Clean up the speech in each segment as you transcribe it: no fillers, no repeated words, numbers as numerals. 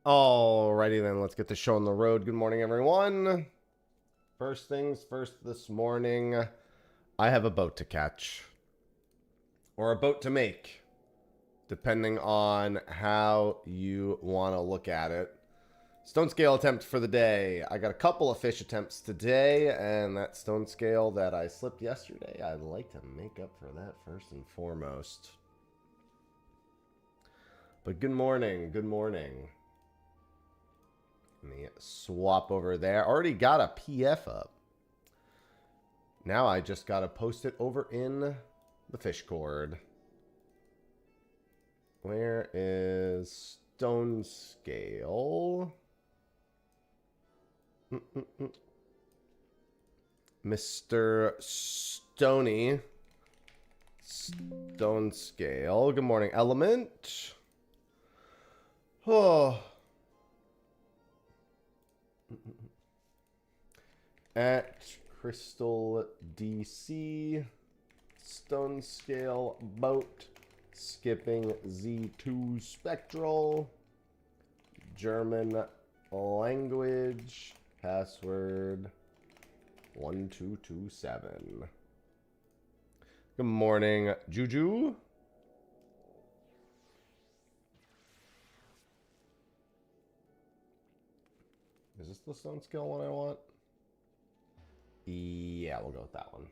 Alrighty then, let's get the show on the road. Good morning, everyone. First things first this morning, I have a boat to catch. Or a boat to make, depending on how you want to look at it. Stone scale attempt for the day. I got a couple of fish attempts today, and that stone scale that I slipped yesterday, I'd like to make up for that first and foremost. But good morning, good morning. Let me swap over there. Already got a PF up. Now I just got to post it over in the fish cord. Where is stone scale? Mr. Stony. Stone scale. Good morning, element. Oh. At Crystal DC, stone scale boat, skipping Z2 spectral, German language, password 1227. Good morning, Juju. Is this the stone scale one I want? Yeah, we'll go with that one.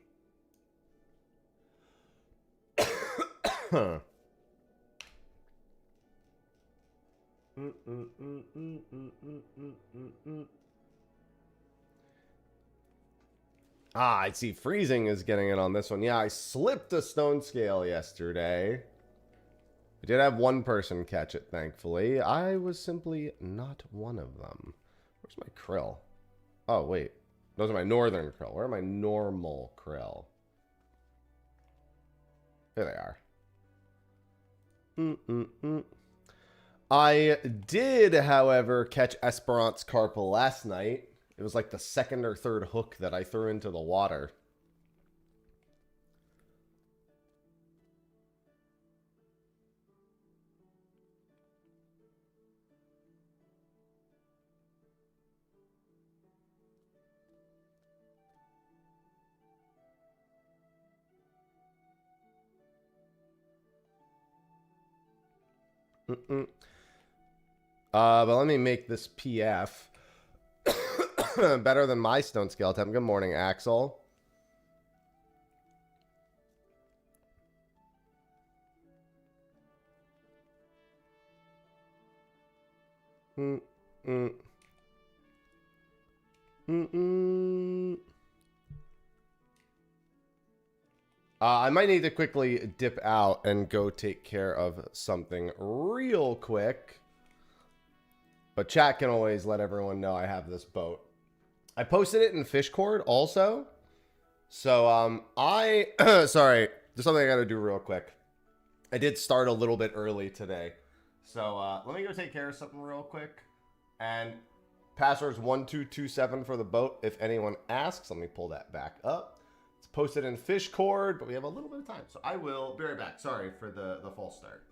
I see freezing is getting it on this one. Yeah, I slipped a stone scale yesterday. I did have one person catch it, thankfully. I was simply not one of them. Where's my krill? Oh, wait. Those are my northern krill. Where are my normal krill? There they are. I did, however, catch Esperance carp last night. It was like the second or third hook that I threw into the water. But let me make this PF better than my stone scale attempt. Good morning, Axel. I might need to quickly dip out and go take care of something real quick. But chat can always let everyone know I have this boat. I posted it in Fishcord also. So, sorry, there's something I gotta do real quick. I did start a little bit early today. So, let me go take care of something real quick. And password's 1227 for the boat. If anyone asks, let me pull that back up. It's posted in Fishcord, but we have a little bit of time. So I will be right back. Sorry for the false start.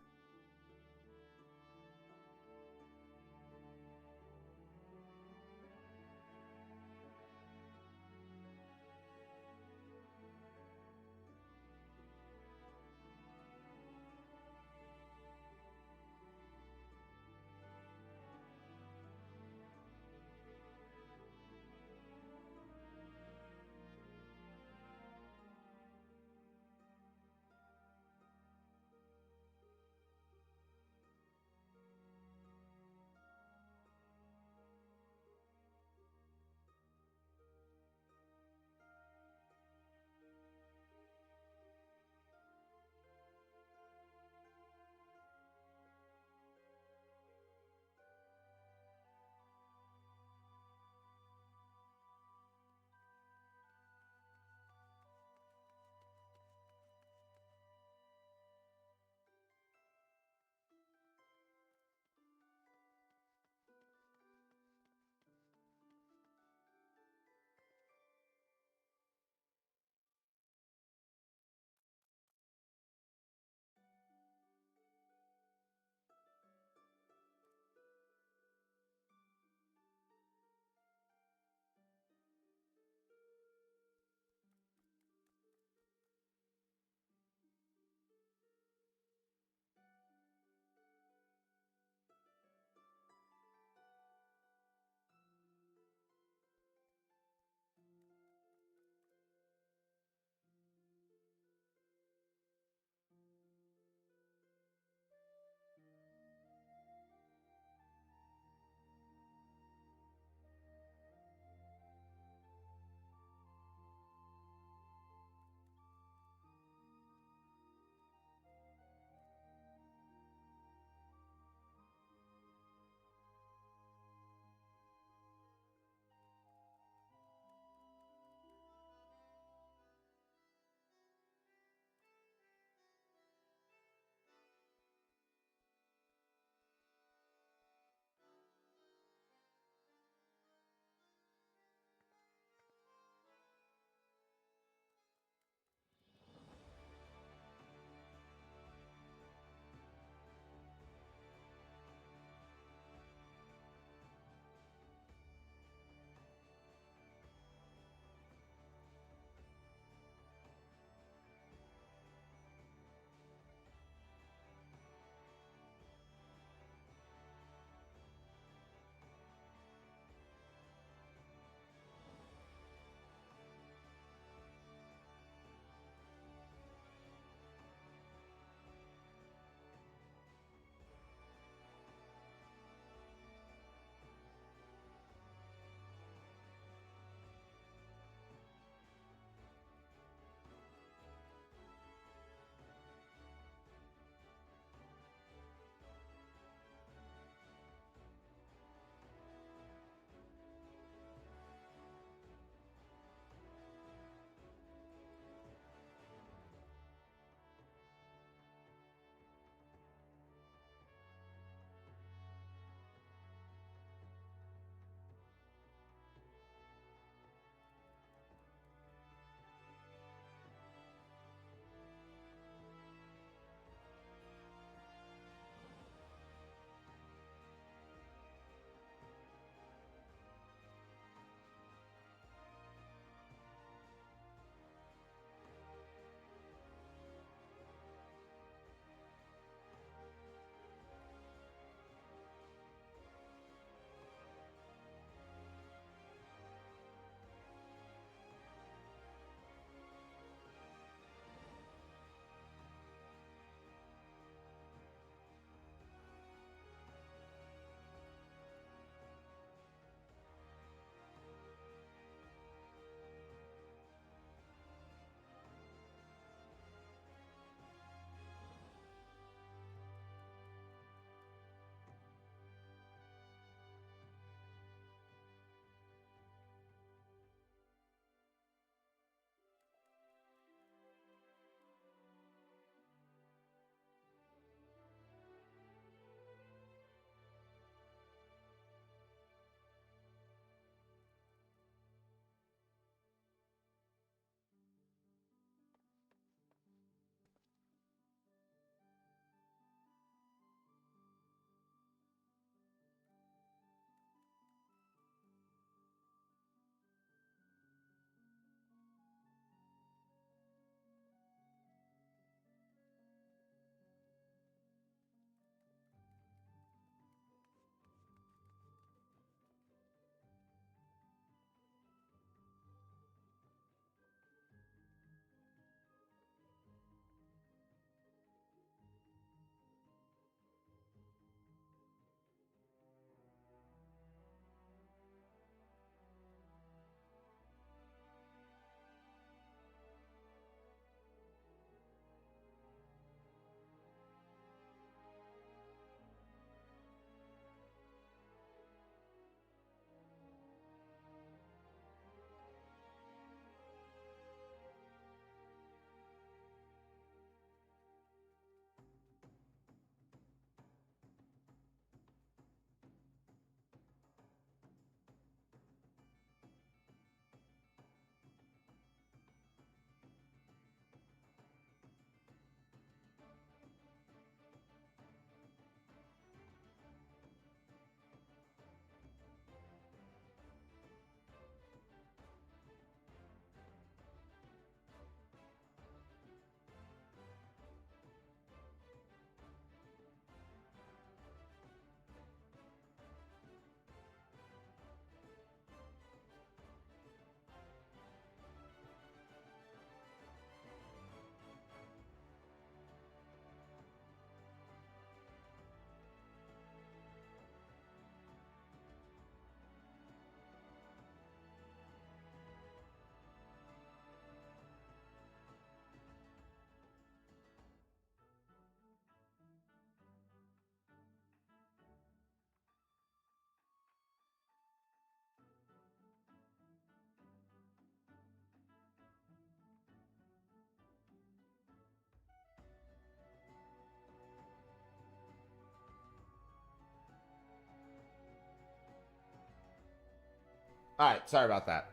All right, sorry about that.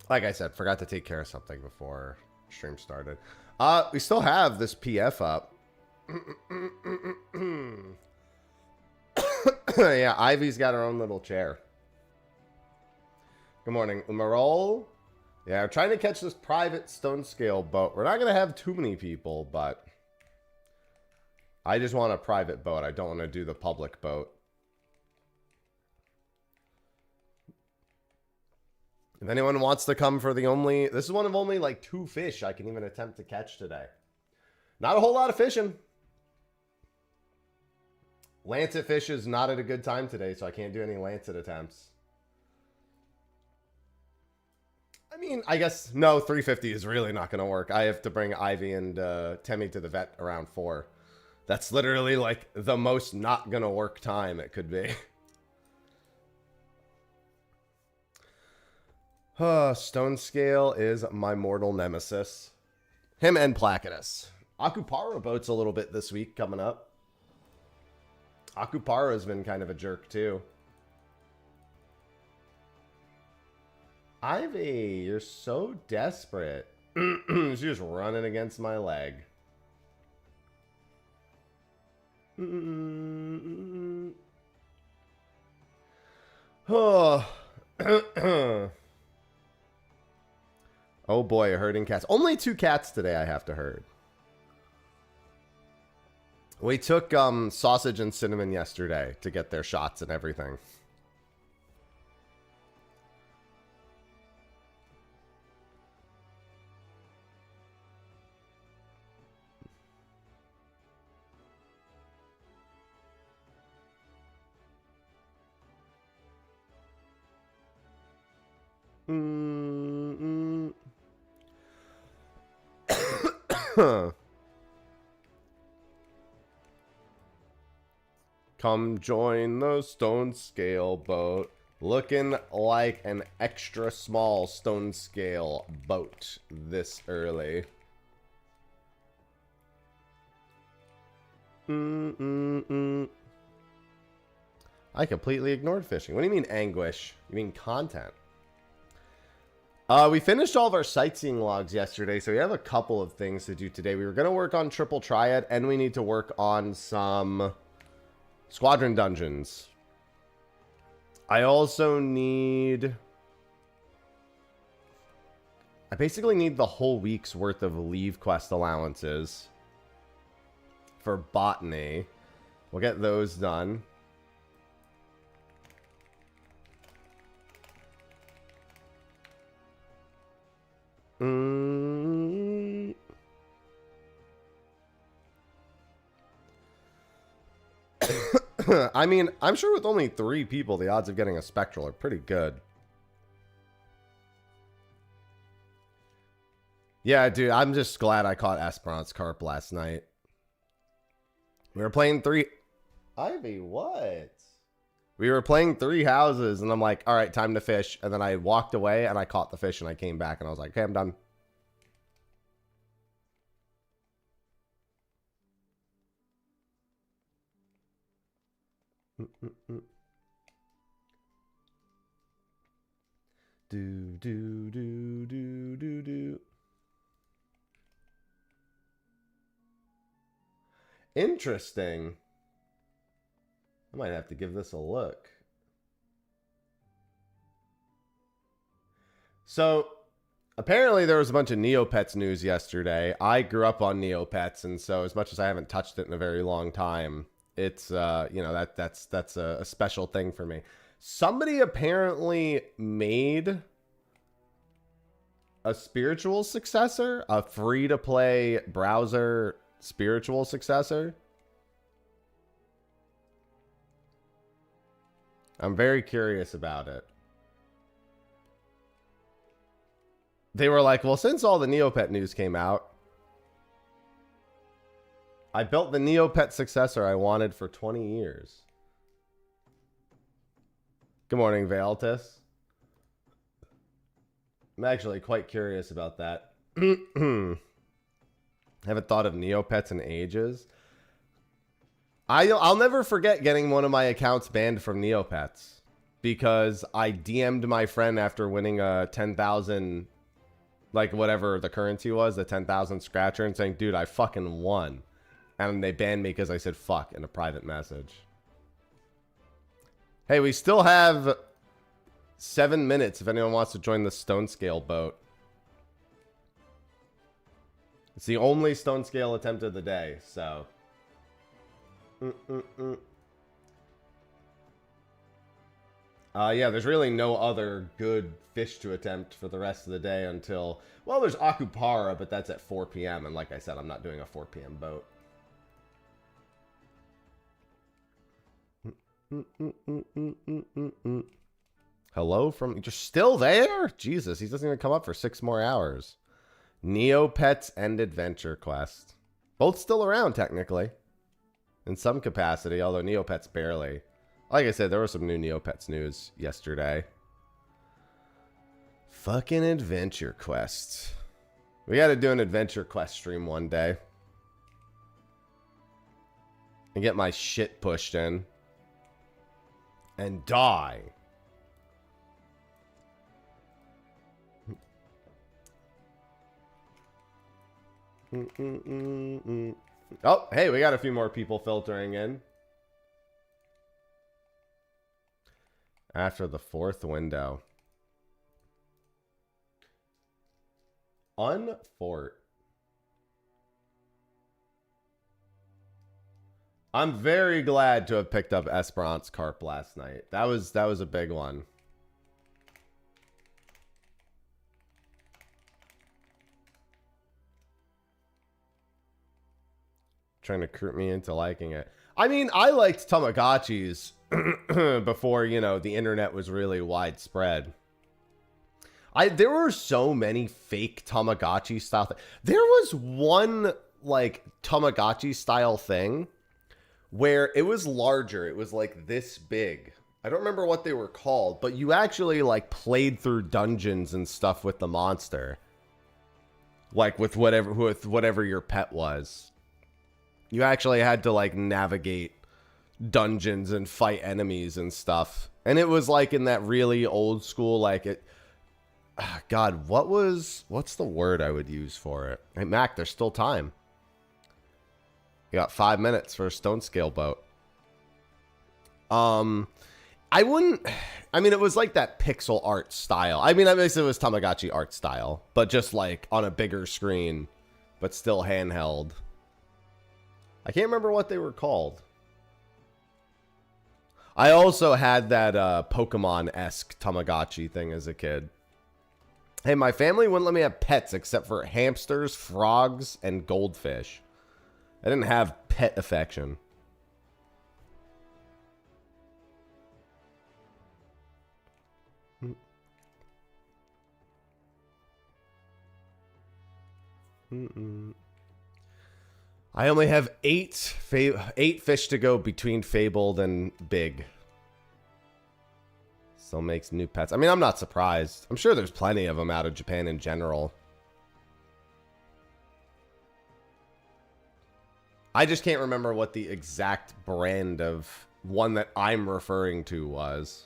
Like I said, forgot to take care of something before stream started. We still have this PF up. Yeah, Ivy's got her own little chair. Good morning, Umarol. Yeah, we're trying to catch this private stone scale boat. We're not going to have too many people, but I just want a private boat. I don't want to do the public boat. If anyone wants to come for the only... This is one of only like 2 fish I can even attempt to catch today. Not a whole lot of fishing. Lancet fish is not at a good time today, so I can't do any lancet attempts. I mean, I guess... No, 350 is really not going to work. I have to bring Ivy and Temmie to the vet around 4. That's literally like the most not going to work time it could be. Stone Scale is my mortal nemesis. Him and Placidus. Akupara boat's a little bit this week coming up. Akupara's been kind of a jerk too. Ivy, you're so desperate. She's just running against my leg. Oh. Oh boy, herding cats. Only 2 cats today I have to herd. We took Sausage and Cinnamon yesterday to get their shots and everything. Come join the stone scale boat. Looking like an extra small stone scale boat this early. I completely ignored fishing. What do you mean anguish? You mean content? We finished all of our sightseeing logs yesterday, so we have a couple of things to do today. We were going to work on triple triad, and we need to work on some Squadron dungeons. I also need... I basically need the whole week's worth of leave quest allowances for botany. We'll get those done. I mean, I'm sure with only 3 people, the odds of getting a spectral are pretty good. Yeah, dude, I'm just glad I caught Esperance Carp last night. We were playing 3... Ivy, what? We were playing 3 houses, and I'm like, all right, time to fish. And then I walked away, and I caught the fish, and I came back, and I was like, okay, I'm done. Do. Interesting. I might have to give this a look. So, apparently there was a bunch of Neopets news yesterday. I grew up on Neopets, and so as much as I haven't touched it in a very long time, it's, you know, that's a special thing for me. Somebody apparently made a spiritual successor, a free-to-play browser spiritual successor. I'm very curious about it. They were like, well, since all the Neopet news came out, I built the Neopet successor I wanted for 20 years. Good morning, Vealtis. I'm actually quite curious about that. Haven't thought of Neopets in ages. I'll never forget getting one of my accounts banned from Neopets. because I DM'd my friend after winning a 10,000, like whatever the currency was, the 10,000 scratcher, and saying, dude, I fucking won. And they banned me because I said fuck in a private message. Hey, we still have 7 minutes if anyone wants to join the stone scale boat. It's the only stone scale attempt of the day, so. Yeah, there's really no other good fish to attempt for the rest of the day until, well, there's Akupara, but that's at 4 p.m. And like I said, I'm not doing a 4 p.m. boat. Hello from, you're still there? Jesus, he doesn't even come up for 6 more hours. Neopets and Adventure Quest. Both still around, technically. In some capacity, although Neopets barely. Like I said, there was some new Neopets news yesterday. Fucking Adventure Quest. We gotta do an Adventure Quest stream one day. And get my shit pushed in. And die. Oh, hey, we got a few more people filtering in. After the 4th window. Unfort. I'm very glad to have picked up Esperance Carp last night. That was a big one. Trying to recruit me into liking it. I mean, I liked Tamagotchis before, you know, the internet was really widespread. There were so many fake Tamagotchi style there was one like Tamagotchi style thing where it was larger. It was like this big. I don't remember what they were called, but you actually like played through dungeons and stuff with the monster. Like with whatever your pet was. You actually had to like navigate dungeons and fight enemies and stuff. And it was like in that really old school, like it, God, what's the word I would use for it? Hey, Mac, there's still time. You got 5 minutes for a stone scale boat. I mean, it was like that pixel art style. I mean, I guess it was Tamagotchi art style, but just like on a bigger screen, but still handheld. I can't remember what they were called. I also had that Pokemon-esque Tamagotchi thing as a kid. Hey, my family wouldn't let me have pets except for hamsters, frogs, and goldfish. I didn't have pet affection. I only have eight fish to go between fabled and big. Still makes new pets. I mean, I'm not surprised. I'm sure there's plenty of them out of Japan in general. I just can't remember what the exact brand of one that I'm referring to was.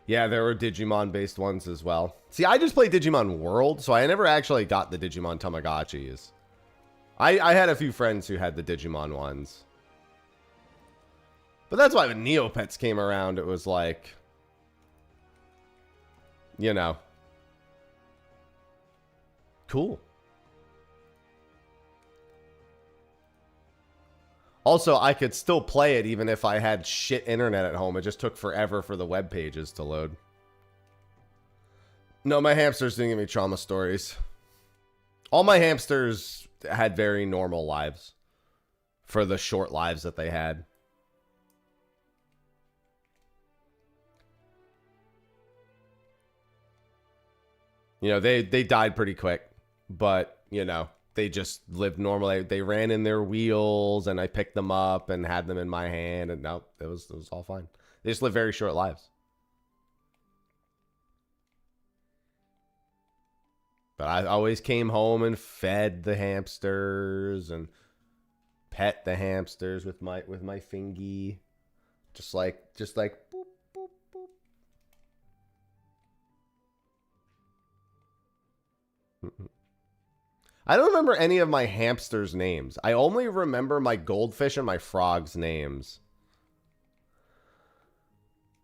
Yeah, there were Digimon-based ones as well. See, I just played Digimon World, so I never actually got the Digimon Tamagotchis. I had a few friends who had the Digimon ones. But that's why when Neopets came around, it was like, you know, cool. Also, I could still play it even if I had shit internet at home. It just took forever for the web pages to load. No, my hamsters didn't give me trauma stories. All my hamsters had very normal lives for the short lives that they had. You know, they died pretty quick, but, you know, they just lived normally. They ran in their wheels, and I picked them up and had them in my hand, and no, it was all fine. They just lived very short lives. But I always came home and fed the hamsters, and pet the hamsters with my fingy. Just like boop, boop, boop. I don't remember any of my hamsters' names. I only remember my goldfish and my frog's names.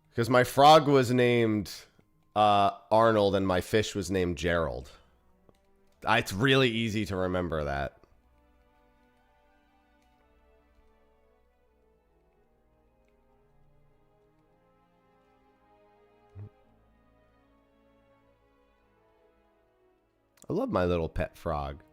Because my frog was named Arnold and my fish was named Gerald. It's really easy to remember that. I love my little pet frog.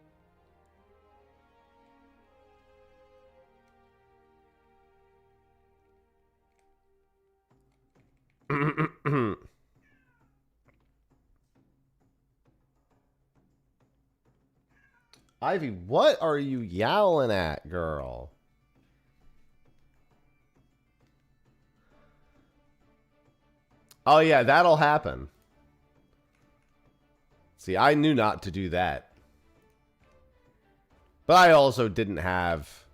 Ivy, what are you yowling at, girl? Oh, yeah, that'll happen. See, I knew not to do that. But I also didn't have...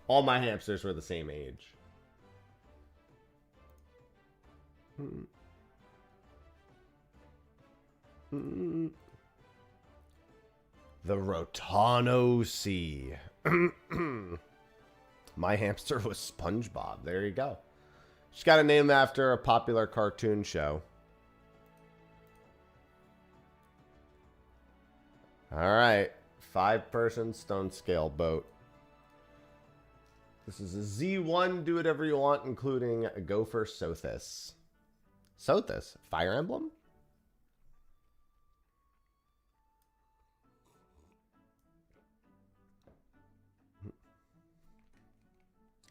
All my hamsters were the same age. The Rotano Sea. My hamster was SpongeBob. There you go. Just got a name after a popular cartoon show. All right. 5-person stone scale boat. This is a Z1. Do whatever you want, including a Gopher Sothis. Sothis? Fire Emblem?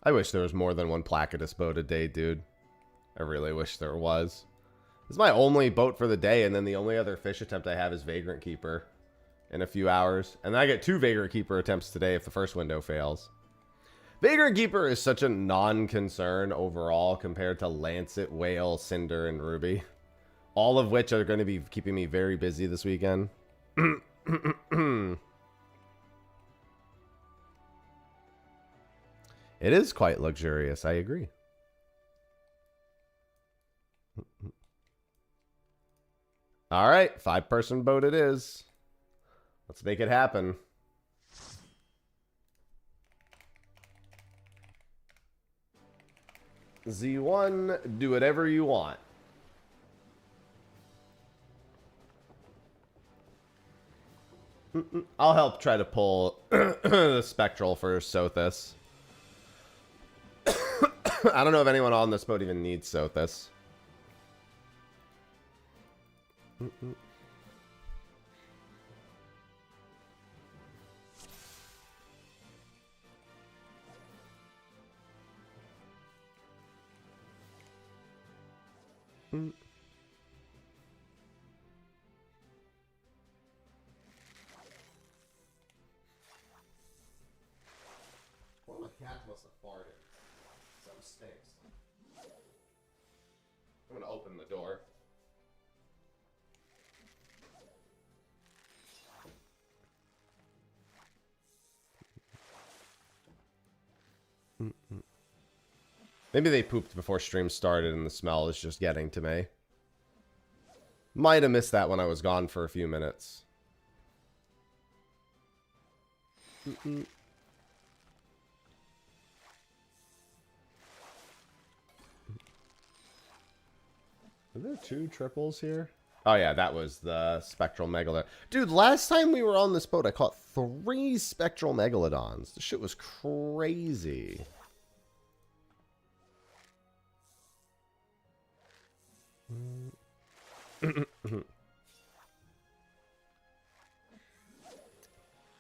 I wish there was more than one Placidus boat a day, dude. I really wish there was. This is my only boat for the day, and then the only other fish attempt I have is Vagrant Keeper in a few hours. And then I get 2 Vagrant Keeper attempts today if the first window fails. Vagrant Keeper is such a non-concern overall compared to Lancet, Whale, Cinder, and Ruby. All of which are going to be keeping me very busy this weekend. It is quite luxurious, I agree. All right, 5-person boat it is. Let's make it happen. Z1, do whatever you want. I'll help try to pull the Spectral for Sothis. I don't know if anyone on this boat even needs Sothis. Well, my cat must have farted. Some stinks. I'm gonna open the door. Maybe they pooped before stream started and the smell is just getting to me. Might have missed that when I was gone for a few minutes. Are there 2 triples here? Oh yeah, that was the Spectral Megalodon. Dude, last time we were on this boat, I caught 3 Spectral Megalodons. This shit was crazy.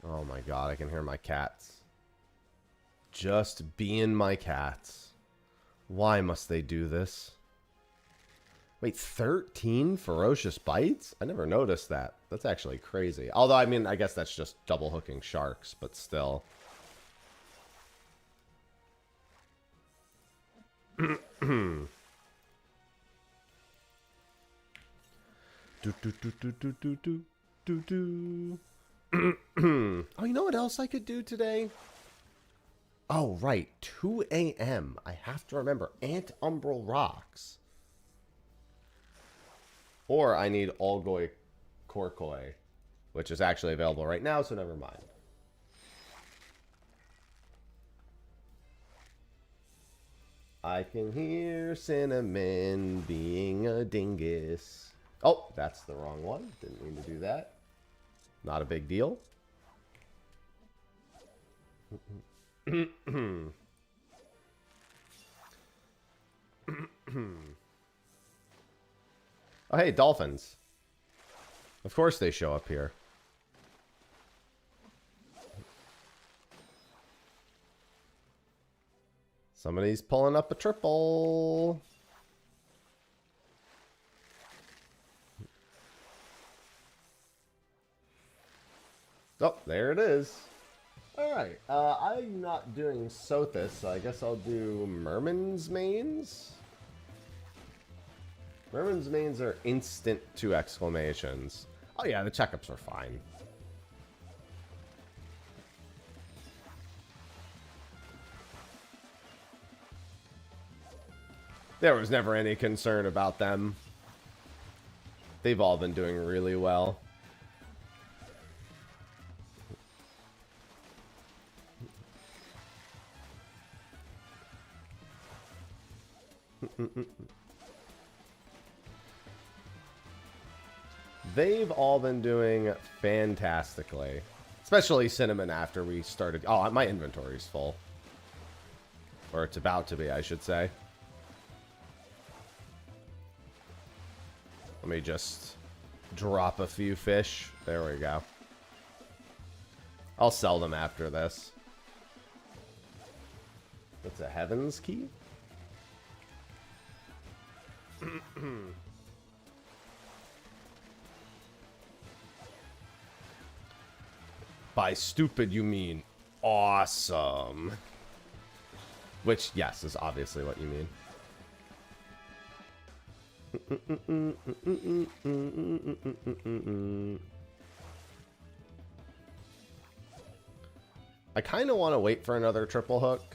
Oh my god, I can hear my cats. Just being my cats. Why must they do this? Wait, 13 ferocious bites? I never noticed that. That's actually crazy. Although, I mean, I guess that's just double hooking sharks, but still. Oh, you know what else I could do today? Oh, right. 2 a.m. I have to remember. Umbral Rocks. Or I need Olgoy Korkoi, which is actually available right now, so never mind. I can hear Cinnamon being a dingus. Oh, that's the wrong one. Didn't mean to do that. Not a big deal. Oh, hey, dolphins. Of course they show up here. Somebody's pulling up a triple. Oh, there it is. Alright, I'm not doing Sothis, so I guess I'll do Merman's Mains. Merman's Mains are instant 2 exclamations. Oh yeah, the checkups are fine. There was never any concern about them. They've all been doing really well. They've all been doing fantastically. Especially Cinnamon after we started. Oh, my inventory's full. Or it's about to be, I should say. Let me just drop a few fish. There we go. I'll sell them after this. That's a Heaven's Key? By stupid, you mean awesome. Which, yes, is obviously what you mean. I kind of want to wait for another triple hook.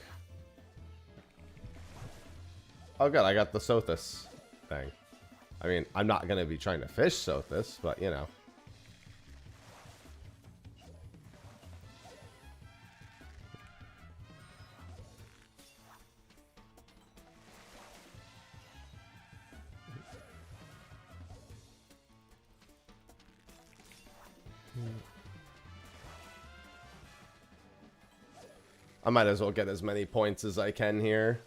Oh, good. I got the Sothis thing. I mean, I'm not going to be trying to fish Sothis, but, you know. I might as well get as many points as I can here.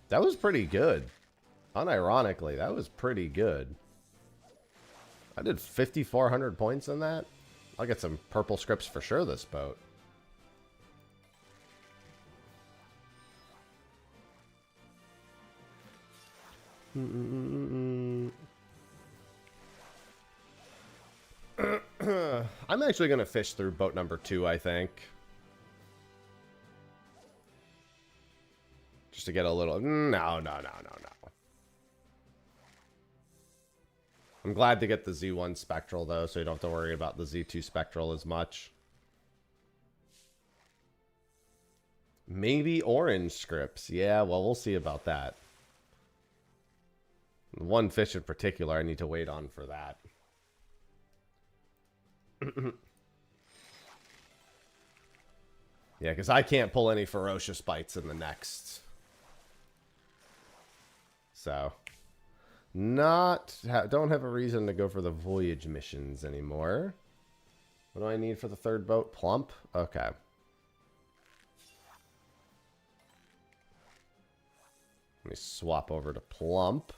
That was pretty good. Unironically, that was pretty good. I did 5,400 points in that. I'll get some purple scripts for sure this boat. I'm actually going to fish through boat number 2, I think. Just to get a little... No. I'm glad to get the Z1 Spectral, though, so you don't have to worry about the Z2 Spectral as much. Maybe orange scripts. Yeah, well, we'll see about that. One fish in particular I need to wait on for that. Yeah, because I can't pull any ferocious bites in the next. So, don't have a reason to go for the voyage missions anymore. What do I need for the third boat? Plump? Okay. Let me swap over to Plump.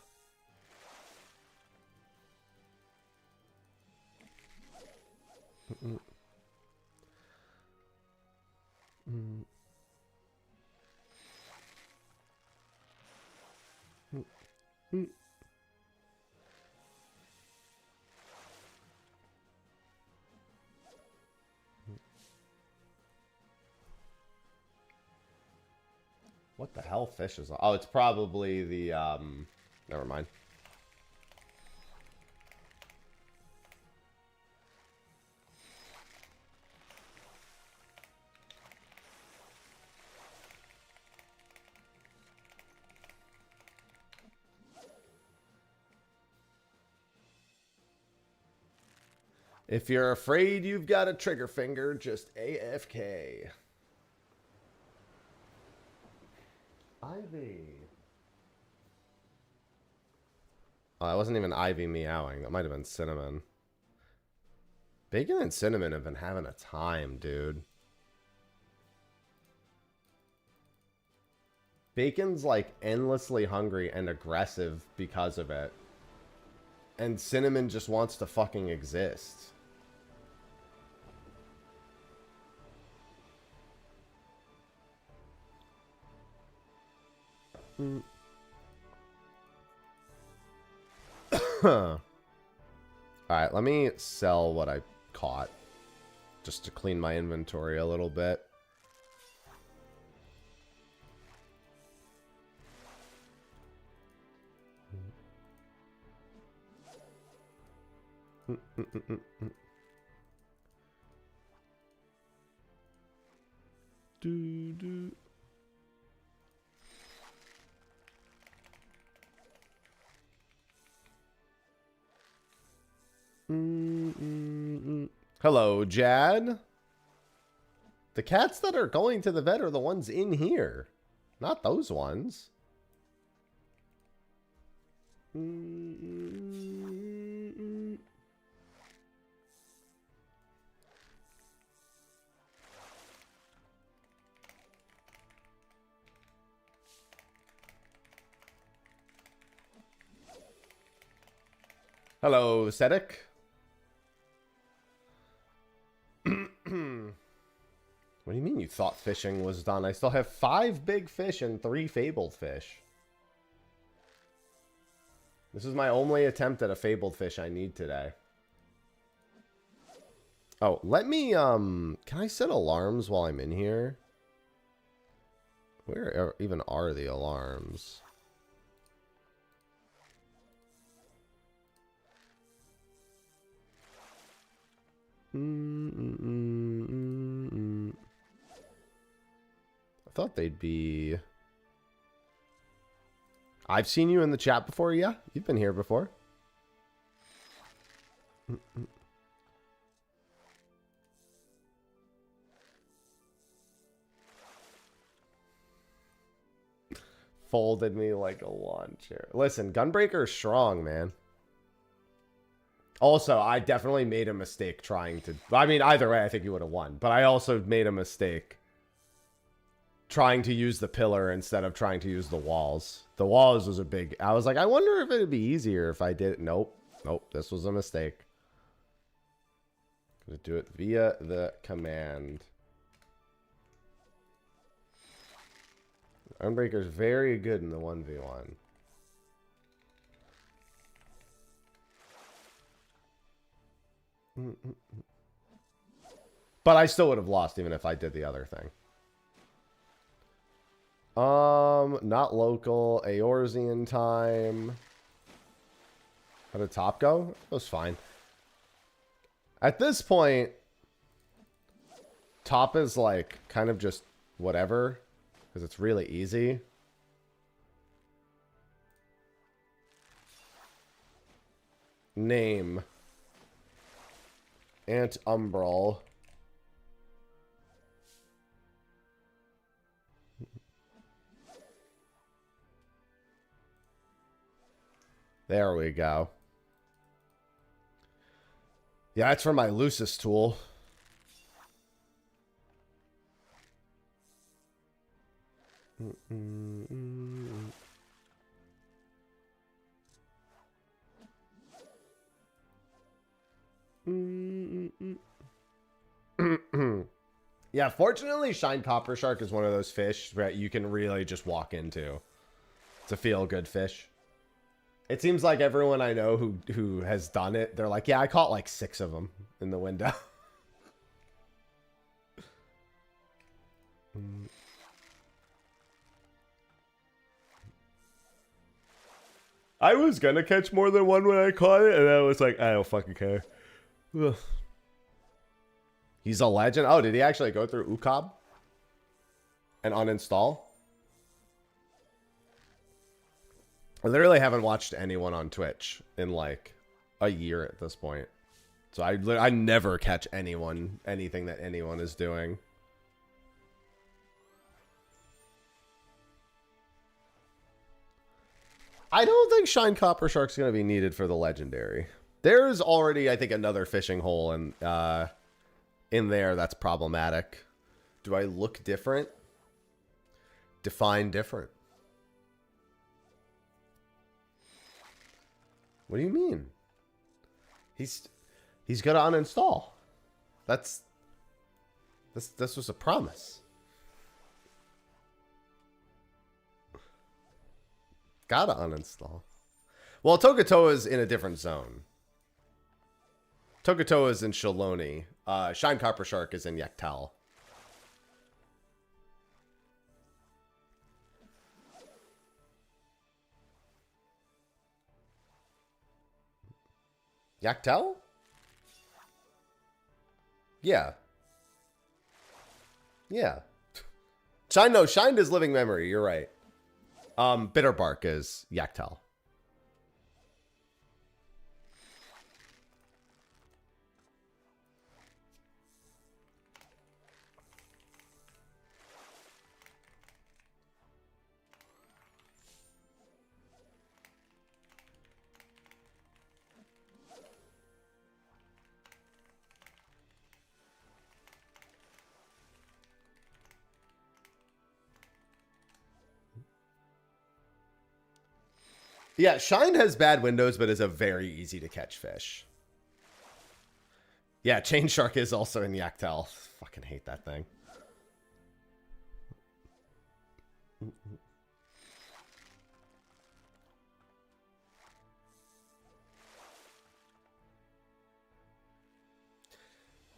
What the hell fish is... Oh, it's probably the, never mind. If you're afraid you've got a trigger finger, just AFK. Ivy. Oh, it wasn't even Ivy meowing. That might have been Cinnamon. Bacon and Cinnamon have been having a time, dude. Bacon's like endlessly hungry and aggressive because of it. And Cinnamon just wants to fucking exist. Alright, let me sell what I caught. Just to clean my inventory a little bit. Do. Hello, Jad. The cats that are going to the vet are the ones in here, not those ones. Hello, Sedek. What do you mean you thought fishing was done? I still have 5 big fish and 3 fabled fish. This is my only attempt at a fabled fish I need today. Oh, let me, can I set alarms while I'm in here? Where even are the alarms? I thought they'd be... I've seen you in the chat before, yeah? You've been here before. Folded me like a lawn chair. Listen, Gunbreaker's strong, man. Also, I definitely made a mistake trying to... I mean, either way, I think you would have won. But I also made a mistake trying to use the pillar instead of trying to use the walls. The walls was a big... I was like, I wonder if it'd be easier if I did it. Nope. Nope. This was a mistake. Gonna do it via the command. Unbreaker's very good in the 1v1. But I still would have lost even if I did the other thing. Not local. Eorzean time. How did top go? It was fine. At this point, top is like kind of just whatever. Because it's really easy. Name. Ant Umbral. There we go. Yeah, that's for my Lucis tool. Yeah, fortunately, Shine Copper Shark is one of those fish that you can really just walk into. It's a feel-good fish. It seems like everyone I know who has done it, they're like, yeah, I caught like 6 of them in the window. I was gonna catch more than one when I caught it, and I was like, I don't fucking care. Ugh. He's a legend. Oh, did he actually go through UCOB and uninstall? I literally haven't watched anyone on Twitch in like a year at this point. So I never catch anything that anyone is doing. I don't think Shine Copper Shark's going to be needed for the legendary. There's already, I think, another fishing hole in there that's problematic. Do I look different? Define different. What do you mean? He's going to uninstall. This was a promise. Gotta uninstall. Well, Tokatoa is in a different zone. Tokatoa is in Shaloni. Shine Copper Shark is in Yaktal. Yaktal? Yeah. Yeah. Shine is living memory. You're right. Bitterbark is Yaktal. Yeah, Shine has bad windows, but is a very easy to catch fish. Yeah, Chain Shark is also in Yaktal. Fucking hate that thing.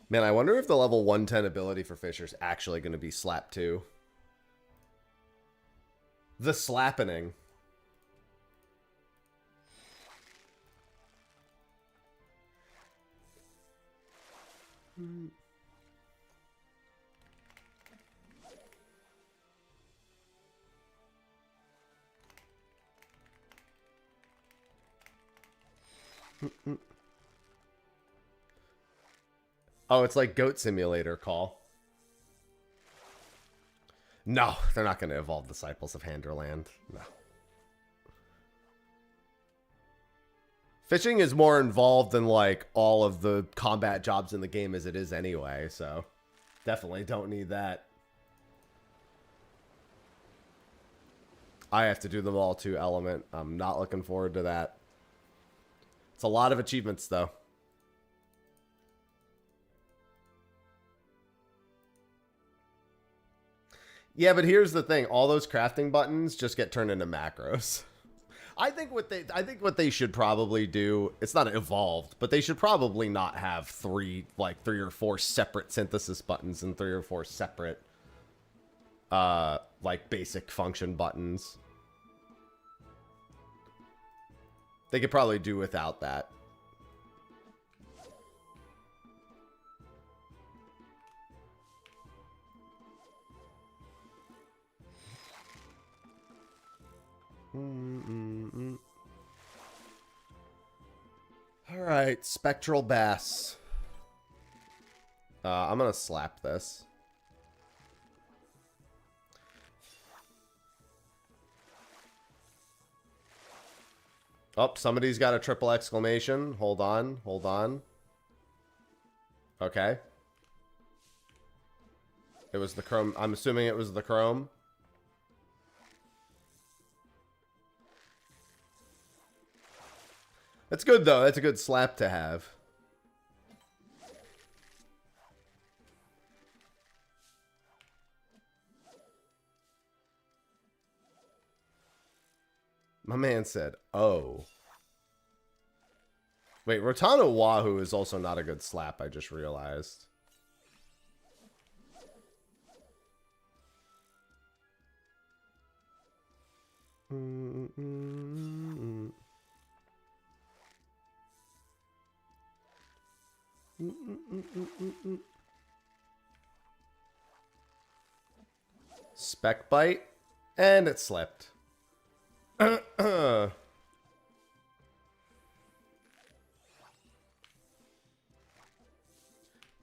Man, I wonder if the level 110 ability for Fisher is actually going to be Slap 2. The Slappening. Oh, it's like Goat Simulator call. No, they're not going to evolve Disciples of Handerland. No. Fishing is more involved than like all of the combat jobs in the game as it is anyway, so definitely don't need that. I have to do them all to Element. I'm not looking forward to that. It's a lot of achievements though. Yeah, but here's the thing. All those crafting buttons just get turned into macros. I think what they should probably do, it's not evolved, but they should probably not have three or four separate synthesis buttons and 3 or 4 separate like basic function buttons. They could probably do without that. All right, Spectral Bass. I'm gonna slap this. Oh, somebody's got a triple exclamation. Hold on, hold on. Okay. It was the Chrome. I'm assuming it was the Chrome. That's good, though. That's a good slap to have. My man said, oh. Wait, Rotano Wahoo is also not a good slap, I just realized. Spec bite, and it slipped.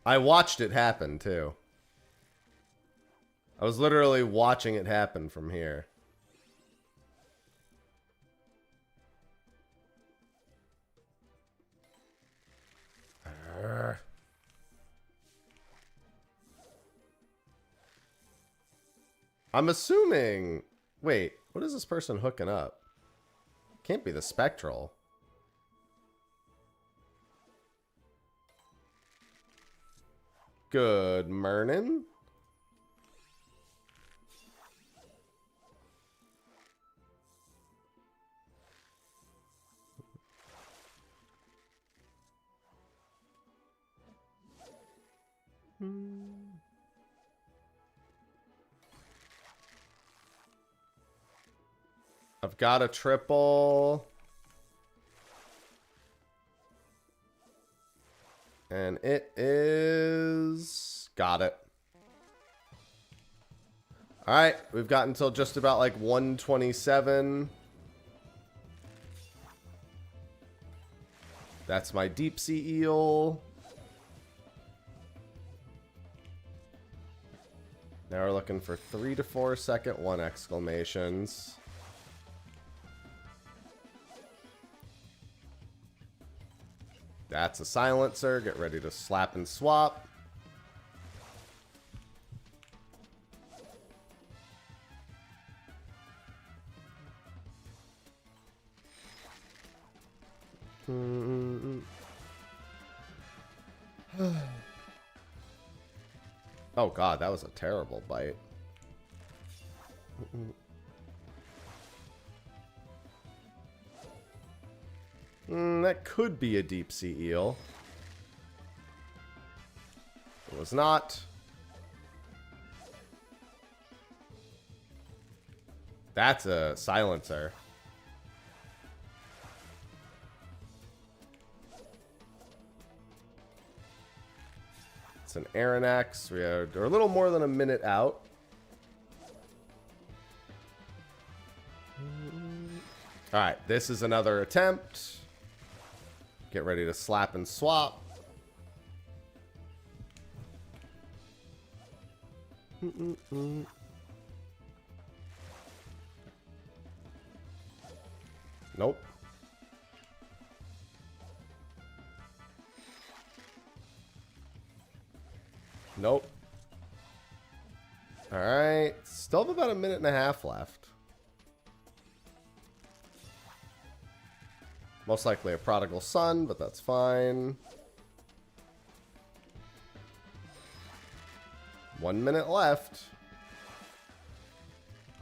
I watched it happen, too. I was literally watching it happen from here. I'm assuming... Wait, what is this person hooking up? Can't be the Spectral. Good morning. I've got a triple. And it is... Got it. Alright, we've got until just about like 127. That's my deep sea eel. Now we're looking for 3 to 4 second 1 exclamations. That's a silencer. Get ready to slap and swap. Oh god, that was a terrible bite. That could be a deep sea eel. It was not. That's a silencer. It's an Aranax. We're a little more than a minute out. Alright, this is another attempt. Get ready to slap and swap. Nope. Nope. Alright. Still have about a minute and a half left. Most likely a prodigal son, but that's fine. 1 minute left.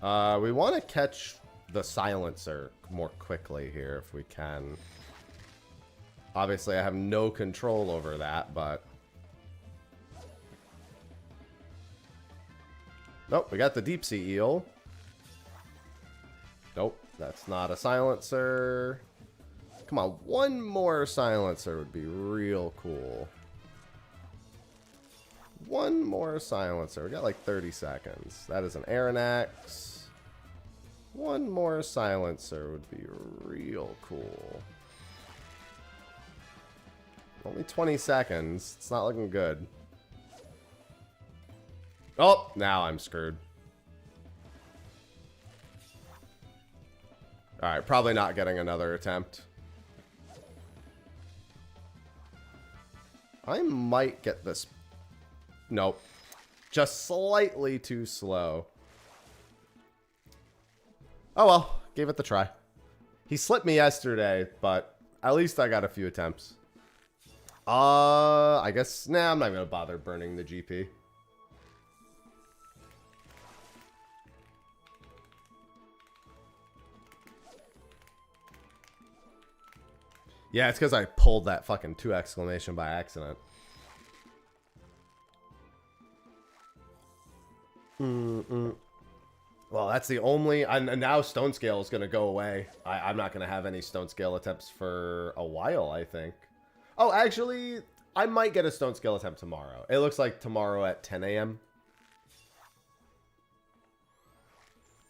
We want to catch the silencer more quickly here if we can. Obviously, I have no control over that, but... Nope, we got the deep sea eel. Nope, that's not a silencer. Come on, one more silencer would be real cool. One more silencer. We got like 30 seconds. That is an Aranax. One more silencer would be real cool. Only 20 seconds. It's not looking good. Oh, now I'm screwed. Alright, probably not getting another attempt. I might get this. Nope. Just slightly too slow. Oh well, gave it the try. He slipped me yesterday, but at least I got a few attempts. I guess, nah, I'm not gonna bother burning the GP. Yeah, it's because I pulled that fucking 2 exclamation by accident. Well, that's the only... And now Stone Scale is going to go away. I'm not going to have any Stone Scale attempts for a while, I think. Oh, actually, I might get a Stone Scale attempt tomorrow. It looks like tomorrow at 10 a.m.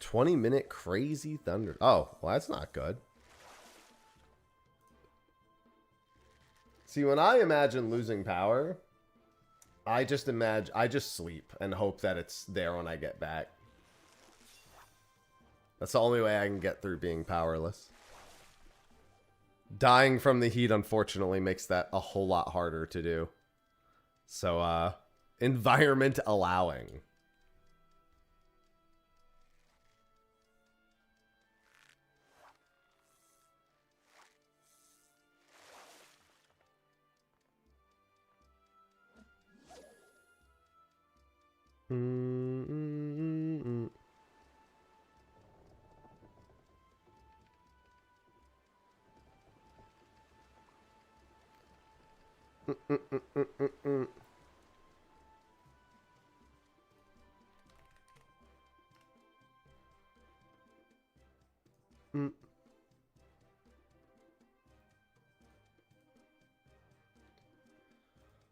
20-minute Crazy Thunder. Oh, well, that's not good. See, when I imagine losing power, I just imagine, I just sleep and hope that it's there when I get back. That's the only way I can get through being powerless. Dying from the heat, unfortunately, makes that a whole lot harder to do. So, environment allowing.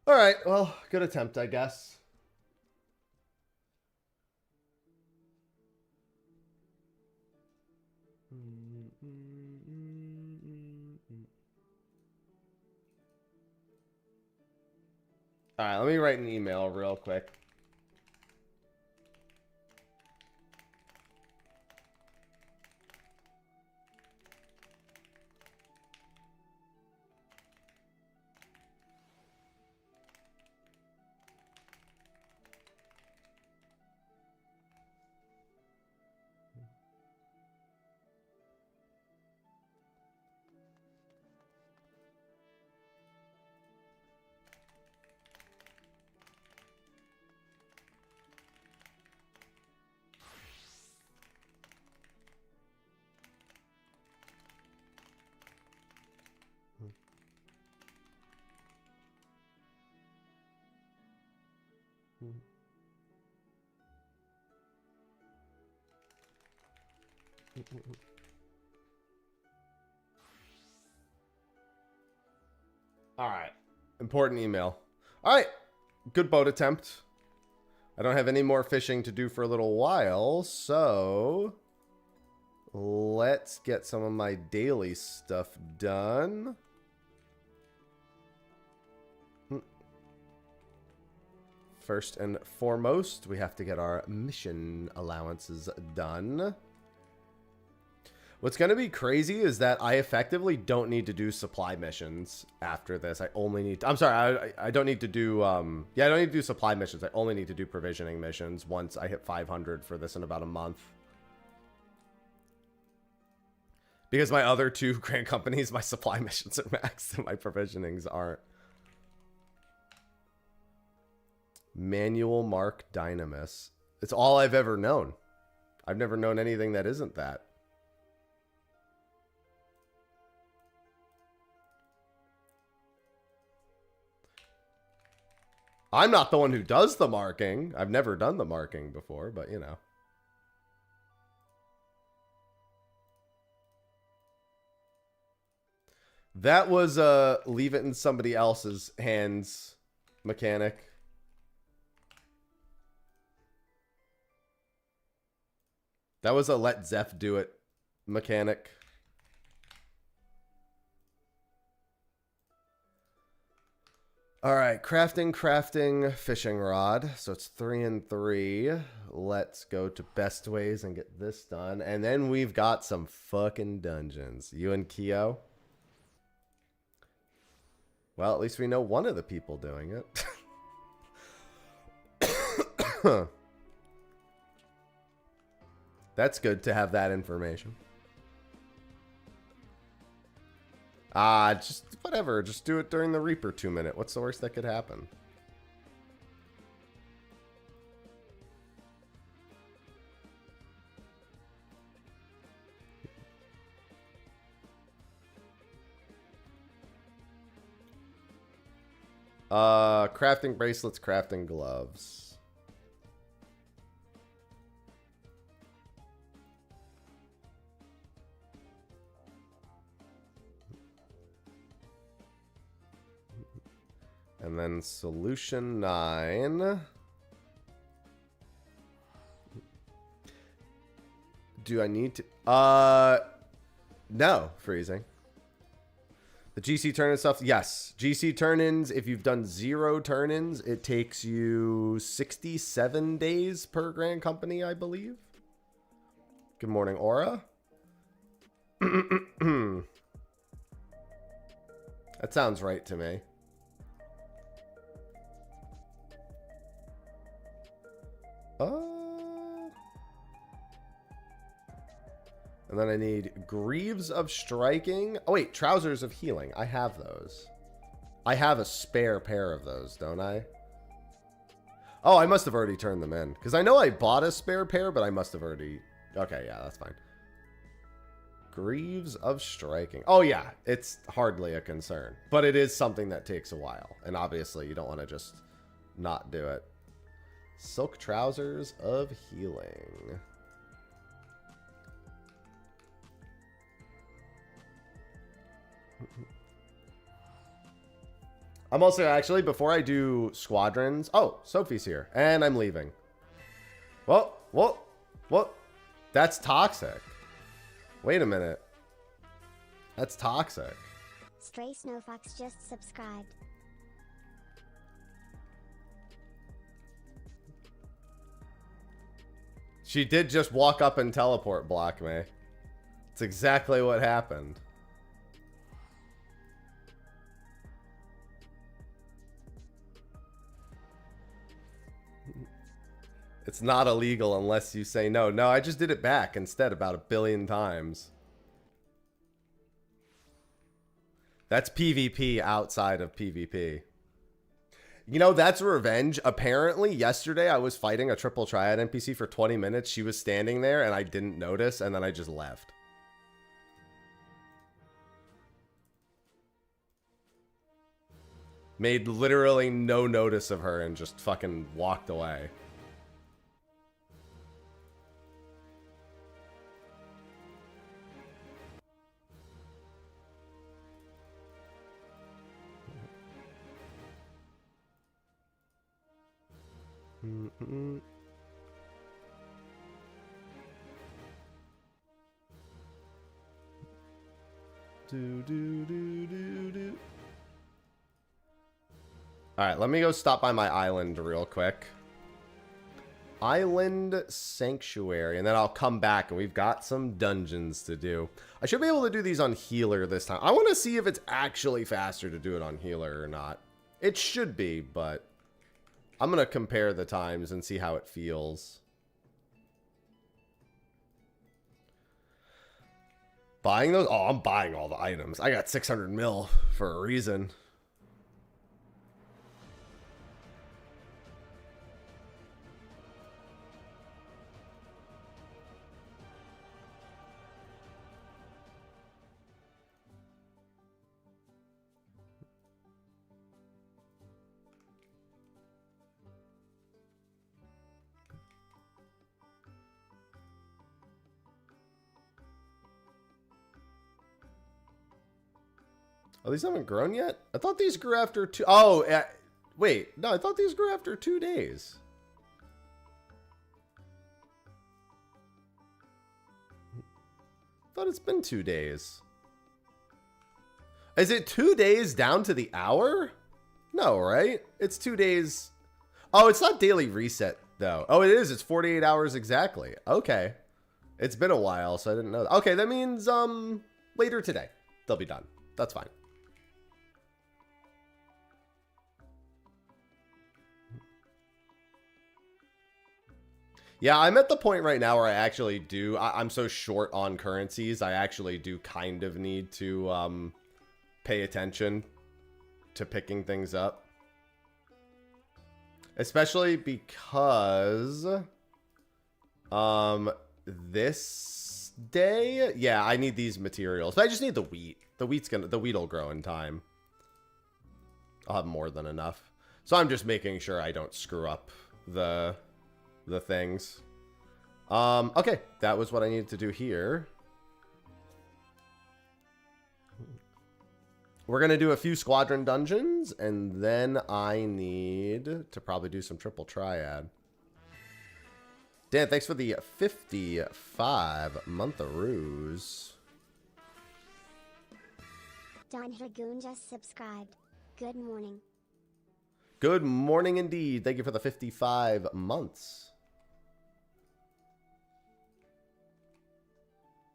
All right, well, good attempt, I guess. All right, let me write an email real quick. All right. Important email. All right. Good boat attempt. I don't have any more fishing to do for a little while, so let's get some of my daily stuff done. First and foremost, we have to get our mission allowances done. What's going to be crazy is that I effectively don't need to do supply missions after this. I only need to, I'm sorry, I don't need to do, yeah, I don't need to do supply missions. I only need to do provisioning missions once I hit 500 for this in about a month. Because my other two grant companies, my supply missions are maxed and my provisionings aren't. Manual Mark Dynamis. It's all I've ever known. I've never known anything that isn't that. I'm not the one who does the marking. I've never done the marking before, but you know. That was leave it in somebody else's hands mechanic. That was a let Zeph do it mechanic. All right, crafting, fishing rod. So it's 3 and 3. Let's go to best ways and get this done. And then we've got some fucking dungeons. You and Keo? Well, at least we know one of the people doing it. That's good to have that information. Just whatever. Just do it during the Reaper 2-minute. What's the worst that could happen? Crafting bracelets, crafting gloves. And then solution 9. Do I need to... No, freezing. The GC turn-in stuff, yes. GC turn-ins, if you've done 0 turn-ins, it takes you 67 days per Grand Company, I believe. Good morning, Aura. That sounds right to me. And then I need Greaves of Striking. Oh, wait. Trousers of Healing. I have those. I have a spare pair of those, don't I? Oh, I must have already turned them in. Because I know I bought a spare pair, but I must have already... Okay, yeah, that's fine. Greaves of Striking. Oh, yeah. It's hardly a concern. But it is something that takes a while. And obviously, you don't want to just not do it. Silk Trousers of Healing. I'm also actually, before I do squadrons... Oh, Sophie's here. And I'm leaving. Whoa. That's toxic. Wait a minute. That's toxic. Stray Snowfox just subscribed. She did just walk up and teleport block me. It's exactly what happened. It's not illegal unless you say no. No, I just did it back instead about 1 billion times. That's PvP outside of PvP. You know, that's revenge. Apparently, yesterday I was fighting a triple triad NPC for 20 minutes. She was standing there and I didn't notice, and then I just left. Made literally no notice of her and just fucking walked away. Alright, let me go stop by my island real quick. Island Sanctuary, and then I'll come back, and we've got some dungeons to do. I should be able to do these on healer this time. I want to see if it's actually faster to do it on healer or not. It should be, but I'm going to compare the times and see how it feels. Buying those? Oh, I'm buying all the items. I got 600 mil for a reason. Oh, these haven't grown yet? I thought these grew after 2... Oh, wait. No, I thought these grew after 2 days. I thought it's been 2 days. Is it 2 days down to the hour? No, right? It's 2 days. Oh, it's not daily reset, though. Oh, it is. It's 48 hours exactly. Okay. It's been a while, so I didn't know that. Okay, that means later today. They'll be done. That's fine. Yeah, I'm at the point right now where I actually do... I'm so short on currencies, I actually do kind of need to pay attention to picking things up. Especially because... this day... Yeah, I need these materials. But I just need the wheat. The wheat'll grow in time. I'll have more than enough. So I'm just making sure I don't screw up the things. Okay, that was what I needed to do here. We're gonna do a few squadron dungeons, and then I need to probably do some triple triad. Dan, thanks for the 55 month-aroos. Don Dragoon just subscribed. Good morning. Good morning indeed. Thank you for the 55 months.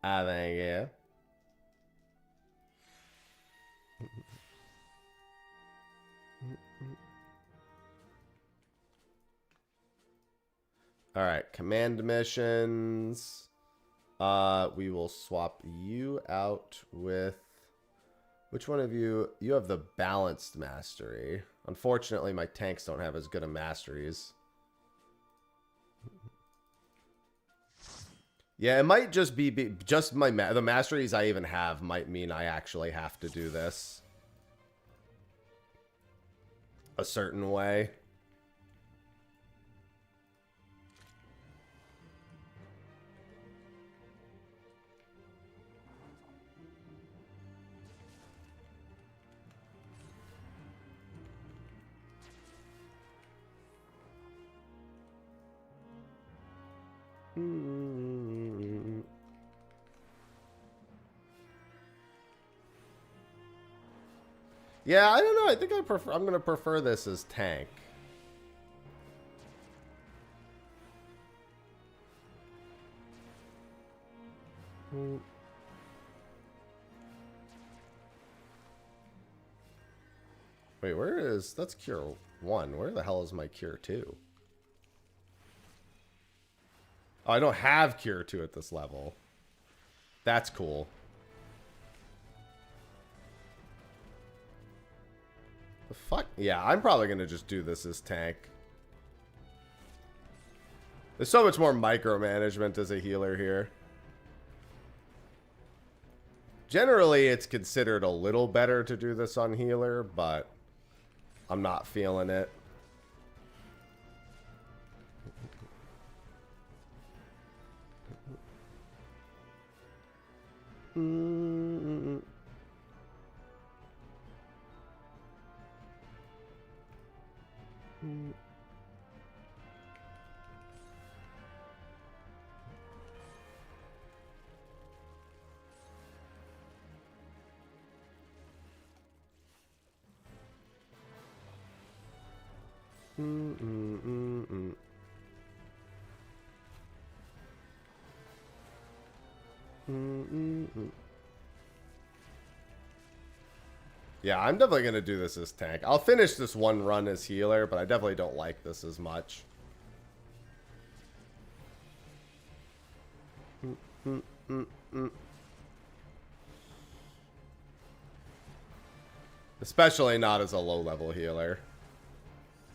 Thank you. All right, command missions. We will swap you out with... Which one of you? You have the balanced mastery. Unfortunately, my tanks don't have as good a masteries. Yeah, it might just be just the masteries I even have might mean I actually have to do this a certain way. Yeah, I don't know. I think I'm gonna prefer this as tank. Wait, where is... That's cure 1. Where the hell is my cure 2? Oh, I don't have cure 2 at this level. That's cool. The fuck? Yeah, I'm probably going to just do this as tank. There's so much more micromanagement as a healer here. Generally, it's considered a little better to do this on healer, but I'm not feeling it. Yeah, I'm definitely going to do this as tank. I'll finish this one run as healer, but I definitely don't like this as much. Especially not as a low-level healer.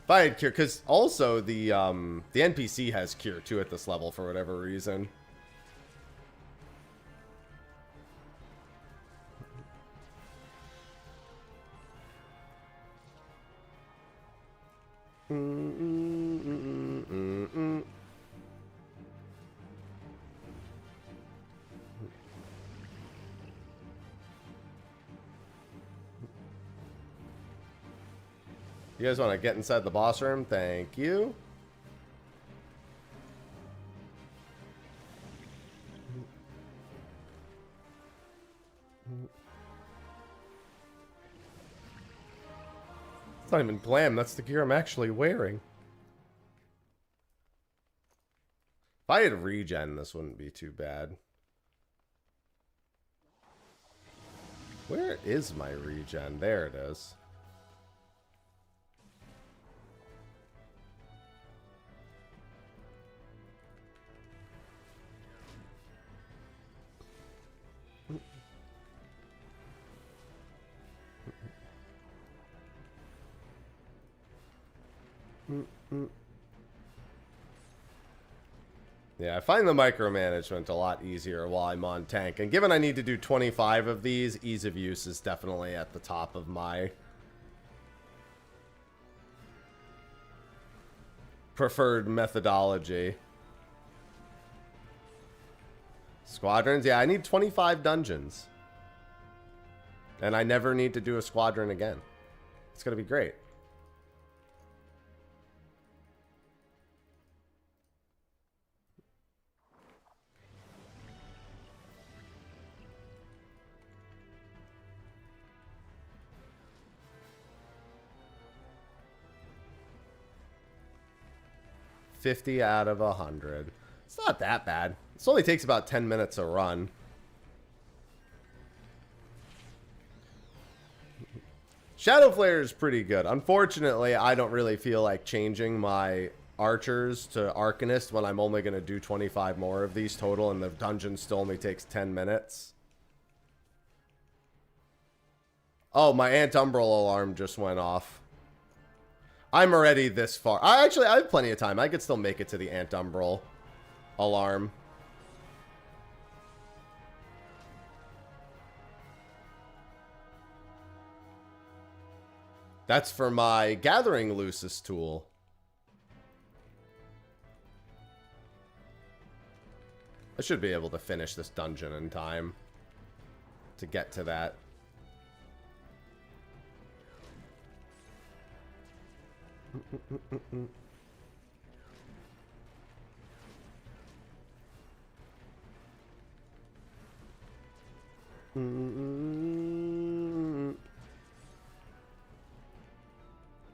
If I had cure, because also the NPC has cure 2 at this level for whatever reason. You guys want to get inside the boss room? Thank you. It's not even glam. That's the gear I'm actually wearing. If I had regen, this wouldn't be too bad. Where is my regen? There it is. Yeah, I find the micromanagement a lot easier while I'm on tank. And given I need to do 25 of these, ease of use is definitely at the top of my preferred methodology. Squadrons? Yeah, I need 25 dungeons. And I never need to do a squadron again. It's going to be great. 50 out of 100. It's not that bad. This only takes about 10 minutes a run. Shadow Flare is pretty good. Unfortunately, I don't really feel like changing my archers to Arcanist when I'm only going to do 25 more of these total, and the dungeon still only takes 10 minutes. Oh, my Antumbral alarm just went off. I'm already this far. I have plenty of time. I could still make it to the Antumbral alarm. That's for my Gathering Lucis tool. I should be able to finish this dungeon in time to get to that.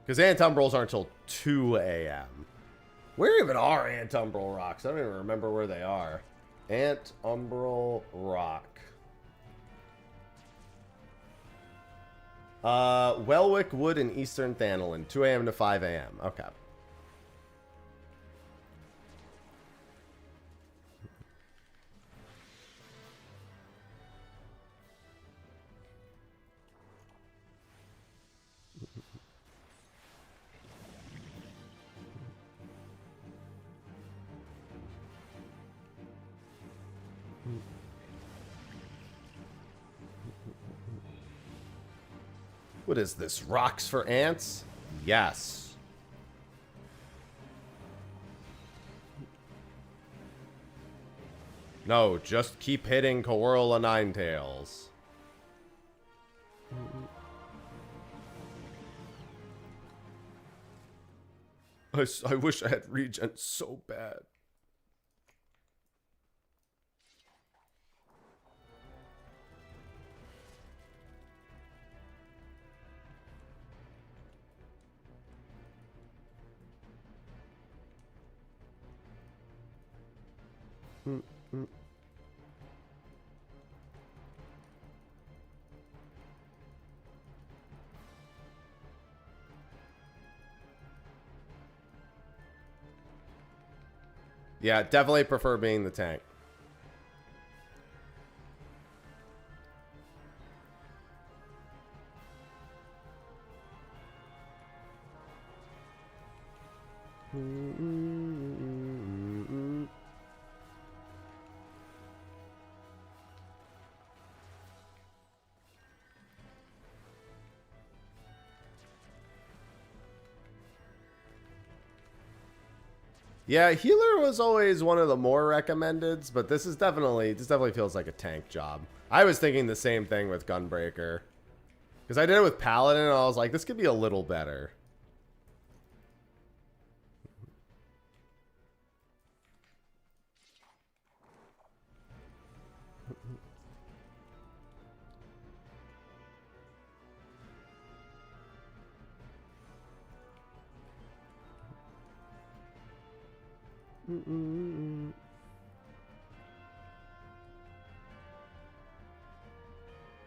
Because Antumbrals aren't until 2 a.m. Where even are Antumbral rocks? I don't even remember where they are. Antumbral rock. Welwick Wood and Eastern Thanalan, 2 a.m. to 5 a.m. Okay. What is this? Rocks for ants? Yes. No, just keep hitting Corolla Ninetails. I wish I had regen so bad. Yeah, definitely prefer being the tank. Yeah, healer was always one of the more recommendeds, but this definitely feels like a tank job. I was thinking the same thing with Gunbreaker. Because I did it with Paladin, and I was like, this could be a little better.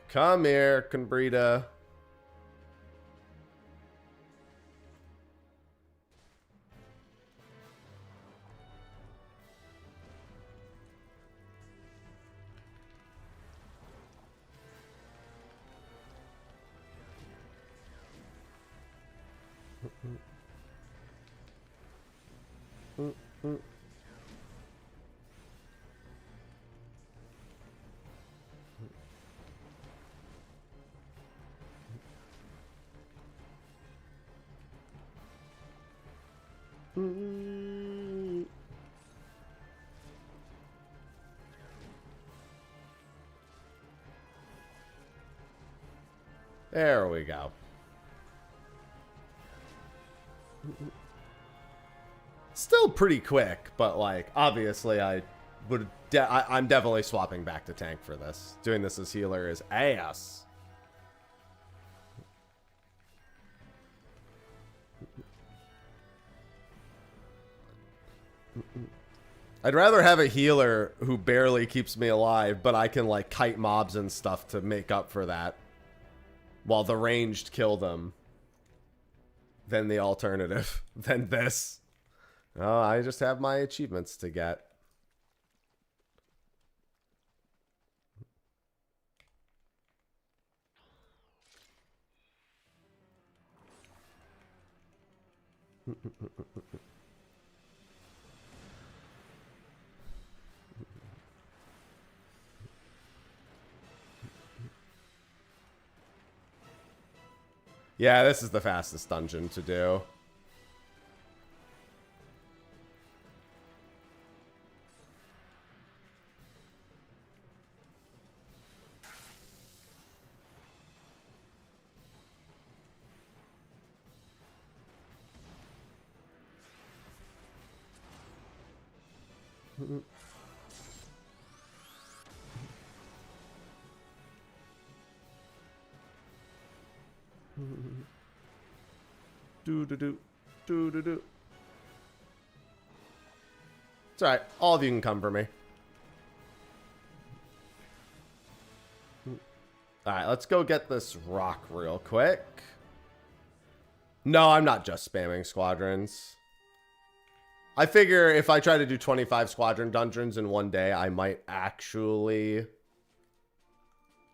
Come here, Conbrita. There we go. Still pretty quick, but like obviously I'm definitely swapping back to tank for this. Doing this as healer is ass. I'd rather have a healer who barely keeps me alive, but I can like kite mobs and stuff to make up for that, while the ranged kill them, than the alternative, than this. Oh, I just have my achievements to get. Yeah, this is the fastest dungeon to do. Do. It's alright. All of you can come for me. Alright, let's go get this rock real quick. No, I'm not just spamming squadrons. I figure if I try to do 25 squadron dungeons in one day, I might actually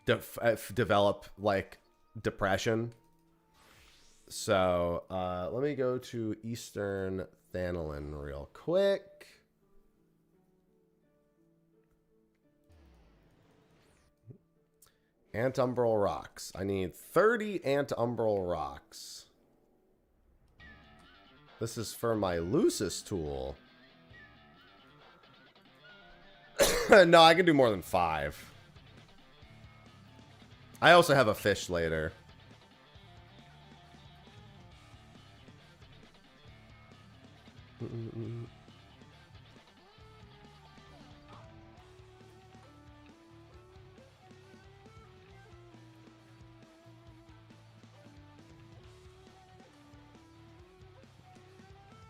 develop, like, depression. So, let me go to Eastern Thanolin real quick. Antumbral rocks. I need 30 Antumbral rocks. This is for my Lucis tool. No, I can do more than 5. I also have a fish later.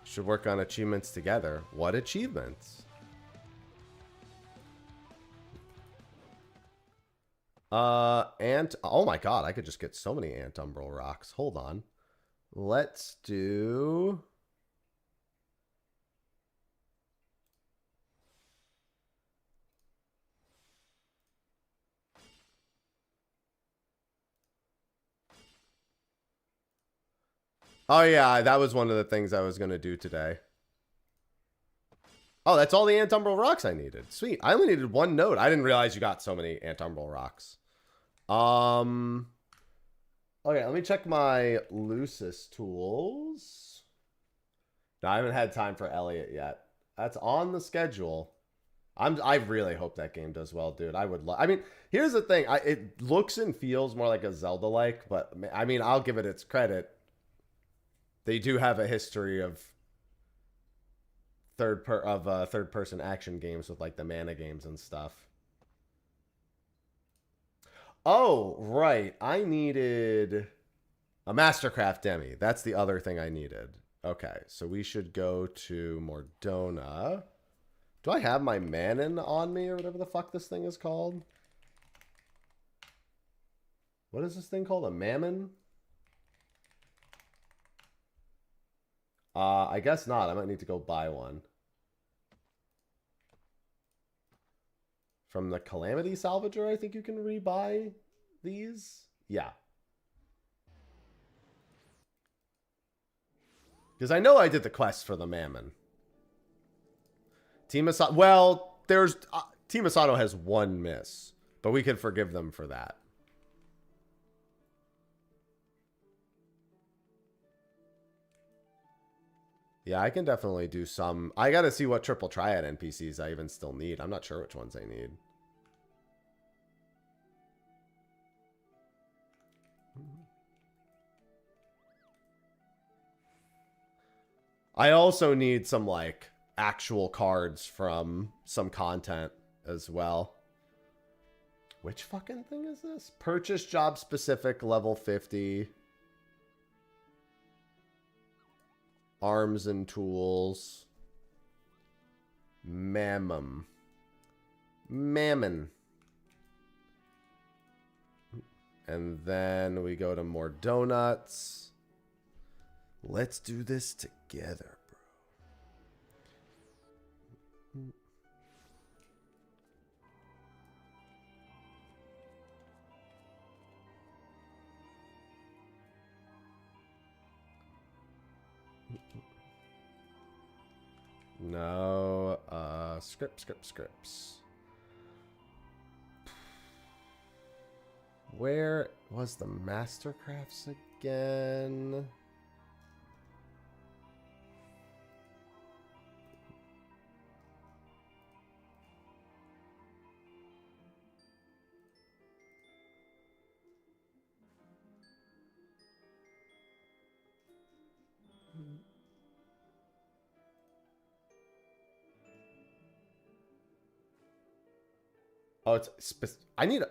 Should work on achievements together. What achievements? Oh my god, I could just get so many Antumbral rocks. Hold on. Let's do... Oh yeah, that was one of the things I was going to do today. Oh, that's all the Antumbral rocks I needed. Sweet. I only needed 1 node. I didn't realize you got so many Antumbral rocks. Okay, let me check my Lucis tools. No, I haven't had time for Elliot yet. That's on the schedule. I really hope that game does well, dude. I would love... I mean, here's the thing. It looks and feels more like a Zelda-like, but I mean, I'll give it its credit. They do have a history of third-person action games with like the mana games and stuff. Oh, right. I needed a Mastercraft Demi. That's the other thing I needed. Okay, so we should go to Mordona. Do I have my Manon on me or whatever the fuck this thing is called? What is this thing called? A Mammon? I guess not. I might need to go buy one. From the Calamity Salvager, I think you can rebuy these. Yeah. Because I know I did the quest for the Mammon. Team Asano, well, there's... Team Asano has 1 miss. But we can forgive them for that. Yeah, I can definitely do some. I gotta see what triple triad NPCs I even still need. I'm not sure which ones I need. I also need some, like, actual cards from some content as well. Which fucking thing is this? Purchase job specific level 50. Arms and tools. Mammon. Mammon. And then we go to more donuts. Let's do this together, bro. No, scripts. Where was the Mastercrafts again?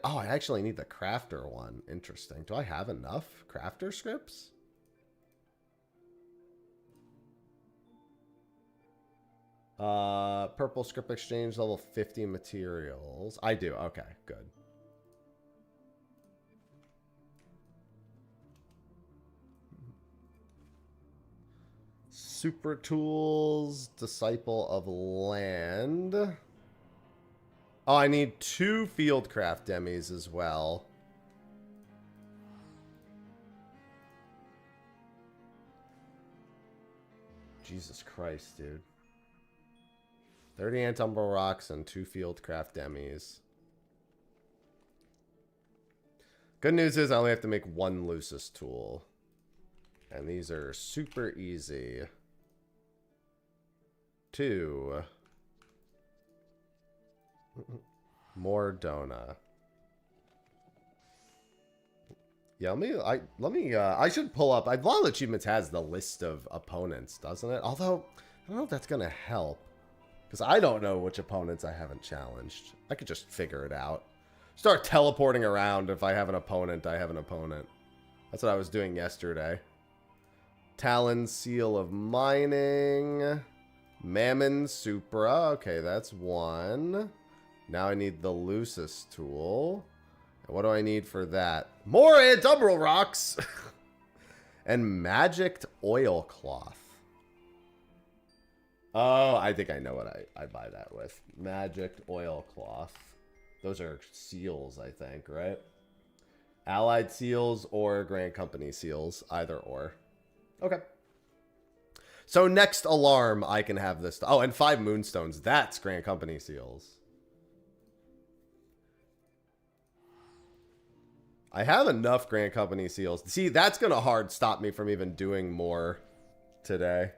Oh, I actually need the crafter one. Interesting. Do I have enough crafter scripts? Purple script exchange level 50 materials. I do. Okay, good. Super tools, disciple of land. Oh, I need 2 fieldcraft demis as well. Jesus Christ, dude. 30 Antumbral Rocks and 2 fieldcraft demis. Good news is I only have to make 1 Lucis tool. And these are super easy. 2. More donut. Yeah, I should pull up. A lot of achievements has the list of opponents, doesn't it? Although, I don't know if that's going to help. Because I don't know which opponents I haven't challenged. I could just figure it out. Start teleporting around. If I have an opponent, I have an opponent. That's what I was doing yesterday. Talon Seal of Mining. Mammon Supra. Okay, that's 1. Now I need the Lucis tool. And what do I need for that? More Antumbral Rocks! And Magicked Oilcloth. Oh, I think I know what I buy that with. Magicked Oilcloth. Those are seals, I think, right? Allied seals or Grand Company seals. Either or. Okay. So next alarm, I can have this. Oh, and 5 moonstones. That's Grand Company seals. I have enough Grand Company seals. See, that's going to hard stop me from even doing more today.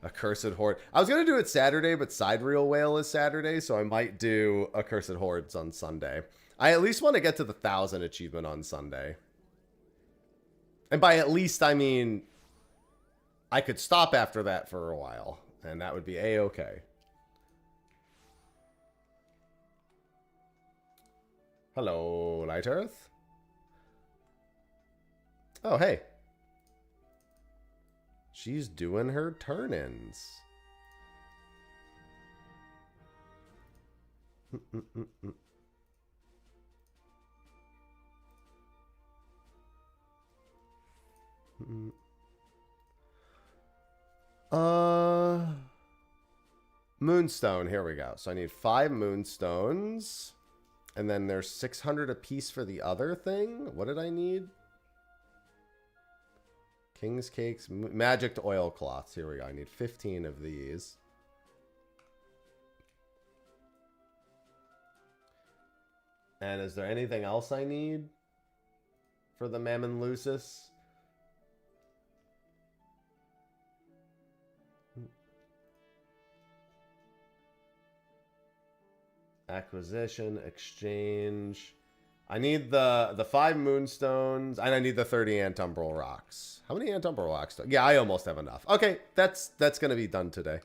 Accursed Horde. I was going to do it Saturday, but Sidereal Whale is Saturday, so I might do Accursed Hordes on Sunday. I at least want to get to the 1,000 achievement on Sunday. And by at least, I mean, I could stop after that for a while, and that would be A-okay. Hello, Light Earth. Oh, hey. She's doing her turn-ins. Moonstone. Here we go. So I need 5 moonstones. And then there's 600 apiece for the other thing. What did I need? King's Cakes, Magicked Oilcloths. Here we go. I need 15 of these. And is there anything else I need for the Mammon Lucis? Acquisition, exchange. I need the 5 moonstones, and I need the 30 Antumbral Rocks. How many Antumbral Rocks? Yeah, I almost have enough. Okay, that's going to be done today.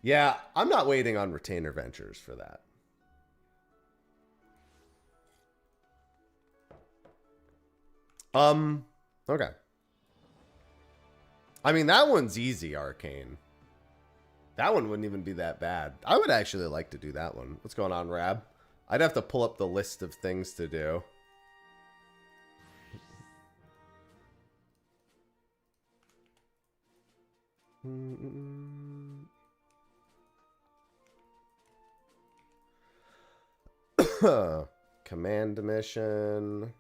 Yeah, I'm not waiting on Retainer Ventures for that. Okay. I mean, that one's easy, Arcane. That one wouldn't even be that bad. I would actually like to do that one. What's going on, Rab? I'd have to pull up the list of things to do. Command mission.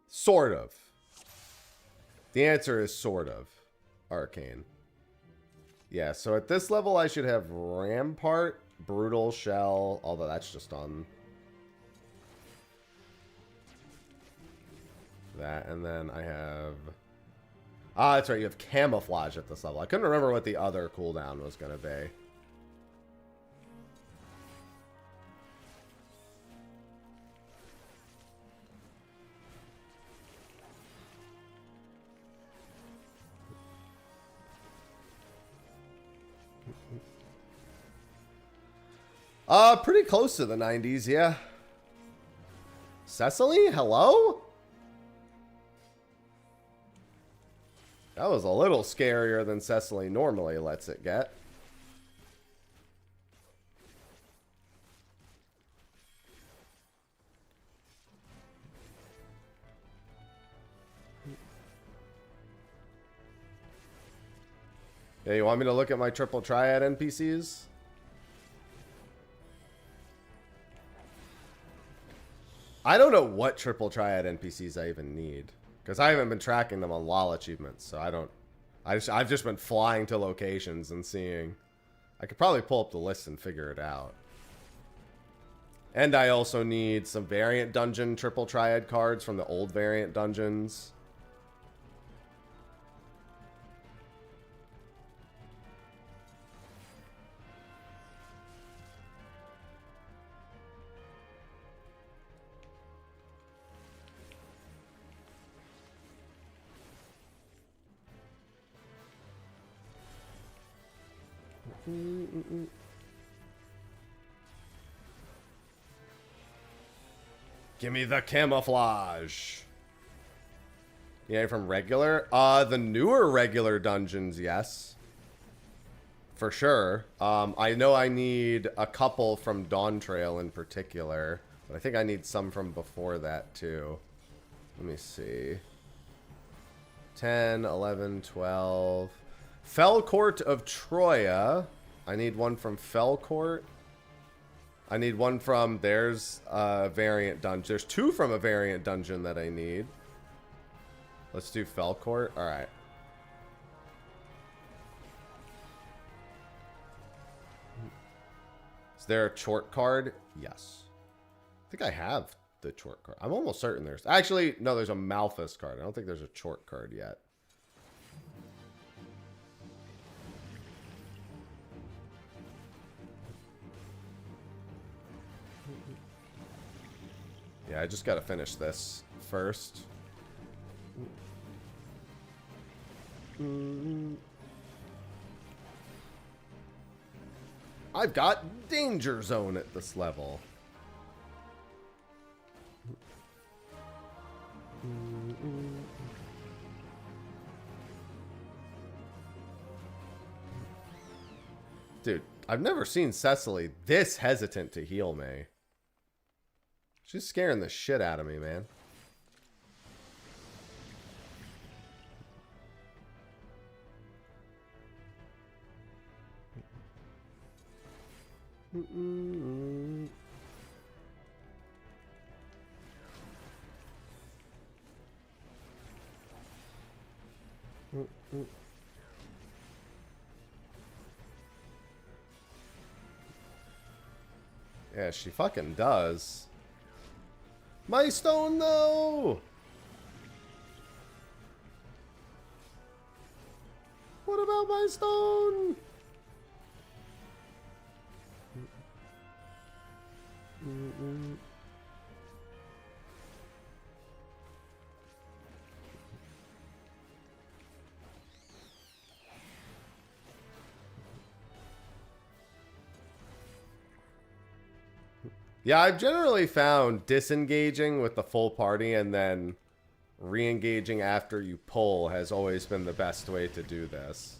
Sort of. The answer is sort of. Arcane. Yeah, so at this level I should have Rampart, Brutal Shell, although that's just on that, and then I have... Ah, that's right, you have Camouflage at this level. I couldn't remember what the other cooldown was going to be. Pretty close to the 90s, yeah. Cecily, hello? That was a little scarier than Cecily normally lets it get. Yeah, you want me to look at my triple triad NPCs? I don't know what triple triad NPCs I even need, because I haven't been tracking them on LOL achievements, so I've just been flying to locations and seeing. I could probably pull up the list and figure it out. And I also need some variant dungeon triple triad cards from the old variant dungeons. Give me the camouflage. Yeah, from regular? The newer regular dungeons, yes. For sure. I know I need a couple from Dawn Trail in particular, but I think I need some from before that too. Let me see. 10, 11, 12. Fell Court of Troya. I need one from Fell Court. I need one from, there's a variant dungeon. There's two from a variant dungeon that I need. Let's do Fell Court. All right. Is there a chort card? Yes. I think I have the chort card. I'm almost certain there's... Actually, no, there's a Malthus card. I don't think there's a chort card yet. Yeah, I just gotta finish this first. I've got Danger Zone at this level. Dude, I've never seen Cecily this hesitant to heal me. She's scaring the shit out of me, man. Yeah, she fucking does. My stone, though! What about my stone? Yeah, I've generally found disengaging with the full party and then re-engaging after you pull has always been the best way to do this.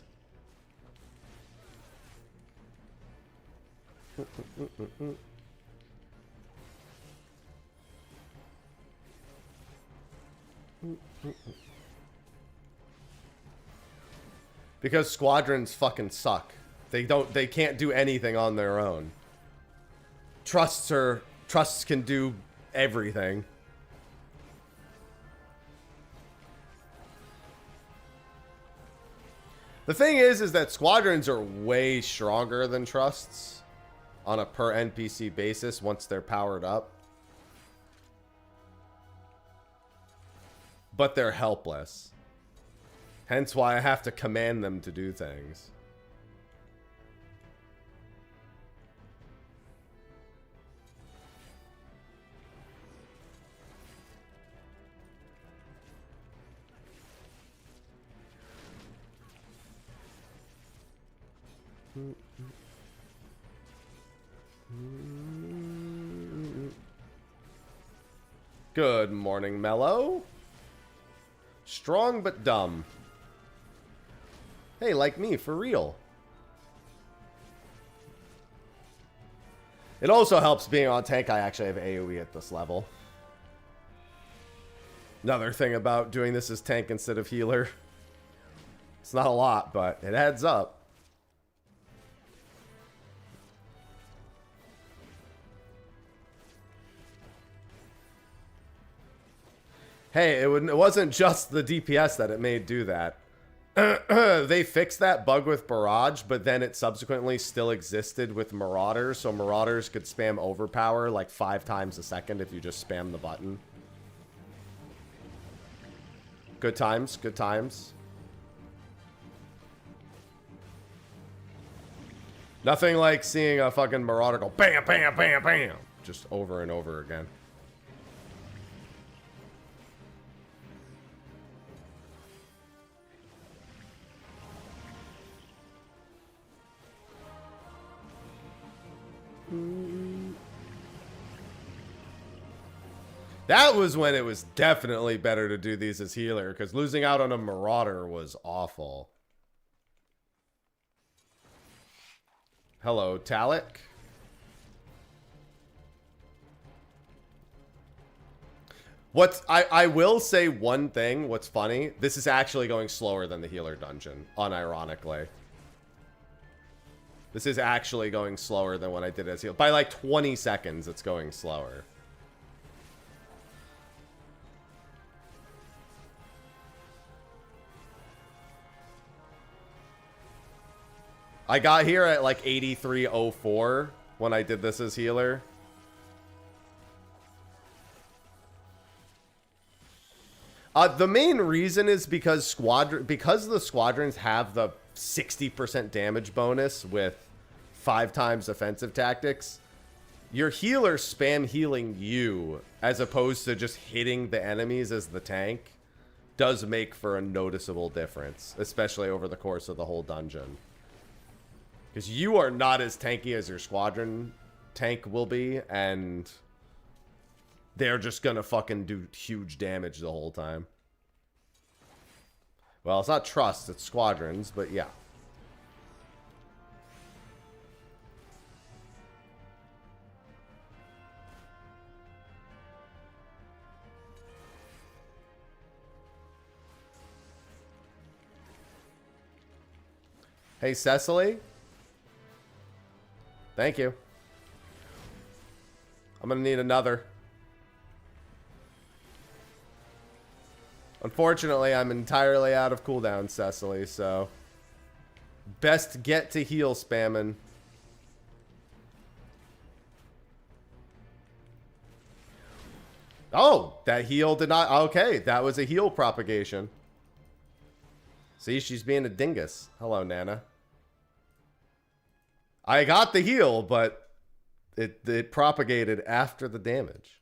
Because squadrons fucking suck. They can't do anything on their own. Trusts can do everything. The thing is that squadrons are way stronger than trusts on a per NPC basis once they're powered up. But they're helpless. Hence why I have to command them to do things. Good morning, Mellow. Strong but dumb. Hey, like me, for real. It also helps being on tank. I actually have AoE at this level. Another thing about doing this as tank instead of healer. It's not a lot, but it adds up. Hey, it wasn't just the DPS that it made do that. They fixed that bug with Barrage, but then it subsequently still existed with Marauders, so Marauders could spam Overpower like 5 times a second if you just spam the button. Good times, good times. Nothing like seeing a fucking Marauder go bam, bam, bam, bam, just over and over again. That was when it was definitely better to do these as healer, because losing out on a Marauder was awful. Hello, Talik. I will say one thing, what's funny, this is actually going slower than the healer dungeon, unironically. This is actually going slower than when I did it as healer. By like 20 seconds, it's going slower. I got here at like 83:04 when I did this as healer. The main reason is because the squadrons have the 60% damage bonus with 5 times offensive tactics. Your healer spam healing you as opposed to just hitting the enemies as the tank does make for a noticeable difference, especially over the course of the whole dungeon. Because you are not as tanky as your squadron tank will be, and they're just gonna fucking do huge damage the whole time. Well, it's not trust, it's squadrons, but yeah. Hey, Cecily. Thank you. I'm gonna need another. Unfortunately, I'm entirely out of cooldown, Cecily, so best get to heal spamming. Oh, that heal did not... Okay, that was a heal propagation. See, she's being a dingus. Hello, Nana. I got the heal, but it propagated after the damage.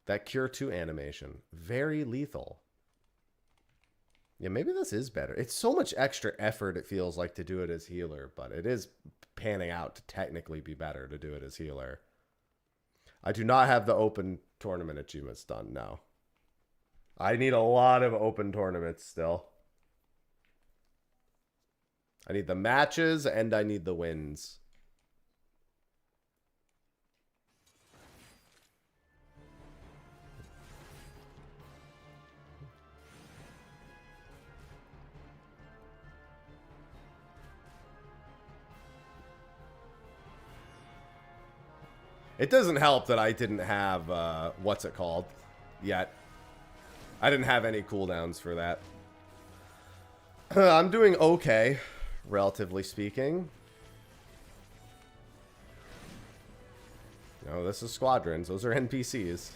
That Cure 2 animation. Very lethal. Yeah, maybe this is better. It's so much extra effort, it feels like, to do it as healer, but it is panning out to technically be better to do it as healer. I do not have the open tournament achievements done now. I need a lot of open tournaments still. I need the matches and I need the wins. It doesn't help that I didn't have, what's it called, yet. I didn't have any cooldowns for that. I'm doing okay, relatively speaking. No, this is Squadrons. Those are NPCs.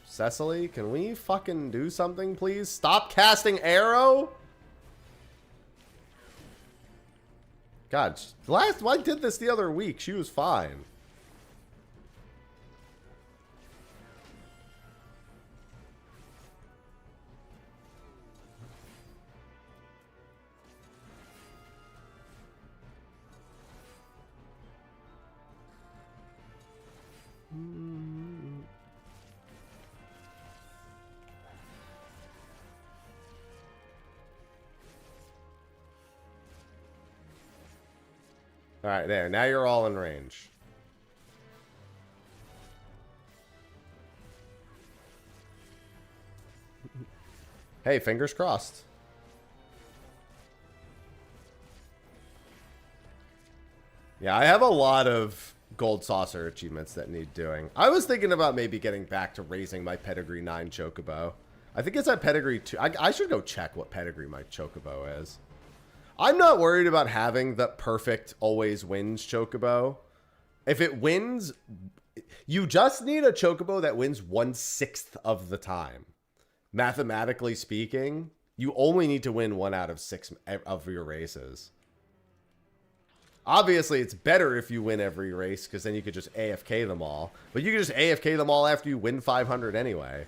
Cecily, can we fucking do something, please? Stop casting arrow? God, I did this the other week. She was fine. All right, there. Now you're all in range. Hey, fingers crossed. Yeah, I have a lot of gold saucer achievements that need doing. I was thinking about maybe getting back to raising my pedigree 9 chocobo. I think it's at pedigree 2. I should go check what pedigree my chocobo is. I'm not worried about having the perfect always wins chocobo. If it wins, you just need a chocobo that wins 1/6 of the time. Mathematically speaking, you only need to win 1 out of 6 of your races. Obviously, it's better if you win every race because then you could just AFK them all. But you can just AFK them all after you win 500 anyway.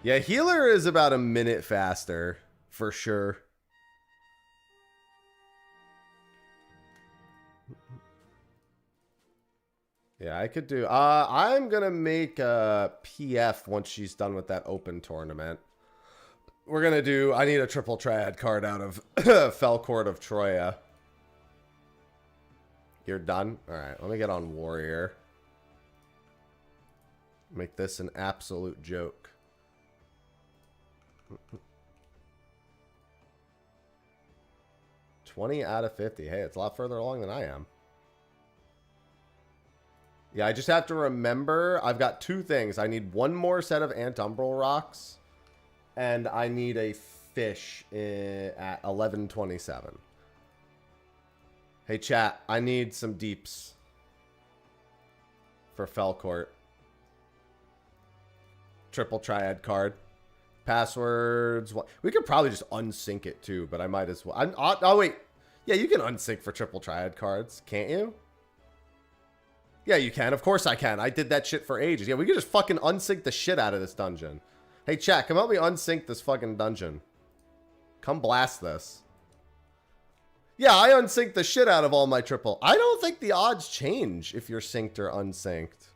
Yeah, healer is about a minute faster, for sure. Yeah, I could do... I'm going to make a PF once she's done with that open tournament. We're going to do... I need a triple triad card out of Felcourt of Troya. You're done? Alright, let me get on Warrior. Make this an absolute joke. 20 out of 50. Hey, it's a lot further along than I am. Yeah, I just have to remember I've got 2 things. I need 1 more set of Antumbral Rocks, and I need a fish at 11:27. Hey, chat, I need some deeps for Felcourt. Triple triad card. Passwords. We could probably just unsync it too, but I might as well. Oh, wait. Yeah, you can unsync for triple triad cards, can't you? Yeah, you can. Of course I can. I did that shit for ages. Yeah, we could just fucking unsync the shit out of this dungeon. Hey, chat, come help me unsync this fucking dungeon. Come blast this. Yeah, I unsynced the shit out of all my triple. I don't think the odds change if you're synced or unsynced.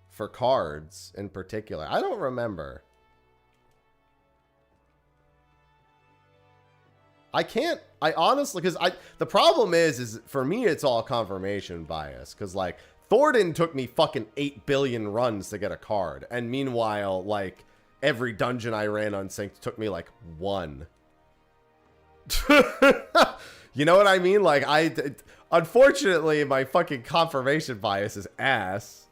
For cards in particular. I don't remember. I honestly, because the problem is for me, it's all confirmation bias. Because, like, Thornton took me fucking 8 billion runs to get a card. And meanwhile, like, every dungeon I ran unsynced took me, like, 1. You know what I mean? Like, unfortunately, my fucking confirmation bias is ass.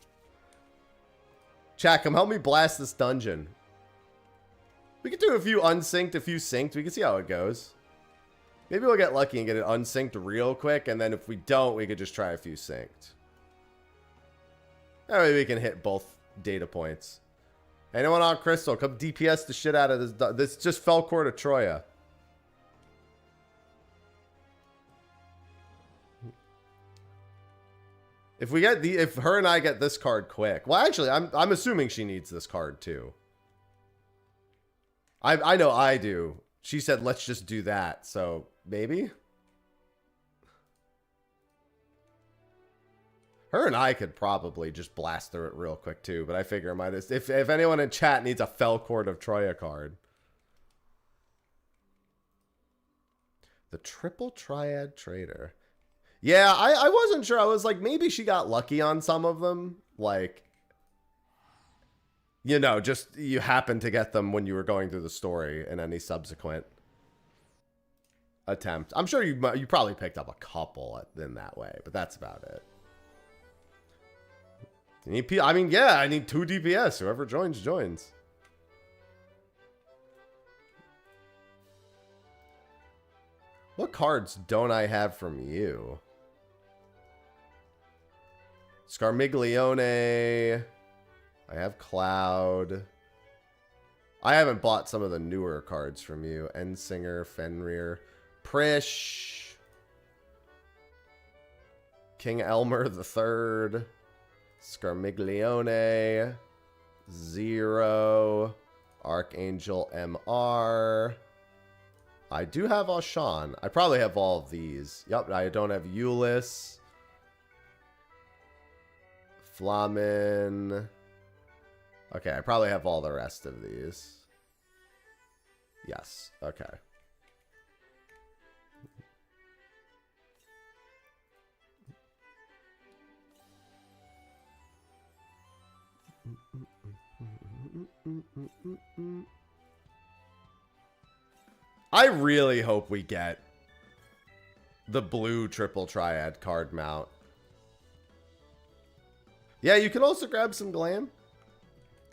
Chat, come help me blast this dungeon. We could do a few unsynced, a few synced. We can see how it goes. Maybe we'll get lucky and get it unsynced real quick, and then if we don't, we could just try a few synced. That way we can hit both data points. Anyone on Crystal, come DPS the shit out of this. This just fell core to Troya. If her and I get this card quick. Well, actually, I'm assuming she needs this card too. I know I do. She said, let's just do that. So maybe her and I could probably just blast through it real quick too. But I figure I might if anyone in chat needs a Fell Court of Troya card. The triple triad trader. Yeah, I wasn't sure. I was like, maybe she got lucky on some of them. Like, you know, just you happened to get them when you were going through the story in any subsequent attempt. I'm sure you probably picked up a couple in that way, but that's about it. I mean, yeah, I need 2 DPS. Whoever joins, joins. What cards don't I have from you? Scarmiglione. I have Cloud. I haven't bought some of the newer cards from you. Endsinger, Fenrir, Prish, King Elmer III, Scarmiglione, Zero, Archangel MR. I do have Ashan. I probably have all of these. Yep, I don't have Euless. Flamin. Okay, I probably have all the rest of these. Yes, okay. I really hope we get the blue triple triad card mount. Yeah, you can also grab some glam.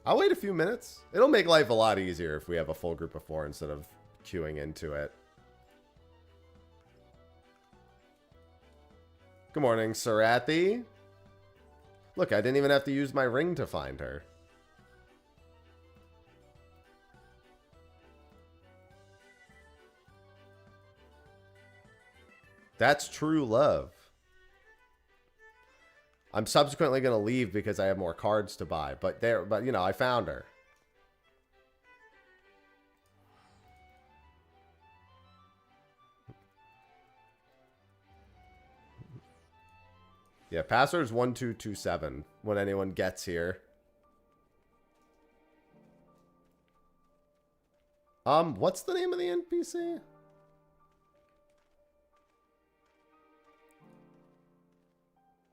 I'll wait a few minutes. It'll make life a lot easier if we have a full group of 4 instead of queuing into it. Good morning, Sarathi. Look, I didn't even have to use my ring to find her. That's true love. I'm subsequently going to leave because I have more cards to buy. But you know, I found her. Yeah, password's 1227 when anyone gets here. What's the name of the NPC?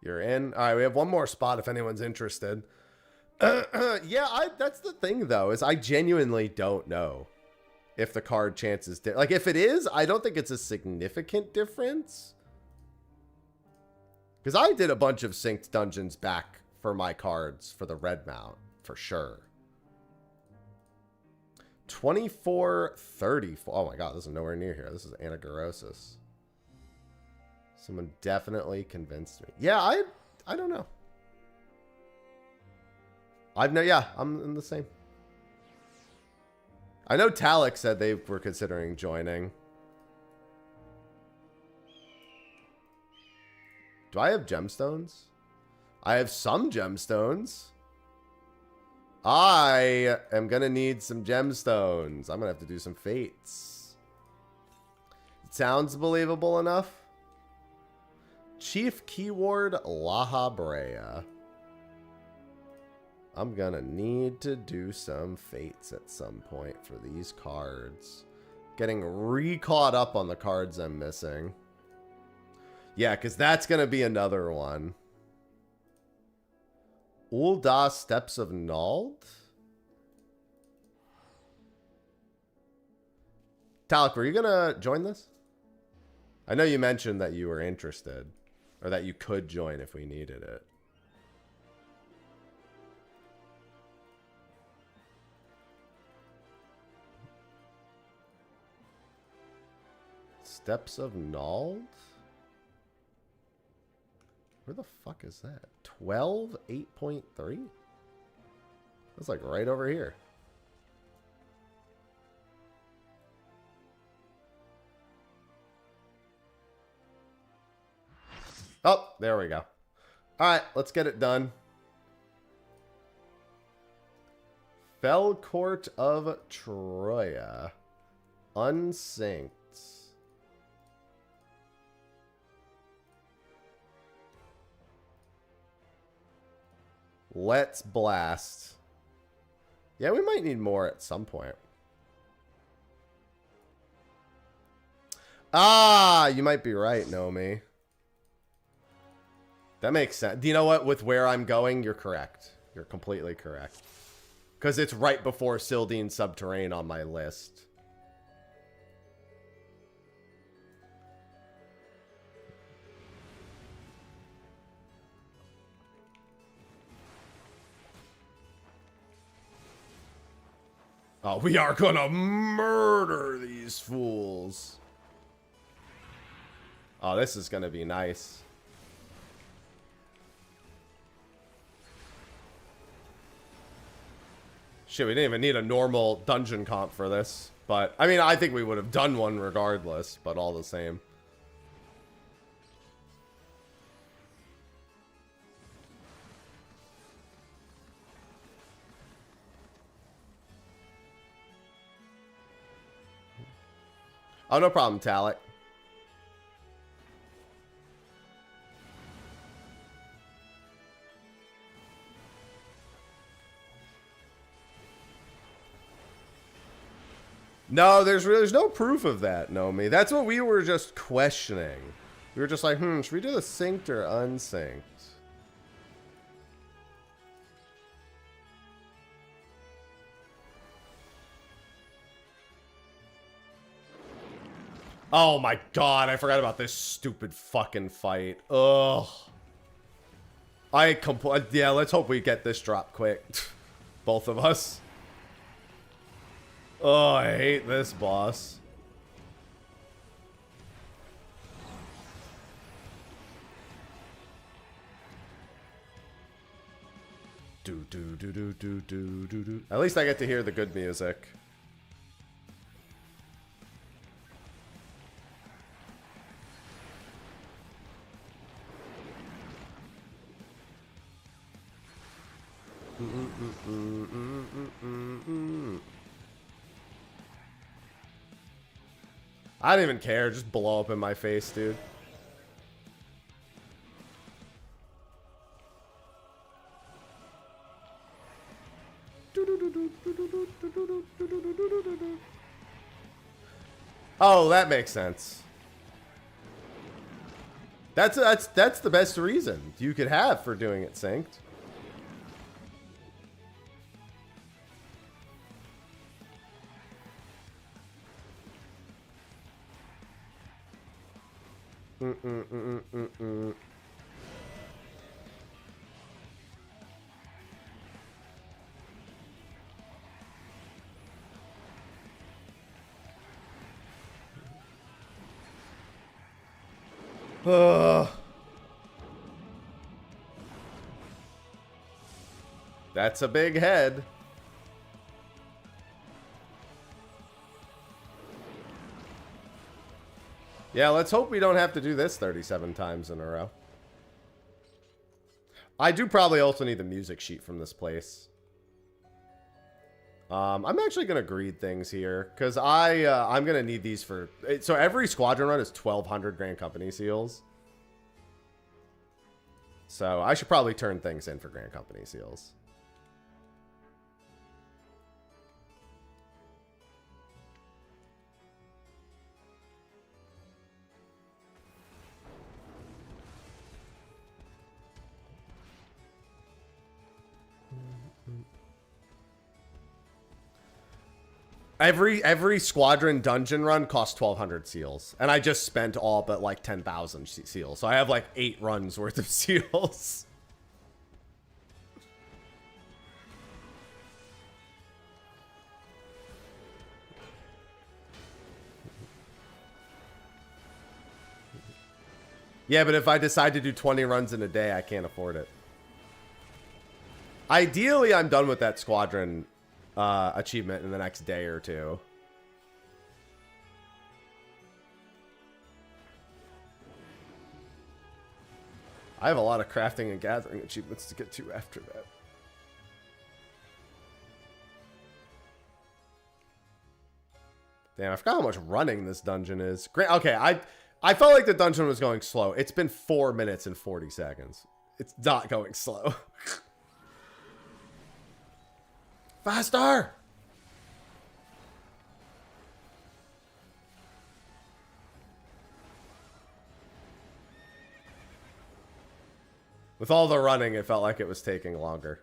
You're in. All right, we have one more spot if anyone's interested. Yeah, that's the thing, though, is I genuinely don't know if the card chances... Like, if it is, I don't think it's a significant difference. Because I did a bunch of synced dungeons back for my cards for the red mount, for sure. 2434. Oh, my God, this is nowhere near here. This is Anagorosis. Someone definitely convinced me. Yeah, I don't know. Yeah, I'm in the same. I know Talek said they were considering joining. Do I have gemstones? I have some gemstones. I am gonna need some gemstones. I'm gonna have to do some fates. It sounds believable enough. Chief keyword Laha Brea. I'm gonna need to do some fates at some point for these cards. Getting re-caught up on the cards I'm missing. Yeah, because that's gonna be another one. Ul'dah Steps of Nald? Talek, were you gonna join this? I know you mentioned that you were interested, or that you could join if we needed it. Steps of Nald? Where the fuck is that? 12, 8.3? That's like right over here. Oh, there we go. All right, let's get it done. Fell Court of Troya. Unsynced. Let's blast. Yeah, we might need more at some point. Ah, you might be right, Nomi. That makes sense. Do you know what? With where I'm going, you're correct. You're completely correct. Because it's right before Sildine Subterrane on my list. Oh, we are gonna murder these fools. Oh, this is gonna be nice. Shit, we didn't even need a normal dungeon comp for this. But, I mean, I think we would have done one regardless, but all the same. Oh, no problem, Talik. No, there's no proof of that, Nomi. That's what we were just questioning. We were just like, should we do the synced or unsynced? Oh my god, I forgot about this stupid fucking fight. Ugh. Yeah, let's hope we get this drop quick. Both of us. Oh, I hate this boss. Do do do do do do do do. At least I get to hear the good music. I don't even care. Just blow up in my face, dude. Oh, that makes sense. That's the best reason you could have for doing it synced. That's a big head. Yeah, let's hope we don't have to do this 37 times in a row. I do probably also need the music sheet from this place. I'm actually going to greed things here, because I'm going to need these for... So every Squadron run is 1,200 Grand Company seals. So I should probably turn things in for Grand Company seals. Every squadron dungeon run costs 1,200 seals, and I just spent all but like 10,000 seals. So I have like 8 runs worth of seals. Yeah, but if I decide to do 20 runs in a day, I can't afford it. Ideally, I'm done with that squadron achievement in the next day or two. I have a lot of crafting and gathering achievements to get to after that. Damn, I forgot how much running this dungeon is. Great. Okay, I felt like the dungeon was going slow. It's been 4 minutes and 40 seconds. It's not going slow. Faster! With all the running, it felt like it was taking longer.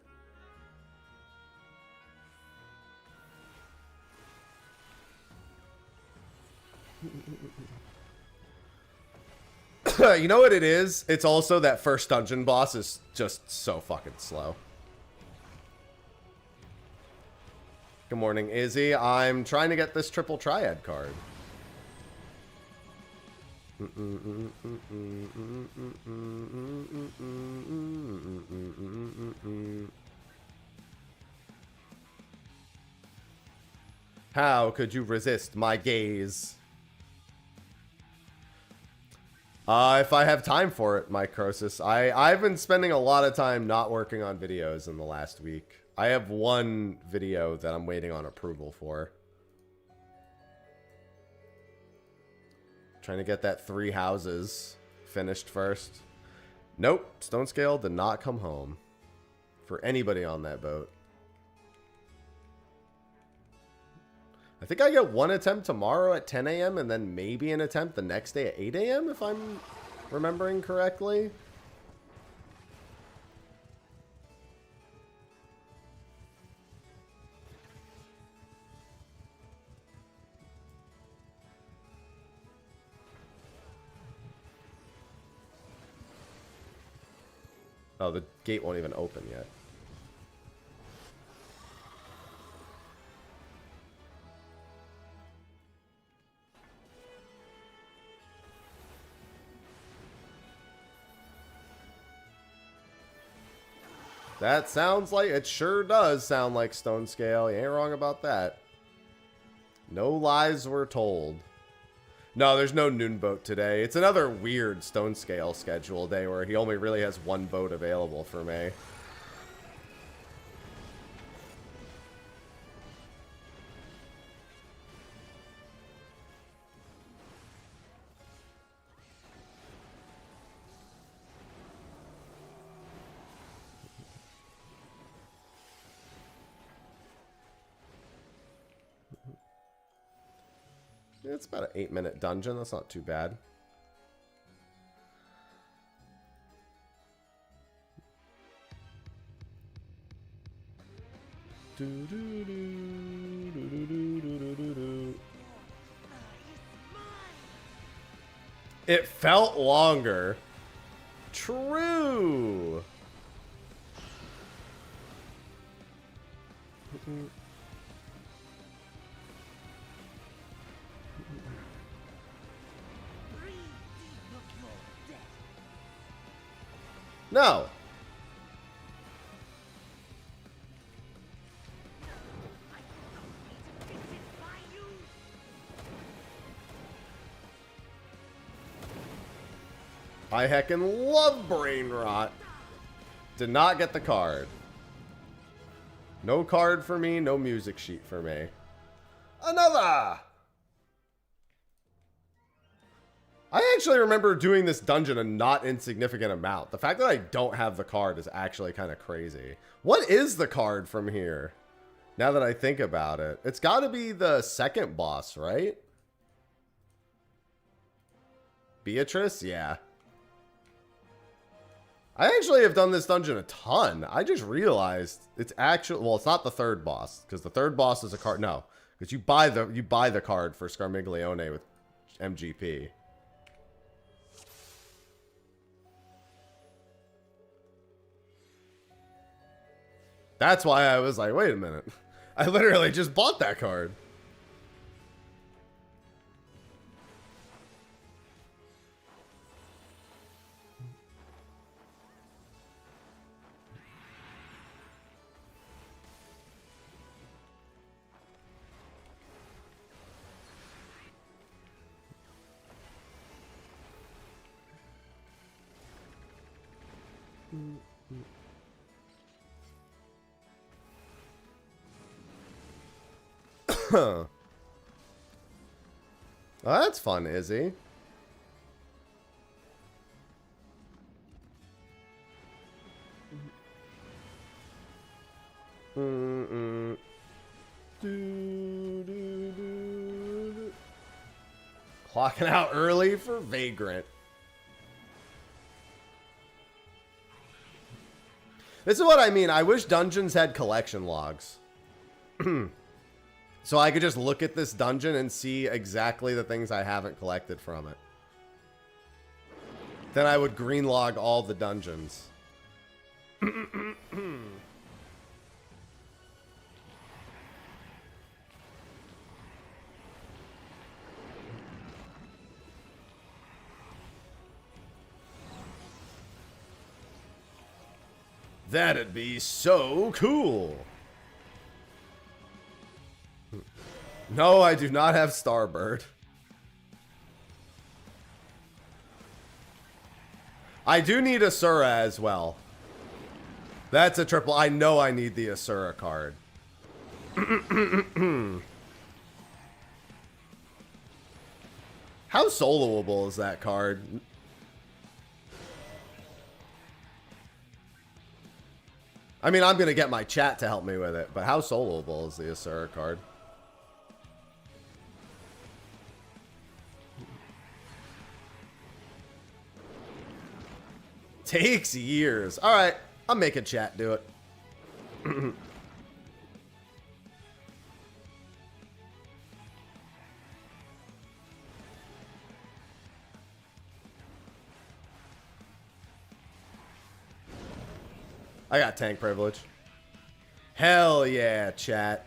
You know what it is? It's also that first dungeon boss is just so fucking slow. Good morning, Izzy. I'm trying to get this triple triad card. How could you resist my gaze? If I have time for it, Mike Crosis. I've been spending a lot of time not working on videos in the last week. I have one video that I'm waiting on approval for. Trying to get that 3 houses finished first. Nope, Stone Scale did not come home for anybody on that boat. I think I get 1 attempt tomorrow at 10 a.m. and then maybe an attempt the next day at 8 a.m. if I'm remembering correctly. Oh, the gate won't even open yet. That sounds like, it sure does sound like Stone Scale. You ain't wrong about that. No lies were told. No, there's no noon boat today. It's another weird Stone Scale schedule day where he only really has 1 boat available for me. It's about an 8-minute dungeon. That's not too bad. It felt longer. True. No. I heckin' love brain rot. Did not get the card. No card for me, no music sheet for me. Another! I actually remember doing this dungeon a not insignificant amount. The fact that I don't have the card is actually kind of crazy. What is the card from here? Now that I think about it. It's got to be the second boss, right? Beatrice? Yeah. I actually have done this dungeon a ton. I just realized it's actually... Well, it's not the third boss, because the third boss is a card... No, Because you buy the card for Scarmiglione with MGP. That's why I was like, wait a minute. I literally just bought that card. Well, that's fun, Izzy. Clocking out early for Vagrant. This is what I mean. I wish dungeons had collection logs. So I could just look at this dungeon and see exactly the things I haven't collected from it. Then I would green log all the dungeons. That'd be so cool. No, I do not have Starbird. I do need Asura as well. That's a triple. I know I need the Asura card. How soloable is that card? I mean, I'm going to get my chat to help me with it, but how soloable is the Asura card? Takes years. All right, I'm making chat do it. I got tank privilege. Hell yeah, chat.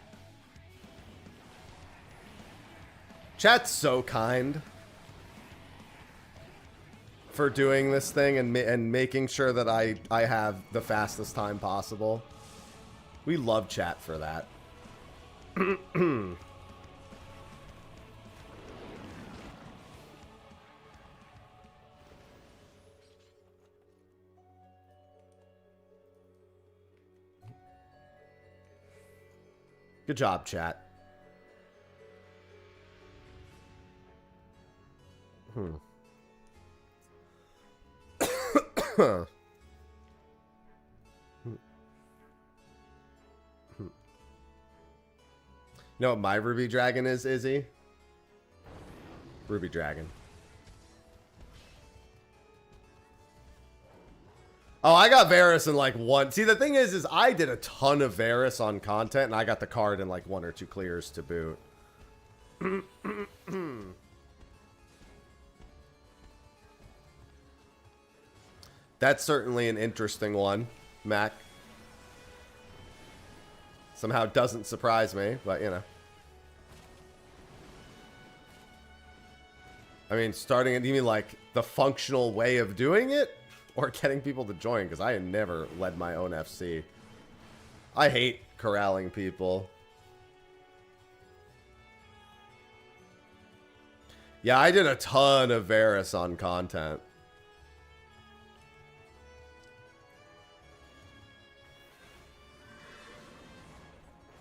Chat's so kind for doing this thing and making sure that I have the fastest time possible. We love chat for that. Good job, chat. You know what my Ruby Dragon is, Izzy? Ruby Dragon. Oh, I got Varus in like one. See, the thing is I did a ton of Varus on content, and I got the card in like 1 or 2 clears to boot. That's certainly an interesting one, Mac. Somehow doesn't surprise me, but you know. I mean, starting it, you mean like the functional way of doing it? Or getting people to join, because I never led my own FC. I hate corralling people. Yeah, I did a ton of Varus on content.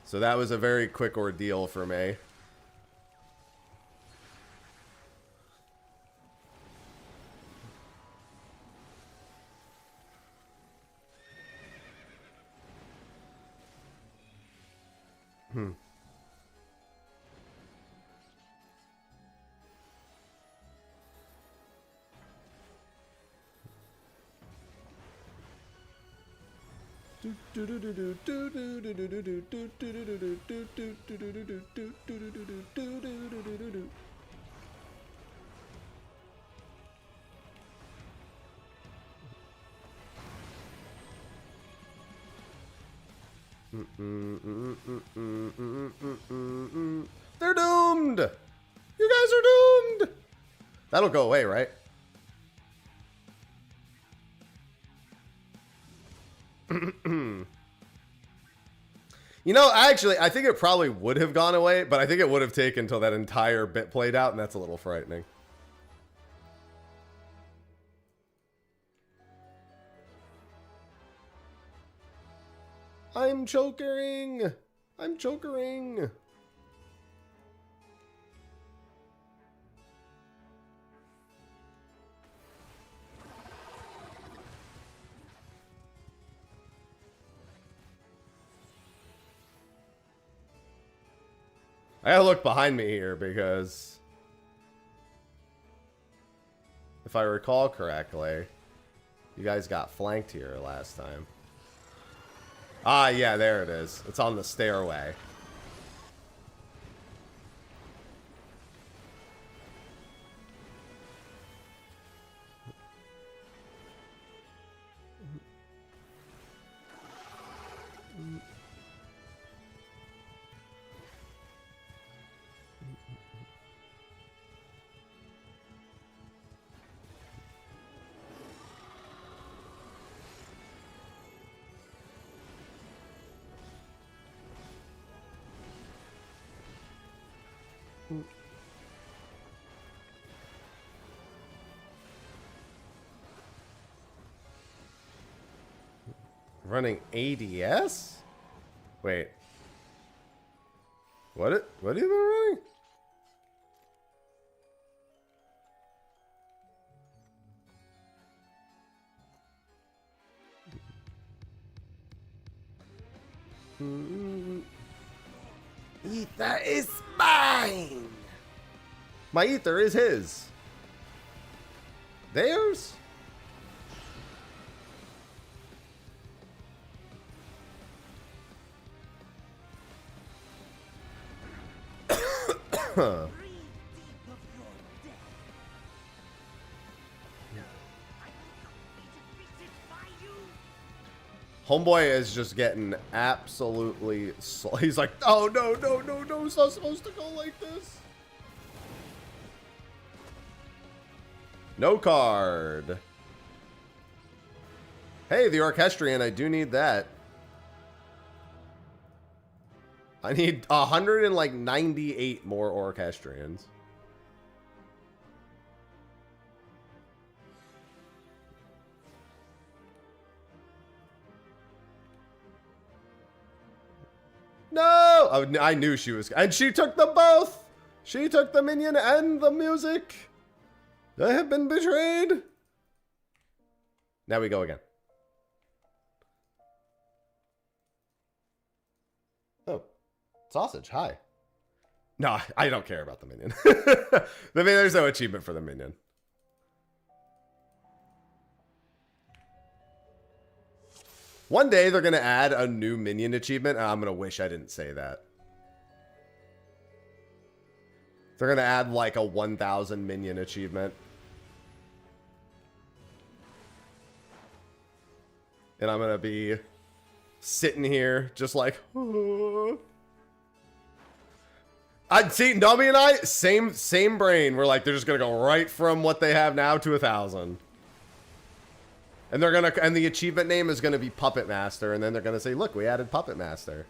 So that was a very quick ordeal for me. They're doomed! You guys are doomed! That'll go away, right? You know, actually, I think it probably would have gone away, but I think it would have taken until that entire bit played out, and that's a little frightening. I'm chokering! I'm chokering! I gotta look behind me here because if I recall correctly, you guys got flanked here last time. Ah, yeah, there it is. It's on the stairway. Running ADS? Wait. What have you been running? Ether is mine! My ether is his. Theirs? Huh. Homeboy is just getting absolutely he's like, oh no, no, no, no, it's not supposed to go like this. No card. Hey, the orchestrion, I do need that. I need 198 more orchestrions. No! Oh, I knew she was... And she took them both! She took the minion and the music! I have been betrayed! Now we go again. Oh. Sausage, hi. No, I don't care about the minion. I mean, there's no achievement for the minion. One day they're going to add a new minion achievement, and I'm going to wish I didn't say that. They're going to add like a 1,000 minion achievement. And I'm going to be sitting here just like... I'd see Nubby and I, same brain. We're like, they're just going to go right from what they have now to 1,000. And they're gonna, and the achievement name is gonna be Puppet Master, and then they're gonna say, "Look, we added Puppet Master."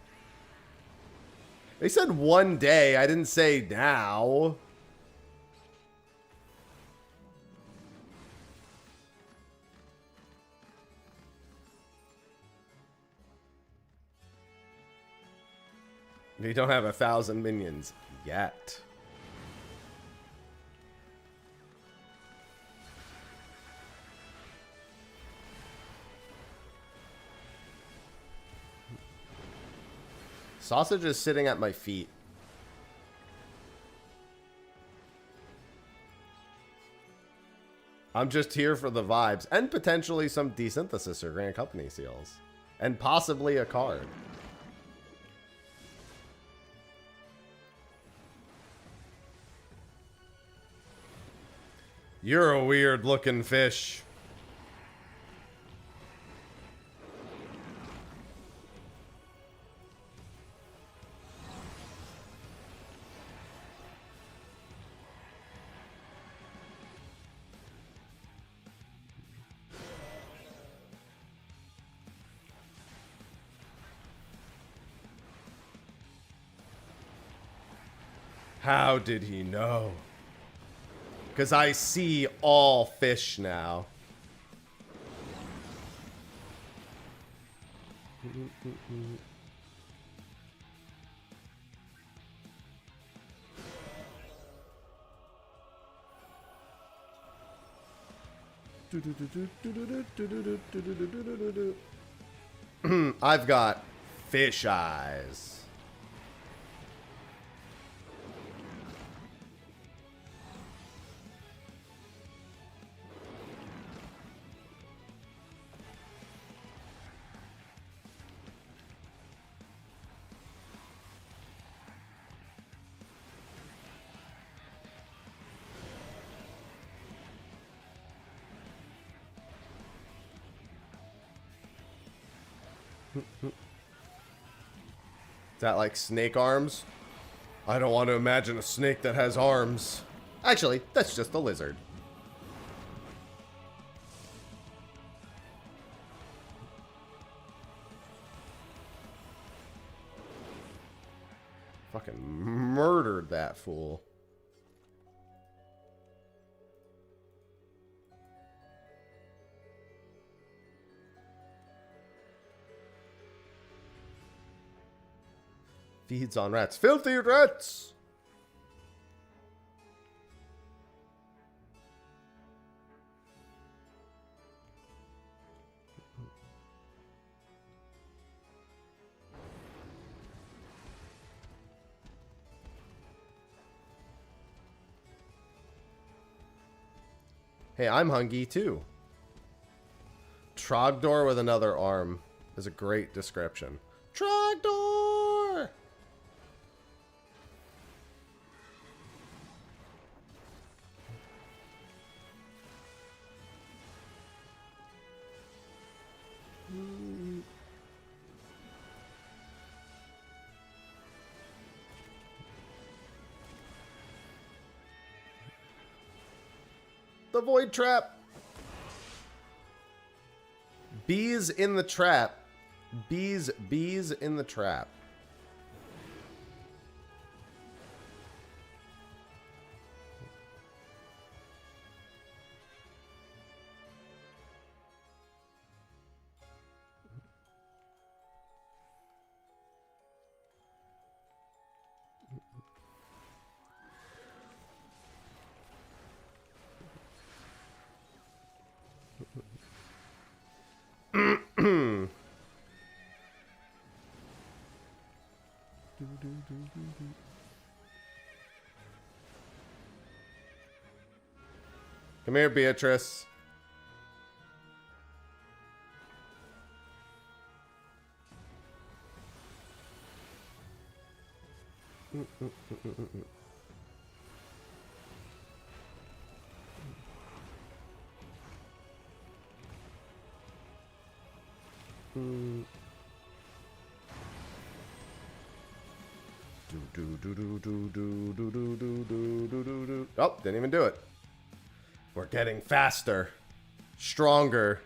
They said one day. I didn't say now. We don't have 1,000 minions yet. Sausage is sitting at my feet. I'm just here for the vibes and potentially some desynthesis or Grand Company seals. And possibly a card. You're a weird looking fish. How did he know? Because I see all fish now. I've got fish eyes. Is that like snake arms? I don't want to imagine a snake that has arms. Actually, that's just a lizard. Fucking murdered that fool. Feeds on rats. Filthy rats! Hey, I'm hungry too. Trogdor with another arm is a great description. Trogdor! The void trap. Bees in the trap. Bees in the trap. Come here, Beatrice. Oh, didn't even do it. We're getting faster, stronger,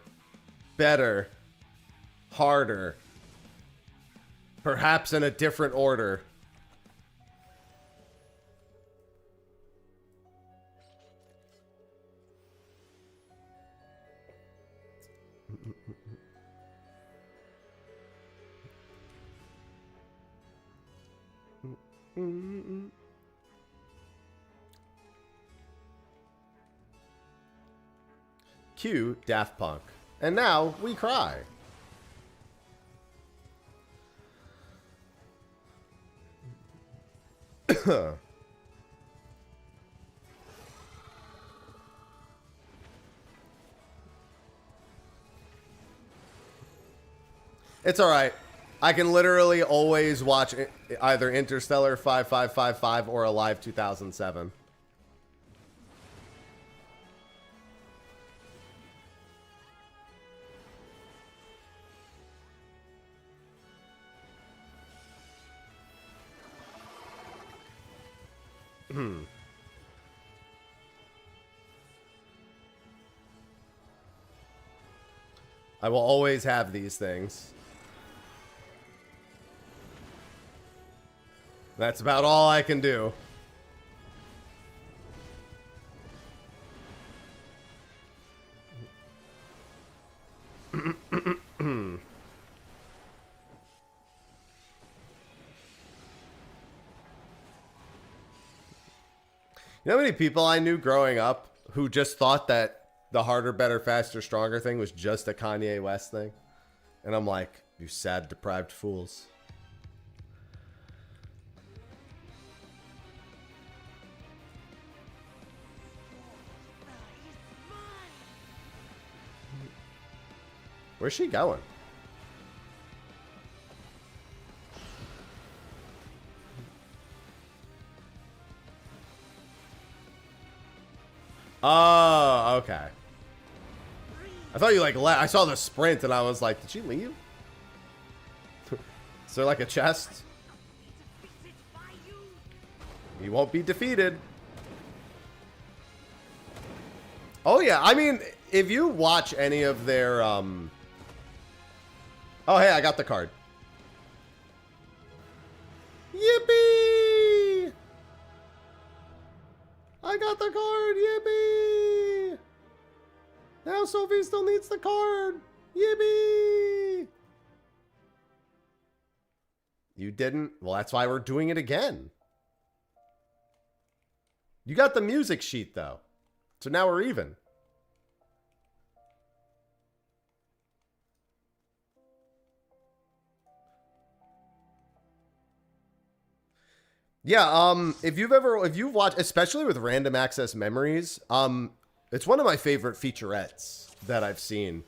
better, harder, perhaps in a different order. Cue Daft Punk. And now we cry. It's all right. I can literally always watch either Interstellar 5555 or Alive 2007. I will always have these things. That's about all I can do. You know how many people I knew growing up who just thought that the harder, better, faster, stronger thing was just a Kanye West thing? And I'm like, you sad, deprived fools. Where's she going? Oh, okay. I thought you like I saw the sprint and I was like, did she leave? Is there like a chest? You won't be defeated. Oh yeah, I mean, if you watch any of their oh hey, I got the card. Yippee! I got the card, yippee! Now Sophie still needs the card, yippee! You didn't? Well, that's why we're doing it again. You got the music sheet, though. So now we're even. Yeah, if you've watched, especially with random access memories, it's one of my favorite featurettes that I've seen,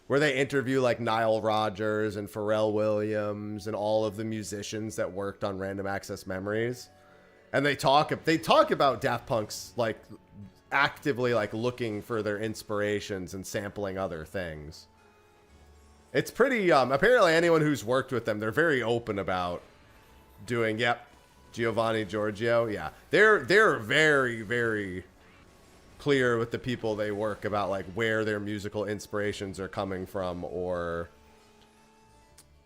where they interview like Nile Rodgers and Pharrell Williams and all of the musicians that worked on random access memories. And they talk about Daft Punk's like actively like looking for their inspirations and sampling other things. It's pretty, apparently anyone who's worked with them, they're very open about doing, yep. Giovanni Giorgio, yeah, they're very, very clear with the people they work about like where their musical inspirations are coming from, or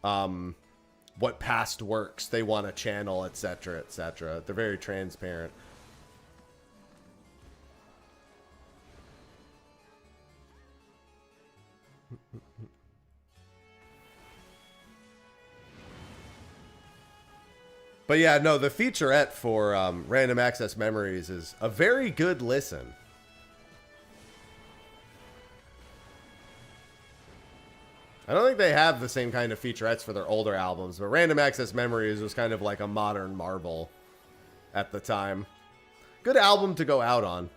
what past works they want to channel, etc., etc. They're very transparent. But yeah, no, the featurette for Random Access Memories is a very good listen. I don't think they have the same kind of featurettes for their older albums, but Random Access Memories was kind of like a modern marvel at the time. Good album to go out on.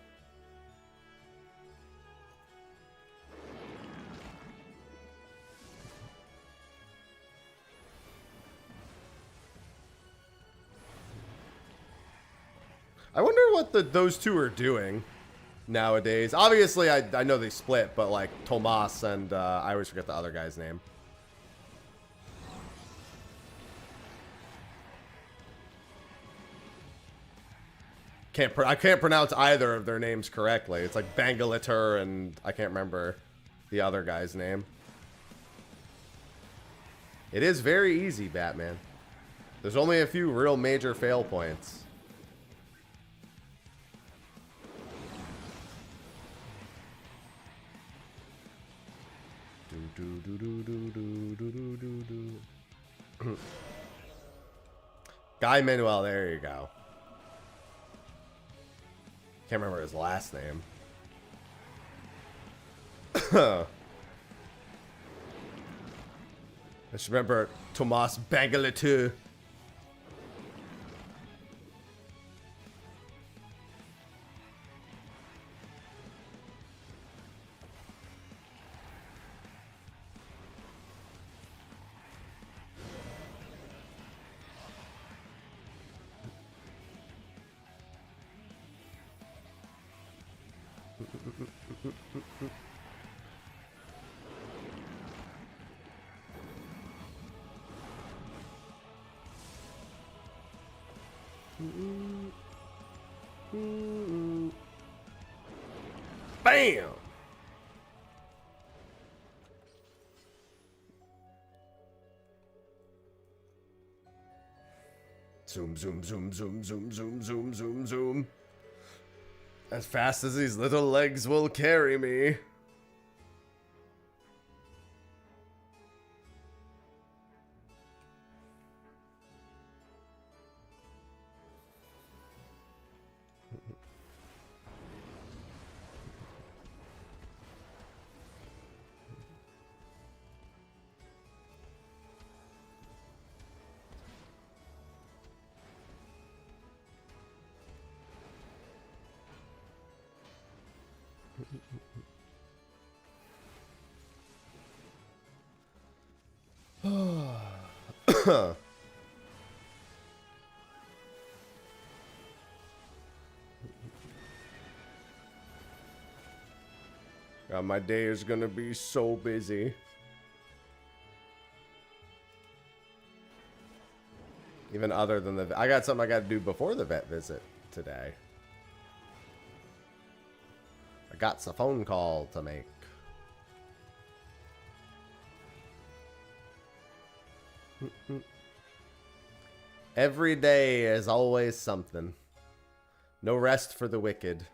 I wonder what those two are doing nowadays. Obviously, I know they split, but like Tomas and I always forget the other guy's name. I can't pronounce either of their names correctly. It's like Bangalatur and I can't remember the other guy's name. It is very easy, Batman. There's only a few real major fail points. Guy Manuel, there you go. Can't remember his last name. I just remember Tomas Bangalatur. Bam! Zoom, zoom, zoom, zoom, zoom, zoom, zoom, zoom, zoom. As fast as these little legs will carry me. God, my day is gonna be so busy. Even other than the... I got something I gotta do before the vet visit today. I got a phone call to make. Every day is always something. No rest for the wicked.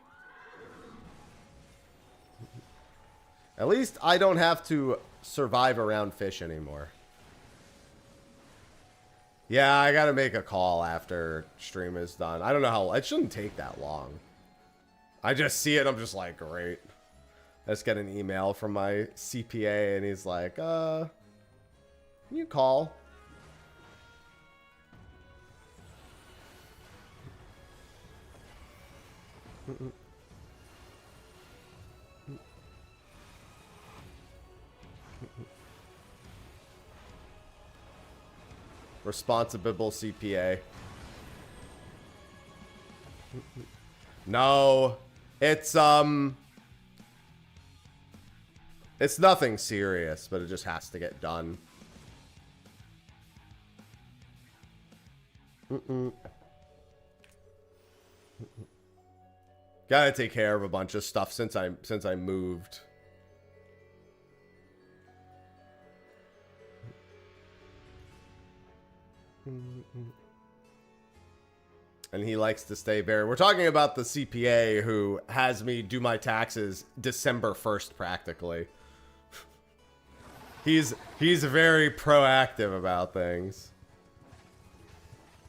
At least I don't have to survive around fish anymore. Yeah, I gotta make a call after stream is done. I don't know how... It shouldn't take that long. I just see it, I'm just like, great. I just get an email from my CPA and he's like, can you call? Responsible CPA. No, it's nothing serious, but it just has to get done. Gotta take care of a bunch of stuff since I moved. And he likes to stay very... We're talking about the CPA who has me do my taxes December 1st practically. He's very proactive about things.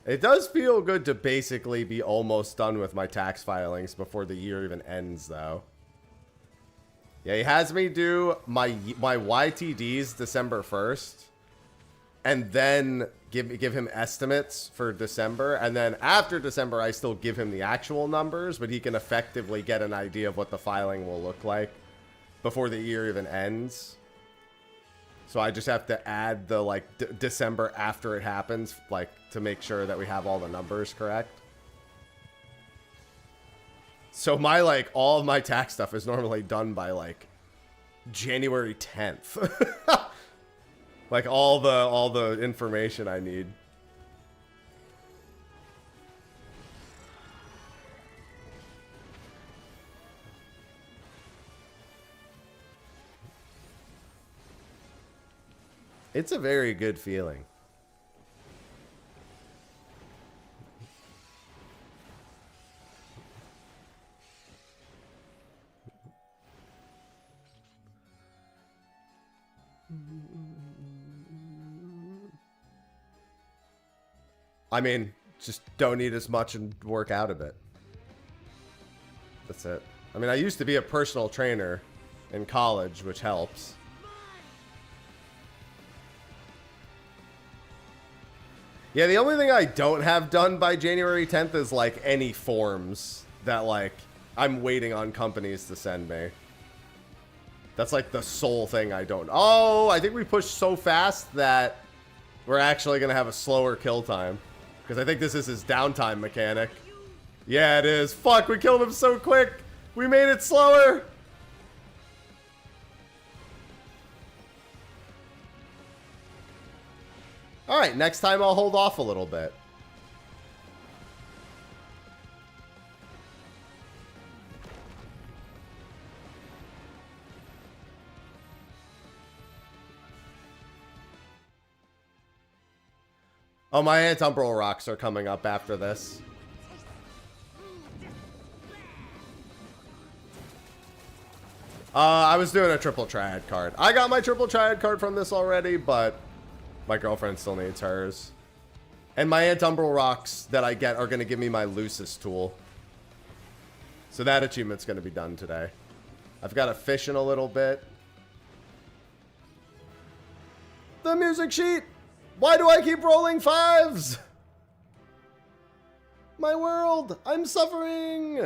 It does feel good to basically be almost done with my tax filings before the year even ends, though. Yeah, he has me do my YTDs December 1st. And then give him estimates for December. And then after December, I still give him the actual numbers. But he can effectively get an idea of what the filing will look like before the year even ends. So I just have to add the, like, December after it happens, like, to make sure that we have all the numbers correct. So my, like, all of my tax stuff is normally done by, like, January 10th. Like, all the information I need. It's a very good feeling. I mean, just don't eat as much and work out a bit. That's it. I mean, I used to be a personal trainer in college, which helps. Yeah, the only thing I don't have done by January 10th is, like, any forms that, like, I'm waiting on companies to send me. That's, like, the sole thing I don't... Oh, I think we pushed so fast that we're actually going to have a slower kill time. Because I think this is his downtime mechanic. Yeah, it is. Fuck, we killed him so quick. We made it slower. Alright, next time I'll hold off a little bit. Oh, my Antumbral rocks are coming up after this. I was doing a triple triad card. I got my triple triad card from this already, but my girlfriend still needs hers. And my Antumbral rocks that I get are going to give me my loosest tool. So that achievement's going to be done today. I've got to fish in a little bit. The music sheet! Why do I keep rolling 5s? My world! I'm suffering!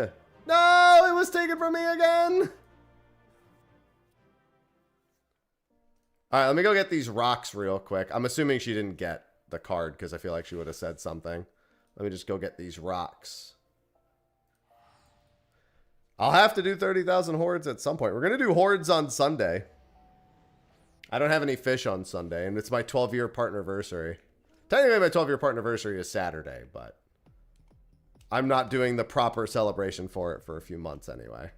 No! It was taken from me again! Alright, let me go get these rocks real quick. I'm assuming she didn't get the card because I feel like she would have said something. Let me just go get these rocks. I'll have to do 30,000 hordes at some point. We're going to do hordes on Sunday. I don't have any fish on Sunday, and it's my 12-year partnerversary. Technically, my 12-year partnerversary is Saturday, but I'm not doing the proper celebration for it for a few months anyway.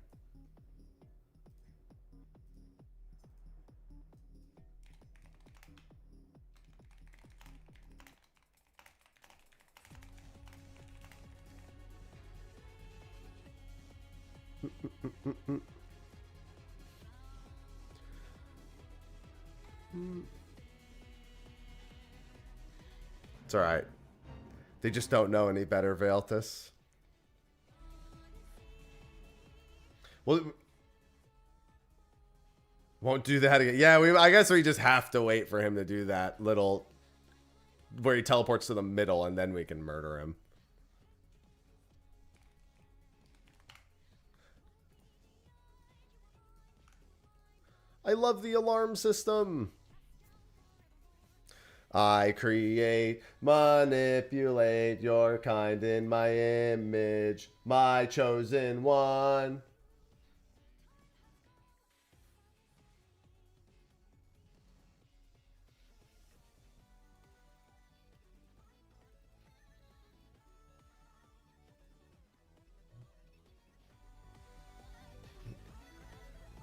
It's alright. They just don't know any better, Veiltus. Well, won't do that again. Yeah, I guess we just have to wait for him to do that little where he teleports to the middle and then we can murder him. I love the alarm system. I create, manipulate your kind in my image, my chosen one.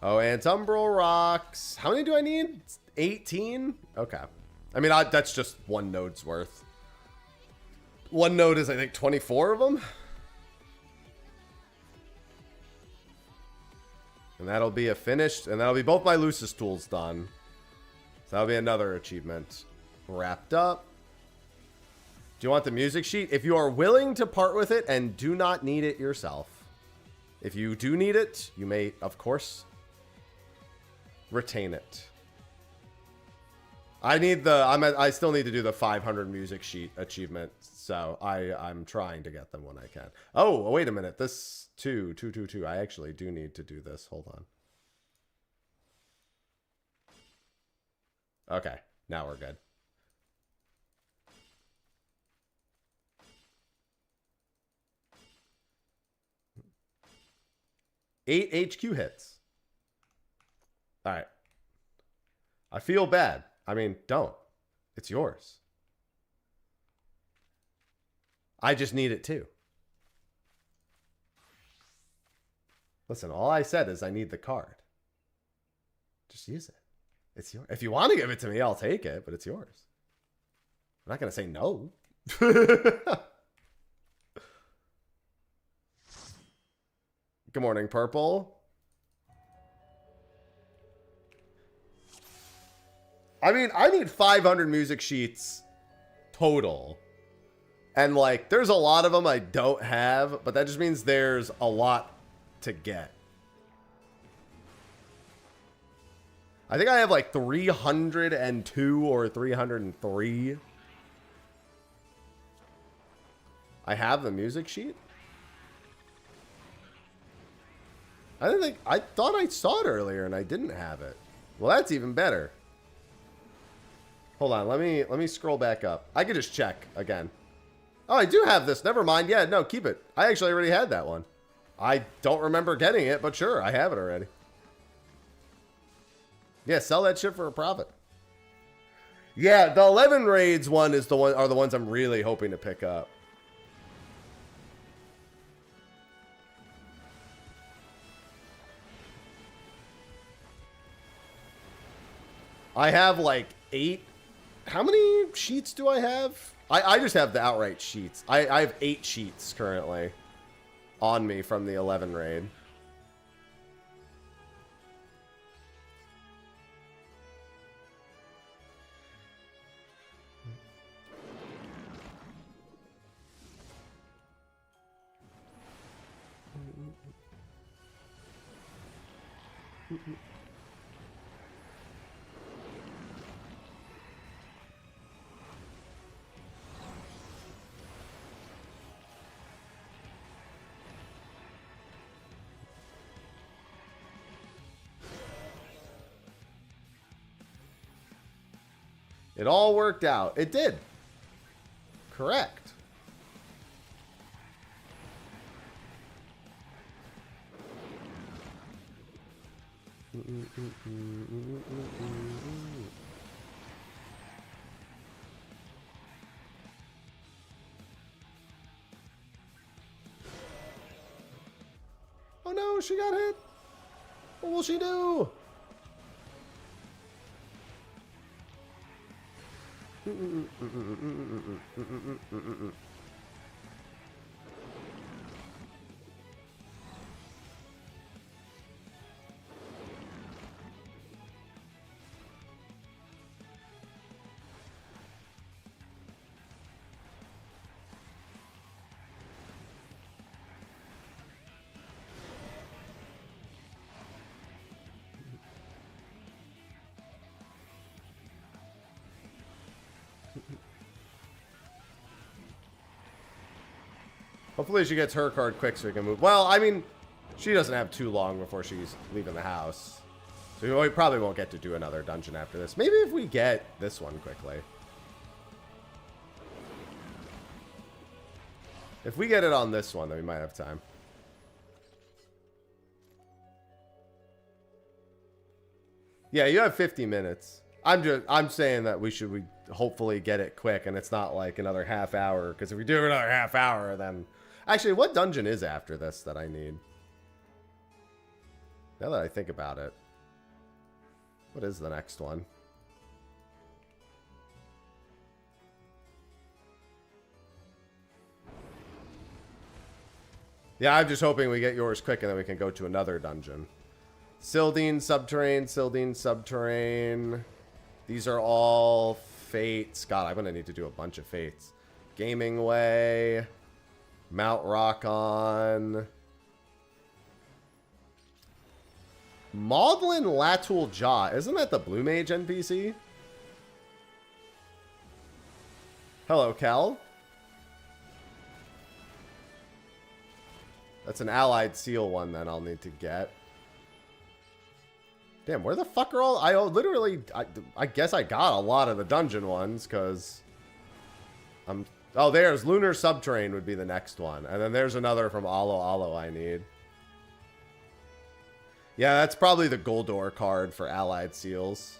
Oh, Antumbral rocks. How many do I need? 18? Okay. I mean, that's just one node's worth. One node is, I think, 24 of them. And that'll be a finished, and that'll be both my loosest tools done. So that'll be another achievement wrapped up. Do you want the music sheet? If you are willing to part with it and do not need it yourself. If you do need it, you may, of course, retain it. I still need to do the 500 music sheet achievement, so I'm trying to get them when I can. Oh, wait a minute. This 2. I actually do need to do this. Hold on. Okay, now we're good. Eight HQ hits. All right. I feel bad. I mean, don't. It's yours. I just need it too. Listen, all I said is I need the card. Just use it. It's yours. If you want to give it to me, I'll take it, but it's yours. I'm not going to say no. Good morning, Purple. I mean, I need 500 music sheets total. And, like, there's a lot of them I don't have, but that just means there's a lot to get. I think I have, like, 302 or 303. I have the music sheet. I thought I saw it earlier and I didn't have it. Well, that's even better. Hold on, let me scroll back up. I could just check again. Oh, I do have this. Never mind. Yeah, no, keep it. I actually already had that one. I don't remember getting it, but sure, I have it already. Yeah, sell that shit for a profit. Yeah, the 11 raids one is the ones I'm really hoping to pick up. I have like 8 How many sheets do I have? I just have the outright sheets. I have 8 sheets currently on me from the 11 raid. It all worked out. It did. Correct. Oh no, she got hit. What will she do? Hopefully she gets her card quick so we can move. Well, I mean, she doesn't have too long before she's leaving the house. So we probably won't get to do another dungeon after this. Maybe if we get this one quickly. If we get it on this one, then we might have time. Yeah, you have 50 minutes. I'm saying that we hopefully get it quick and it's not like another half hour, because if we do another half hour, then actually, what dungeon is after this that I need? Now that I think about it. What is the next one? Yeah, I'm just hoping we get yours quick and then we can go to another dungeon. Sildine Subterrane, Sildine Subterrane. These are all fates. God, I'm going to need to do a bunch of fates. Gaming Way. Mount Rockon. Maudlin Latul Jaw. Isn't that the Blue Mage NPC? Hello, Kel. That's an allied seal one then I'll need to get. Damn, where the fuck are all... I guess I got a lot of the dungeon ones, because... Oh, there's Lunar Subterrane would be the next one. And then there's another from Alo Alo I need. Yeah, that's probably the Goldor card for allied seals.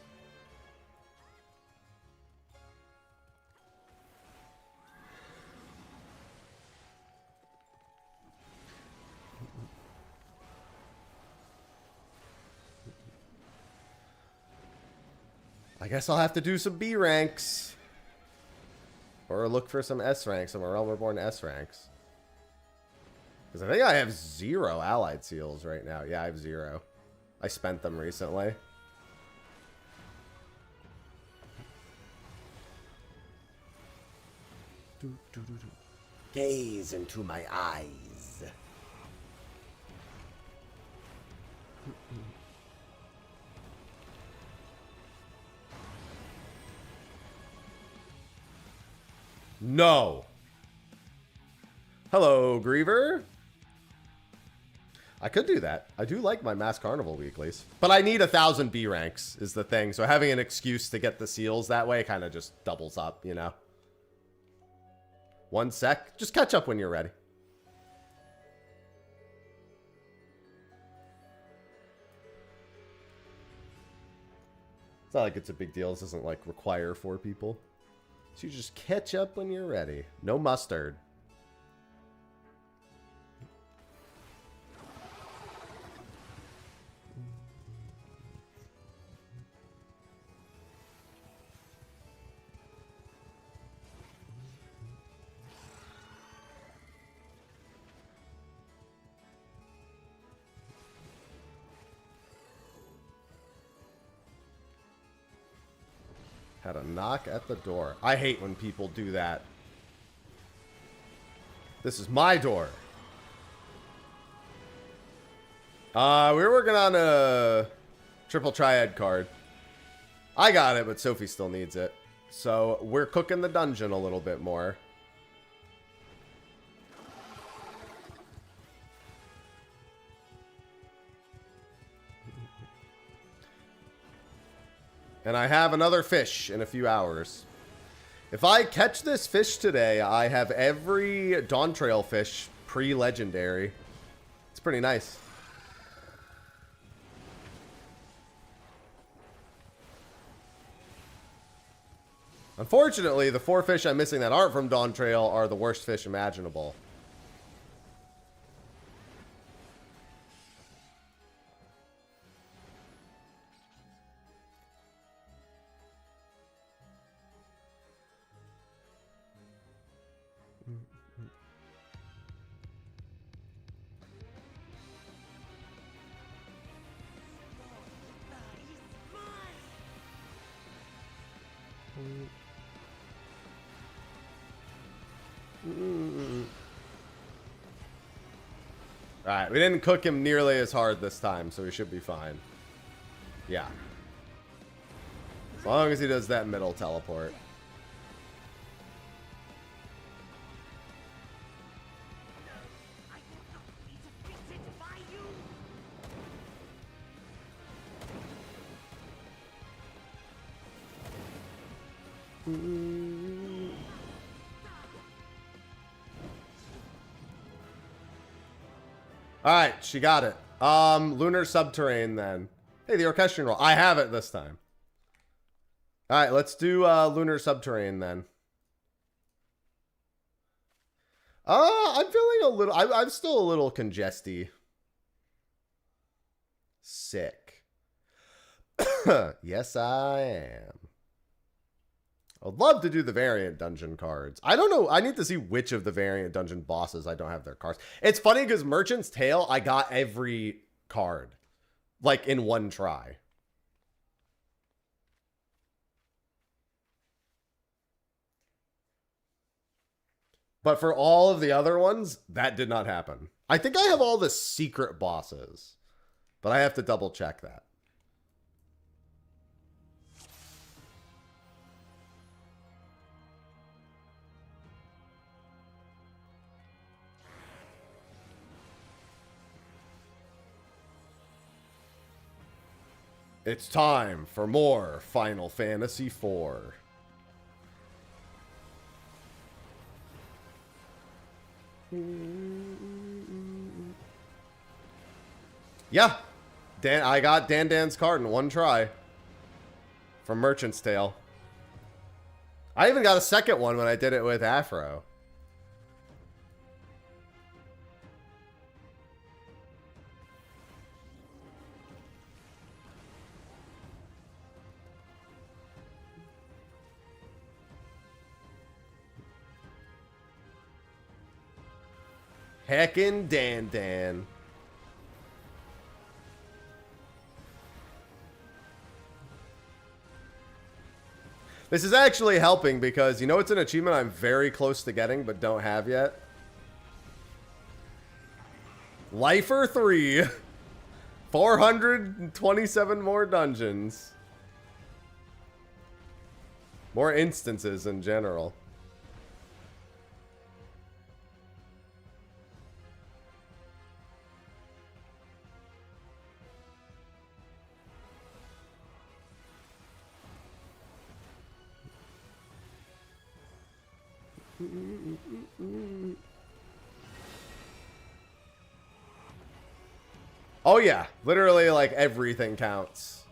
I guess I'll have to do some B ranks. Or look for some S ranks, some Realm Reborn S ranks. Because I think I have 0 allied seals right now. Yeah, I have 0. I spent them recently. Gaze into my eyes. No. Hello, Griever. I could do that. I do like my Mass Carnival weeklies. But I need 1,000 B ranks is the thing. So having an excuse to get the seals that way kind of just doubles up, you know? 1 sec. Just catch up when you're ready. It's not like it's a big deal. This doesn't like require 4 people. So you just catch up when you're ready. No mustard. Had a knock at the door. I hate when people do that. This is my door. We were working on a triple triad card. I got it, but Sophie still needs it. So we're cooking the dungeon a little bit more. And I have another fish in a few hours. If I catch this fish today, I have every Dawn Trail fish pre-legendary. It's pretty nice. Unfortunately, the 4 fish I'm missing that aren't from Dawn Trail are the worst fish imaginable. Alright, we didn't cook him nearly as hard this time, so we should be fine. Yeah. As long as he does that middle teleport. Alright, she got it. Lunar Subterrane then. Hey, the Orchestrion roll. I have it this time. Alright, let's do Lunar Subterrane then. I'm feeling a little... I'm still a little congesty. Sick. Yes, I am. I'd love to do the variant dungeon cards. I don't know. I need to see which of the variant dungeon bosses I don't have their cards. It's funny because Merchant's Tale, I got every card. Like in one try. But for all of the other ones, that did not happen. I think I have all the secret bosses. But I have to double check that. It's time for more Final Fantasy IV. Yeah. I got Dan's card in one try. From Merchant's Tale. I even got a second one when I did it with Afro. Heckin' Dan. This is actually helping because, you know, it's an achievement I'm very close to getting but don't have yet. Lifer 3. 427 more dungeons. More instances in general. Oh yeah, literally like everything counts.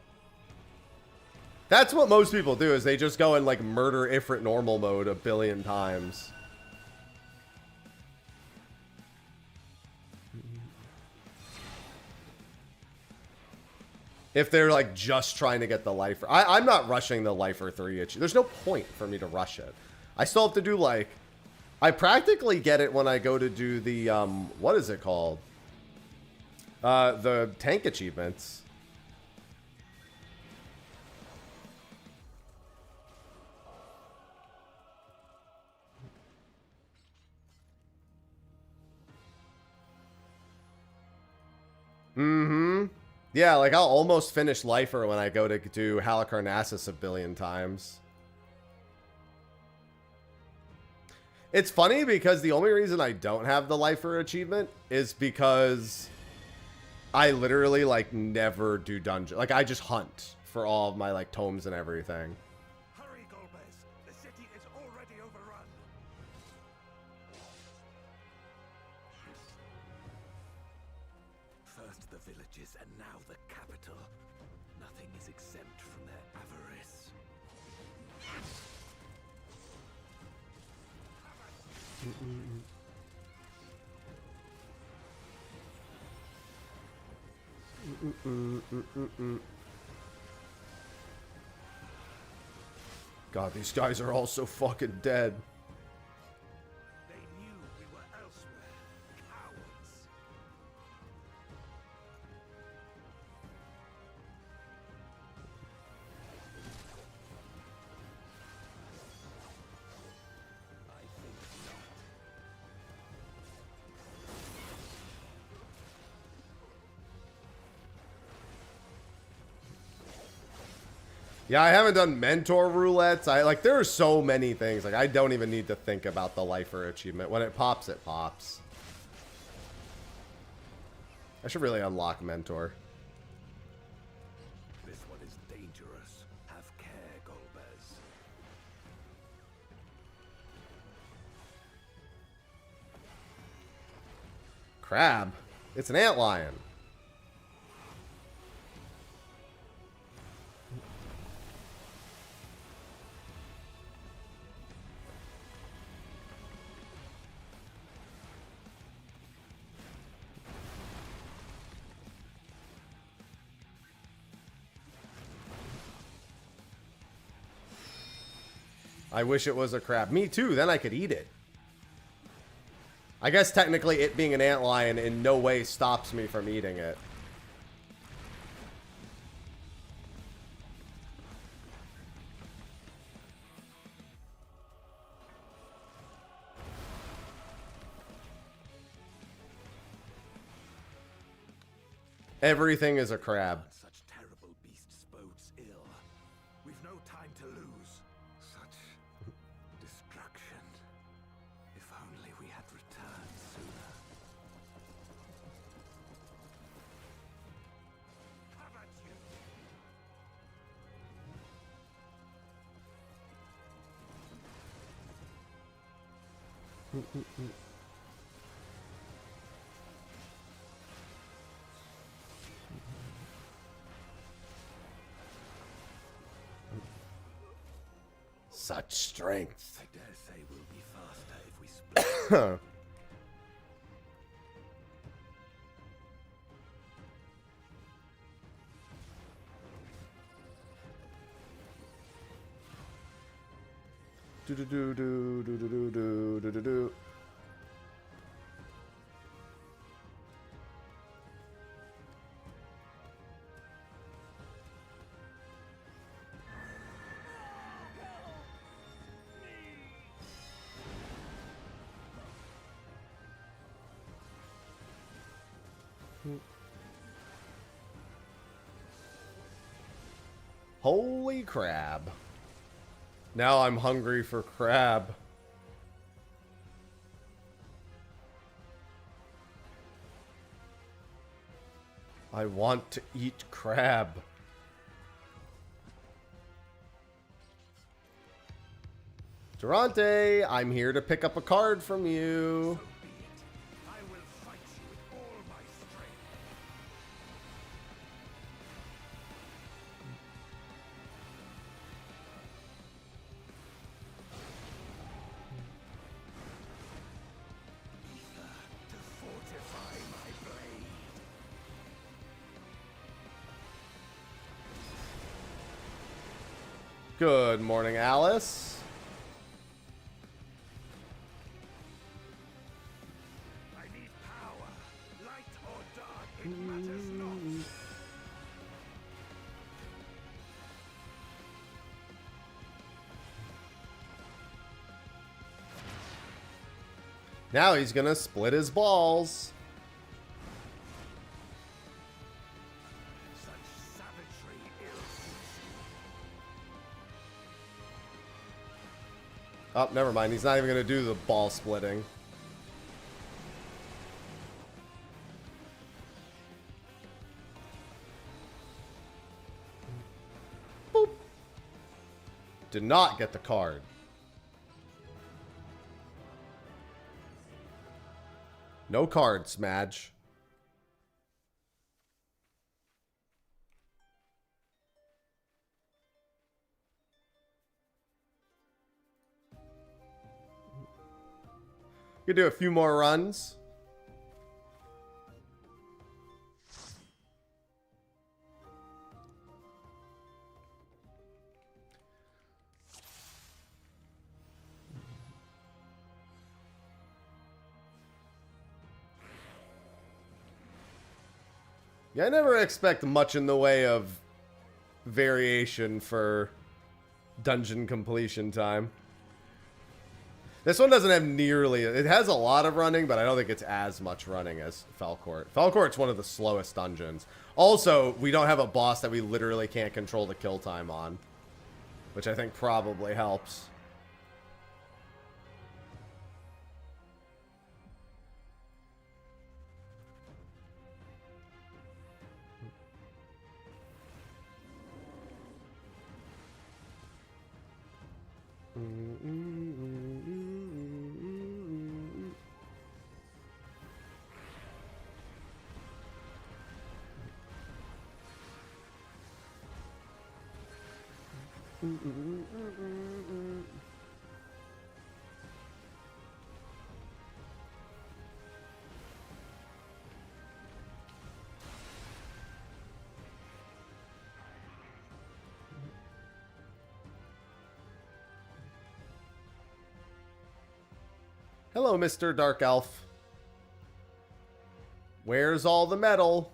That's what most people do, is they just go in like murder Ifrit normal mode a billion times. If they're like just trying to get the Lifer. I'm not rushing the Lifer 3 itch. There's no point for me to rush it. I still have to do like... I practically get it when I go to do the, what is it called? The tank achievements. Mm-hmm. Yeah, like I'll almost finish Lifer when I go to do Halicarnassus a billion times. It's funny because the only reason I don't have the Lifer achievement is because I literally like never do dungeon. Like I just hunt for all of my like tomes and everything. Hurry, Golbez. The city is already overrun. First the villages and now the capital. Nothing is exempt from their avarice. God, these guys are all so fucking dead. They knew we were elsewhere. Cowards. I think not. Yeah, I haven't done mentor roulettes. There are so many things. Like I don't even need to think about the Lifer achievement. When it pops, it pops. I should really unlock mentor. This one is dangerous. Have care, Golbez. Crab. It's an antlion. I wish it was a crab. Me too, then I could eat it. I guess technically it being an antlion in no way stops me from eating it. Everything is a crab. Such terrible beasts bodes ill. We've no time to lose. Such destruction. If only we had returned sooner. Have at you. Such strength. I dare say we'll be faster if we split. Do do do do do do do do do do do. Holy crab. Now I'm hungry for crab. I want to eat crab. Durante, I'm here to pick up a card from you. So be it. I will fight you with all my strength. Ether to fortify my blade. Good morning, Alice. I need power. Light or dark, it matters not. Now he's gonna split his balls. Oh, never mind. He's not even going to do the ball splitting. Boop. Did not get the card. No card, Smadge. You do a few more runs. Yeah, I never expect much in the way of variation for dungeon completion time. This one doesn't have nearly... It has a lot of running, but I don't think it's as much running as Falcourt. Falcourt's one of the slowest dungeons. Also, we don't have a boss that we literally can't control the kill time on, which I think probably helps. Hello, Mr. Dark Elf. Where's all the metal?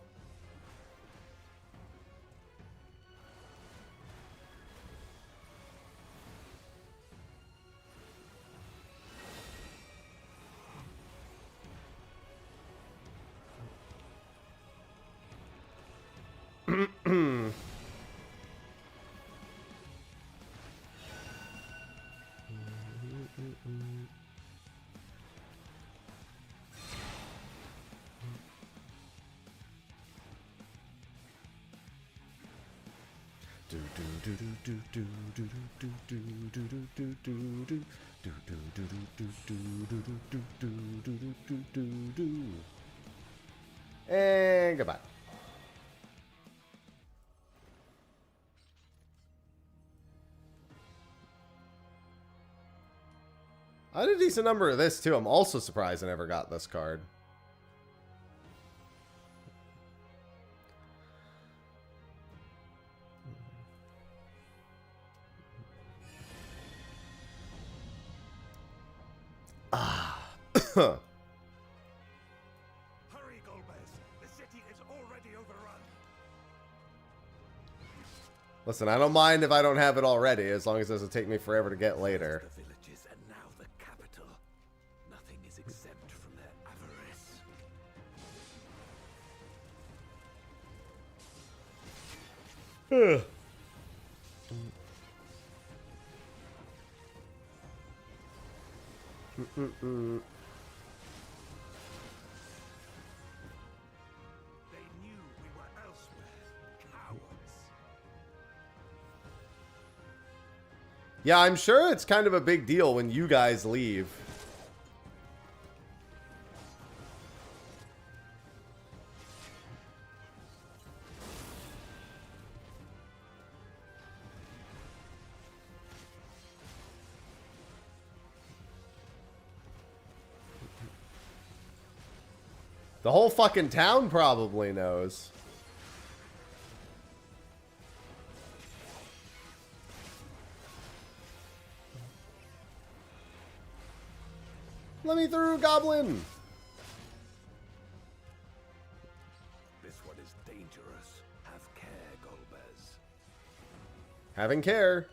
And goodbye. I had a decent number of this too. I'm also surprised I never got this card. Hurry, Golbez. The city is already overrun. Listen, I don't mind if I don't have it already, as long as it doesn't take me forever to get later. The villages and now the capital. Nothing is exempt from their avarice. They knew we were elsewhere. Cowards. Yeah, I'm sure it's kind of a big deal when you guys leave. The whole fucking town probably knows. Let me through, Goblin! This one is dangerous. Have care, Golbez. Having care.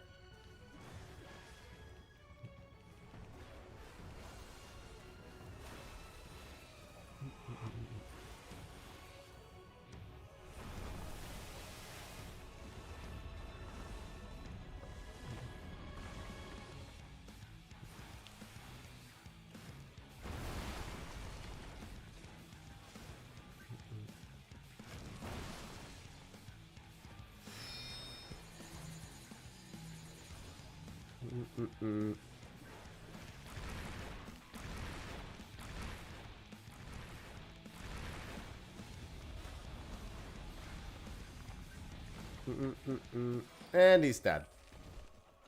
And he's dead.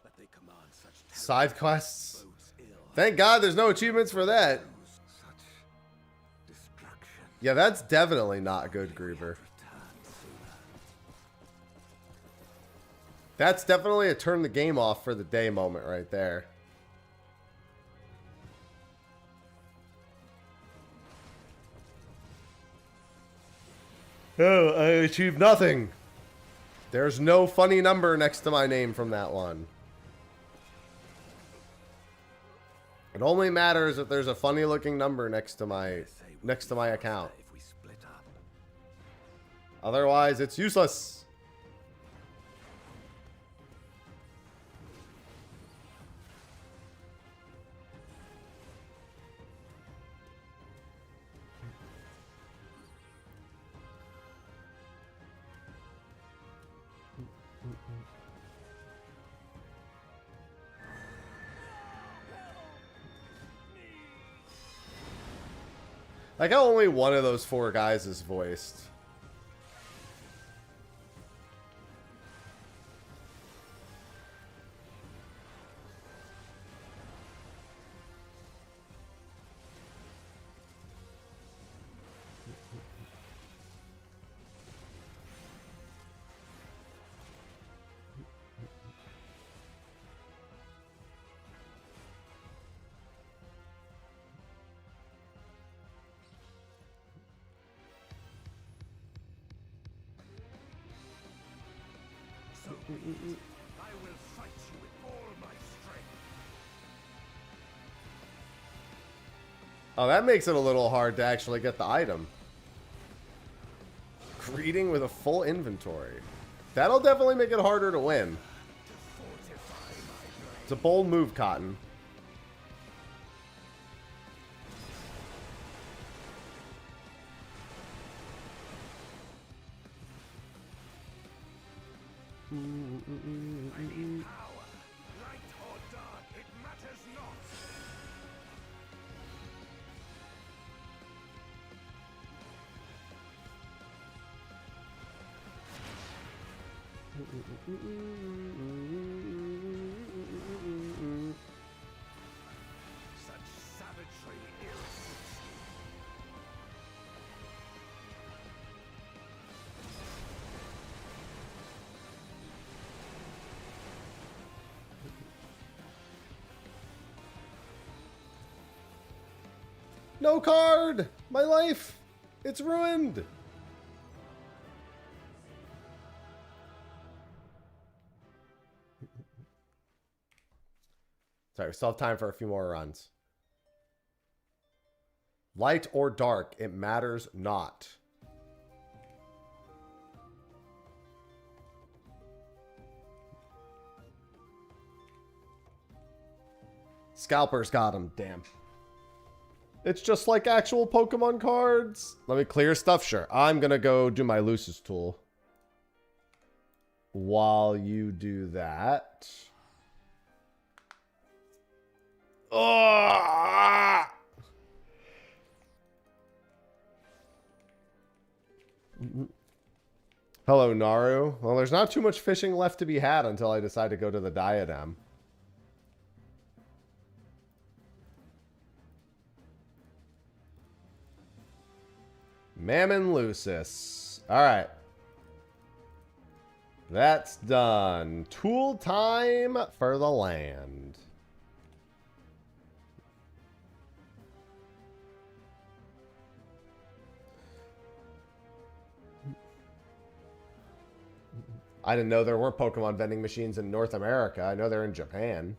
But they command such Side quests. boats ill. Thank God there's no achievements for that. Such destruction. Yeah, that's definitely not good, Griever. Return sooner. That's definitely a turn the game off for the day moment right there. Oh, I achieved nothing. There's no funny number next to my name from that one. It only matters if there's a funny looking number next to my account. If we split up. Otherwise, it's useless. Like how only one of those four guys is voiced. So be it. I will fight you with all my strength. Oh, that makes it a little hard to actually get the item. Greeting with a full inventory. That'll definitely make it harder to win. It's a bold move, Cotton. I need power. Light or dark, it matters not. Such savagery irritates me. No card! My life! It's ruined! Sorry, we still have time for a few more runs. Light or dark, it matters not. Scalper's got him, damn. It's just like actual Pokemon cards. Let me clear stuff, sure. I'm gonna go do my Lucis tool. While you do that. Oh! Hello, Naru. Well, there's not too much fishing left to be had until I decide to go to the Diadem. Mammon Lucis. Alright. That's done. Tool time for the land. I didn't know there were Pokemon vending machines in North America. I know they're in Japan.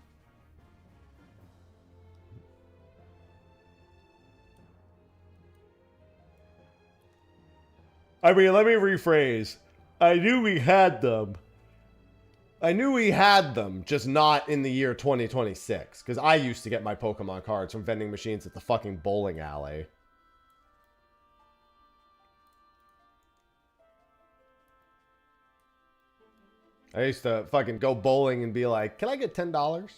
I mean, let me rephrase. I knew we had them. I knew we had them, just not in the year 2026. Because I used to get my Pokemon cards from vending machines at the fucking bowling alley. I used to fucking go bowling and be like, can I get $10?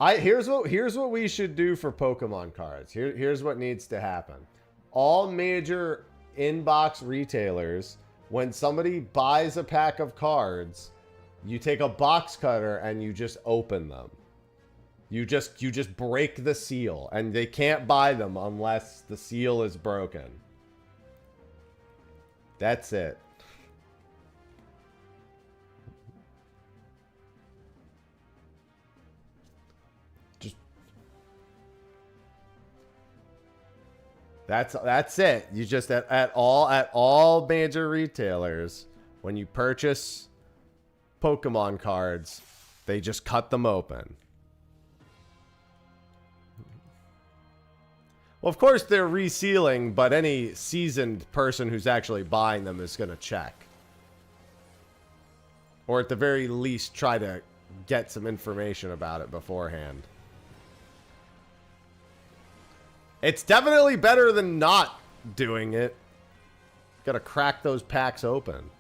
Here's what we should do for Pokemon cards. Here's what needs to happen. All major inbox retailers, when somebody buys a pack of cards, you take a box cutter and you just open them. You just break the seal, and they can't buy them unless the seal is broken. That's it. That's it. You just at all major retailers, when you purchase Pokemon cards, they just cut them open. Well, of course they're resealing, but any seasoned person who's actually buying them is going to check. Or at the very least try to get some information about it beforehand. It's definitely better than not doing it. Gotta crack those packs open.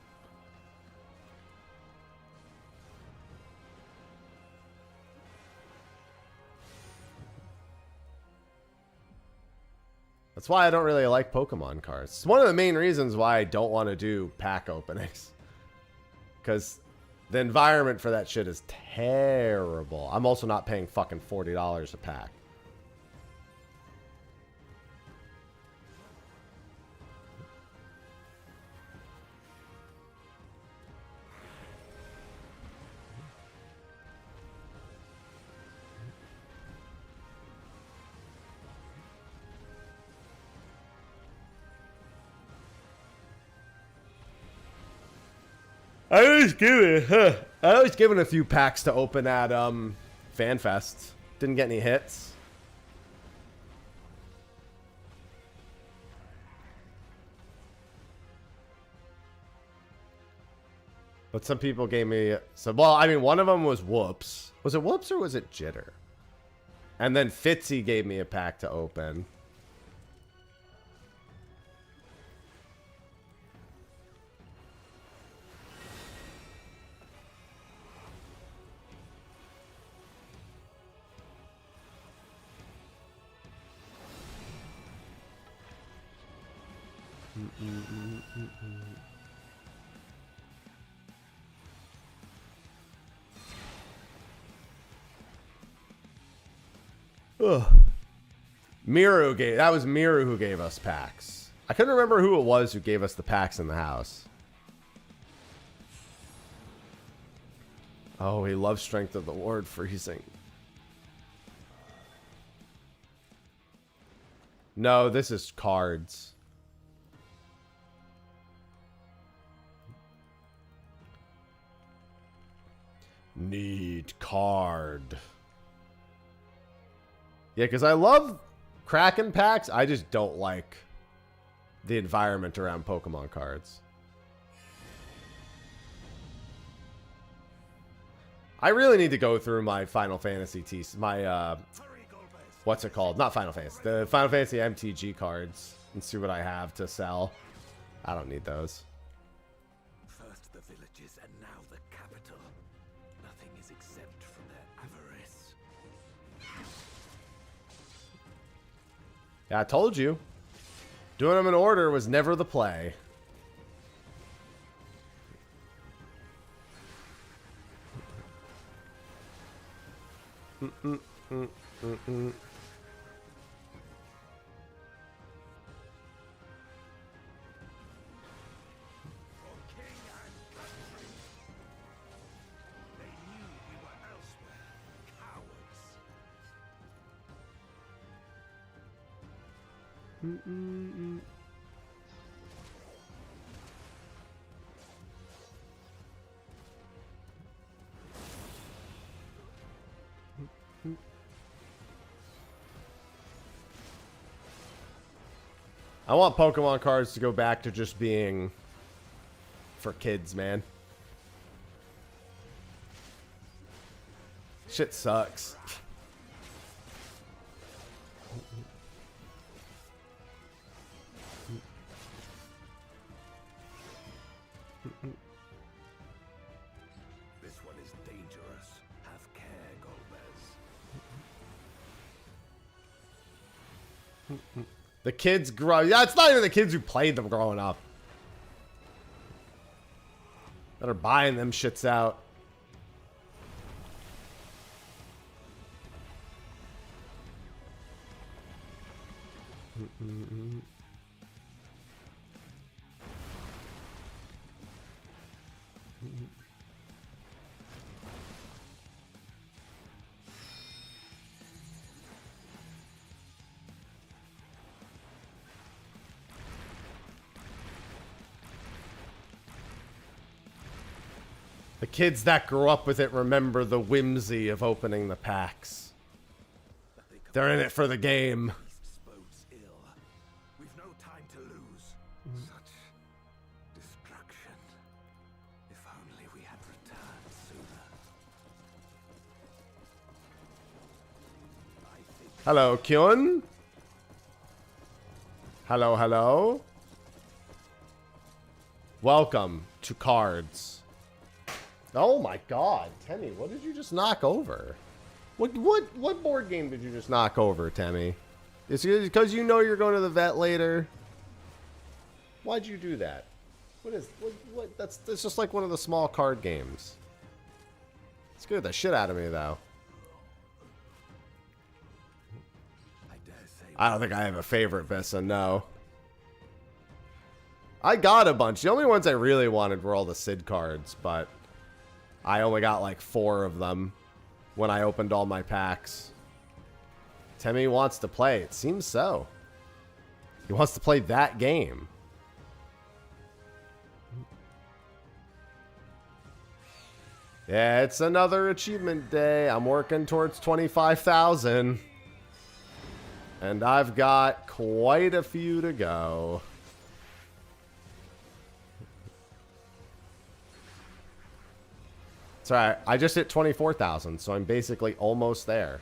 That's why I don't really like Pokemon cards. It's one of the main reasons why I don't want to do pack openings. Because the environment for that shit is terrible. I'm also not paying fucking $40 a pack. I was given a few packs to open at FanFest. Didn't get any hits. But some people gave me some. Well, I mean, one of them was Whoops. Was it Whoops or was it Jitter? And then Fitzy gave me a pack to open. Ugh. That was Miru who gave us packs. I couldn't remember who it was who gave us the packs in the house. Oh, he loves Strength of the Ward freezing. No, this is cards. Need card. Yeah, because I love Kraken packs. I just don't like the environment around Pokemon cards. I really need to go through my Final Fantasy what's it called? Not Final Fantasy. The Final Fantasy MTG cards and see what I have to sell. I don't need those. First the villages and now the capital. Nothing is exempt from their avarice. Yeah, I told you. Doing them in order was never the play. I want Pokemon cards to go back to just being for kids, man. Shit sucks. This one is dangerous. Have care, Golbez. The kids grow. Yeah, it's not even the kids who played them growing up that are buying them shits out. The kids that grew up with it remember the whimsy of opening the packs. They're in it for the game. Boats ill. We've no time to lose. Such destruction. If only we had returned sooner. I think Hello, Kyun. Hello, hello. Welcome to Cards. Oh my God, Temmie, what did you just knock over? What board game did you just knock over, Temmie? Is it because you know you're going to the vet later? Why'd you do that? What that's just like one of the small card games. It scared the shit out of me though. I dare say I don't think I have a favorite Vissa, no. I got a bunch. The only ones I really wanted were all the Sid cards, but I only got like 4 of them when I opened all my packs. Temmie wants to play. It seems so. He wants to play that game. Yeah, it's another achievement day. I'm working towards 25,000. And I've got quite a few to go. It's alright. I just hit 24,000, so I'm basically almost there.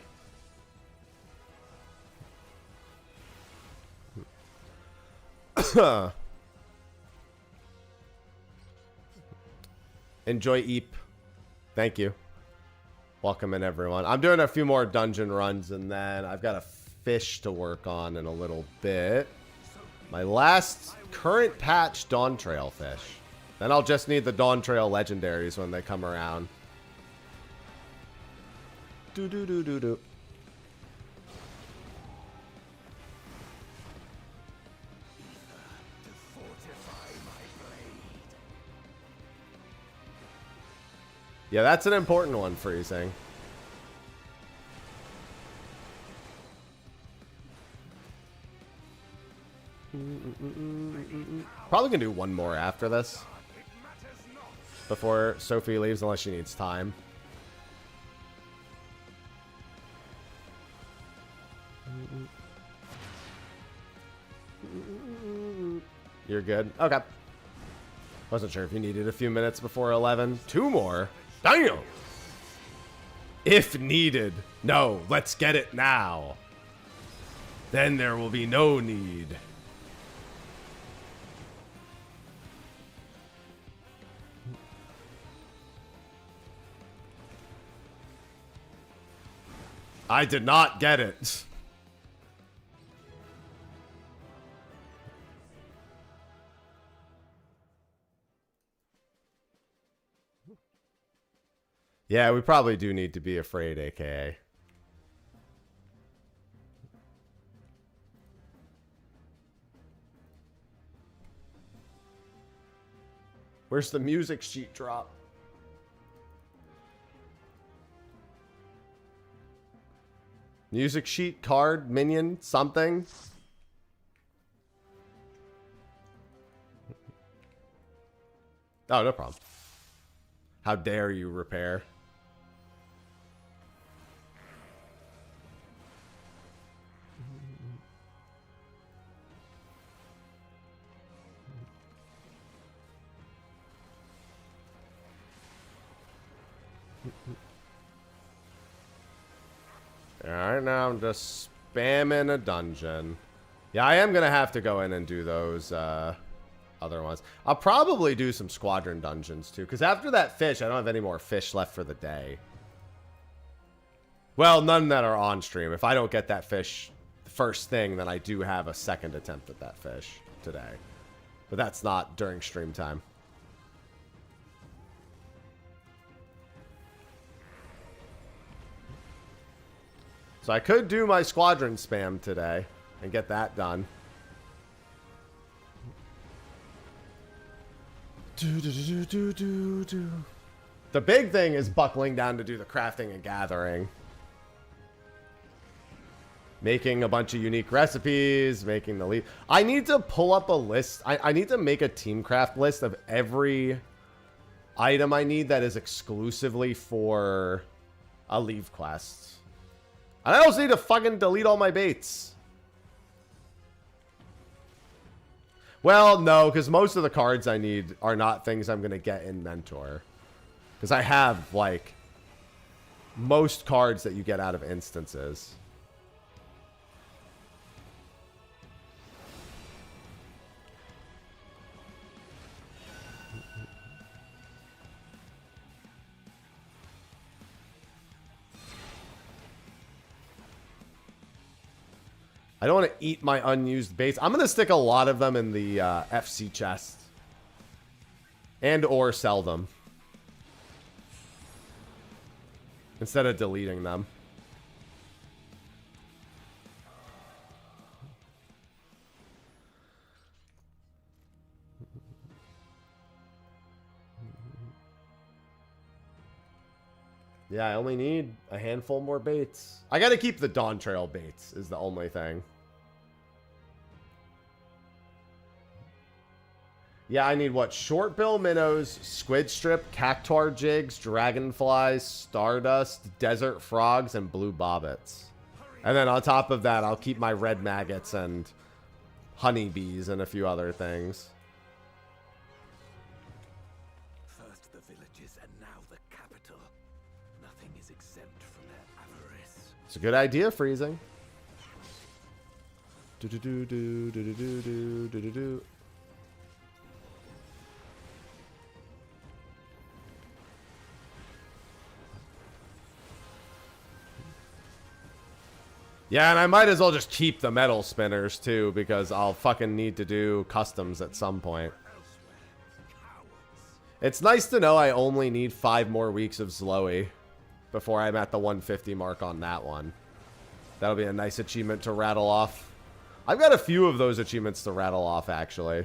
Enjoy Eep. Thank you. Welcome in, everyone. I'm doing a few more dungeon runs, and then I've got a fish to work on in a little bit. My last current patch Dawn Trail fish. Then I'll just need the Dawn Trail legendaries when they come around. Do. Yeah, that's an important one, freezing. Probably gonna do one more after this before Sophie leaves, unless she needs time. You're good? Okay. Wasn't sure if you needed a few minutes before 11. 2 more? Damn! If needed. No, let's get it now. Then there will be no need. I did not get it. Yeah, we probably do need to be afraid, aka. Where's the music sheet drop? Music sheet, card, minion, something. Oh, no problem. How dare you repair? Alright, now I'm just spamming a dungeon. Yeah, I am going to have to go in and do those other ones. I'll probably do some Squadron dungeons too, because after that fish, I don't have any more fish left for the day. Well, none that are on stream. If I don't get that fish first thing, then I do have a second attempt at that fish today. But that's not during stream time. So I could do my Squadron spam today and get that done. The big thing is buckling down to do the crafting and gathering. Making a bunch of unique recipes, making the lead. I need to pull up a list. I need to make a team craft list of every item I need that is exclusively for a leave quest. And I also need to fucking delete all my baits. Well, no, because most of the cards I need are not things I'm going to get in Mentor. Because I have, like, most cards that you get out of instances. I don't want to eat my unused baits. I'm going to stick a lot of them in the FC chest. And or sell them. Instead of deleting them. Yeah, I only need a handful more baits. I gotta keep the Dawn Trail baits is the only thing. Yeah, I need what? Shortbill minnows, squid strip, cactuar jigs, dragonflies, stardust, desert frogs, and blue bobbits. And then on top of that, I'll keep my red maggots and honeybees and a few other things. First the villages and now the capital. Nothing is exempt from their avarice. It's a good idea, freezing. Do do do do do do do do do do. Yeah, and I might as well just keep the metal spinners too, because I'll fucking need to do customs at some point. It's nice to know I only need 5 more weeks of Zloey before I'm at the 150 mark on that one. That'll be a nice achievement to rattle off. I've got a few of those achievements to rattle off, actually.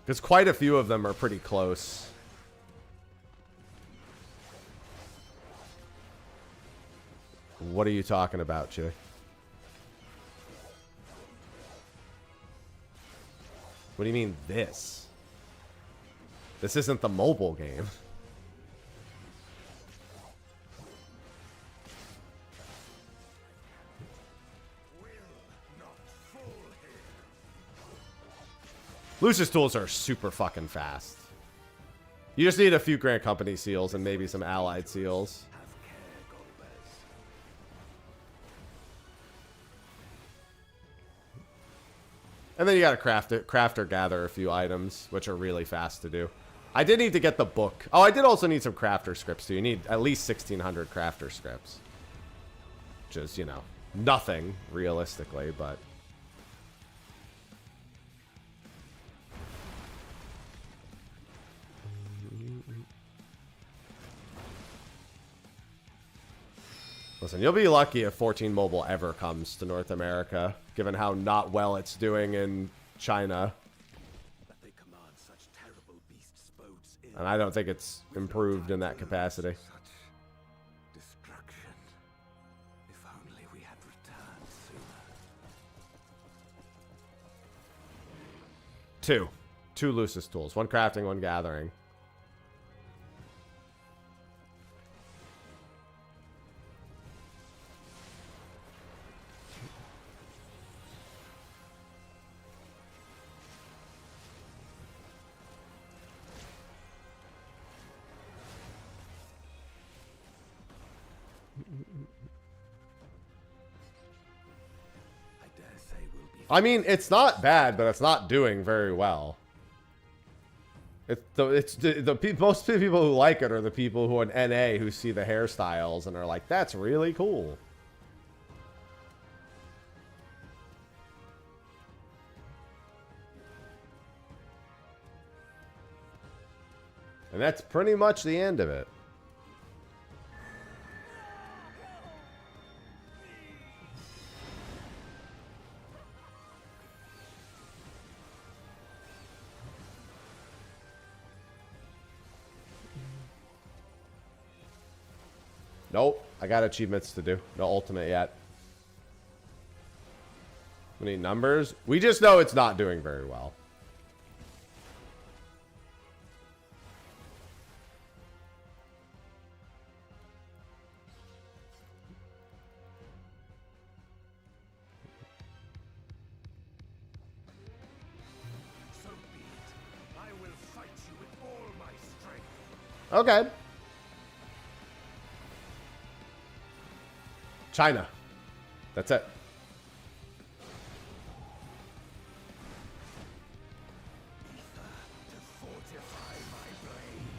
Because quite a few of them are pretty close. What are you talking about, Chick? What do you mean, this? This isn't the mobile game. Lucius tools are super fucking fast. You just need a few Grand Company seals and maybe some allied seals. And then you gotta craft or gather a few items, which are really fast to do. I did need to get the book. Oh, I did also need some crafter scripts too. You need at least 1,600 crafter scripts. Which is, you know, nothing, realistically, but... Listen, you'll be lucky if 14 Mobile ever comes to North America, given how not well it's doing in China. And I don't think it's improved in that capacity. If only we had returned sooner. Two Lucis tools. One crafting, one gathering. I mean, it's not bad, but it's not doing very well. Most people who like it are the people who are in NA who see the hairstyles and are like, that's really cool. And that's pretty much the end of it. Nope, I got achievements to do. No ultimate yet. We need numbers. We just know it's not doing very well. So be it. I will fight you with all my strength. Okay. China. That's it. To fortify my blade.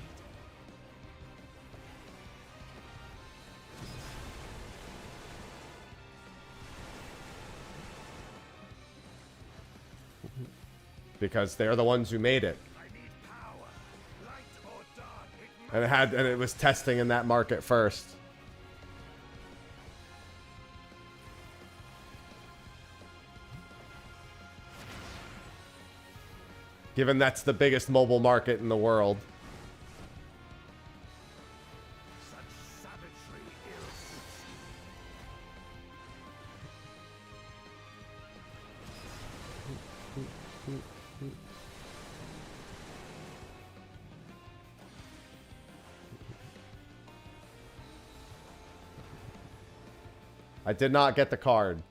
Because they're the ones who made it. I need power, light or dark. And it was testing in that market first. Given that's the biggest mobile market in the world. Such savagery ill-suits you. I did not get the card.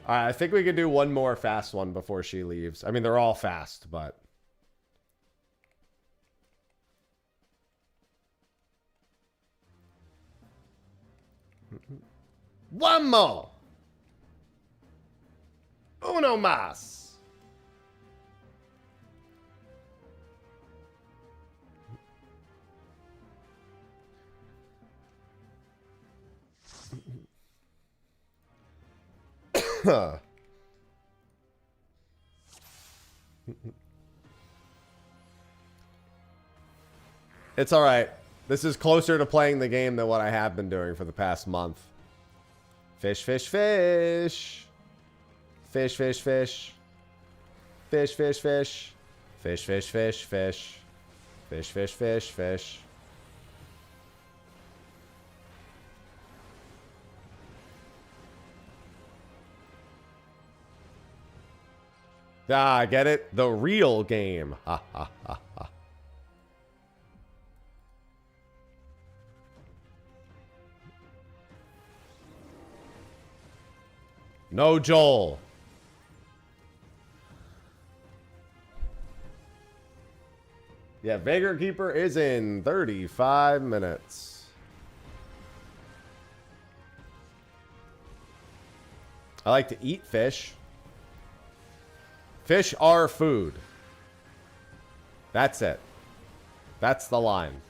Alright, I think we could do one more fast one before she leaves. I mean, they're all fast, but... One more! Uno más! It's alright. This is closer to playing the game than what I have been doing for the past month. Fish, fish, fish. Fish, fish, fish. Fish, fish, fish. Fish, fish, fish, fish. Fish, fish, fish, fish. Ah, get it? The real game. Ha, ha, ha, ha. No Joel. Yeah, Vagrant Keeper is in 35 minutes. I like to eat fish. Fish are food. That's it. That's the line.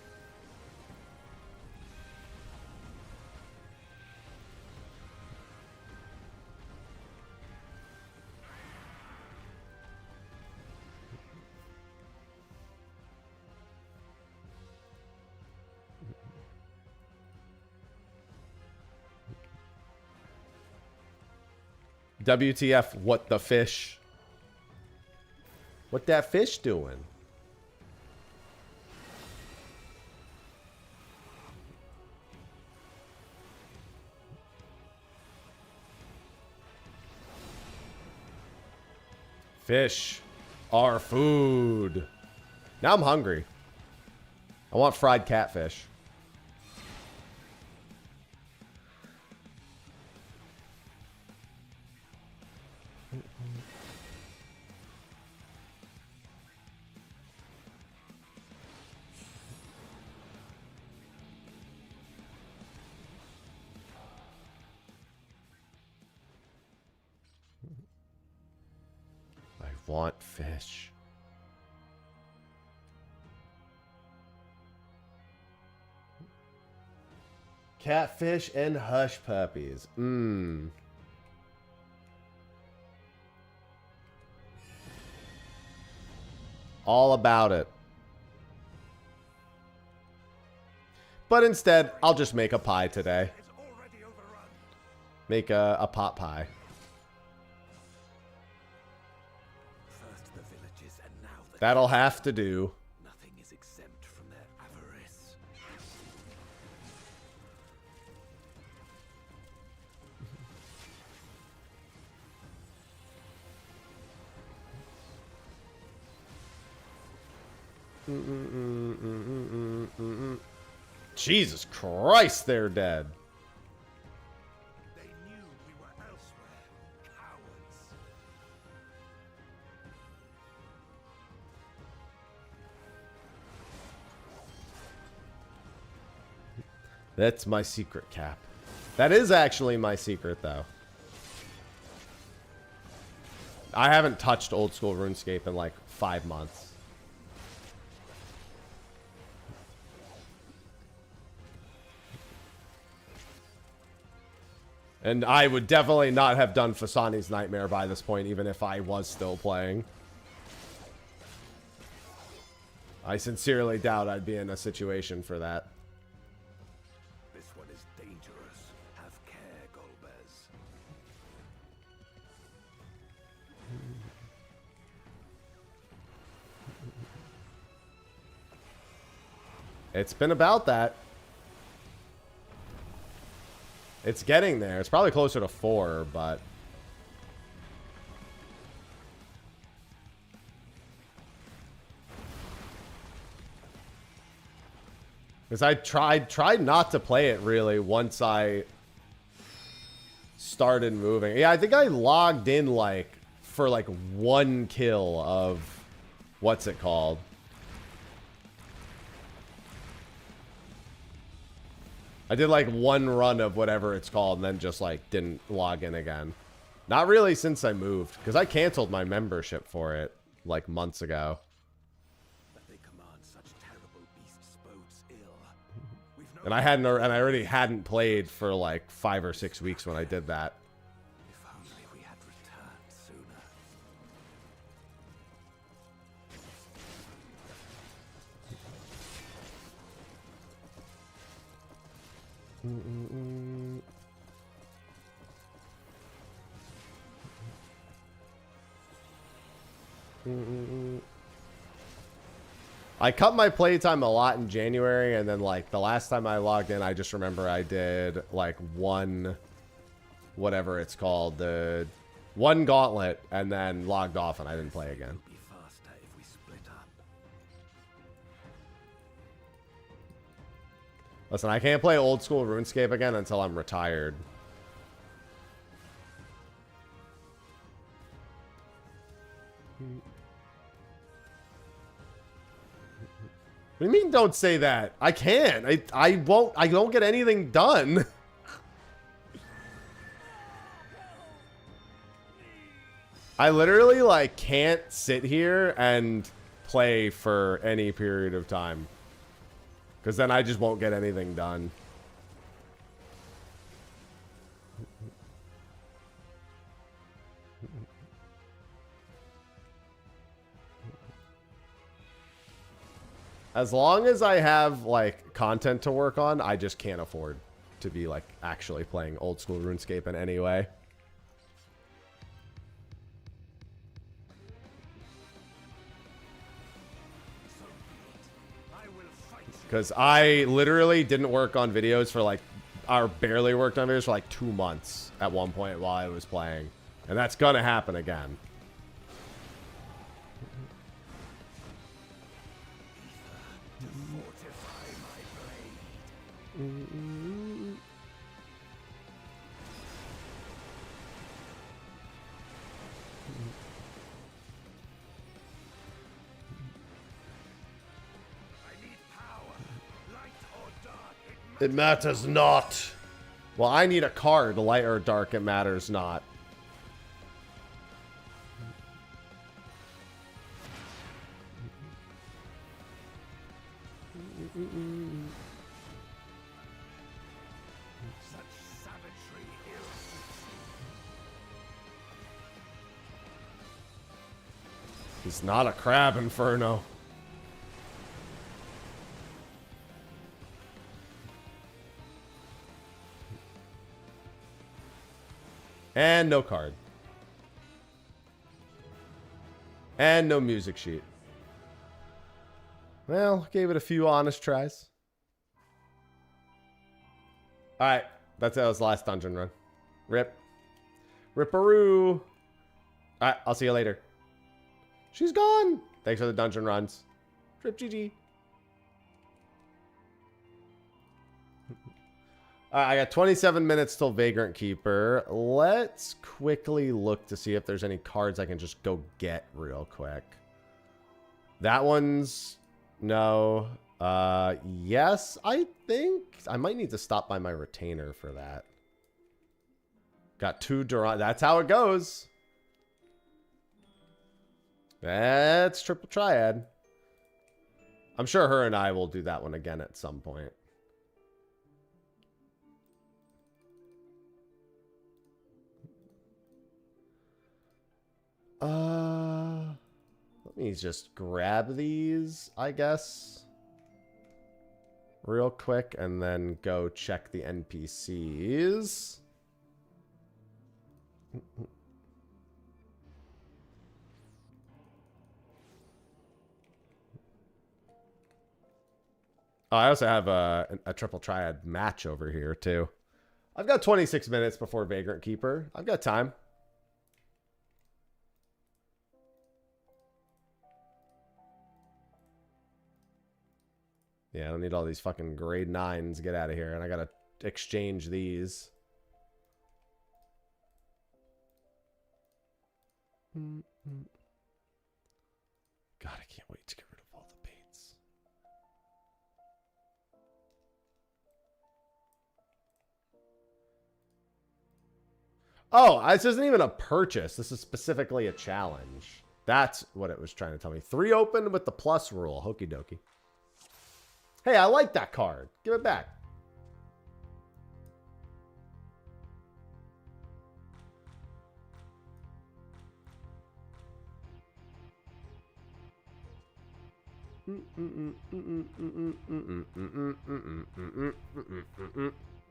WTF, what the fish? What that fish doing? Fish are food. Now I'm hungry. I want fried catfish. Want fish. Catfish and hush puppies. Mmm. All about it. But instead, I'll just make a pie today. Make a pot pie. First the villages and now the That'll have to do. nothing is exempt from their avarice. Jesus Christ, they're dead. They knew we were elsewhere. Cowards. That's my secret, Cap. That is actually my secret, though. I haven't touched old school RuneScape in like 5 months. And I would definitely not have done Fasani's Nightmare by this point, even if I was still playing. I sincerely doubt I'd be in a situation for that. This one is dangerous. Have care, Golbez. It's been about that. It's getting there. It's probably closer to 4, but... Because I tried not to play it, really, once I started moving. Yeah, I think I logged in, like, for, like, 1 kill of... What's it called? I did like 1 run of whatever it's called and then just like didn't log in again. Not really since I moved, because I canceled my membership for it like months ago. That they command such terrible beasts bodes ill. We've no And I already hadn't played for like 5 or 6 weeks when I did that. If only we had returned sooner. I cut my playtime a lot in January, and then like the last time I logged in, I just remember I did like 1, whatever it's called, the 1 gauntlet, and then logged off and I didn't play again. Be faster if we split up. Listen, I can't play old school RuneScape again until I'm retired. What do you mean don't say that? I can't. I won't. I don't get anything done. I literally like can't sit here and play for any period of time. Because then I just won't get anything done. As long as I have, like, content to work on, I just can't afford to be, like, actually playing old school RuneScape in any way. Because I literally didn't work on videos for, like, or barely worked on videos for, like, 2 months at one point while I was playing. And that's gonna happen again. It matters not. Well, I need a card. Light or dark, it matters not. Such savagery here. He's not a crab inferno. And no card. And no music sheet. Well, gave it a few honest tries. Alright, that was the last dungeon run. Rip. Ripperoo. Alright, I'll see you later. She's gone. Thanks for the dungeon runs. Trip GG. I got 27 minutes till Vagrant Keeper. Let's quickly look to see if there's any cards I can just go get real quick. That one's... No. Yes, I think... I might need to stop by my retainer for that. Got 2 Durant. That's how it goes. That's triple triad. I'm sure her and I will do that one again at some point. Let me just grab these, I guess, real quick, and then go check the NPCs. Oh, I also have a triple triad match over here, too. I've got 26 minutes before Vagrant Keeper. I've got time. Yeah, I don't need all these fucking grade 9s. Get out of here. And I gotta exchange these. God, I can't wait to get rid of all the baits. Oh, this isn't even a purchase. This is specifically a challenge. That's what it was trying to tell me. 3 open with the plus rule. Okie dokie. Hey, I like that card. Give it back.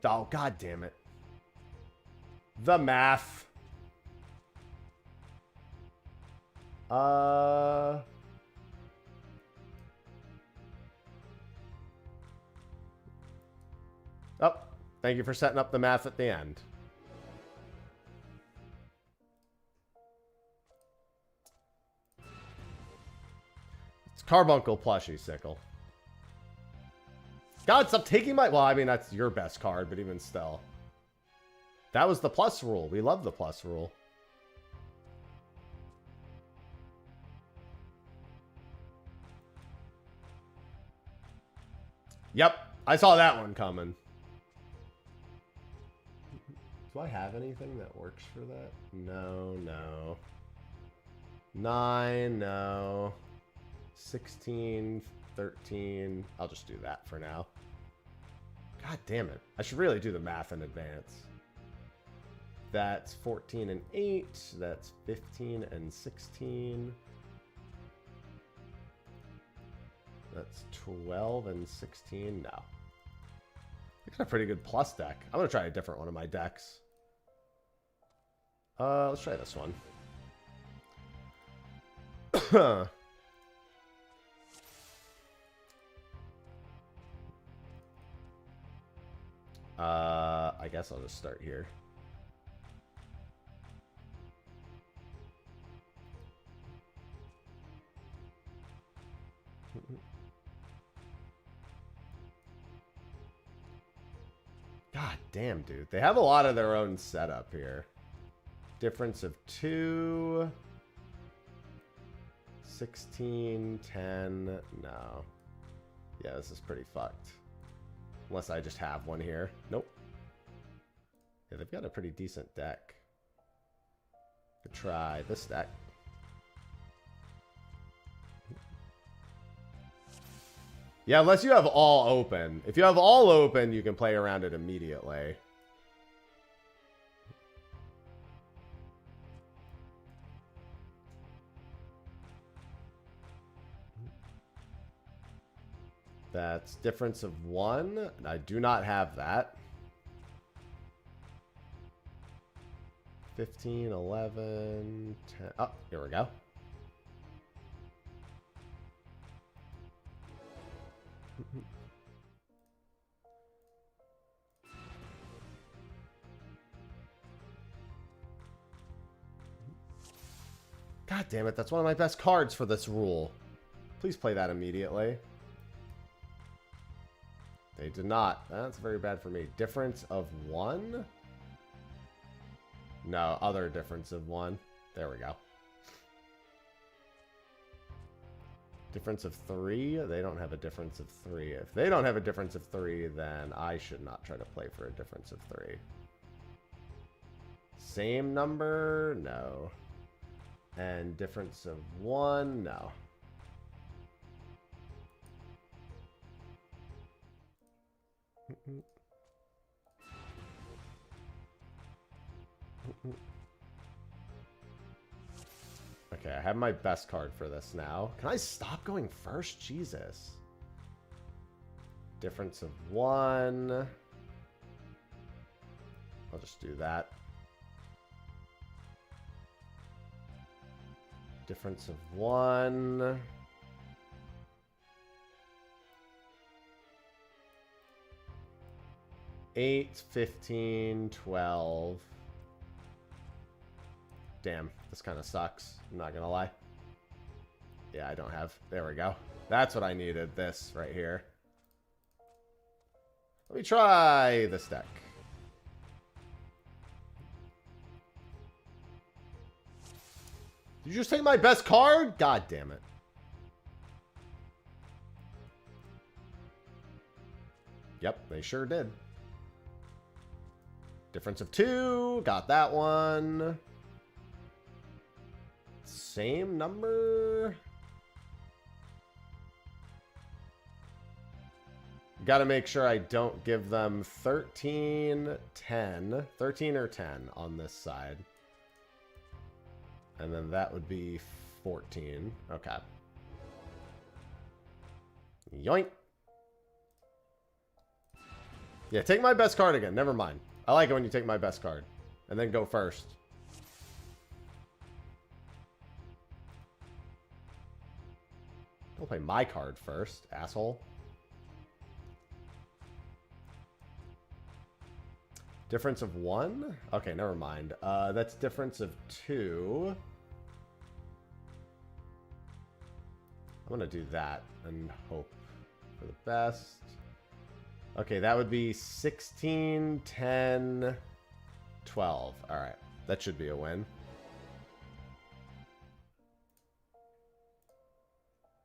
Oh, God damn it. The math. Oh, thank you for setting up the math at the end. It's Carbuncle plushie, Sickle. God, stop taking my... Well, I mean, that's your best card, but even still. That was the plus rule. We love the plus rule. Yep, I saw that one coming. Do I have anything that works for that? No, no. 9, no. 16, 13. I'll just do that for now. God damn it. I should really do the math in advance. That's 14 and 8. That's 15 and 16. That's 12 and 16. No. I got a pretty good plus deck. I'm going to try a different one of my decks. Let's try this one. I guess I'll just start here. God damn, dude. They have a lot of their own setup here. Difference of 2. 16, 10. No. Yeah, this is pretty fucked. Unless I just have one here. Nope. Yeah, they've got a pretty decent deck. Could try this deck. Yeah, unless you have all open. If you have all open, you can play around it immediately. That's difference of 1. I do not have that. 15, 11, 10. Oh, here we go. God damn it, that's one of my best cards for this rule. Please play that immediately. They did not. That's very bad for me. Difference of 1? No, other difference of 1. There we go. Difference of 3? They don't have a difference of 3. If they don't have a difference of 3, then I should not try to play for a difference of 3. Same number? No. And difference of 1? No. Okay, I have my best card for this now. Can I stop going first? Jesus. Difference of 1. I'll just do that. Difference of 1. Eight, 15, 12. Damn, this kind of sucks. I'm not gonna lie. Yeah, I don't have. There we go. That's what I needed. This right here. Let me try this deck. Did you just take my best card? God damn it. Yep, they sure did. Difference of 2. Got that one. Same number. Got to make sure I don't give them 13, 10. 13 or 10 on this side. And then that would be 14. Okay. Yoink. Yeah, take my best card again. Never mind. I like it when you take my best card. And then go first. Don't play my card first, asshole. Difference of 1? Okay, never mind. That's difference of 2. I'm going to do that and hope for the best. Okay, that would be 16, 10, 12. All right, that should be a win.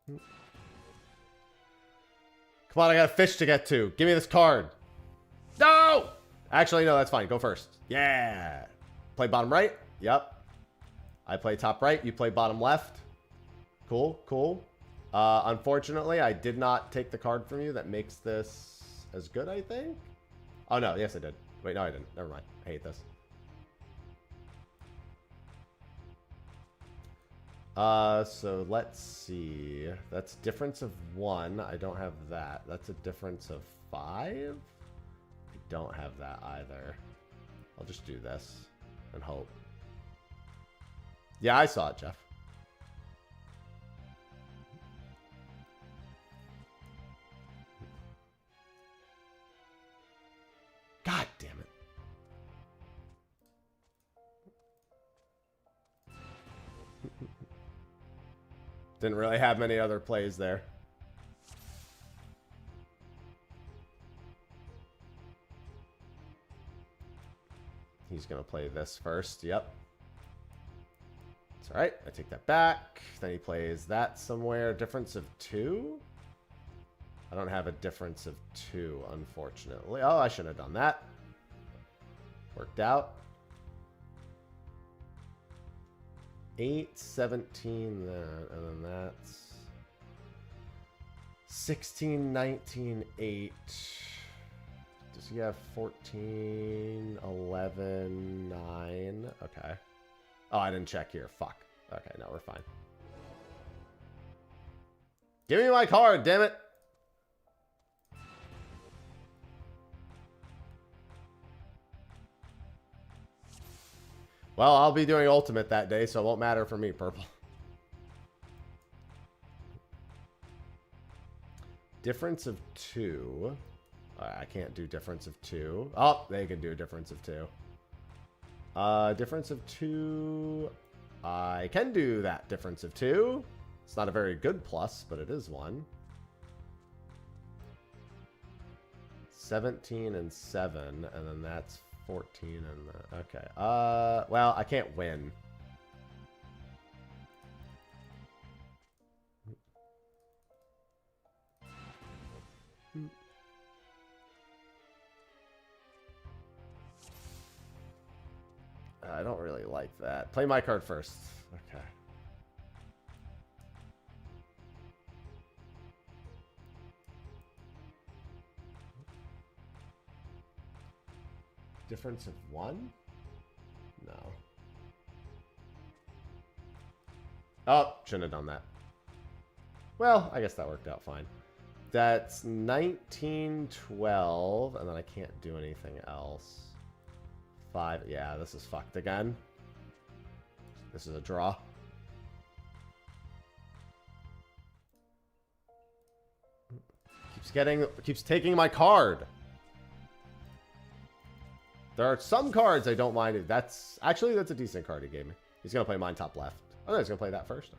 Come on, I got a fish to get to. Give me this card. No! Actually, no, that's fine. Go first. Yeah. Play bottom right? Yep. I play top right. You play bottom left. Cool, cool. Unfortunately, I did not take the card from you that makes this as good, I think. Oh, no. Yes, I did. Wait, no, I didn't. Never mind. I hate this. So let's see. That's difference of 1. I don't have that. That's a difference of 5. I don't have that either. I'll just do this and hope. Yeah, I saw it, Jeff. God damn it. Didn't really have many other plays there. He's going to play this first. Yep. It's all right. I take that back. Then he plays that somewhere. Difference of 2? I don't have a difference of 2, unfortunately. Oh, I shouldn't have done that. Worked out. 8, 17, and then that's 16, 19, 8. Does he have 14, 11, 9? Okay. Oh, I didn't check here. Fuck. Okay, no, we're fine. Give me my card, damn it. Well, I'll be doing ultimate that day, so it won't matter for me, purple. Difference of 2. I can't do difference of 2. Oh, they can do a difference of 2. Difference of 2. I can do that difference of 2. It's not a very good plus, but it is one. 17 and 7, and then that's 14 and... okay. Well, I can't win. I don't really like that. Play my card first. Okay. Difference of 1? No. Oh, shouldn't have done that. Well, I guess that worked out fine. That's 19, 12, and then I can't do anything else. 5. Yeah, this is fucked again. This is a draw. Keeps taking my card. There are some cards I don't mind. That's a decent card he gave me. He's gonna play mine top left. Oh no, he's gonna play that first.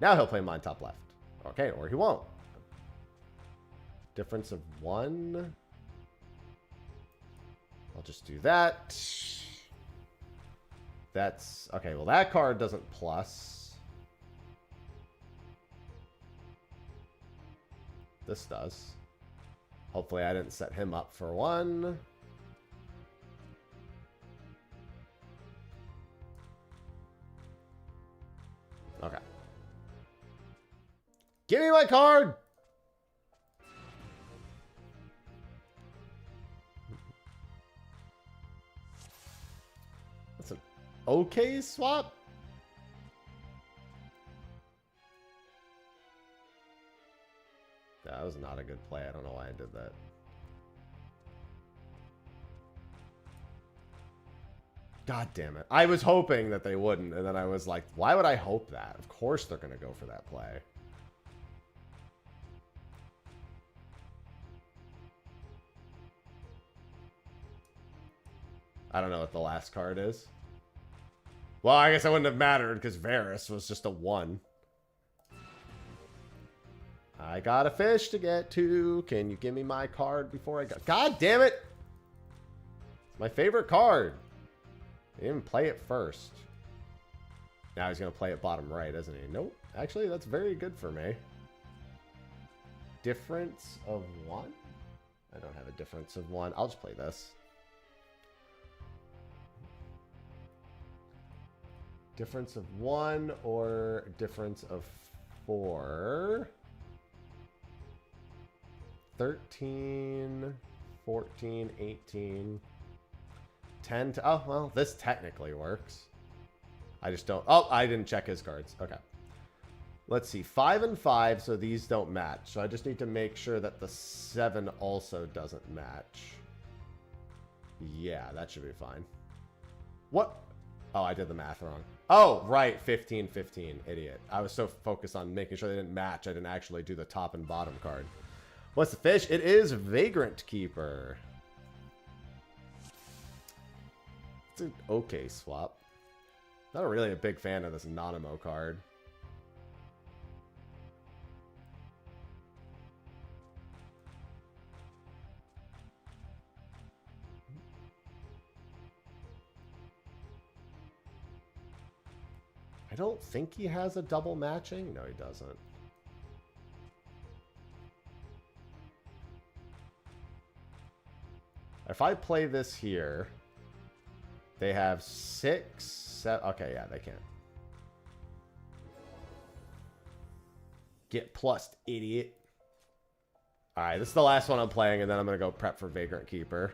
Now he'll play mine top left. Okay, or he won't. Difference of 1. I'll just do that. That's... okay, well that card doesn't plus. This does. Hopefully I didn't set him up for 1. Okay. Give me my card! That's an okay swap. That was not a good play. I don't know why I did that. God damn it. I was hoping that they wouldn't, and then I was like, why would I hope that? Of course they're going to go for that play. I don't know what the last card is. Well, I guess it wouldn't have mattered because Varys was just a 1. I got a fish to get to. Can you give me my card before I go? God damn it! It's my favorite card. He didn't play it first. Now he's going to play it bottom right, isn't he? Nope. Actually, that's very good for me. Difference of 1? I don't have a difference of 1. I'll just play this. Difference of 1 or difference of 4. 13, 14, 18, 10 to... oh, well, this technically works. I just don't... oh, I didn't check his cards. Okay. Let's see. 5 and 5, so these don't match. So I just need to make sure that the 7 also doesn't match. Yeah, that should be fine. What? Oh, I did the math wrong. Oh, right. 15, 15. Idiot. I was so focused on making sure they didn't match, I didn't actually do the top and bottom card. What's the fish? It is Vagrant Keeper. It's an okay swap. Not really a big fan of this Nanimo card. I don't think he has a double matching. No, he doesn't. If I play this here, they have 6, 7. Okay, yeah, they can. Get plussed, idiot. All right, this is the last one I'm playing, and then I'm going to go prep for Vagrant Keeper.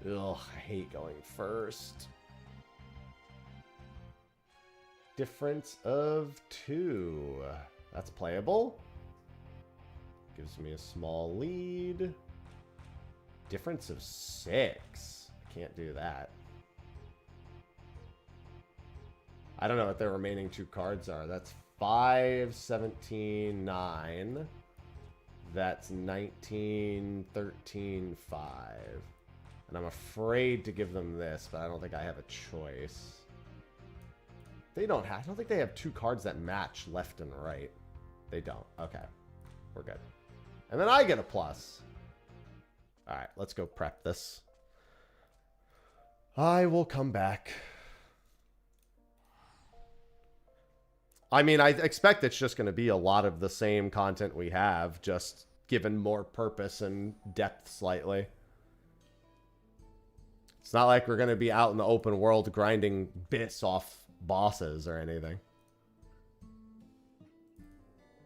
Ugh, I hate going first. Difference of 2. That's playable. Gives me a small lead. Difference of 6. Can't do that. I don't know what their remaining 2 cards are. That's 5, 17, 9. That's 19, 13, 5. And I'm afraid to give them this, but I don't think I have a choice. They don't have... I don't think they have 2 cards that match left and right. They don't. Okay. We're good. And then I get a plus. Alright, let's go prep this. I will come back. I mean, I expect it's just going to be a lot of the same content we have, just given more purpose and depth slightly. It's not like we're going to be out in the open world grinding bits off bosses or anything.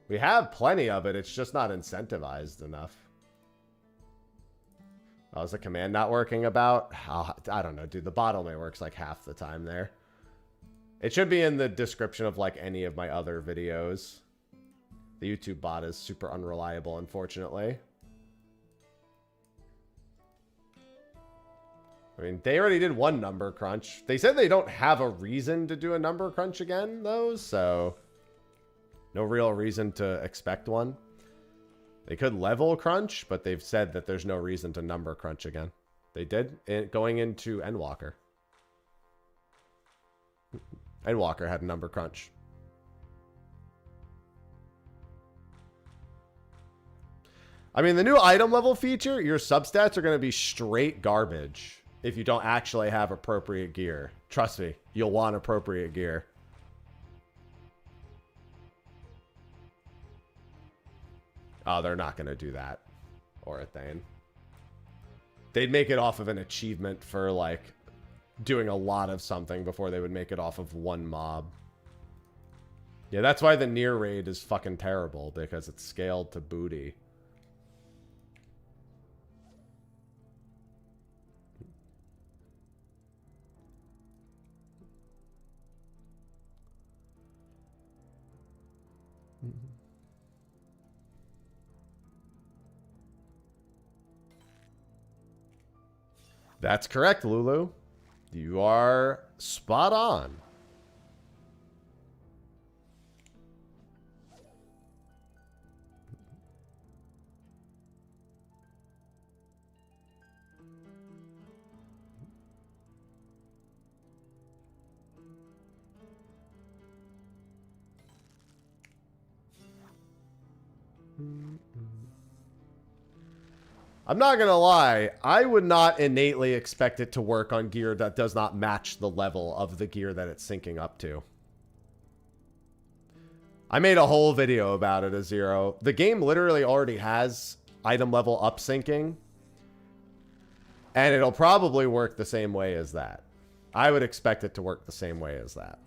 We have plenty of it, it's just not incentivized enough. Oh, is the command not working about? I don't know, dude. The bot only works like half the time there. It should be in the description of like any of my other videos. The YouTube bot is super unreliable, unfortunately. I mean, they already did 1 number crunch. They said they don't have a reason to do a number crunch again, though, so no real reason to expect one. They could level crunch, but they've said that there's no reason to number crunch again. They did going into Endwalker. Endwalker had a number crunch. I mean, the new item level feature, your substats are going to be straight garbage if you don't actually have appropriate gear. Trust me, you'll want appropriate gear. Oh, they're not going to do that. Or a thing. They'd make it off of an achievement for, like, doing a lot of something before they would make it off of 1 mob. Yeah, that's why the near raid is fucking terrible, because it's scaled to booty. That's correct, Lulu. You are spot on. I'm not gonna lie, I would not innately expect it to work on gear that does not match the level of the gear that it's syncing up to. I made a whole video about it, Azero. The game literally already has item level up syncing, and it'll probably work the same way as that. I would expect it to work the same way as that.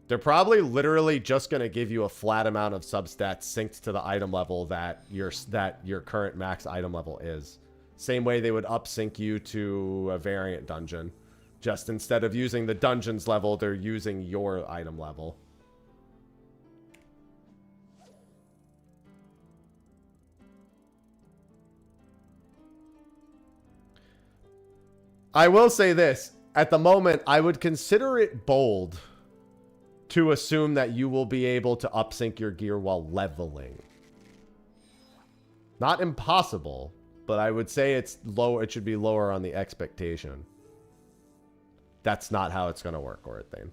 They're probably literally just going to give you a flat amount of substats synced to the item level that your current max item level is. Same way they would up sync you to a variant dungeon. Just instead of using the dungeon's level, they're using your item level. I will say this. At the moment, I would consider it bold to assume that you will be able to upsync your gear while leveling. Not impossible, but I would say it's low. It should be lower on the expectation. That's not how it's going to work, Orithane.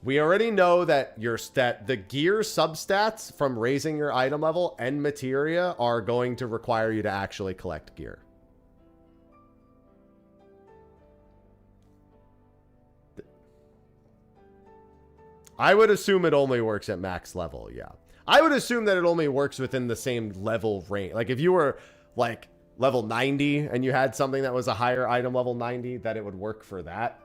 We already know that the gear substats from raising your item level and materia are going to require you to actually collect gear. I would assume it only works at max level, yeah. I would assume that it only works within the same level range. Like, if you were, like, level 90 and you had something that was a higher item level 90, that it would work for that.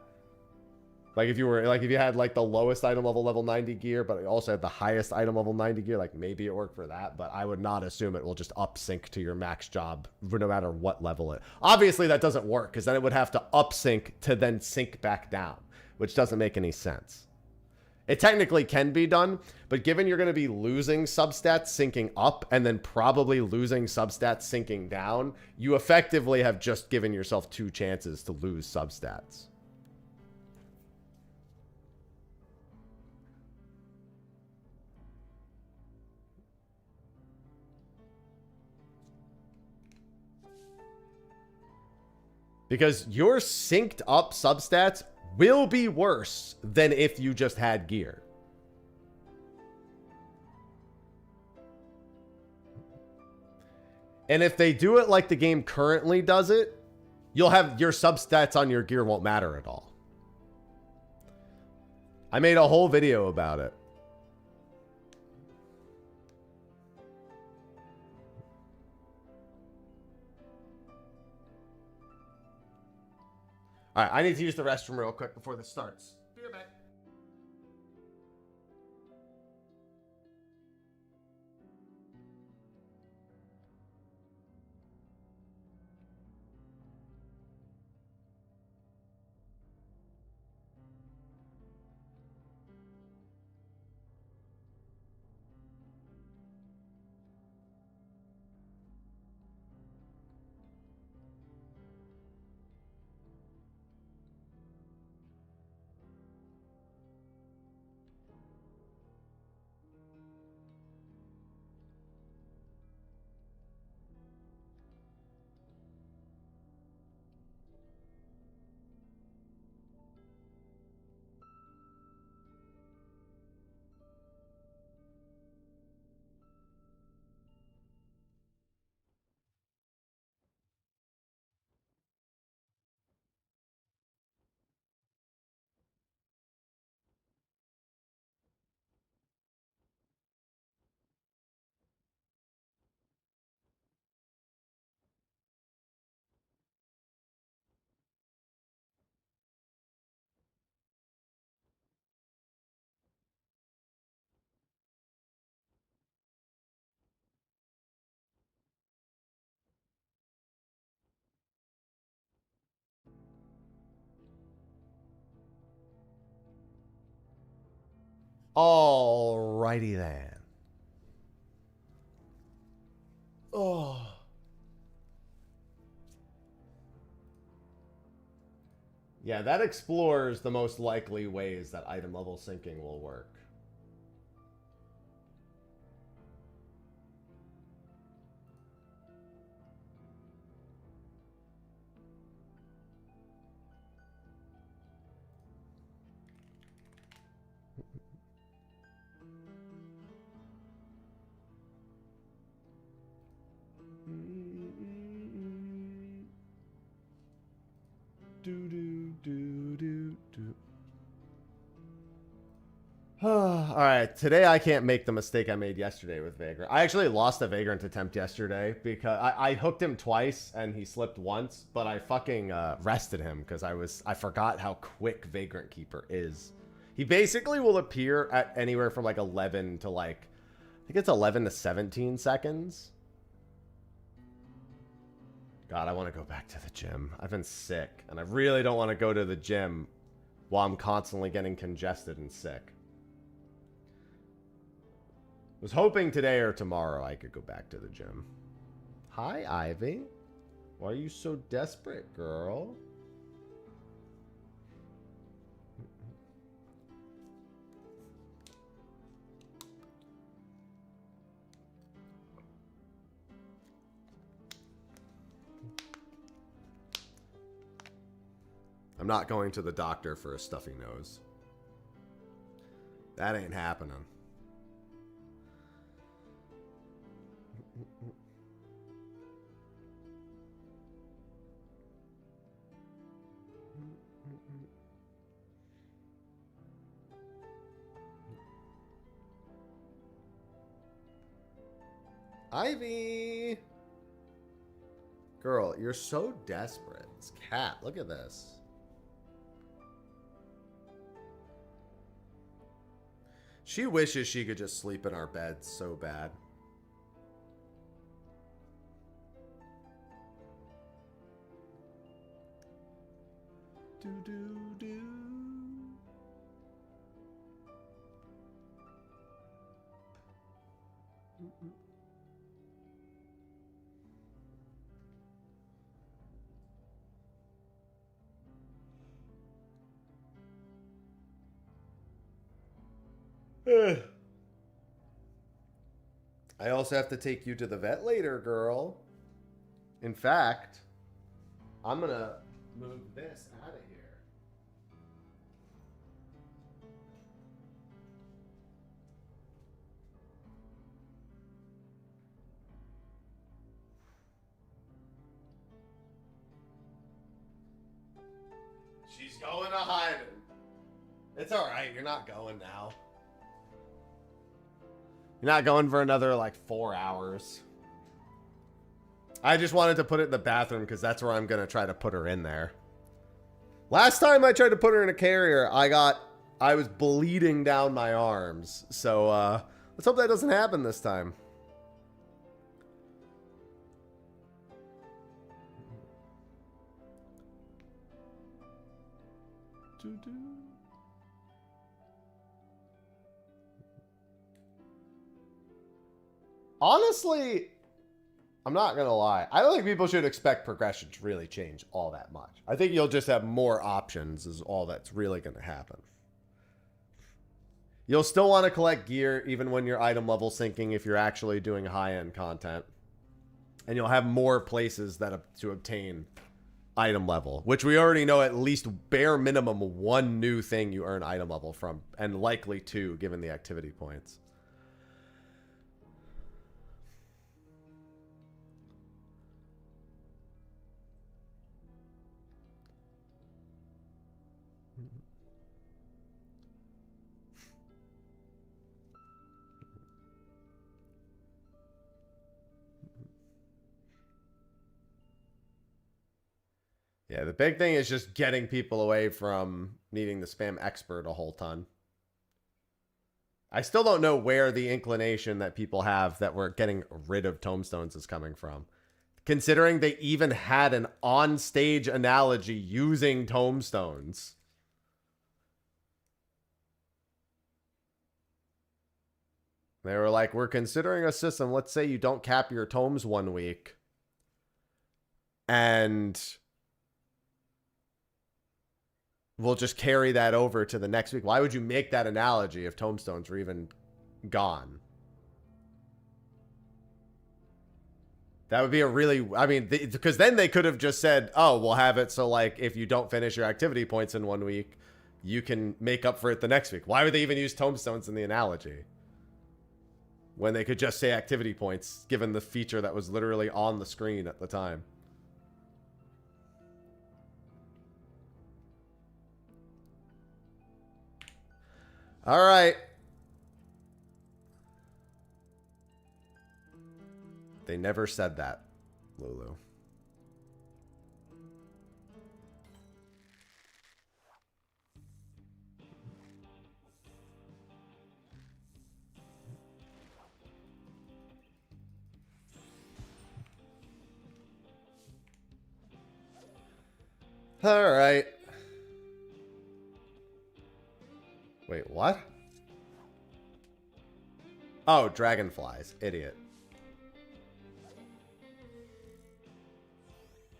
Like, if you were, like, if you had, like, the lowest item level 90 gear, but it also had the highest item level 90 gear, like, maybe it worked for that. But I would not assume it will just up sync to your max job no matter what level it. Obviously, that doesn't work, because then it would have to up sync to then sync back down. which doesn't make any sense. It technically can be done, but given you're going to be losing substats syncing up and then probably losing substats syncing down, you effectively have just given yourself 2 chances to lose substats. Because your synced up substats will be worse than if you just had gear. And if they do it like the game currently does it, you'll have your substats on your gear won't matter at all. I made a whole video about it. All right, I need to use the restroom real quick before this starts. Be right back. Alrighty then. Oh. Yeah, that explores the most likely ways that item level syncing will work. All right, today I can't make the mistake I made yesterday with Vagrant. I actually lost a Vagrant attempt yesterday because I hooked him twice and he slipped once, but I fucking rested him because I forgot how quick Vagrant Keeper is. He basically will appear at anywhere from like 11 to like, I think it's 11 to 17 seconds. God, I want to go back to the gym. I've been sick and I really don't want to go to the gym while I'm constantly getting congested and sick. Was hoping today or tomorrow I could go back to the gym. Hi, Ivy. Why are you so desperate, girl? I'm not going to the doctor for a stuffy nose. That ain't happening. Ivy! Girl, you're so desperate. This cat, look at this. She wishes she could just sleep in our bed so bad. Do do do. I also have to take you to the vet later, girl. In fact, I'm gonna move this out of here. She's going to hiding. It's alright, you're not going now. You're not going for another, like, 4 hours. I just wanted to put it in the bathroom because that's where I'm going to try to put her in there. Last time I tried to put her in a carrier, I was bleeding down my arms. So, let's hope that doesn't happen this time. Honestly, I'm not going to lie. I don't think people should expect progression to really change all that much. I think you'll just have more options is all that's really going to happen. You'll still want to collect gear even when your item level's sinking if you're actually doing high-end content. And you'll have more places to obtain item level, which we already know at least bare minimum one new thing you earn item level from, and likely two given the activity points. Yeah, the big thing is just getting people away from needing to spam expert a whole ton. I still don't know where the inclination that people have that we're getting rid of tombstones is coming from. Considering they even had an on-stage analogy using tombstones. They were like, we're considering a system. Let's say you don't cap your tomes 1 week. And we'll just carry that over to the next week. Why would you make that analogy if tombstones were even gone? That would be a really, I mean, because then they could have just said, oh, we'll have it so like if you don't finish your activity points in 1 week, you can make up for it the next week. Why would they even use tombstones in the analogy? When they could just say activity points, given the feature that was literally on the screen at the time. All right. They never said that, Lulu. All right. Wait, what? Oh, dragonflies. Idiot.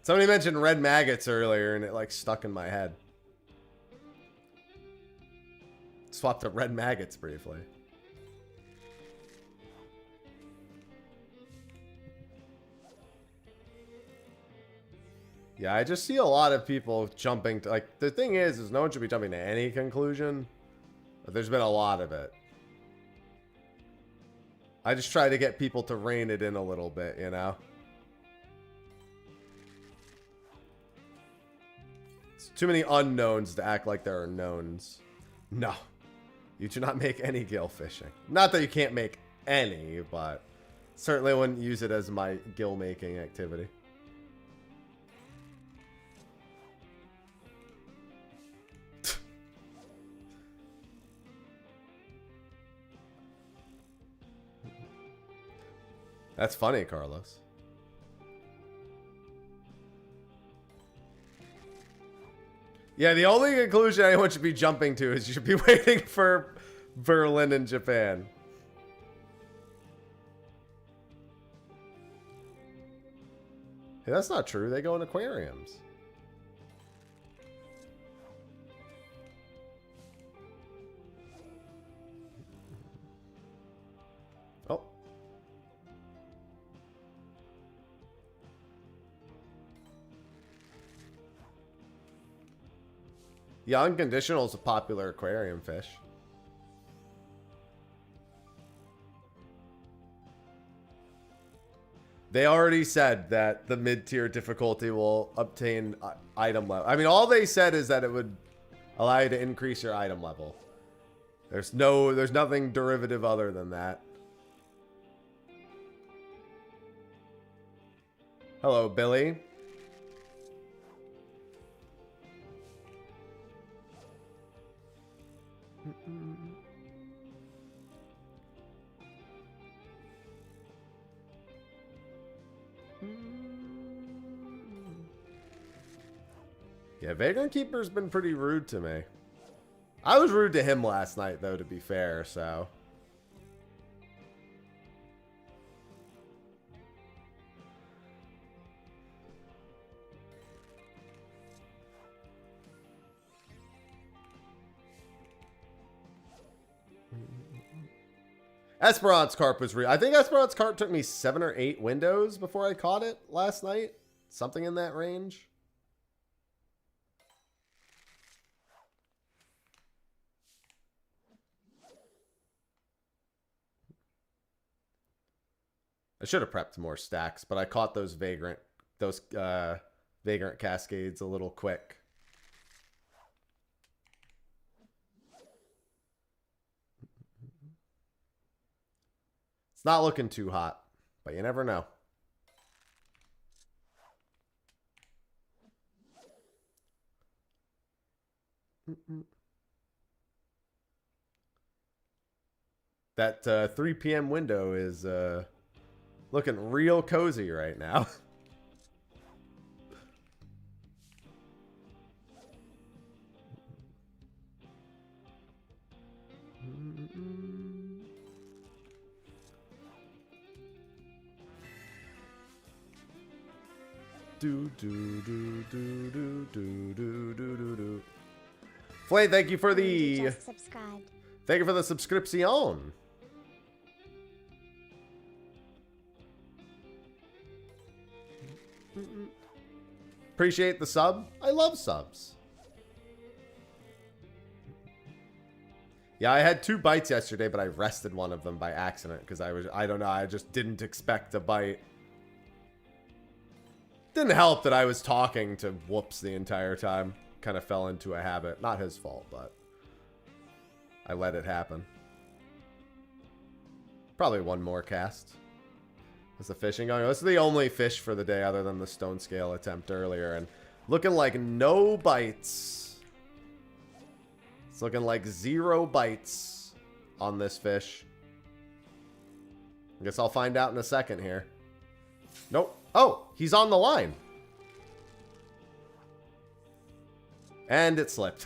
Somebody mentioned red maggots earlier and it like stuck in my head. Swapped to red maggots briefly. Yeah, I just see a lot of people jumping to, like, the thing is no one should be jumping to any conclusion. But there's been a lot of it. I just try to get people to rein it in a little bit, you know? It's too many unknowns to act like there are knowns. No. You do not make any gill fishing. Not that you can't make any, but certainly wouldn't use it as my gill making activity. That's funny, Carlos. Yeah, the only conclusion anyone should be jumping to is you should be waiting for Berlin and Japan. Hey, that's not true. They go in aquariums. Oh. Yeah, unconditional is a popular aquarium fish. They already said that the mid-tier difficulty will obtain item level. I mean, all they said is that it would allow you to increase your item level. There's nothing derivative other than that. Hello, Billy. Yeah, Vagrant Keeper's been pretty rude to me. I was rude to him last night, though, to be fair, so. Esperance Carp was real. I think Esperance Carp took me 7 or 8 windows before I caught it last night. Something in that range. I should have prepped more stacks, but I caught those vagrant cascades a little quick. It's not looking too hot, but you never know. That 3 p.m. window is looking real cozy right now. Flay, thank you for the thank you for the subscription. Appreciate the sub. I love subs. Yeah, I had 2 bites yesterday, but I rested one of them by accident because I don't know, I just didn't expect to bite. Didn't help that I was talking to Whoops the entire time. Kind of fell into a habit. Not his fault, but I let it happen. Probably one more cast. Is the fishing going? This is the only fish for the day other than the stone scale attempt earlier. And looking like no bites. It's looking like 0 bites on this fish. I guess I'll find out in a second here. Nope. Oh, he's on the line. And it slipped.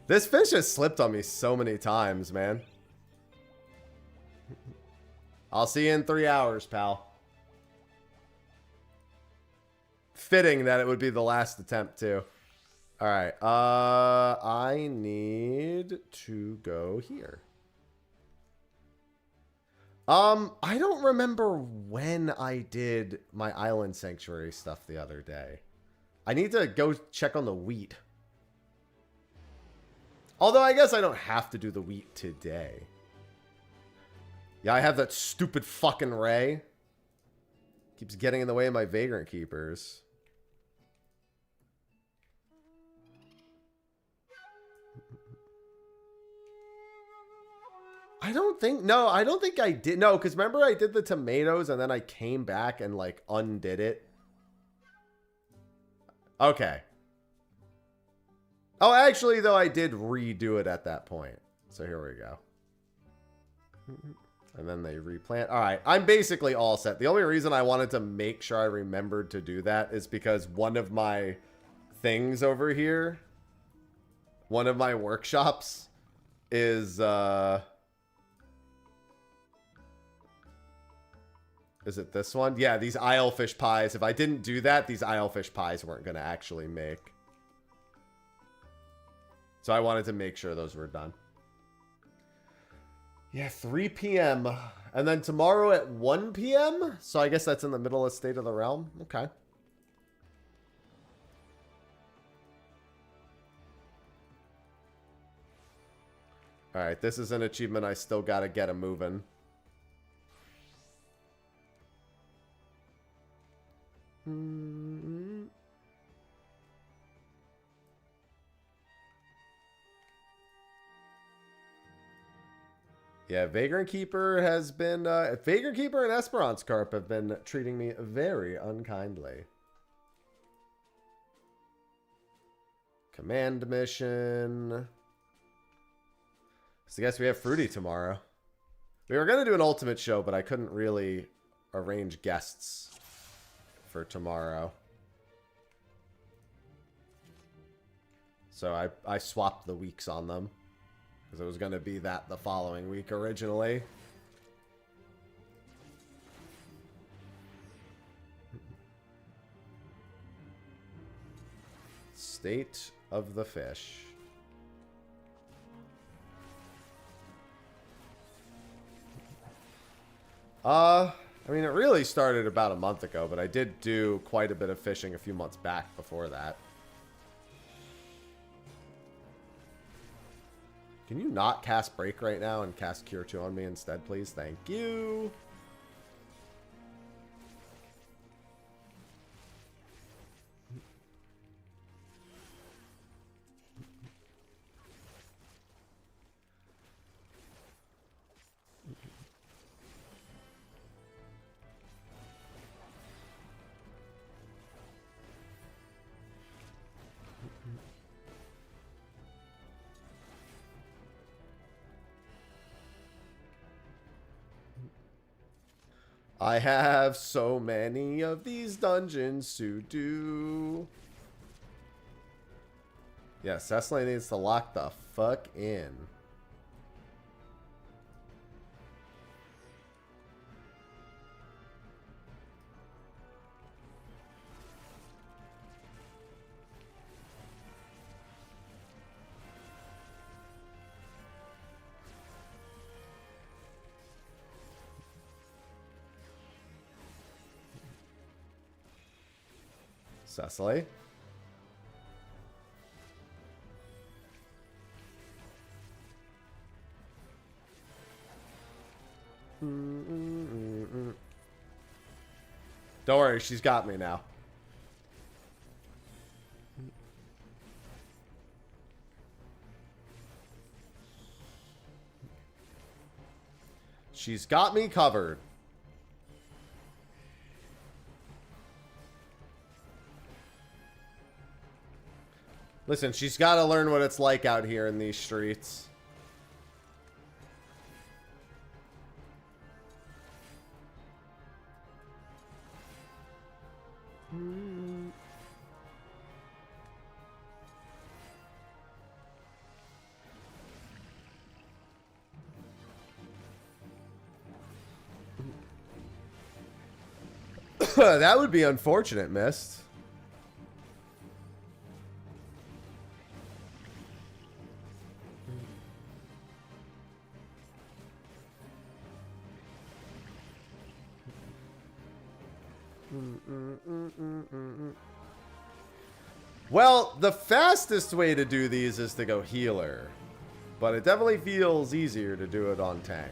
This fish has slipped on me so many times, man. I'll see you in 3 hours, pal. Fitting that it would be the last attempt, too. All right. I need to go here. I don't remember when I did my Island Sanctuary stuff the other day. I need to go check on the wheat. Although I guess I don't have to do the wheat today. Yeah, I have that stupid fucking ray. Keeps getting in the way of my Vagrant Keepers. I don't think, no, I don't think I did. No, because remember I did the tomatoes and then I came back and like undid it. Okay. Oh, actually, though, I did redo it at that point. So here we go. And then they replant. All right, I'm basically all set. The only reason I wanted to make sure I remembered to do that is because one of my things over here, one of my workshops is Is it this one? Yeah, these Islefish pies. If I didn't do that, these Islefish pies weren't going to actually make. So I wanted to make sure those were done. Yeah, 3 p.m. And then tomorrow at 1 p.m.? So I guess that's in the middle of State of the Realm. Okay. Alright, this is an achievement I still gotta get a moving. Yeah, Vagrant Keeper has been... Vagrant Keeper and Esperance Carp have been treating me very unkindly. Command mission... So I guess we have Fruity tomorrow. We were going to do an ultimate show, but I couldn't really arrange guests for tomorrow. So I swapped the weeks on them. Because it was going to be that the following week originally. State of the Fish. I mean, it really started about a month ago, but I did do quite a bit of fishing a few months back before that. Can you not cast Break right now and cast Cure 2 on me instead, please? Thank you. I have so many of these dungeons to do. Yeah, Cecily needs to lock the fuck in. Cecily? Don't worry, she's got me now. She's got me covered. Listen, she's got to learn what it's like out here in these streets. That would be unfortunate, Mist. Well, the fastest way to do these is to go healer, but it definitely feels easier to do it on tank.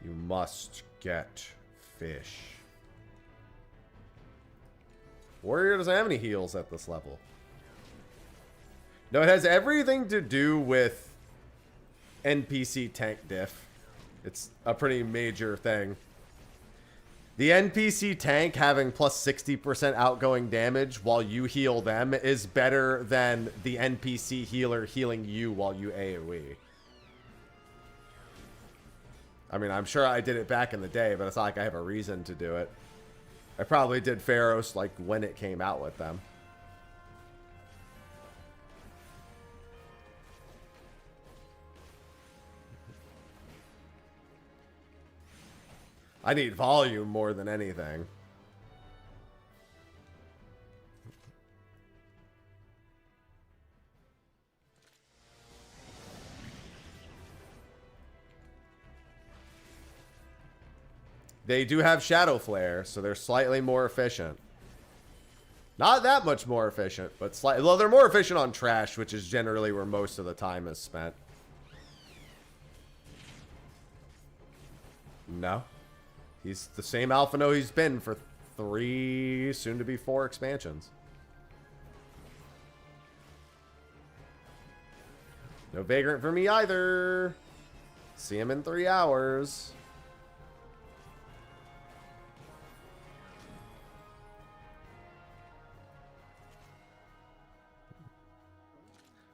You must get fish. Warrior doesn't have any heals at this level. No, it has everything to do with NPC tank diff. It's a pretty major thing. The NPC tank having plus 60% outgoing damage while you heal them is better than the NPC healer healing you while you AoE. I mean, I'm sure I did it back in the day, but it's not like I have a reason to do it. I probably did Pharos like when it came out with them. I need volume more than anything. They do have Shadow Flare, so they're slightly more efficient. Not that much more efficient, but slightly. Well, they're more efficient on trash, which is generally where most of the time is spent. No. He's the same Alphino he's been for 3, soon to be 4 expansions. No Vagrant for me either. See him in 3 hours.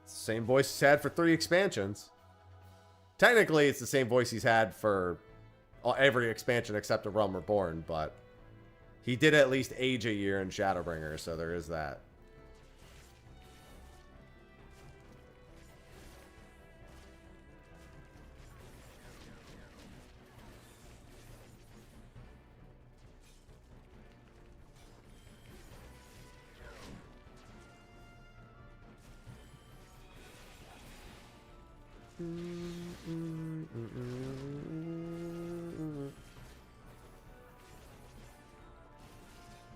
Same voice he's had for 3 expansions. Technically, it's the same voice he's had for every expansion except A Realm Reborn, but he did at least age a year in Shadowbringer, so there is that.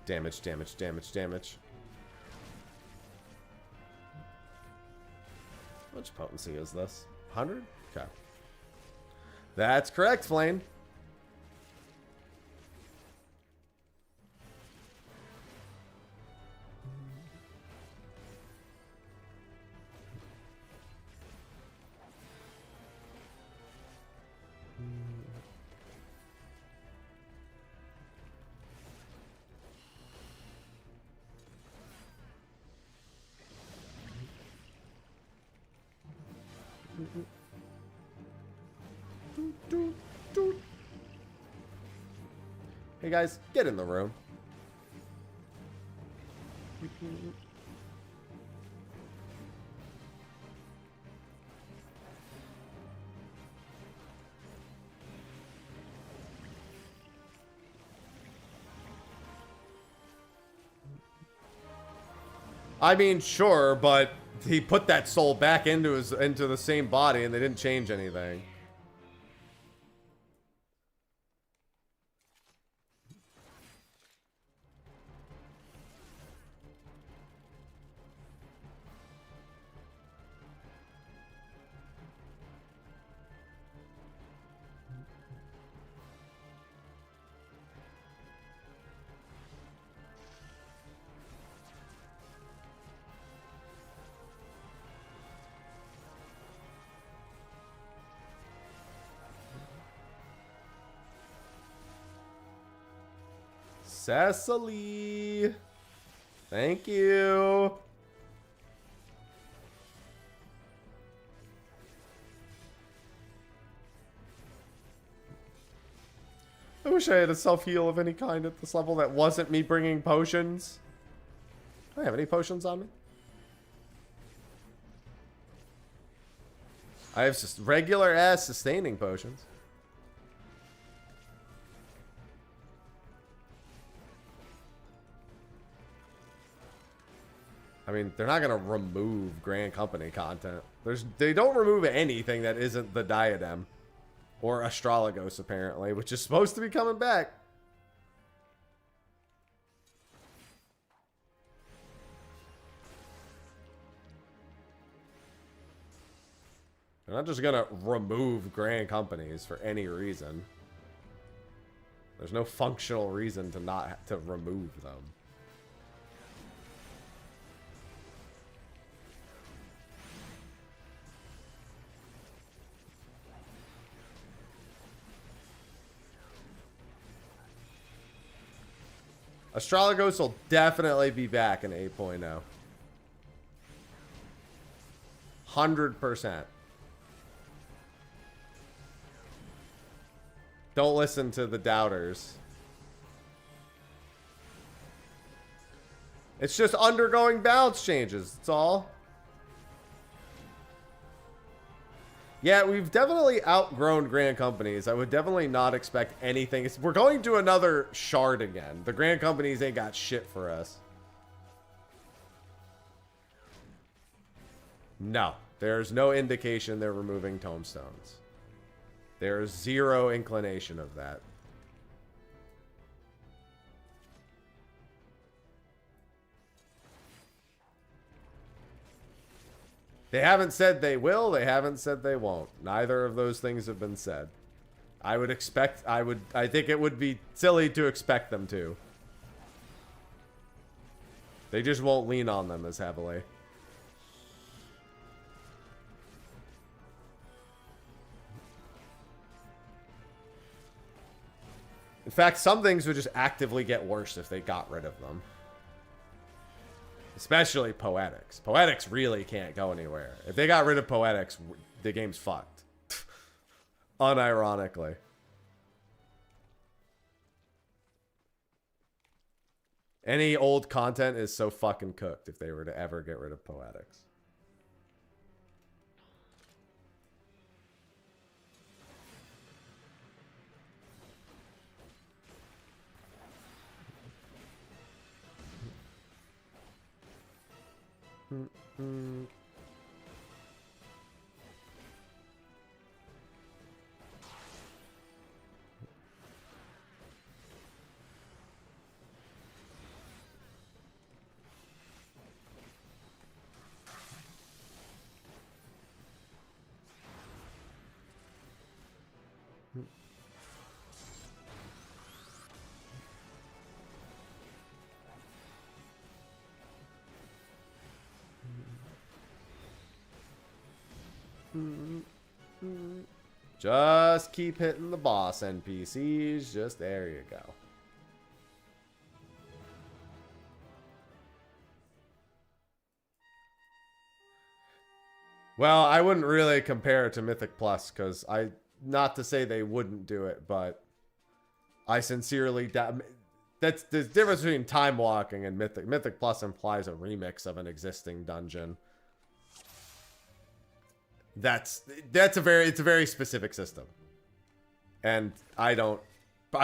Damage, damage, damage, damage. How much potency is this? 100? Okay. That's correct, Flame. Hey guys, get in the room. I mean, sure, but he put that soul back into the same body and they didn't change anything. Cecily, thank you. I wish I had a self-heal of any kind at this level that wasn't me bringing potions. Do I have any potions on me? I have just regular ass sustaining potions. I mean, they're not going to remove Grand Company content. They don't remove anything that isn't the Diadem. Or Astrologos, apparently, which is supposed to be coming back. They're not just going to remove Grand Companies for any reason. There's no functional reason to remove them. Astrologos will definitely be back in 8.0. 100%. Don't listen to the doubters. It's just undergoing balance changes. That's all. Yeah, we've definitely outgrown Grand Companies. I would definitely not expect anything. We're going to another shard again. The Grand Companies ain't got shit for us. No, there's no indication they're removing tombstones. There's zero inclination of that. They haven't said they will. They haven't said they won't. Neither of those things have been said. I would expect, I think it would be silly to expect them to. They just won't lean on them as heavily. In fact, some things would just actively get worse if they got rid of them. Especially Poetics. Poetics really can't go anywhere. If they got rid of Poetics, the game's fucked. Unironically. Any old content is so fucking cooked if they were to ever get rid of Poetics. Just keep hitting the boss NPCs. Just there you go. Well, I wouldn't really compare it to Mythic Plus because not to say they wouldn't do it, but I sincerely doubt. That's the difference between time walking and Mythic. Mythic Plus implies a remix of an existing dungeon. It's a very specific system, and I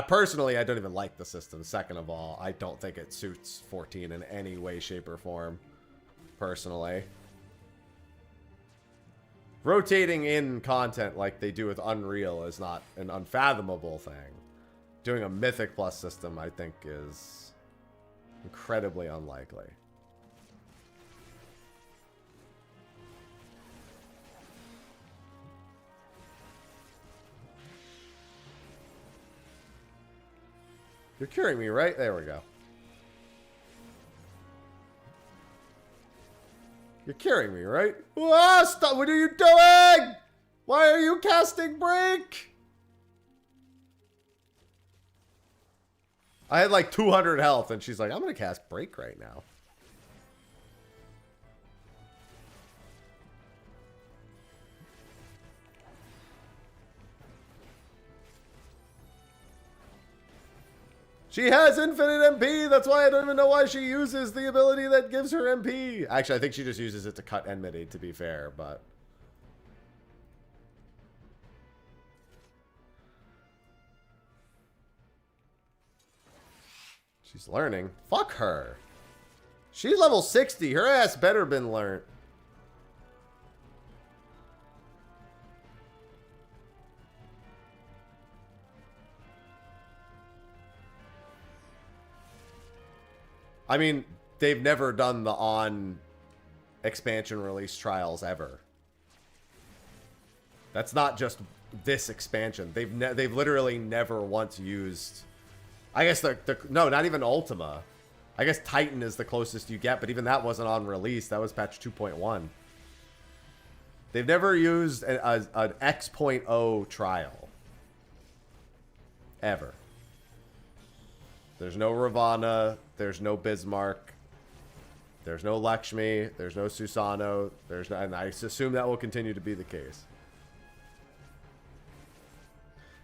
personally don't even like the system. Second of all, I don't think it suits 14 in any way, shape, or form. Personally, rotating in content like they do with Unreal is not an unfathomable thing. Doing a Mythic Plus system, I think, is incredibly unlikely. You're curing me, right? There we go. You're curing me, right? Ah, stop! What are you doing? Why are you casting Break? I had like 200 health, and she's like, I'm gonna cast Break right now. She has infinite MP. That's why I don't even know why she uses the ability that gives her MP. Actually, I think she just uses it to cut enmity, to be fair, but... She's learning. Fuck her. She's level 60. Her ass better been learned. I mean, they've never done the on expansion release trials ever. That's not just this expansion. They've literally never once used. I guess no, not even Ultima. I guess Titan is the closest you get, but even that wasn't on release. That was patch 2.1. They've never used an X.0 trial ever. There's no Ravana. There's no Bismarck. There's no Lakshmi. There's no Susano. There's no, and I assume that will continue to be the case.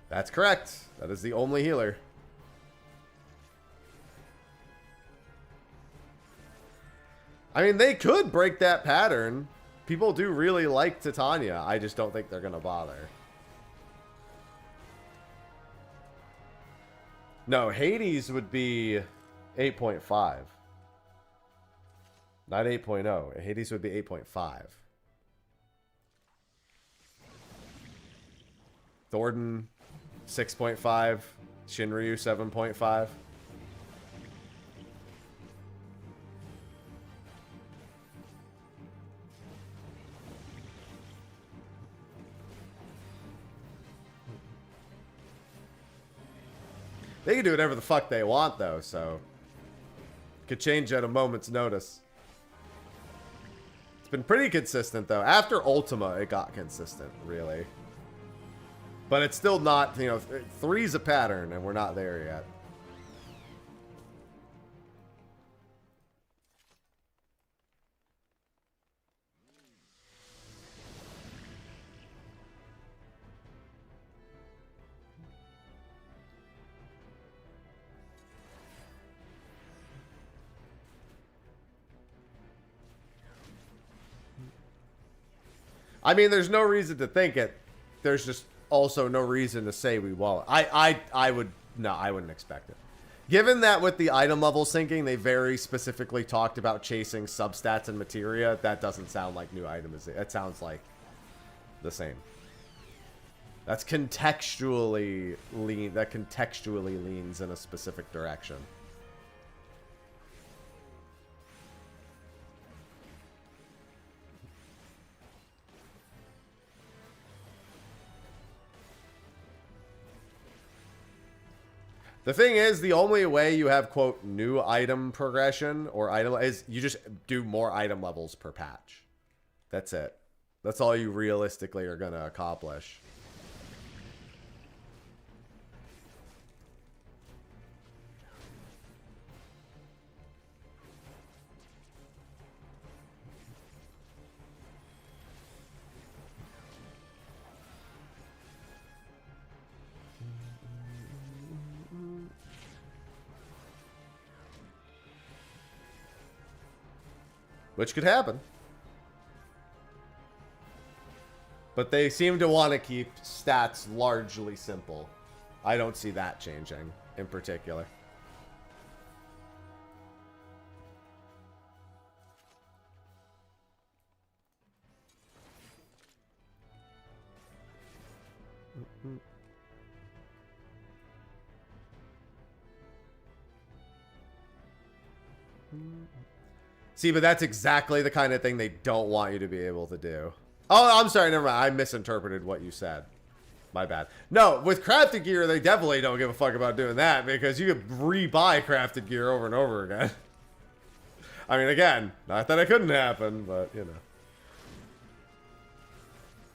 That's correct. That is the only healer. I mean, they could break that pattern. People do really like Titania. I just don't think they're going to bother. No, Hades would be 8.5. Not 8.0. Hades would be 8.5. Thornton, 6.5. Shinryu, 7.5. They can do whatever the fuck they want, though, so... Could change at a moment's notice. It's been pretty consistent, though. After Ultima, it got consistent, really. But it's still not, you know, 3's a pattern, and we're not there yet. I mean, there's no reason to think it. There's just also no reason to say we won't. I wouldn't expect it. Given that with the item level syncing, they very specifically talked about chasing substats and materia, that doesn't sound like new itemization. It sounds like the same. That's contextually that contextually leans in a specific direction. The thing is, the only way you have, quote, new item progression or item is you just do more item levels per patch. That's it. That's all you realistically are going to accomplish. Which could happen. But they seem to want to keep stats largely simple. I don't see that changing in particular. See, but that's exactly the kind of thing they don't want you to be able to do. Oh, I'm sorry, never mind. I misinterpreted what you said. My bad. No, with crafted gear, they definitely don't give a fuck about doing that because you could re-buy crafted gear over and over again. I mean, again, not that it couldn't happen, but, you know.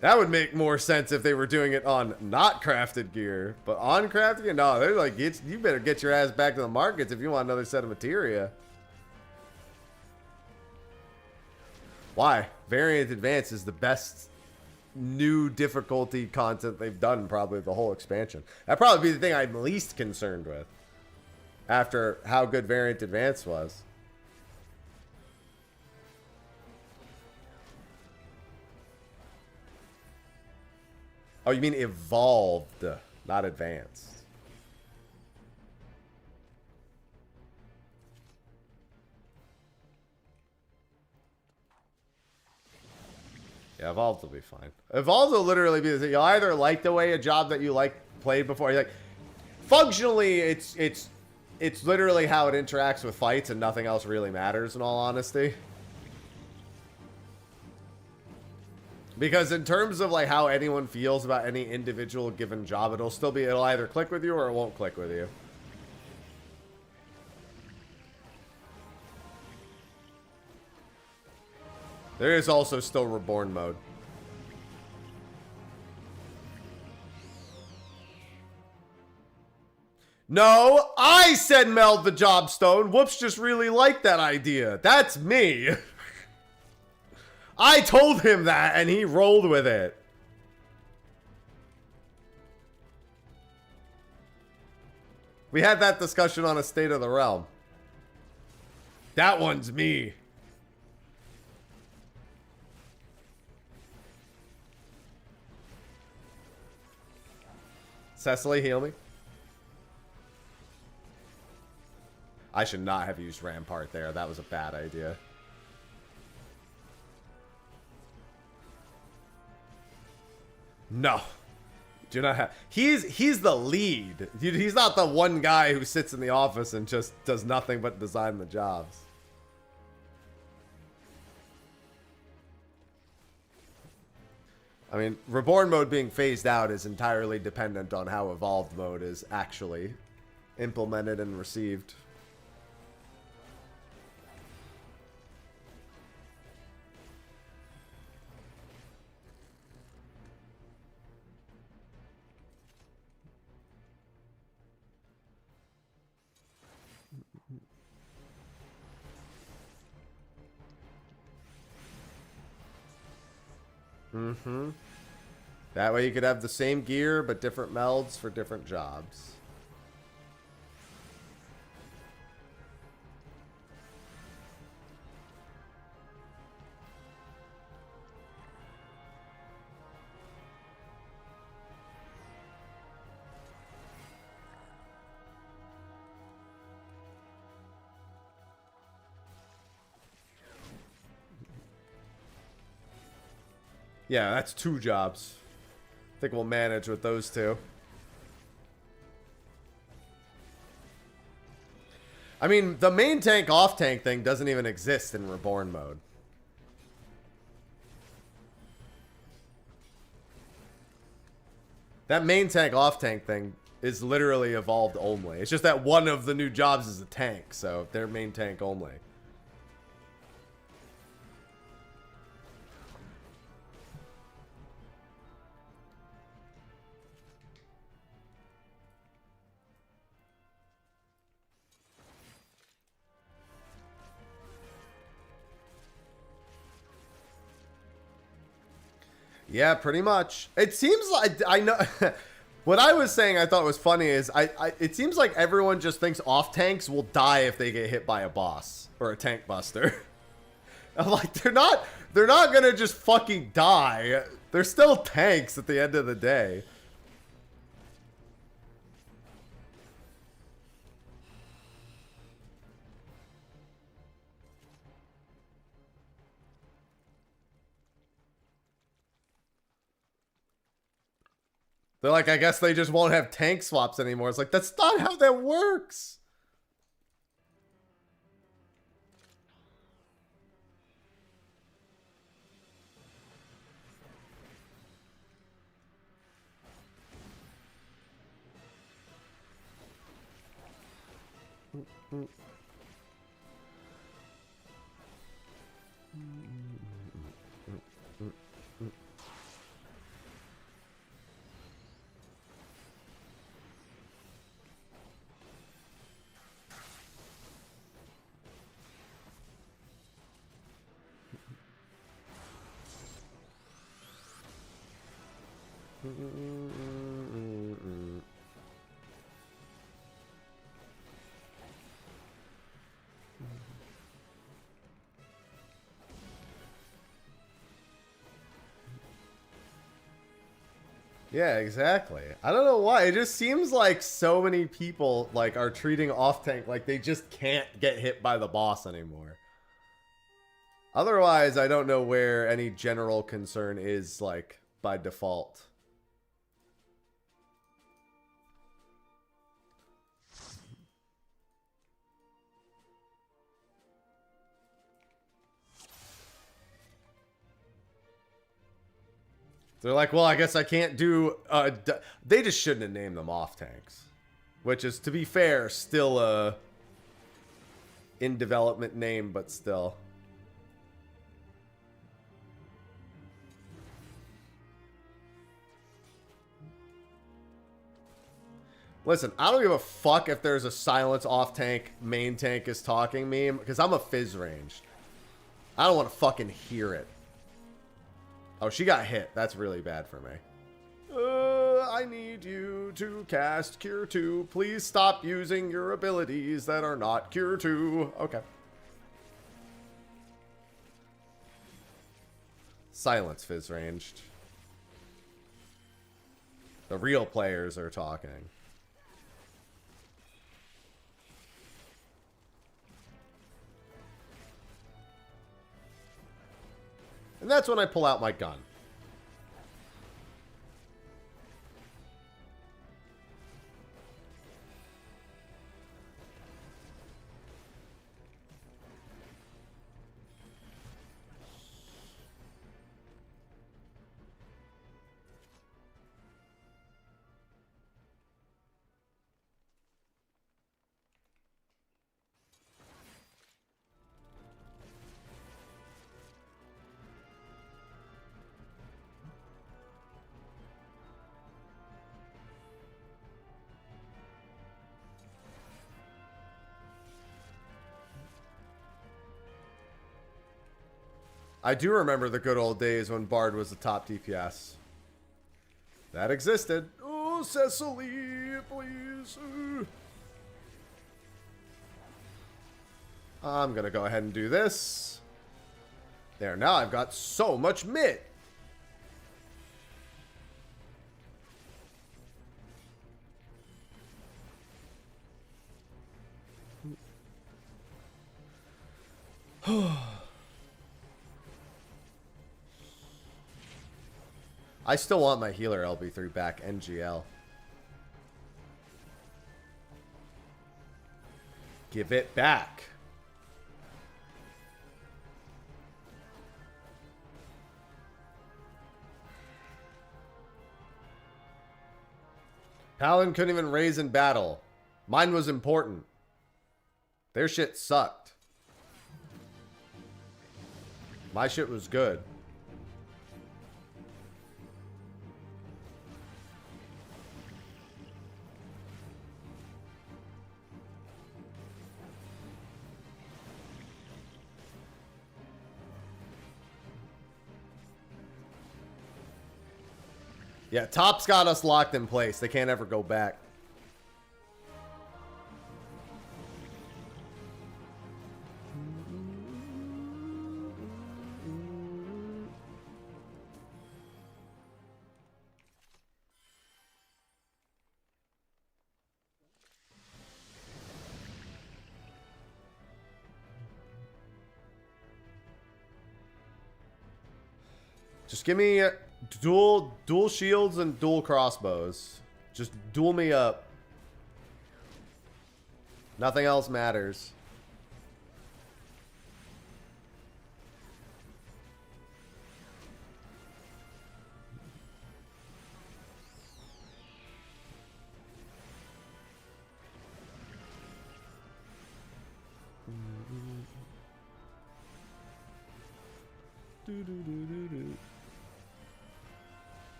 That would make more sense if they were doing it on not crafted gear, but on crafted gear, no, they're like, you better get your ass back to the markets if you want another set of materia. Why? Variant Advance is the best new difficulty content they've done probably the whole expansion. That'd probably be the thing I'm least concerned with after how good Variant Advance was. Oh, you mean evolved, not advanced. Yeah, Evolved will be fine. Evolved will literally be the thing. You'll either like the way a job that you like played before. You're like, functionally, it's literally how it interacts with fights, and nothing else really matters. In all honesty, because in terms of like how anyone feels about any individual given job, it'll either click with you or it won't click with you. There is also still Reborn mode. No, I said meld the job stone. Whoops just really liked that idea. That's me. I told him that and he rolled with it. We had that discussion on a State of the Realm. That one's me. Cecily, heal me. I should not have used Rampart there. That was a bad idea. No. Do not have... He's the lead. He's not the one guy who sits in the office and just does nothing but design the jobs. I mean, Reborn mode being phased out is entirely dependent on how Evolved mode is actually implemented and received. Mm-hmm. That way you could have the same gear, but different melds for different jobs. Yeah, that's 2 jobs. I think we'll manage with those 2. I mean, the main tank off tank thing doesn't even exist in Reborn mode. That main tank off tank thing is literally evolved only. It's just that one of the new jobs is a tank, so they're main tank only. Yeah, pretty much. It seems like, I know, what I was saying I thought was funny is, it seems like everyone just thinks off tanks will die if they get hit by a boss or a tank buster. I'm like, they're not gonna just fucking die. They're still tanks at the end of the day. They're like, I guess they just won't have tank swaps anymore. It's like, that's not how that works. Yeah, exactly. I don't know why. It just seems like so many people like are treating off tank like they just can't get hit by the boss anymore. Otherwise, I don't know where any general concern is like by default. They're like, well, I guess I can't do... they just shouldn't have named them off tanks. Which is, to be fair, still a in development name, but still. Listen, I don't give a fuck if there's a silence off tank, main tank is talking meme, because I'm a fizz ranged. I don't want to fucking hear it. Oh, she got hit. That's really bad for me. I need you to cast Cure 2. Please stop using your abilities that are not Cure 2. Okay. Silence fizz ranged. The real players are talking. And that's when I pull out my gun. I do remember the good old days when Bard was the top DPS. That existed. Oh, Cecily, please. I'm gonna go ahead and do this. There, now I've got so much mid. I still want my healer LB3 back, NGL. Give it back. Paladin couldn't even raise in battle. Mine was important. Their shit sucked. My shit was good. Yeah, top's got us locked in place. They can't ever go back. Just give me dual shields and dual crossbows. Just duel me up. Nothing else matters.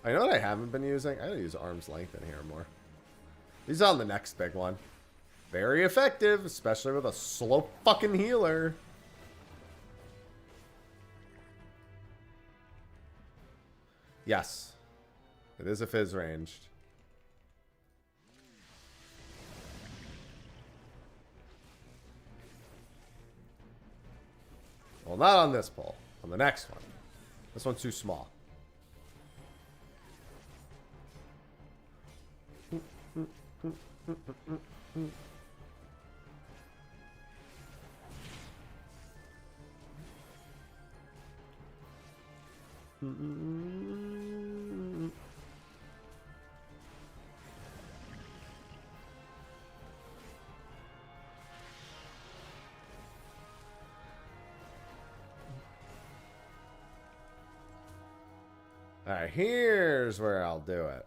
I know what I haven't been using. I gotta use arm's length in here more. These are on the next big one. Very effective, especially with a slow fucking healer. Yes. It is a fizz ranged. Well, not on this pull. On the next one. This one's too small. Alright, here's where I'll do it.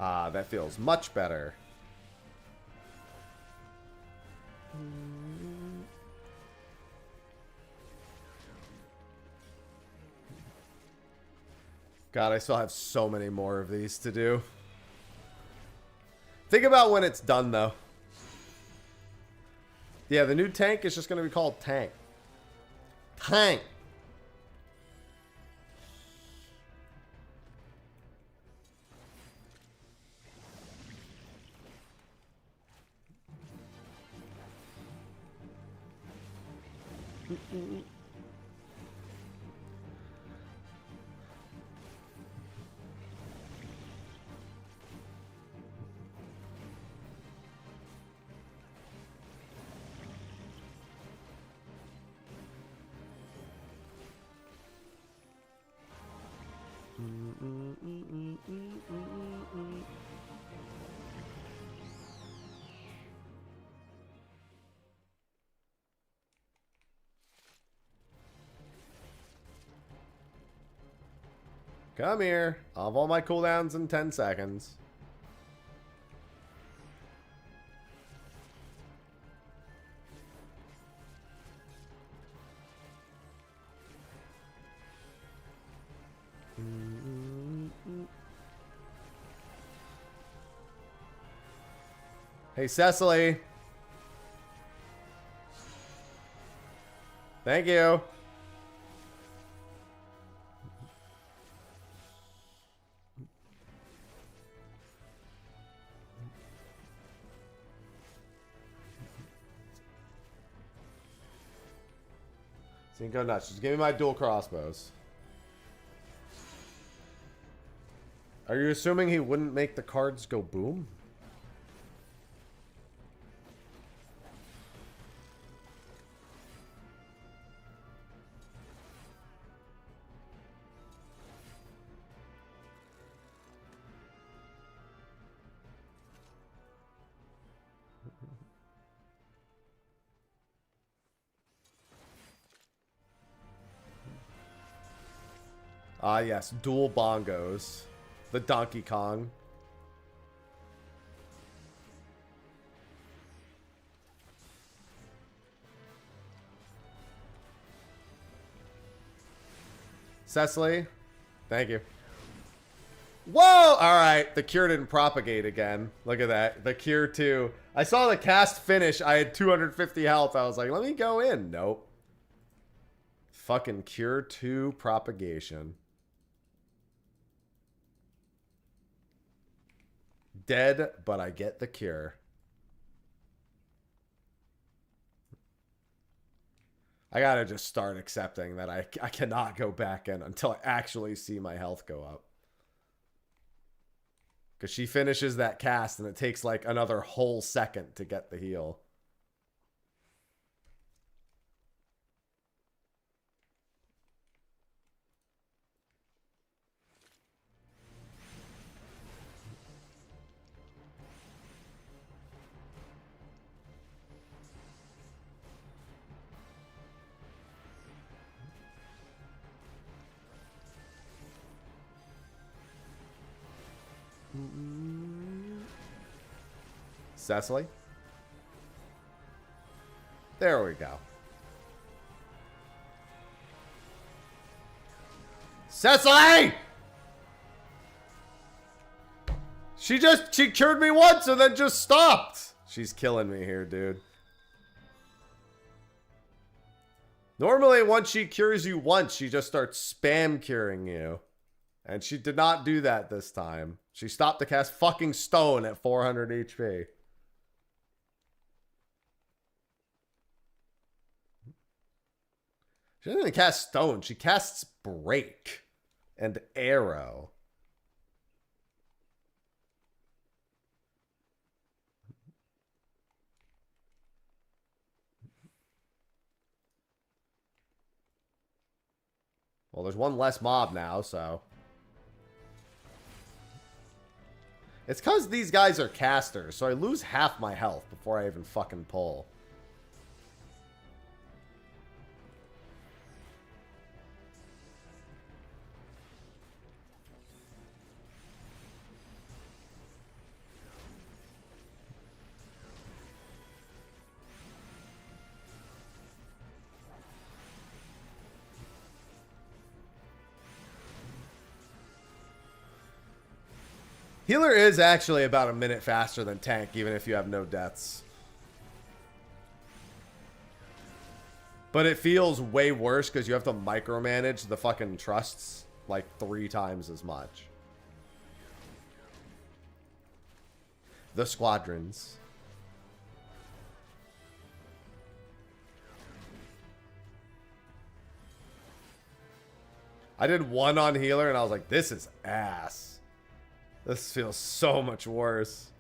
Ah, that feels much better. God, I still have so many more of these to do. Think about when it's done, though. Yeah, the new tank is just going to be called Tank. Tank. Come here. I'll have all my cooldowns in 10 seconds. Hey, Cecily. Thank you. Go nuts. Just give me my dual crossbows. Are you assuming he wouldn't make the cards go boom? Ah, yes. Dual bongos. The Donkey Kong. Cecily. Thank you. Whoa! Alright. The cure didn't propagate again. Look at that. The cure 2. I saw the cast finish. I had 250 health. I was like, let me go in. Nope. Fucking cure 2 propagation. Dead, but I get the cure. I gotta just start accepting that I cannot go back in until I actually see my health go up. Because she finishes that cast and it takes like another whole second to get the heal. Cecily? There we go. Cecily! She cured me once and then just stopped. She's killing me here, dude. Normally, once she cures you once, she just starts spam curing you. And she did not do that this time. She stopped to cast fucking stone at 400 HP. She doesn't even cast stone. She casts break and arrow. Well, there's one less mob now, so. It's because these guys are casters, so I lose half my health before I even fucking pull. Healer is actually about a minute faster than tank, even if you have no deaths. But it feels way worse because you have to micromanage the fucking trusts like 3 times as much. The squadrons. I did 1 on healer and I was like, this is ass. This feels so much worse.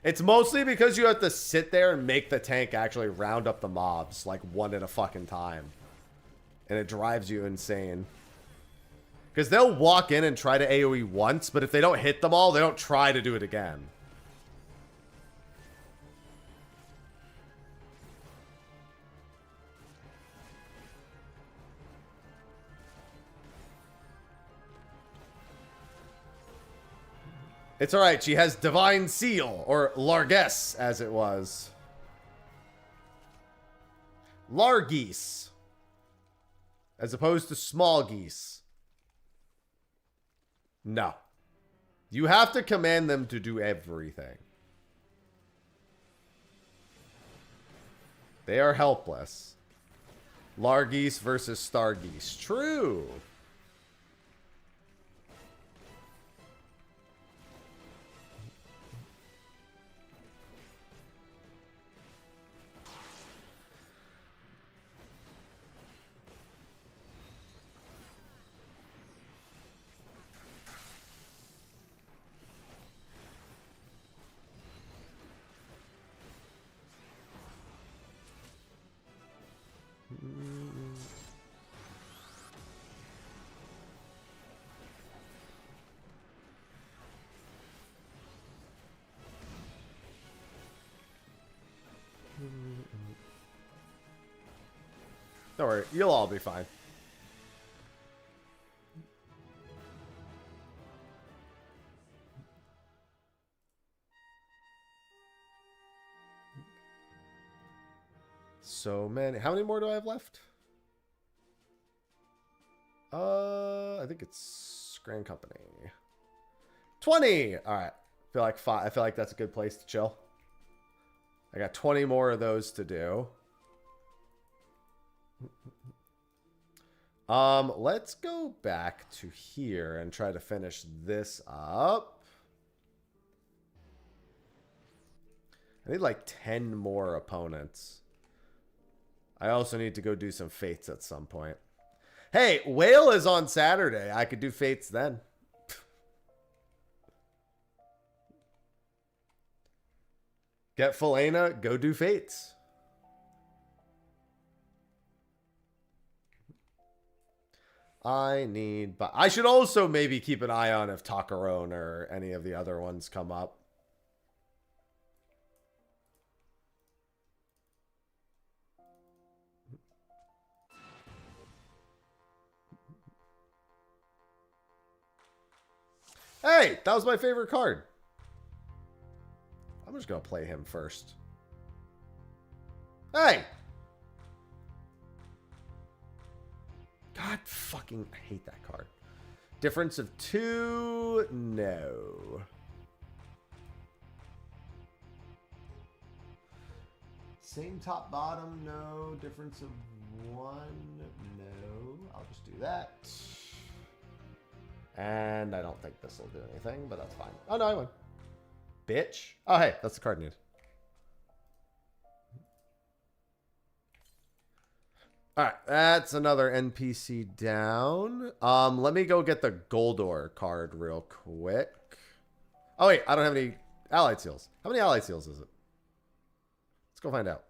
It's mostly because you have to sit there and make the tank actually round up the mobs like 1 at a fucking time. And it drives you insane. Because they'll walk in and try to AoE once, but if they don't hit them all, they don't try to do it again. It's alright, she has Divine Seal, or Largesse, as it was. Largeese. As opposed to small geese. No. You have to command them to do everything. They are helpless. Largeese versus Stargeese. True. Don't worry, you'll all be fine. So many. How many more do I have left? I think it's Grand Company. 20. All right. I feel like that's a good place to chill. I got 20 more of those to do. Let's go back to here and try to finish this up. I need like 10 more opponents. I also need to go do some fates at some point. Hey, Whale is on Saturday. I could do fates then. Get Felena, go do fates. But I should also maybe keep an eye on if Takarone or any of the other ones come up. Hey, that was my favorite card. I'm just going to play him first. Hey! God fucking, I hate that card. Difference of 2? No. Same top bottom? No. Difference of 1? No. I'll just do that. And I don't think this will do anything, but that's fine. Oh, no, I won. Bitch. Oh, hey, that's the card I need. All right, that's another NPC down. Let me go get the Goldor card real quick. Oh, wait, I don't have any allied seals. How many allied seals is it? Let's go find out.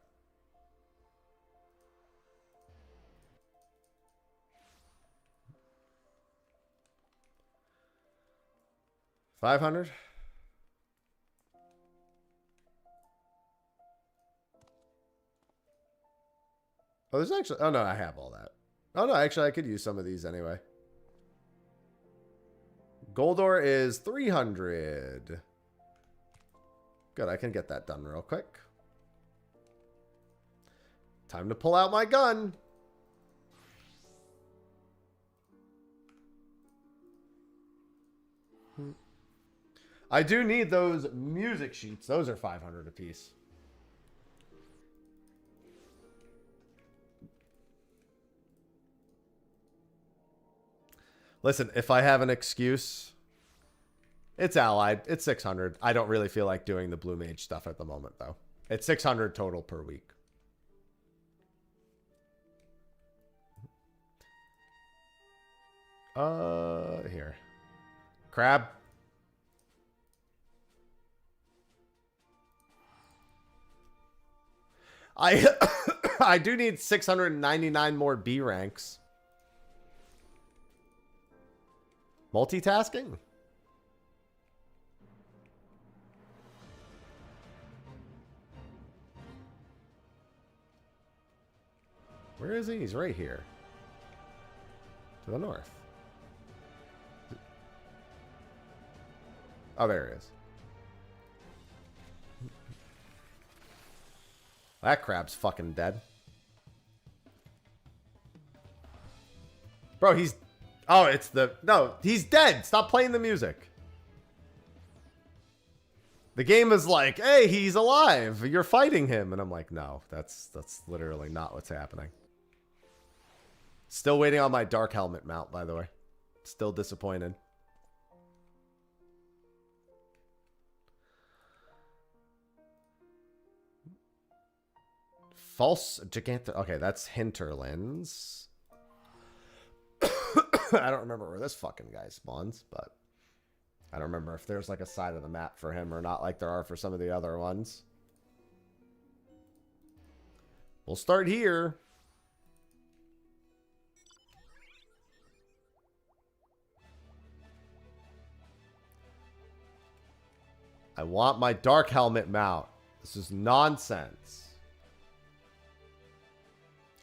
$500. Oh, there's actually... Oh, no, I have all that. Oh, no, actually, I could use some of these anyway. Goldor is 300. Good, I can get that done real quick. Time to pull out my gun. I do need those music sheets. Those are 500 apiece. Listen, if I have an excuse, it's allied. It's 600. I don't really feel like doing the Blue Mage stuff at the moment, though. It's 600 total per week. Here. Crab. I do need 699 more B ranks. Multitasking? Where is he? He's right here. To the north. Oh, there he is. That crab's fucking dead. Bro, he's... Oh, it's the... No, he's dead. Stop playing the music. The game is like, hey, he's alive. You're fighting him. And I'm like, no, that's literally not what's happening. Still waiting on my Dark Helmet mount, by the way. Still disappointed. False Gigant... Okay, that's Hinterlands. I don't remember where this fucking guy spawns, but... I don't remember if there's like a side of the map for him or not like there are for some of the other ones. We'll start here. I want my Dark Helmet mount. This is nonsense.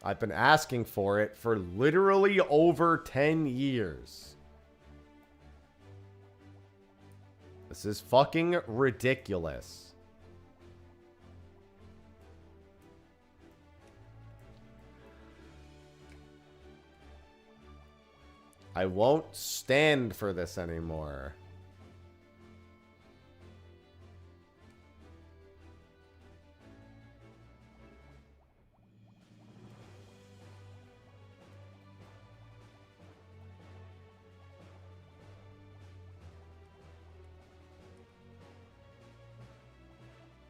I've been asking for it for literally over 10 years. This is fucking ridiculous. I won't stand for this anymore.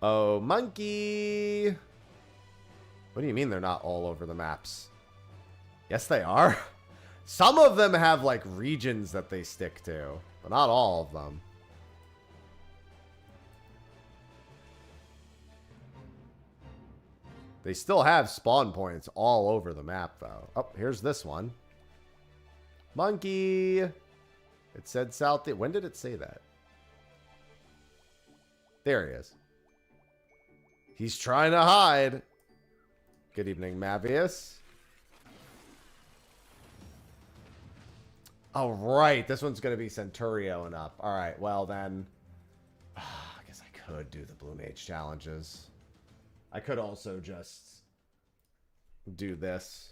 Oh, monkey. What do you mean they're not all over the maps? Yes, they are. Some of them have, like, regions that they stick to, but not all of them. They still have spawn points all over the map, though. Oh, here's this one. Monkey. It said south. When did it say that? There he is. He's trying to hide. Good evening, Mavius. Oh, right. This one's going to be Centurio and up. All right. Well, then. I guess I could do the Blue Mage challenges. I could also just do this.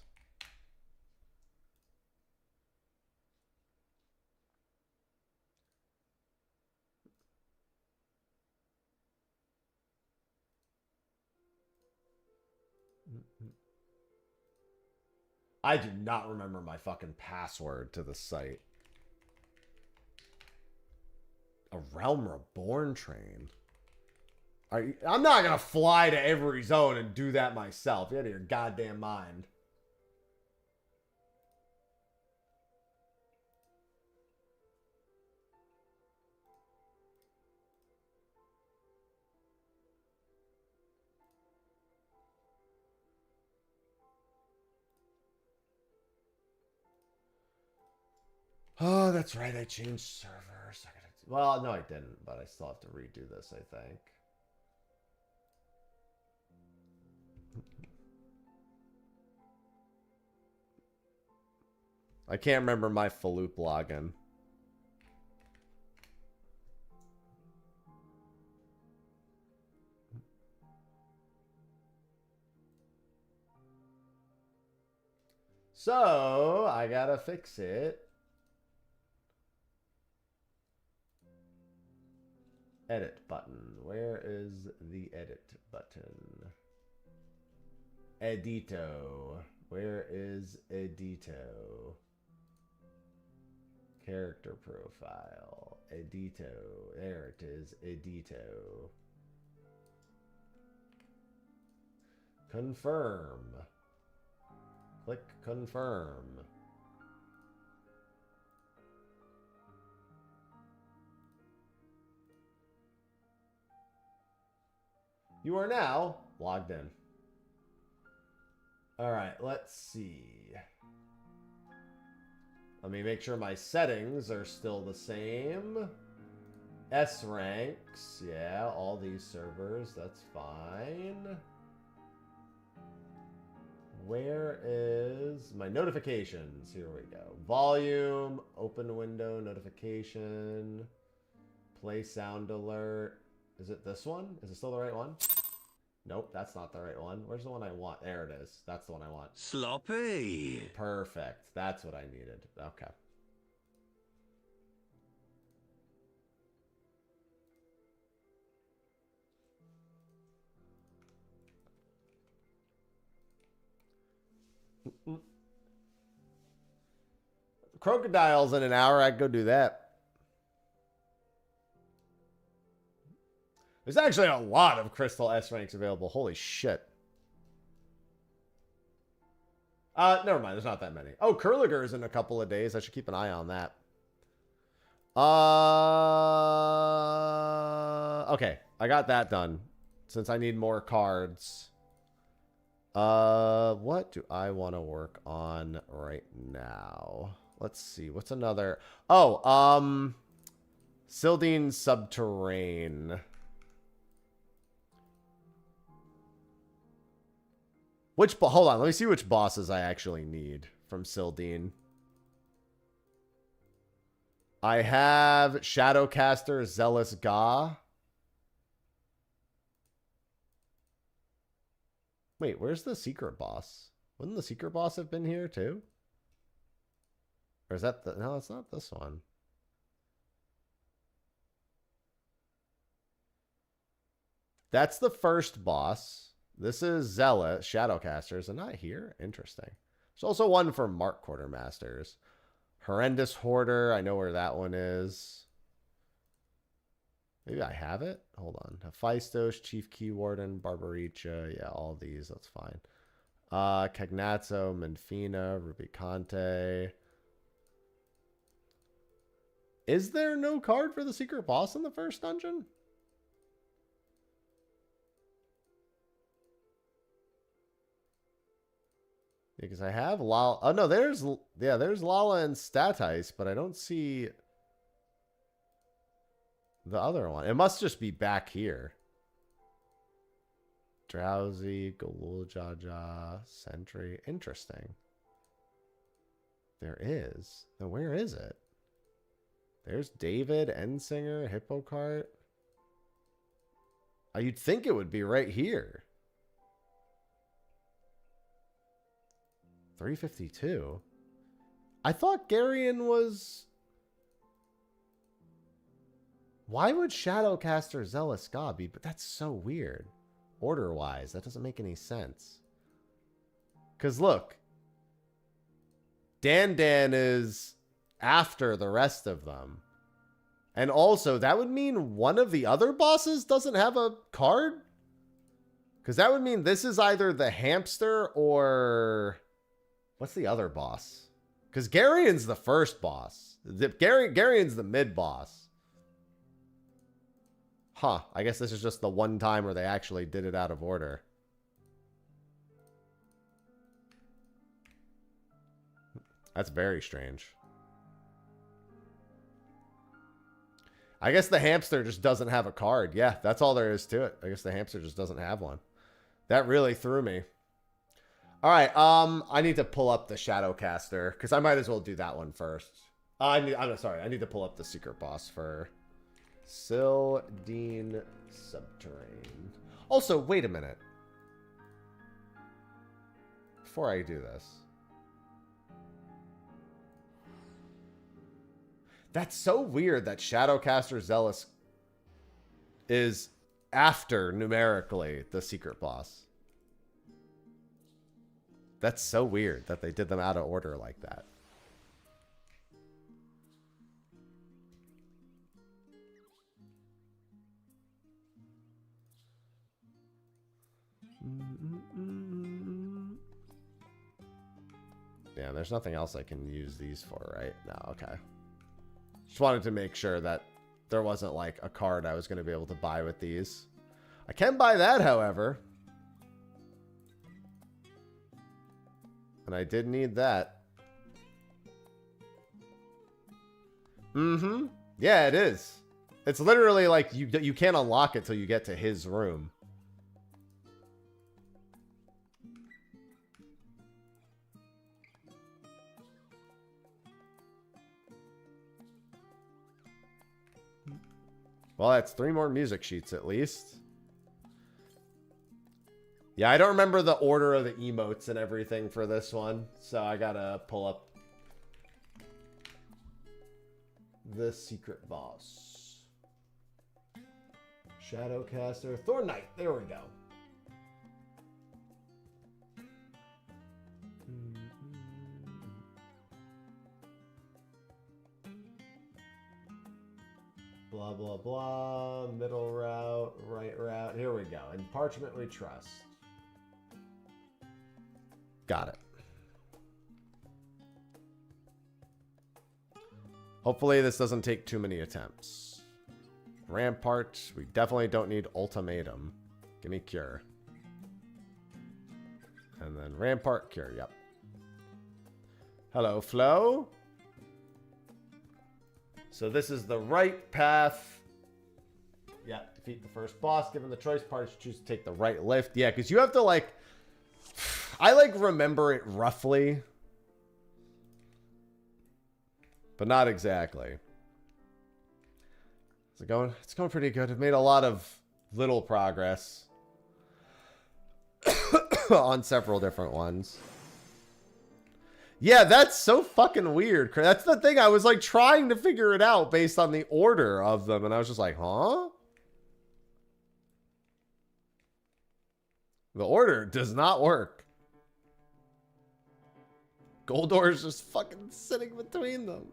I do not remember my fucking password to the site. A Realm Reborn train. I'm not going to fly to every zone and do that myself. Get out of your goddamn mind. Oh, that's right. I changed servers. Well, no, I didn't, but I still have to redo this, I think. I can't remember my Faloop login. So, I gotta fix it. Edit button. Where is the edit button? Edito. Where is Edito? Character profile. Edito. There it is. Edito. Confirm. Click confirm. You are now logged in. All right, let's see. Let me make sure my settings are still the same. S ranks, yeah, all these servers, that's fine. Where is my notifications? Here we go. Volume, open window, notification, play sound alert. Is it this one? Is it still the right one? Nope, that's not the right one. Where's the one I want? There it is. That's the one I want. Sloppy. Perfect. That's what I needed. Okay. Crocodiles in an hour. I'd go do that. There's actually a lot of Crystal S ranks available. Holy shit. Never mind. There's not that many. Oh, Kurliger's in a couple of days. I should keep an eye on that. Okay. I got that done. Since I need more cards. What do I want to work on right now? Let's see. What's another? Oh, Sildine Subterrane. Hold on, let me see which bosses I actually need from Sildine. I have Shadowcaster Zealous Ga. Wait, where's the secret boss? Wouldn't the secret boss have been here too? Or is that the... No, it's not this one. That's the first boss. This is Zealot. Shadowcasters are not here. Interesting. There's also one for Mark Quartermasters. Horrendous Hoarder. I know where that one is. Maybe I have it. Hold on. Hephaestus, Chief Key Warden, Barbaricha. Yeah, all these. That's fine. Cagnazzo, Menfina, Rubicante. Is there no card for the secret boss in the first dungeon? Because I have Lala. Oh, no, there's Lala and Statice, but I don't see the other one. It must just be back here. Drowsy, Golul Jaja, Sentry. Interesting. There is. Now, where is it? There's David, Ensinger, Hippocart. You'd think it would be right here. 352. I thought Garion was... Why would Shadowcaster Zealous Ga be? But that's so weird. Order-wise, that doesn't make any sense. Because look. Dan is after the rest of them. And also, that would mean one of the other bosses doesn't have a card? Because that would mean this is either the hamster or... What's the other boss? Because Garion's the first boss. Garion's the mid-boss. Huh. I guess this is just the one time where they actually did it out of order. That's very strange. I guess the hamster just doesn't have a card. Yeah, that's all there is to it. I guess the hamster just doesn't have one. That really threw me. All right, I need to pull up the Shadowcaster because I might as well do that one first. I'm sorry, I need to pull up the secret boss for Sildine Subterrane. Also, wait a minute. Before I do this. That's so weird that Shadowcaster Zealous... is after, numerically, the secret boss. That's so weird that they did them out of order like that. Yeah, there's nothing else I can use these for, right? No, okay. Just wanted to make sure that there wasn't like a card I was going to be able to buy with these. I can buy that, however. And I did need that. Mm-hmm. Yeah, it is. It's literally like you can't unlock it till you get to his room. Well, that's 3 more music sheets at least. Yeah, I don't remember the order of the emotes and everything for this one, so I gotta pull up the secret boss. Shadowcaster, Thorn Knight, there we go. Blah, blah, blah. Middle route, right route. Here we go. In Parchment we trust. Got it. Hopefully this doesn't take too many attempts. Rampart. We definitely don't need Ultimatum. Give me Cure. And then Rampart, Cure. Yep. Hello, Flo. So this is the right path. Yeah, defeat the first boss. Given the choice, parties choose to take the right lift. Yeah, because you have to like... I like remember it roughly. But not exactly. Is it going? It's going pretty good. I've made a lot of little progress. On several different ones. Yeah, that's so fucking weird. That's the thing. I was like trying to figure it out based on the order of them. And I was just like, huh? The order does not work. Goldor is just fucking sitting between them.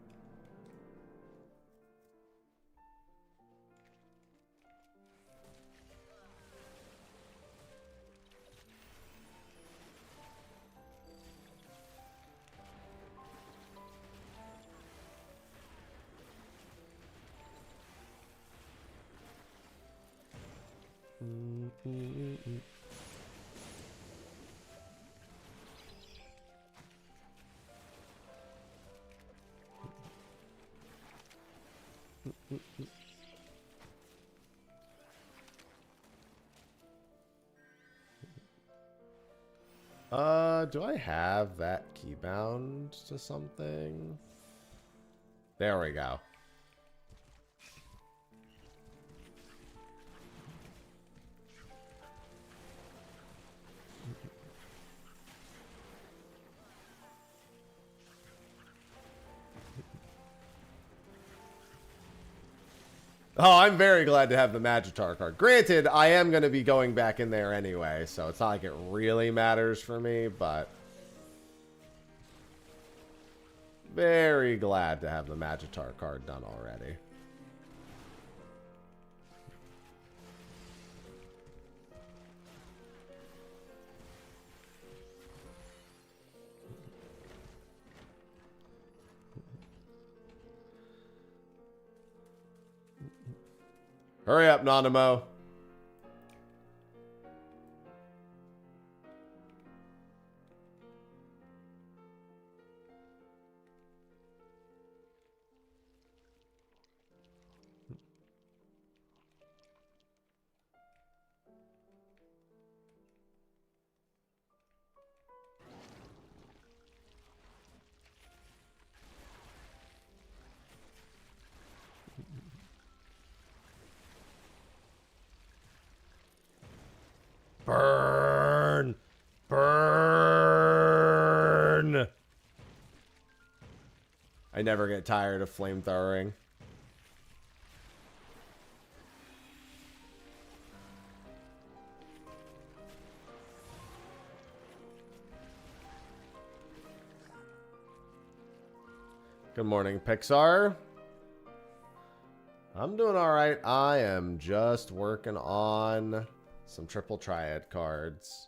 Do I have that key bound to something? There we go. Oh, I'm very glad to have the Magitar card. Granted, I am going to be going back in there anyway, so it's not like it really matters for me, but... very glad to have the Magitar card done already. Hurry up, Nanamo. Burn! Burn! I never get tired of flamethrowing. Good morning, Pixar. I'm doing all right. I am just working on some triple triad cards.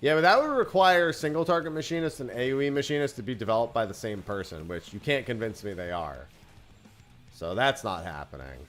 Yeah, but that would require single target machinist and AoE machinist to be developed by the same person, which you can't convince me they are. So that's not happening.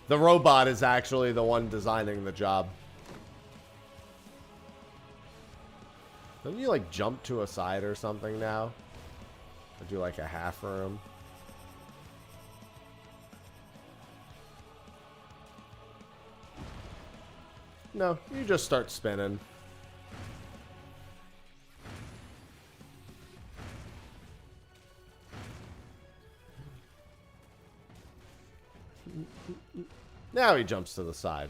The robot is actually the one designing the job. Don't you like jump to a side or something now? Or do like a half room? No, you just start spinning. Now he jumps to the side.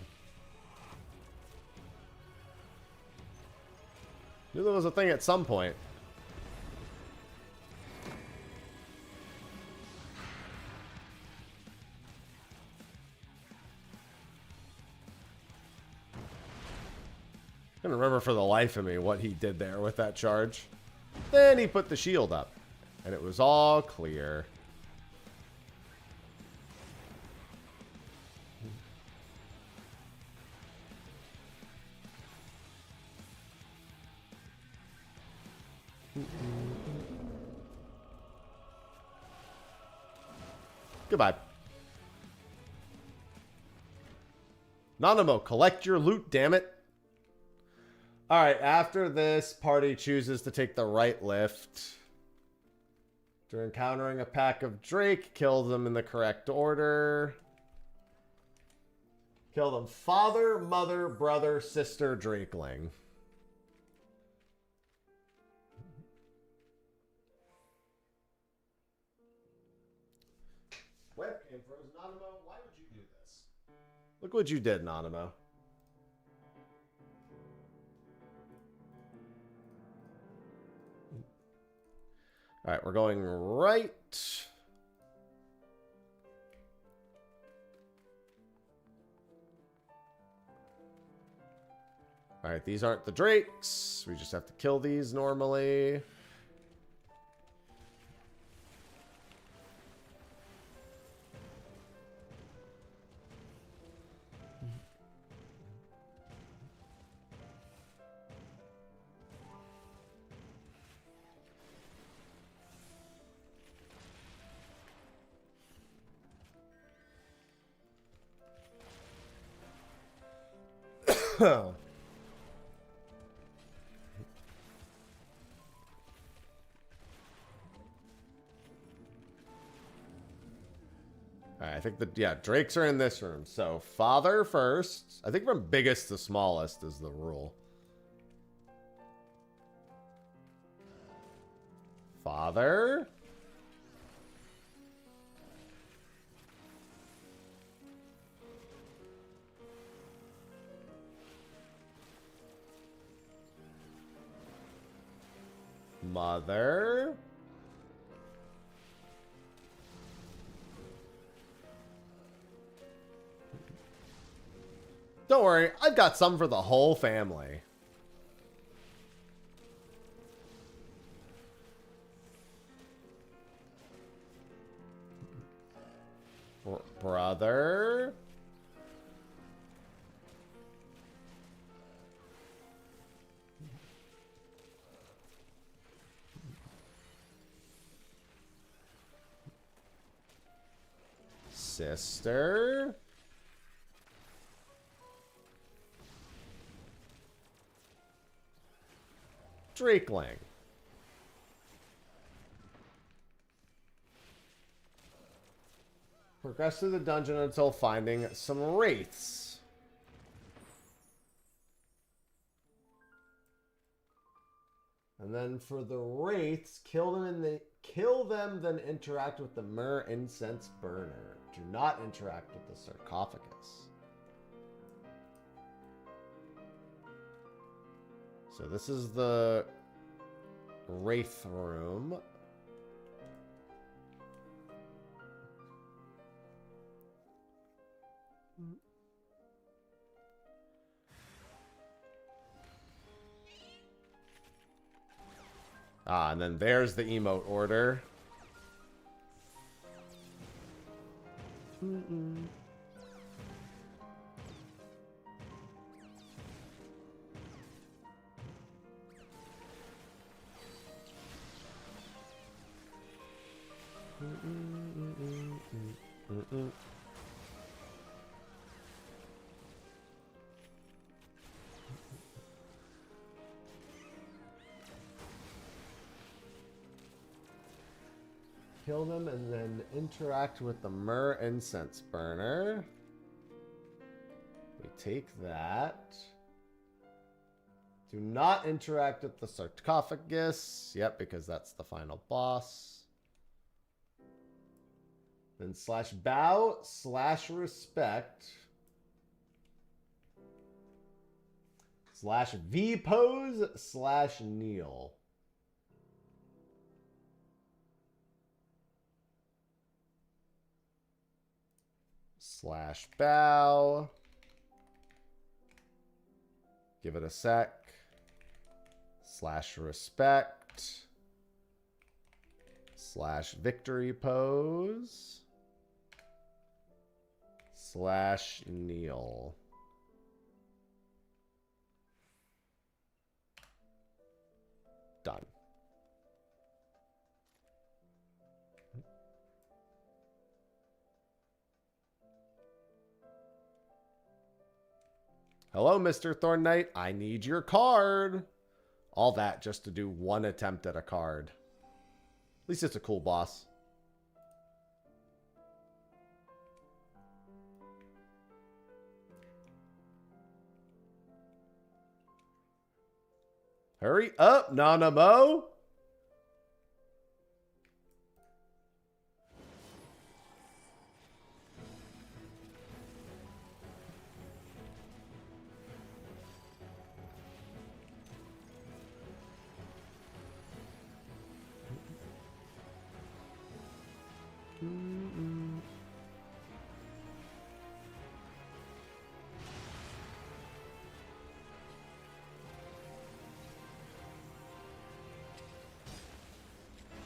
Knew there was a thing at some point. I can't remember for the life of me what he did there with that charge. Then he put the shield up, and it was all clear. Goodbye. Nanamo, collect your loot, damn it. Alright, after this, party chooses to take the right lift. After encountering a pack of Drake, kill them in the correct order. Kill them father, mother, brother, sister, Drakeling. Webcam froze. Nanamo, why would you do this? Look what you did, Nanamo. Alright, we're going right. Alright, these aren't the Drakes. We just have to kill these normally. Alright, I think yeah, Drakes are in this room. So father first. I think from biggest to smallest is the rule. Father. Mother. Don't worry, I've got some for the whole family. Brother. Sister. Drakeling. Progress through the dungeon until finding some wraiths. And then for the wraiths, kill them, then interact with the myrrh incense burner. Do not interact with the sarcophagus. So this is the wraith room. Ah, and then there's the emote order. Kill them and then interact with the myrrh incense burner. We take that. Do not interact with the sarcophagus. Yep, because that's the final boss. Then slash bow, slash respect. Slash V pose, slash kneel. Slash bow. Give it a sec. Slash respect. Slash victory pose. Slash kneel. Done. Hello, Mr. Thorn Knight. I need your card. All that just to do one attempt at a card. At least it's a cool boss. Hurry up, Nanamo.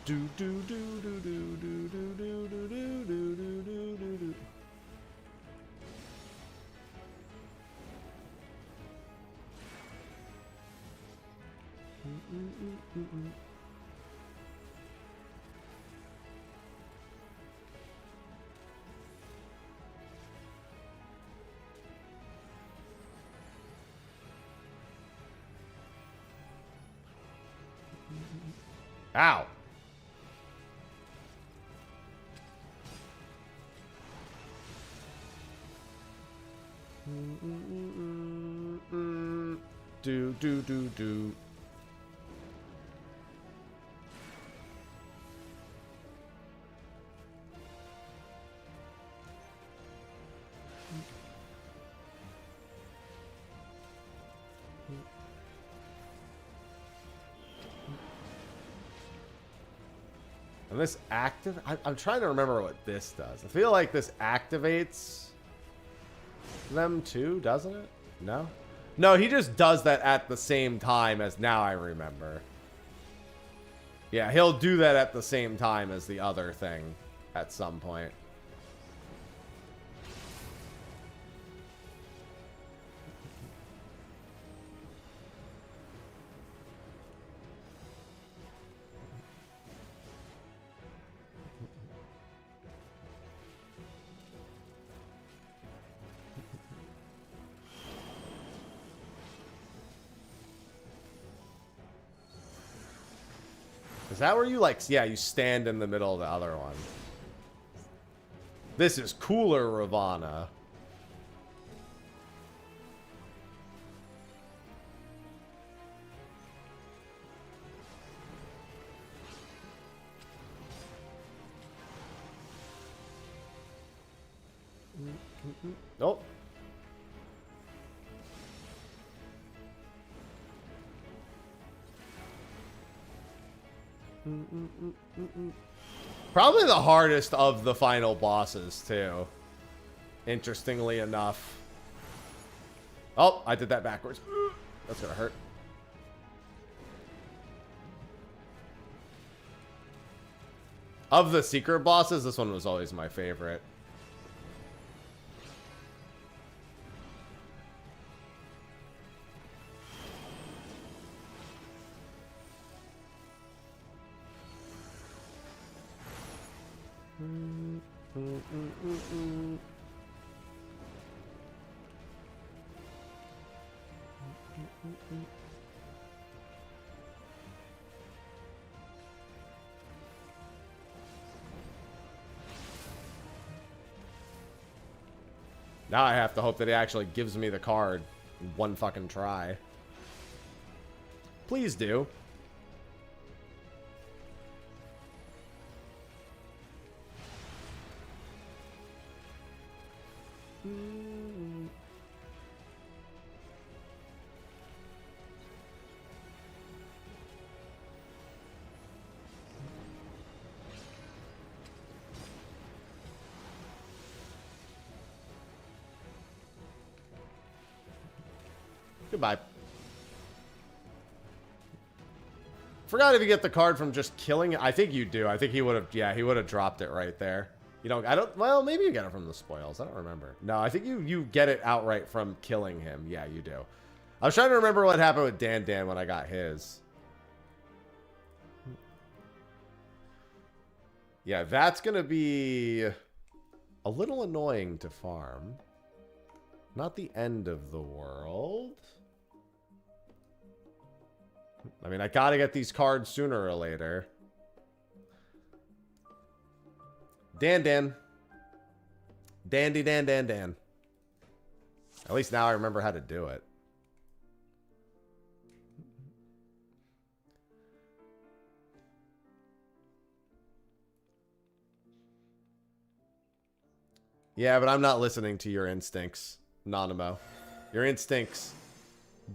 Do do do do do do do do do do do do do do. Ow. Do do do do. And this I'm trying to remember what this does. I feel like this activates them too, doesn't it? No? No, he just does that at the same time as, now I remember. Yeah, he'll do that at the same time as the other thing at some point. Is that where you, like, yeah, you stand in the middle of the other one. This is cooler, Ravana. Nope. Probably the hardest of the final bosses, too. Interestingly enough. Oh, I did that backwards. That's gonna hurt. Of the secret bosses, this one was always my favorite. Now I have to hope that he actually gives me the card in one fucking try. Please do. Goodbye. Forgot if you get the card from just killing it. I think you do. I think he would have, yeah, he would have dropped it right there. You don't, well, maybe you get it from the spoils. I don't remember. No, I think you get it outright from killing him. Yeah, you do. I was trying to remember what happened with Dan when I got his. Yeah, that's going to be a little annoying to farm. Not the end of the world. I mean, I gotta get these cards sooner or later. Dan. Dandy Dan. At least now I remember how to do it. Yeah, but I'm not listening to your instincts, Nanamo. Your instincts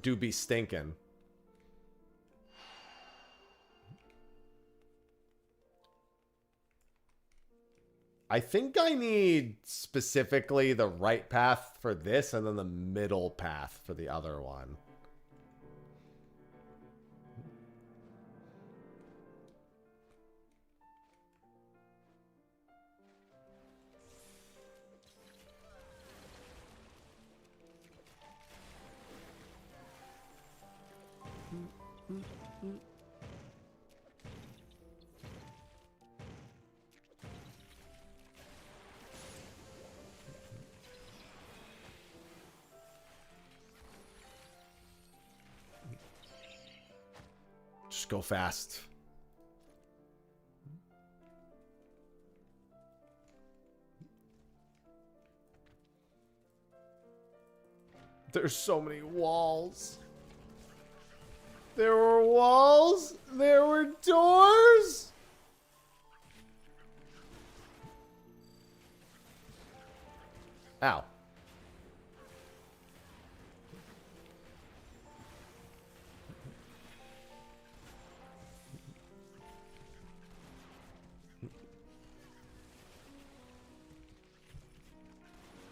do be stinking. I think I need specifically the right path for this and then the middle path for the other one. Just go fast. There's so many walls. There were walls. There were doors. Ow.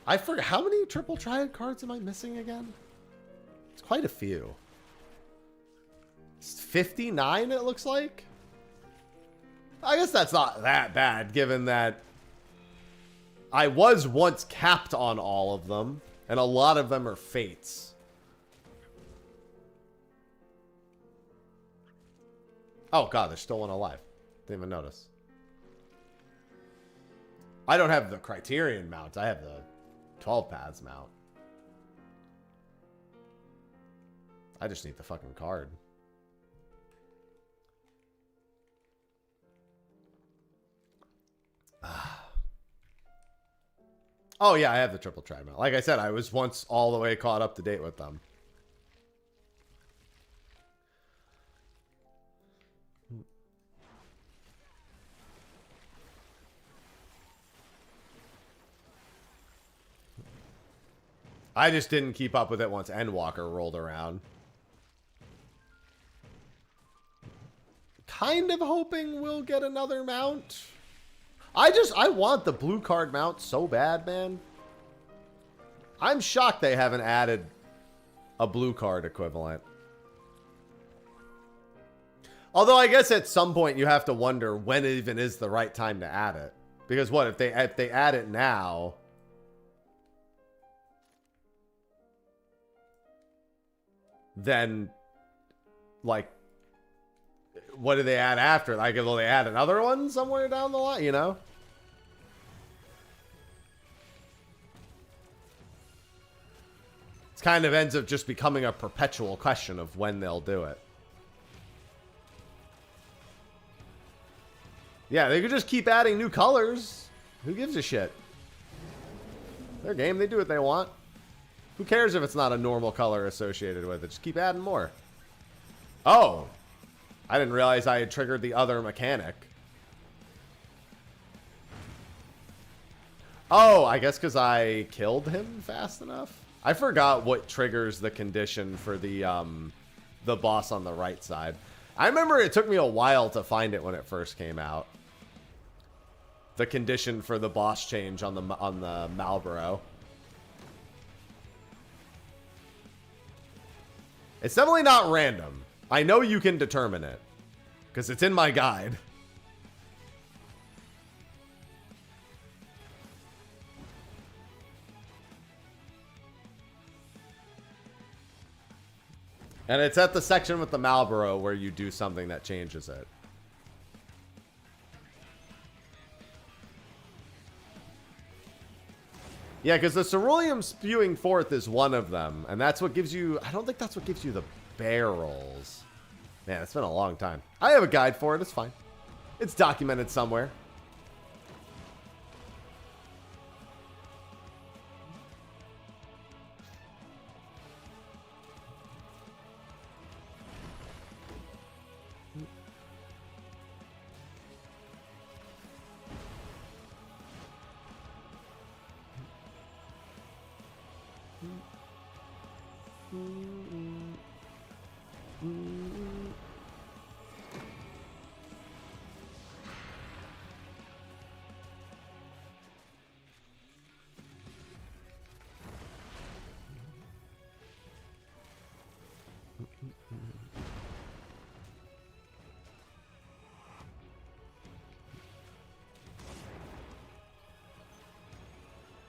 I forget, how many triple triad cards am I missing again? It's quite a few. It's 59, it looks like. I guess that's not that bad, given that I was once capped on all of them, and a lot of them are fates. Oh god, there's still one alive. Didn't even notice. I don't have the Criterion mount. I have the 12 paths mount. I just need the fucking card. Oh yeah, I have the triple triad mount. Like I said, I was once all the way caught up to date with them. I just didn't keep up with it once Endwalker rolled around. Kind of hoping we'll get another mount. I want the blue card mount so bad, man. I'm shocked they haven't added a blue card equivalent. Although I guess at some point you have to wonder when it even is the right time to add it. Because what, if they add it now... then, like, what do they add after? Like, will they add another one somewhere down the line, you know? It kind of ends up just becoming a perpetual question of when they'll do it. Yeah, they could just keep adding new colors. Who gives a shit? Their game, they do what they want. Who cares if it's not a normal color associated with it? Just keep adding more. Oh. I didn't realize I had triggered the other mechanic. Oh, I guess because I killed him fast enough? I forgot what triggers the condition for the boss on the right side. I remember it took me a while to find it when it first came out. The condition for the boss change on the Malboro. It's definitely not random. I know you can determine it. Because it's in my guide. And it's at the section with the Malboro where you do something that changes it. Yeah, because the ceruleum spewing forth is one of them. And that's what gives you... I don't think that's what gives you the barrels. Man, it's been a long time. I have a guide for it. It's fine. It's documented somewhere.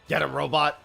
Get him, robot.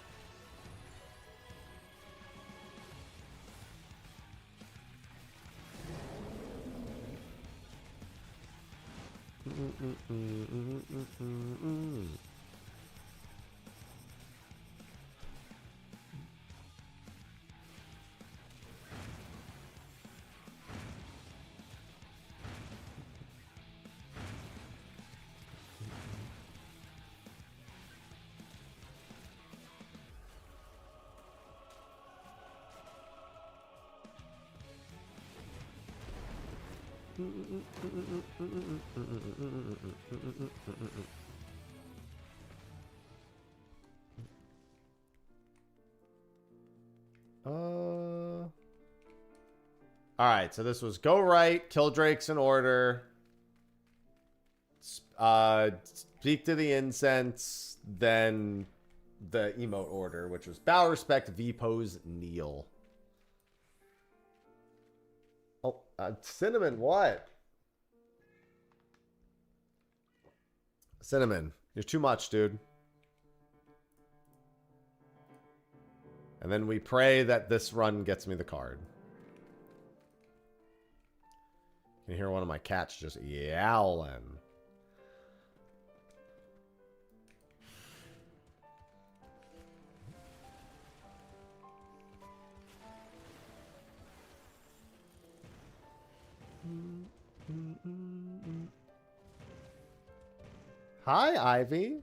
Alright, so this was go right, kill Drakes in order, speak to the incense, then the emote order, which was bow, respect, V pose, kneel. Oh, Cinnamon, what? Cinnamon, you're too much, dude. And then we pray that this run gets me the card. You can hear one of my cats just yowling. Hi, Ivy.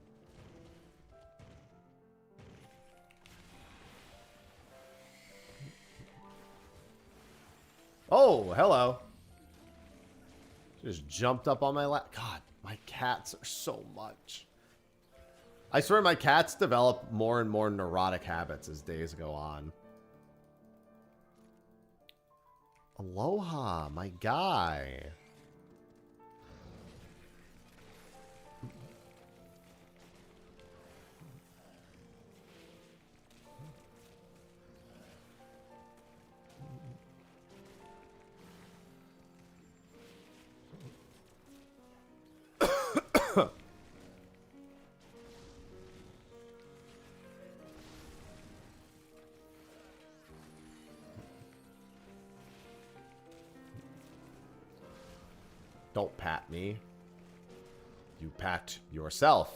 Oh, hello. Just jumped up on my lap. God, my cats are so much. I swear my cats develop more and more neurotic habits as days go on. Aloha, my guy. Don't pat me. You pat yourself.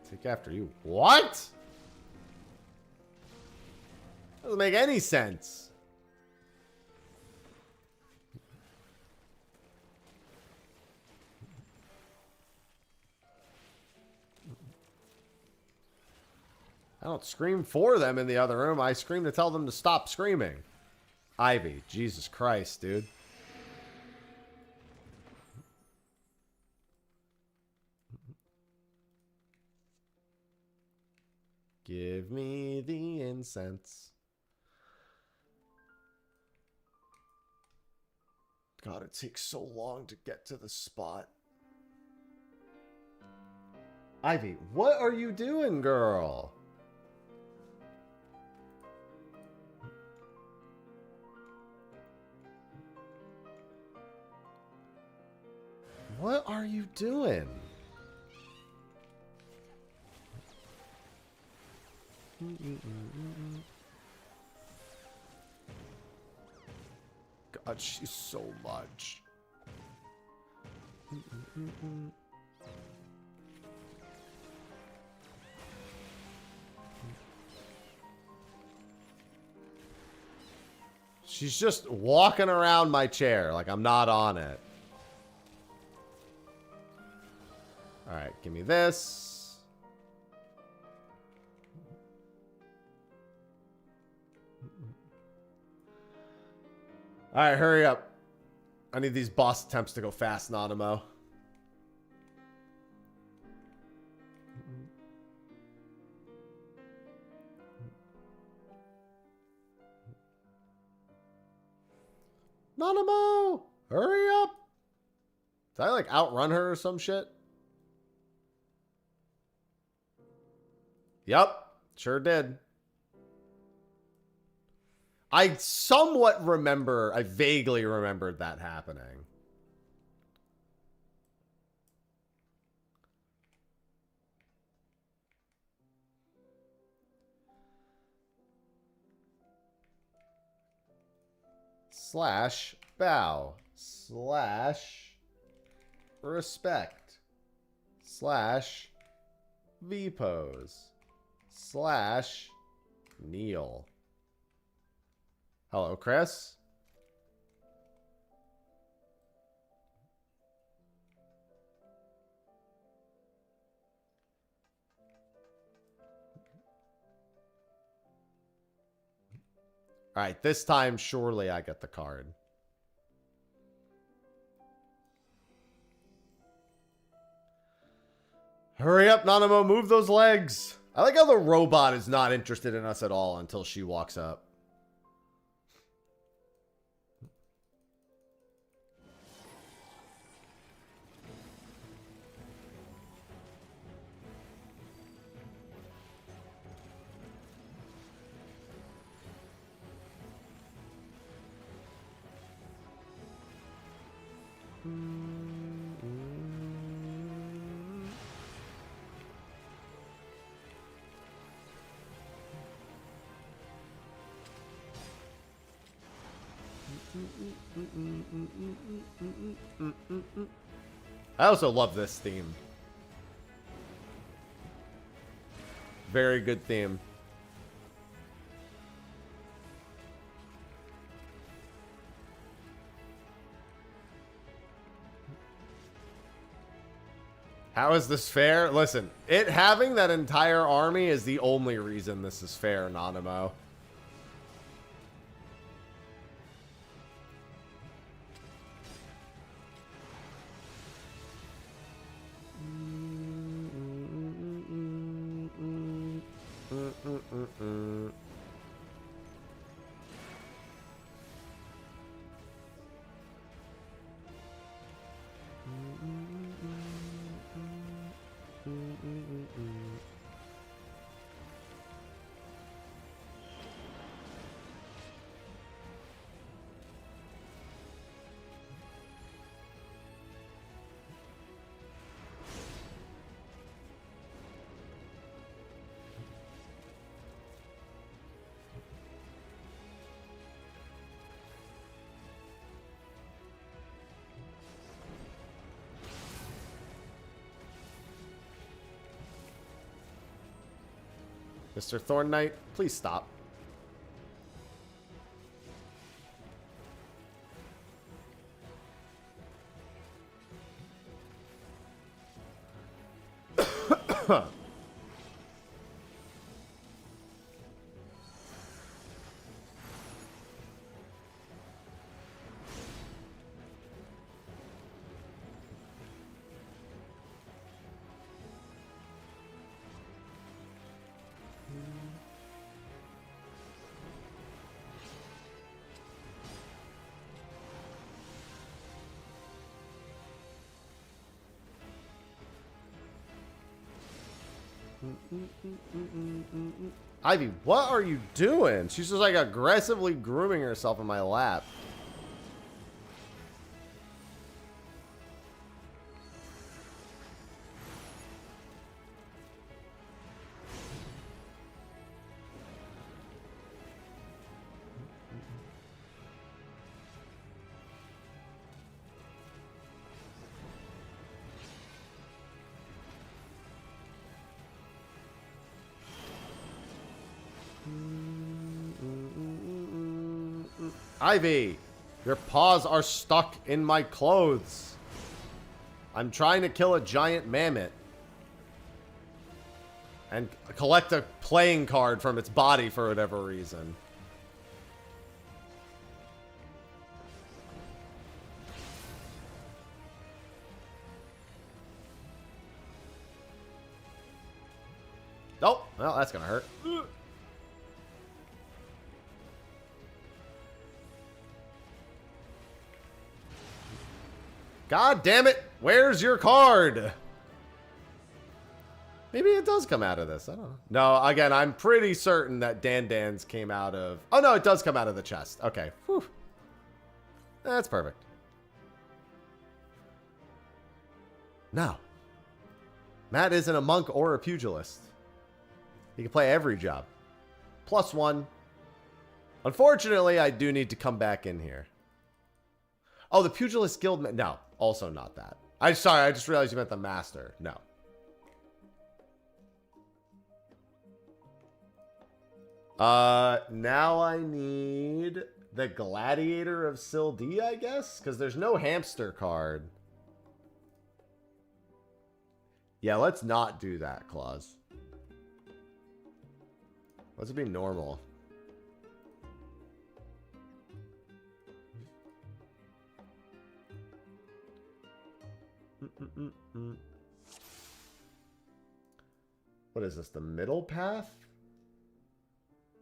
Take after you. What? Doesn't make any sense. I don't scream for them in the other room. I scream to tell them to stop screaming. Ivy, Jesus Christ, dude. Give me the incense. God, it takes so long to get to the spot. Ivy, what are you doing, girl? What are you doing? God, she's so much. She's just walking around my chair like I'm not on it. All right, give me this. All right, hurry up. I need these boss attempts to go fast, Nanamo. Nanamo! Hurry up! Did I like outrun her or some shit? Yep, sure did. I somewhat remember, I vaguely remembered that happening. Slash bow. Slash respect. Slash V pose. Slash kneel. Hello, Chris. All right, this time surely I get the card. Hurry up, Nanamo, move those legs. I like how the robot is not interested in us at all until she walks up. I also love this theme. Very good theme. How is this fair? Listen, it having that entire army is the only reason this is fair, Nanimo. Mr. Thorn Knight, please stop. Ivy, what are you doing? She's just like aggressively grooming herself in my lap. Ivy, your paws are stuck in my clothes. I'm trying to kill a giant mammoth and collect a playing card from its body for whatever reason. Oh, well, that's gonna hurt. God damn it! Where's your card? Maybe it does come out of this. I don't know. No, again, I'm pretty certain that Dan's came out of... Oh, no, it does come out of the chest. Okay. Whew. That's perfect. No. Matt isn't a monk or a pugilist. He can play every job. +1. Unfortunately, I do need to come back in here. Oh, the Pugilist Guild... No, also not that. Sorry, I just realized you meant the Master. No. Now I need the Gladiator of Sildee, I guess? Because there's no hamster card. Yeah, let's not do that, Claus. Let's be normal. What is this? The middle path?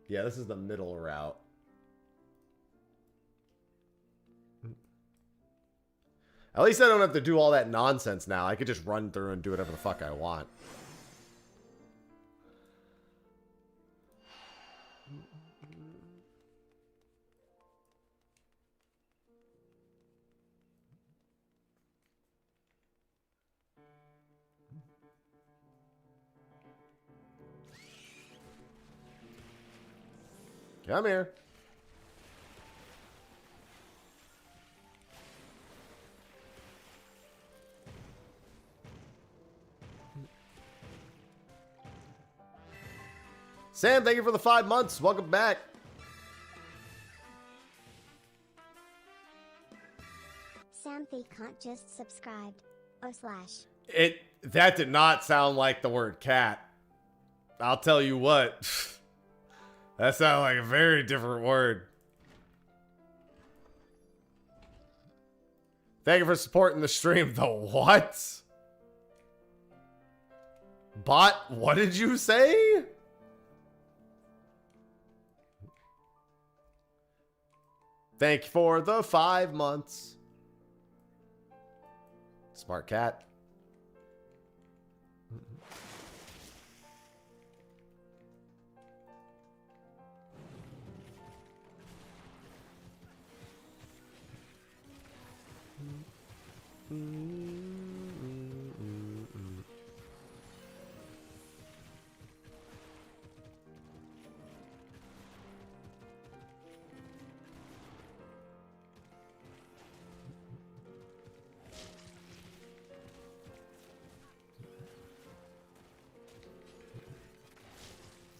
Yeah, this is the middle route. At least I don't have to do all that nonsense now. I could just run through and do whatever the fuck I want. Come here. Sam, thank you for the 5 months. Welcome back. Sam the Cunt just subscribed. / That did not sound like the word cat. I'll tell you what. That sounded like a very different word. Thank you for supporting the stream. The what? Bot, what did you say? Thank you for the 5 months. Smart cat.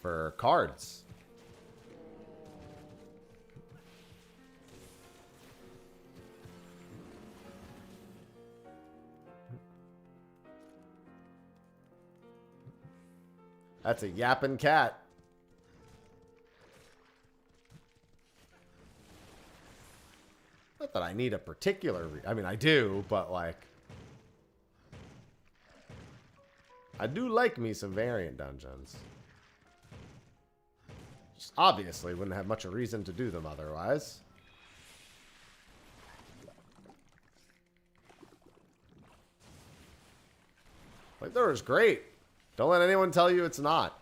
For cards. That's a yapping cat. Not that I need a particular I mean, I do, but like I do like me some variant dungeons. Just obviously wouldn't have much of a reason to do them otherwise. Like, there was great. Don't let anyone tell you it's not.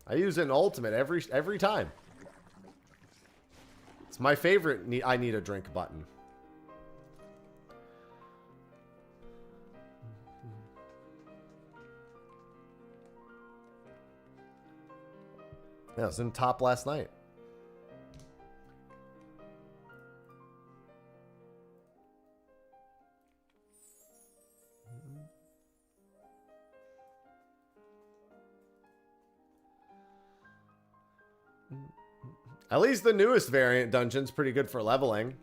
I use it in Ultimate every time. It's my favorite I need a drink button. Yeah, I was in top last night. At least the newest variant dungeon's pretty good for leveling.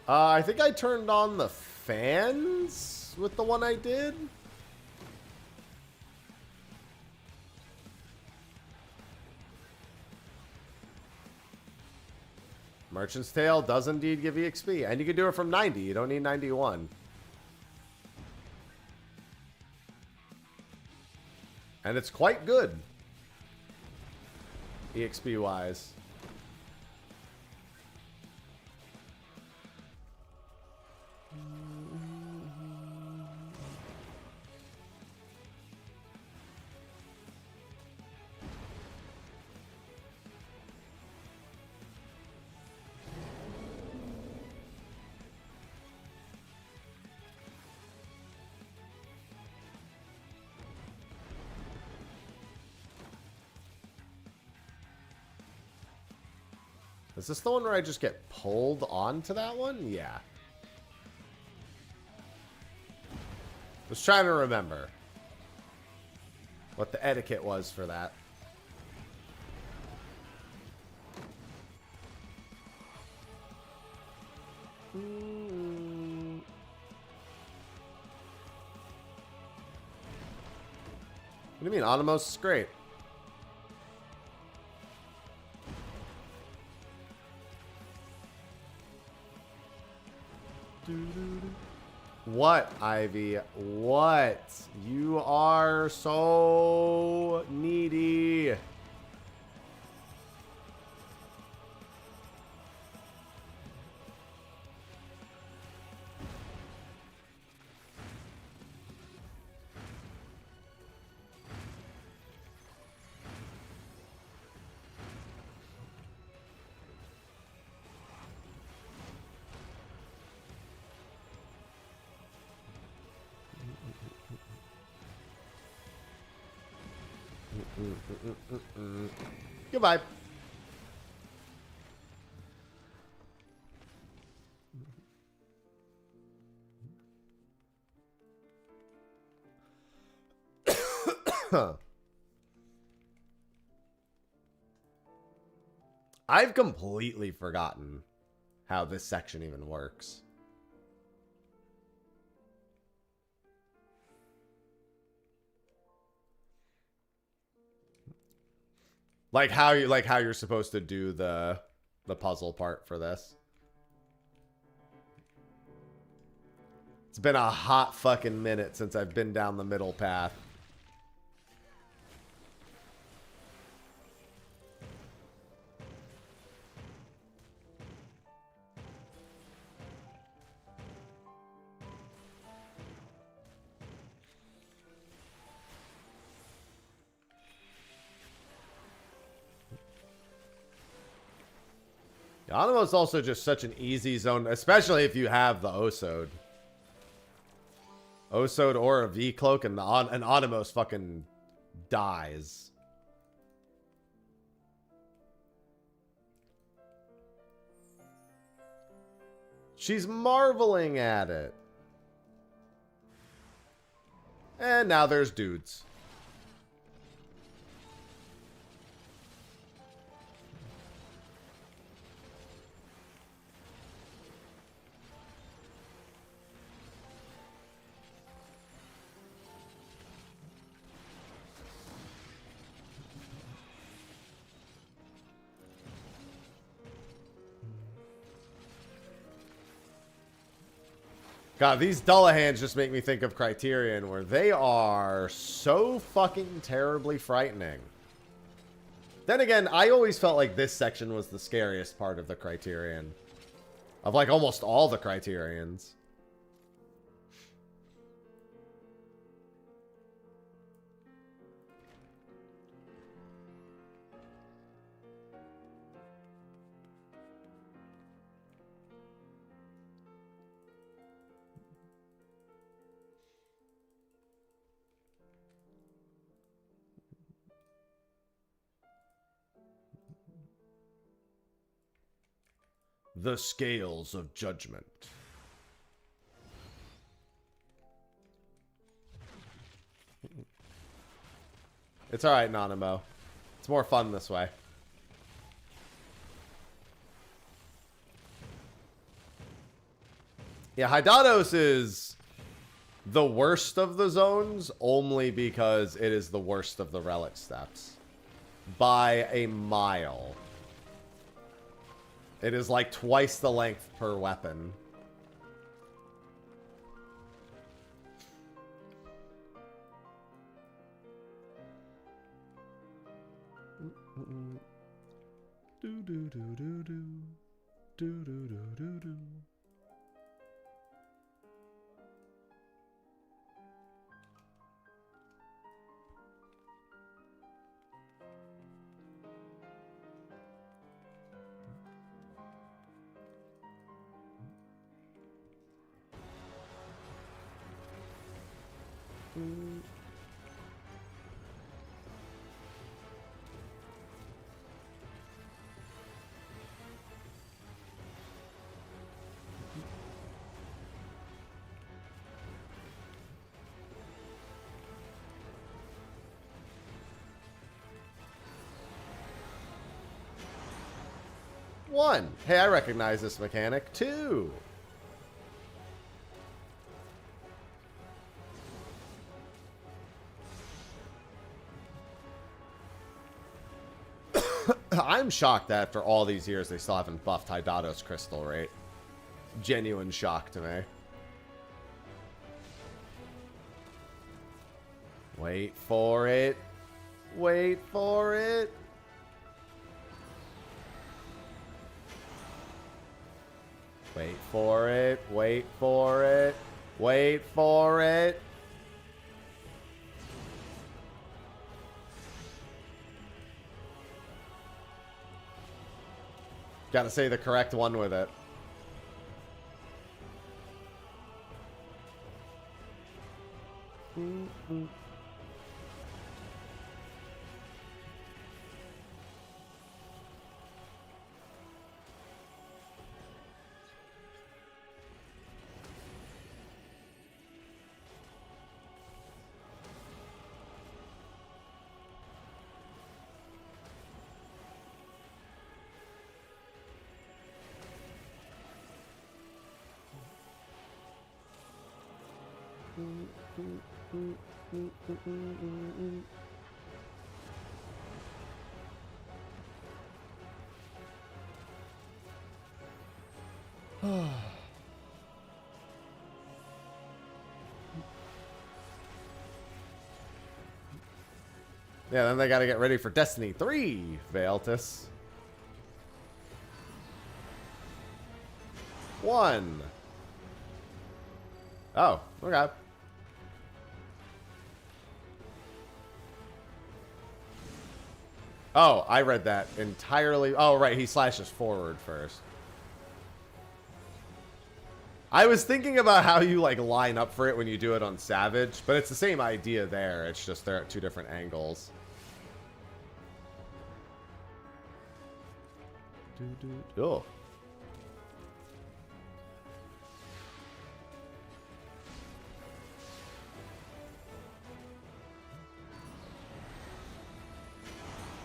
I think I turned on the fans with the one I did. Merchant's Tale does indeed give EXP, and you can do it from 90. You don't need 91. And it's quite good, EXP wise. Is this the one where I just get pulled onto that one? Yeah. Was trying to remember what the etiquette was for that. What do you mean? Animos is great. What, Ivy? What? You are so needy. Goodbye. I've completely forgotten how this section even works. Like how you're supposed to do the puzzle part for this. It's been a hot fucking minute since I've been down the middle path. Animo is also just such an easy zone, especially if you have the Osode. Osode or a V-Cloak and an Animos fucking dies. She's marveling at it. And now there's dudes. God, these Dullahans just make me think of Criterion, where they are so fucking terribly frightening. Then again, I always felt like this section was the scariest part of the Criterion. Of like almost all the Criterions. The Scales of Judgment. It's alright, Nanimo. It's more fun this way. Yeah, Hydados is the worst of the zones only because it is the worst of the relic steps. By a mile. It is like twice the length per weapon. Do do do do do do do do do do. One. Hey, I recognize this mechanic. Two. I'm shocked that after all these years they still haven't buffed Hydatos Crystal rate. Genuine shock to me. Wait for it. Wait for it. Wait for it. Wait for it. Wait for it. Gotta say the correct one with it. Yeah, then they gotta get ready for Destiny 3, Veiltis. 1. Oh, okay. Oh, I read that entirely. Oh, right, he slashes forward first. I was thinking about how you, like, line up for it when you do it on Savage, but it's the same idea there. It's just they're at 2 different angles. Oh.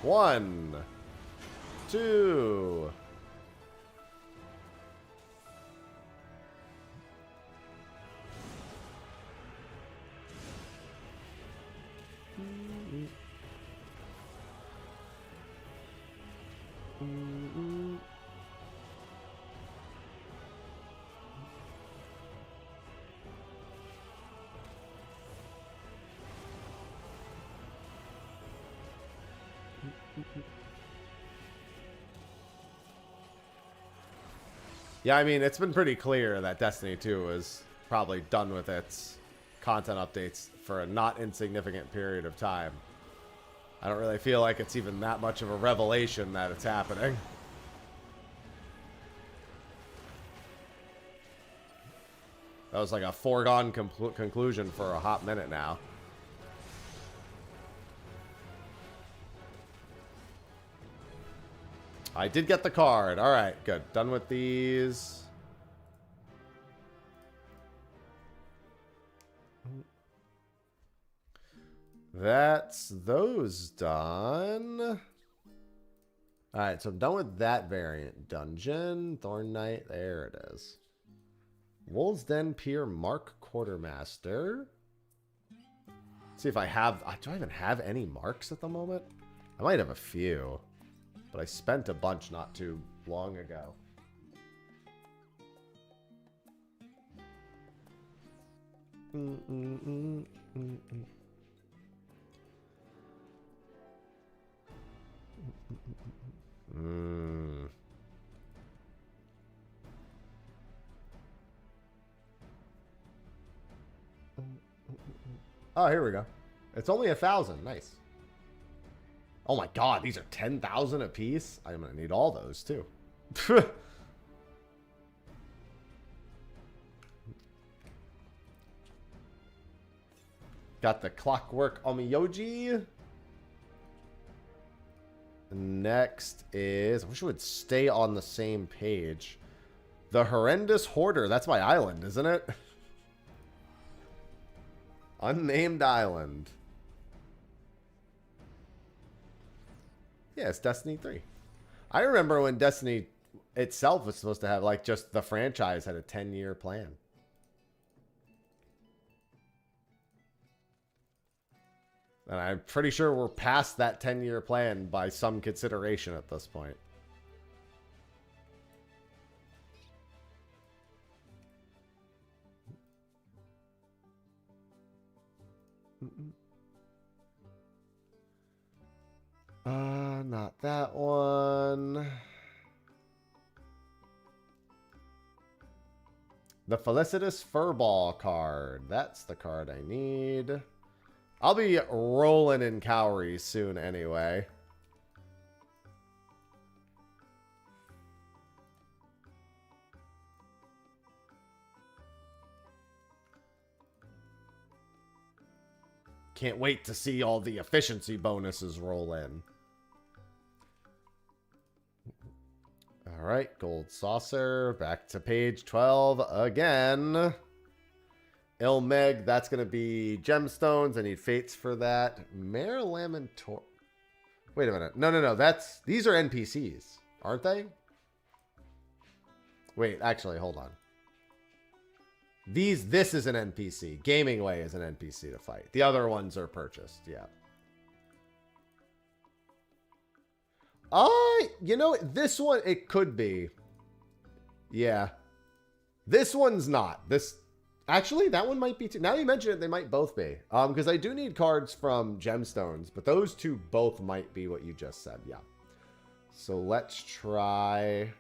One, 2. Yeah, I mean, it's been pretty clear that Destiny 2 is probably done with its content updates for a not insignificant period of time. I don't really feel like it's even that much of a revelation that it's happening. That was like a foregone conclusion for a hot minute now. I did get the card. All right, good. Done with these. That's those done. All right, so I'm done with that variant. Dungeon, Thorn Knight, there it is. Wolves Den Pier Mark Quartermaster. Let's see if I have, do I even have any marks at the moment? I might have a few. But I spent a bunch not too long ago. Oh, here we go. It's only 1,000. Nice. Oh my god, these are 10,000 a piece? I'm gonna need all those too. Got the Clockwork Omiyoji. Next is, I wish it would stay on the same page. The Horrendous Hoarder. That's my island, isn't it? Unnamed island. Yeah, it's Destiny 3. I remember when Destiny itself was supposed to have, like, just the franchise had a 10-year plan. And I'm pretty sure we're past that 10-year plan by some consideration at this point. Not that one. The Felicitous Furball card. That's the card I need. I'll be rolling in calories soon anyway. Can't wait to see all the efficiency bonuses roll in. All right, gold saucer. Back to page 12 again. Ilmeg, that's going to be gemstones. I need fates for that. Mare Lamentor. Wait a minute. No. These are NPCs, aren't they? Wait, actually, hold on. This is an NPC. Gaming Way is an NPC to fight. The other ones are purchased, yeah. You know, this one, it could be. Yeah. This one's not. Actually, that one might be too. Now you mention it, they might both be. Because I do need cards from gemstones, but those two both might be what you just said, yeah. So let's try.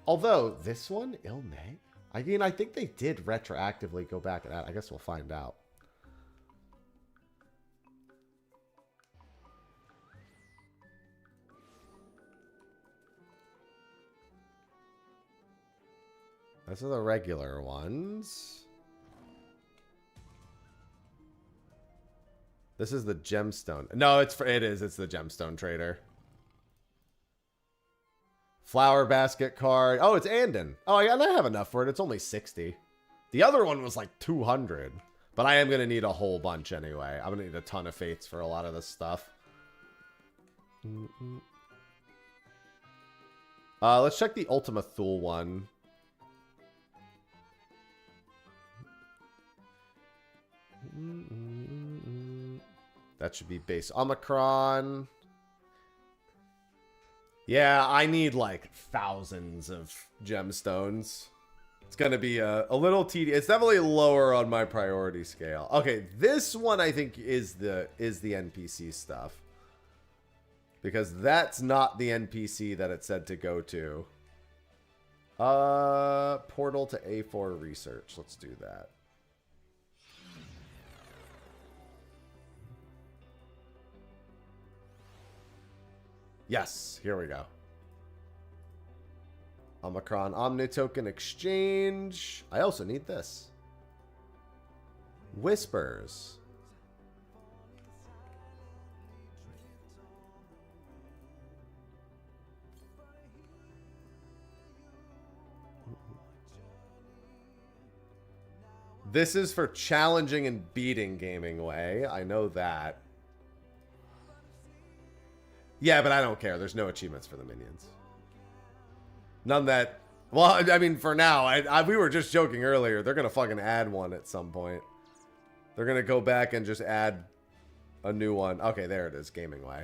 Although, this one, Ilmeg? I mean, I think they did retroactively go back at that. I guess we'll find out. Those are the regular ones. This is the gemstone. No, it's the gemstone trader. Flower basket card. Oh, it's Andon. Oh, yeah, and I have enough for it. It's only 60. The other one was like 200. But I am going to need a whole bunch anyway. I'm going to need a ton of fates for a lot of this stuff. Let's check the Ultima Thule one. That should be base Omicron. Yeah, I need like thousands of gemstones. It's going to be a little tedious. It's definitely lower on my priority scale. Okay, this one I think is the NPC stuff. Because that's not the NPC that it said to go to. Portal to A4 research. Let's do that. Yes, here we go. Omicron Omni Token Exchange. I also need this. Whispers. This is for challenging and beating Gaming Way. I know that. Yeah, but I don't care. There's no achievements for the minions. None that... Well, I mean, for now, we were just joking earlier. They're going to fucking add one at some point. They're going to go back and just add a new one. Okay, there it is. Gaming Way.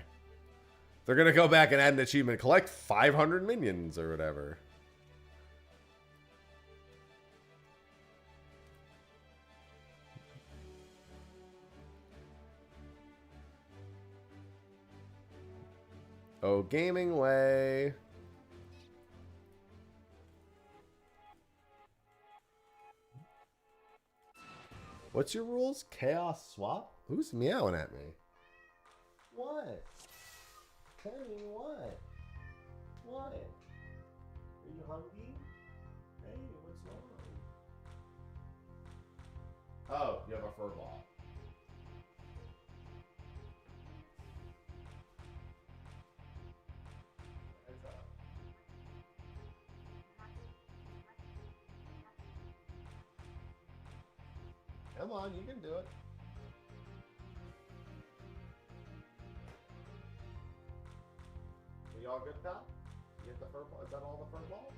They're going to go back and add an achievement. Collect 500 minions or whatever. Oh, Gaming Way. What's your rules? Chaos swap? Who's meowing at me? What? Tell me what? What? Are you hungry? Hey, what's wrong? Oh, you have a fur ball. Come on, you can do it. Are you all good, pal? You get the fur ball? Is that all the fur ball?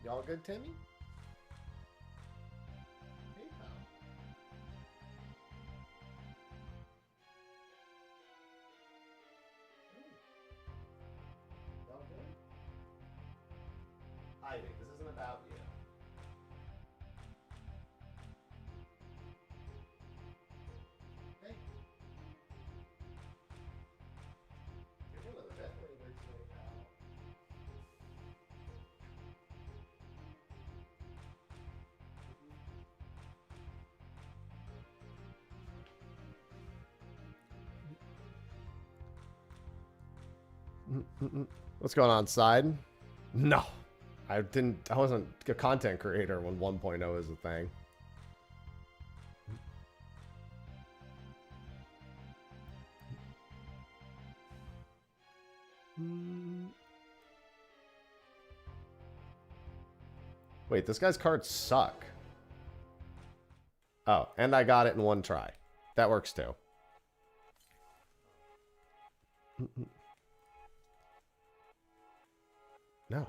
Y'all good, Timmy? What's going on, side? No. I wasn't a content creator when 1.0 is a thing. Wait, this guy's cards suck. Oh, and I got it in one try. That works too. No.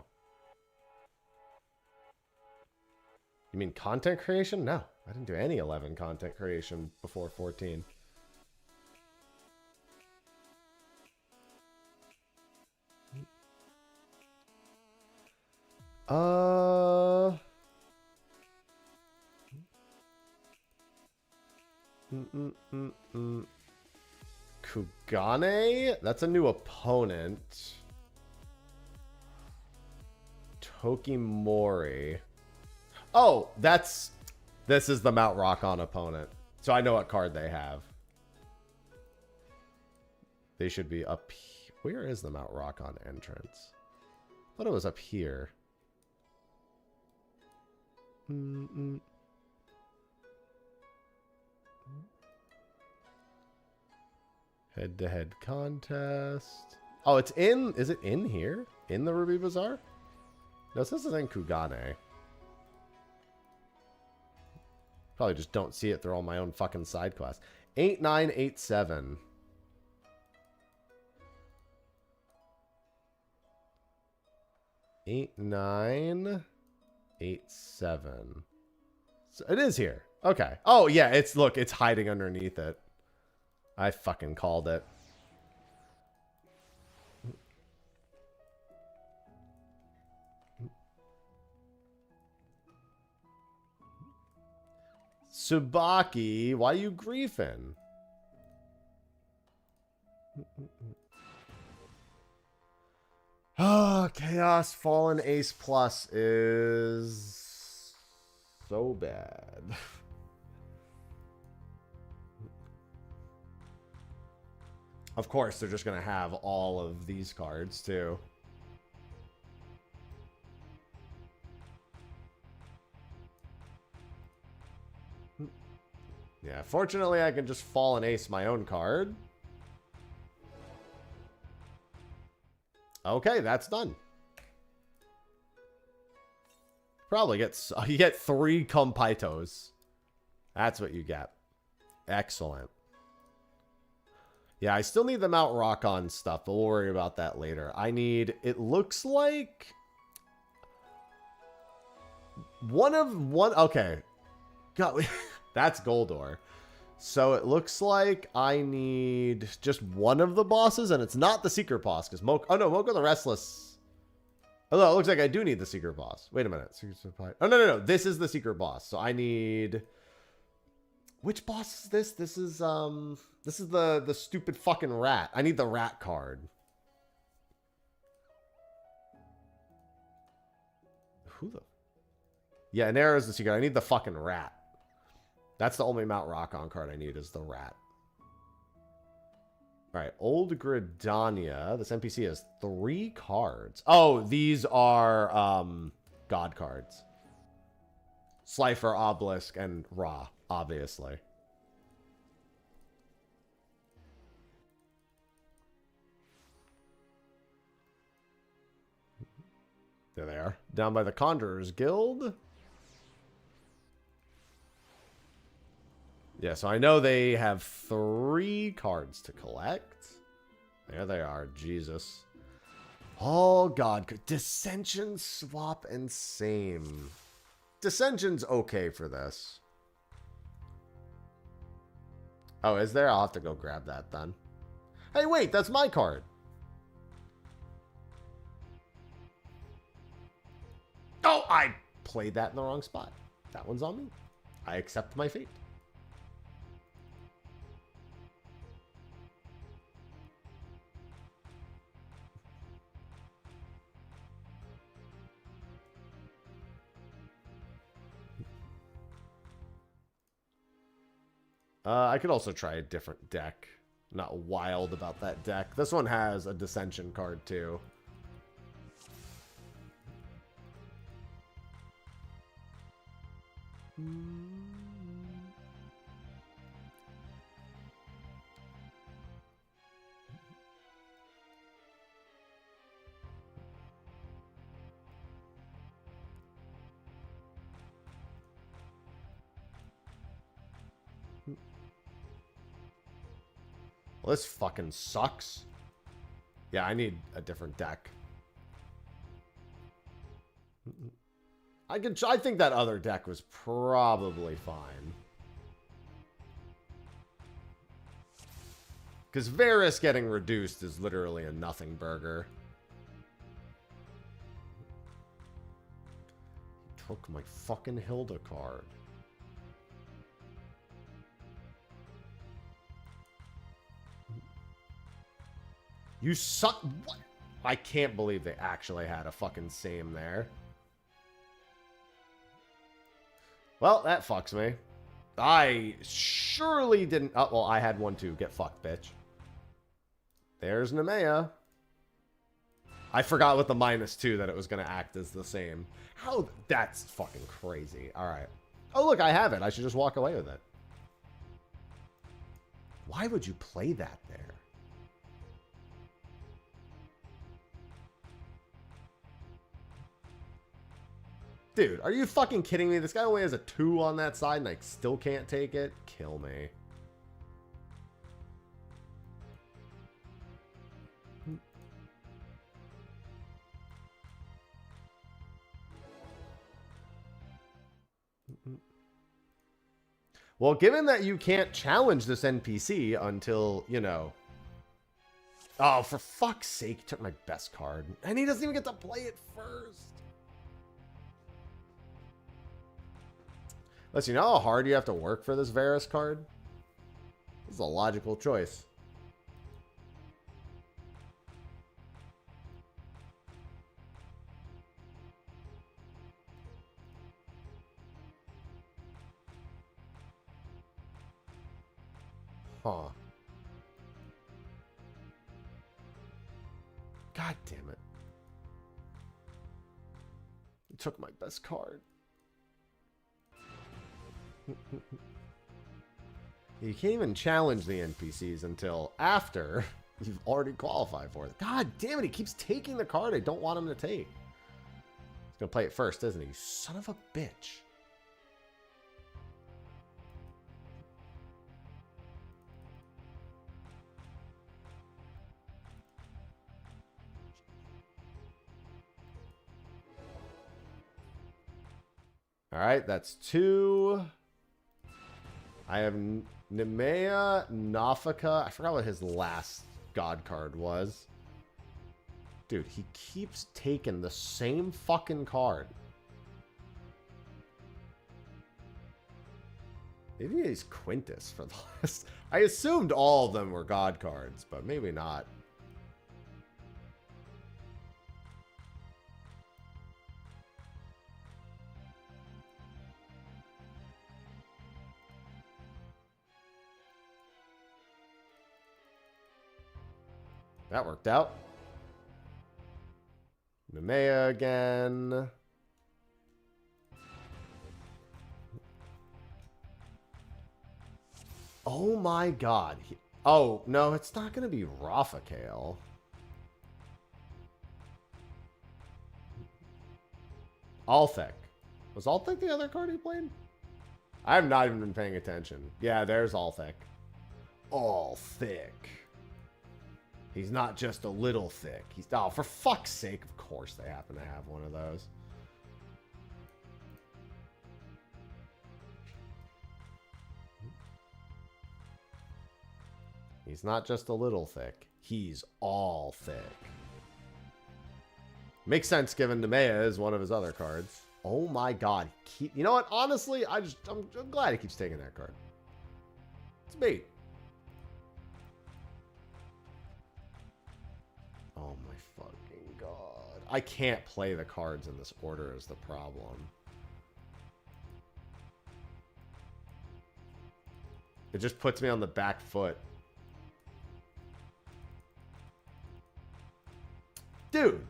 You mean content creation? No. I didn't do any 11 content creation before 14. Kugane? That's a new opponent. Tokimori. Oh, this is the Mount Rockon opponent. So I know what card they have. They should be up here. Where is the Mount Rockon entrance? I thought it was up here. Head-to-head contest. Oh, it's in... Is it in here? In the Ruby Bazaar? No, this is in Kugane. Probably just don't see it through all my own fucking side quests. 8987. Eight, 9, 8, 7. So it is here. Okay. Oh, yeah. Look, it's hiding underneath it. I fucking called it. Tsubaki, why you griefing? Oh, Chaos Fallen Ace Plus is so bad. Of course, they're just going to have all of these cards, too. Yeah, fortunately, I can just Fallen Ace my own card. Okay, that's done. Probably you get 3 Compaitos. That's what you get. Excellent. Yeah, I still need the Mount Rockon stuff, but we'll worry about that later. It looks like okay. God, that's Goldor. So it looks like I need just one of the bosses, and it's not the Secret Boss, because oh no, Moko the Restless. Oh no, it looks like I do need the Secret Boss. Wait a minute. Secret Supply. Oh no, this is the Secret Boss. So I need... Which boss is this? This is the stupid fucking rat. I need the rat card. Who the... Yeah, Inara is the secret. I need the fucking rat. That's the only Mount Rockon card I need is the rat. Alright, Old Gridania. This NPC has 3 cards. Oh, these are God cards. Slifer, Obelisk, and Ra, obviously. There they are. Down by the Conjurer's Guild. Yeah, so I know they have 3 cards to collect. There they are. Jesus. Oh, God. Dissension, Swap, and Same. Dissension's okay for this. Oh, is there? I'll have to go grab that then. Hey, wait. That's my card. Oh, I played that in the wrong spot. That one's on me. I accept my fate. I could also try a different deck. Not wild about that deck. This one has a Dissension card too. Well, this fucking sucks. Yeah, I need a different deck. I think that other deck was probably fine. Because Varus getting reduced is literally a nothing burger. He took my fucking Hilda card. You suck. What? I can't believe they actually had a fucking same there. Well, that fucks me. I surely didn't. Oh, well, I had one too. Get fucked, bitch. There's Nemea. I forgot with the -2 that it was going to act as the same. How? That's fucking crazy. All right. Oh, look, I have it. I should just walk away with it. Why would you play that there? Dude, are you fucking kidding me? This guy only has a 2 on that side and I still can't take it? Kill me. Well, given that you can't challenge this NPC until, you know... Oh, for fuck's sake, he took my best card. And he doesn't even get to play it first. Listen, you know how hard you have to work for this Varus card? This is a logical choice. Huh. God damn it. You took my best card. You can't even challenge the NPCs until after you've already qualified for it. God damn it, he keeps taking the card I don't want him to take. He's gonna play it first, isn't he? You son of a bitch. Alright, that's 2. I have Nemea, Nafaka. I forgot what his last god card was. Dude, he keeps taking the same fucking card. Maybe he's Quintus for the last... I assumed all of them were god cards, but maybe not. That worked out. Nemea again. Oh my god. Oh, no, it's not going to be Rafakale. Althek. Was Althek the other card he played? I have not even been paying attention. Yeah, there's Althek. Althek. He's not just a little thick. He's... Oh, for fuck's sake, of course they happen to have one of those. He's not just a little thick. He's all thick. Makes sense given Nemea is one of his other cards. Oh my god. You know what? Honestly, I'm glad he keeps taking that card. It's bait. Oh my fucking god. I can't play the cards in this order is the problem. It just puts me on the back foot. dude,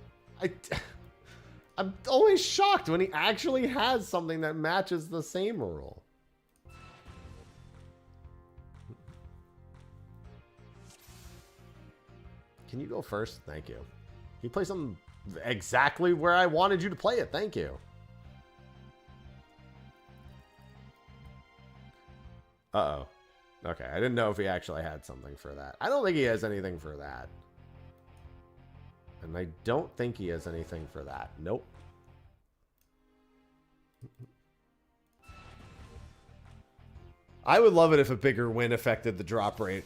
I'm always shocked when he actually has something that matches the same rule. Can you go first? Thank you. You play something exactly where I wanted you to play it. Thank you. Uh-oh. Okay, I didn't know if he actually had something for that. I don't think he has anything for that. And I don't think he has anything for that. Nope. I would love it if a bigger win affected the drop rate.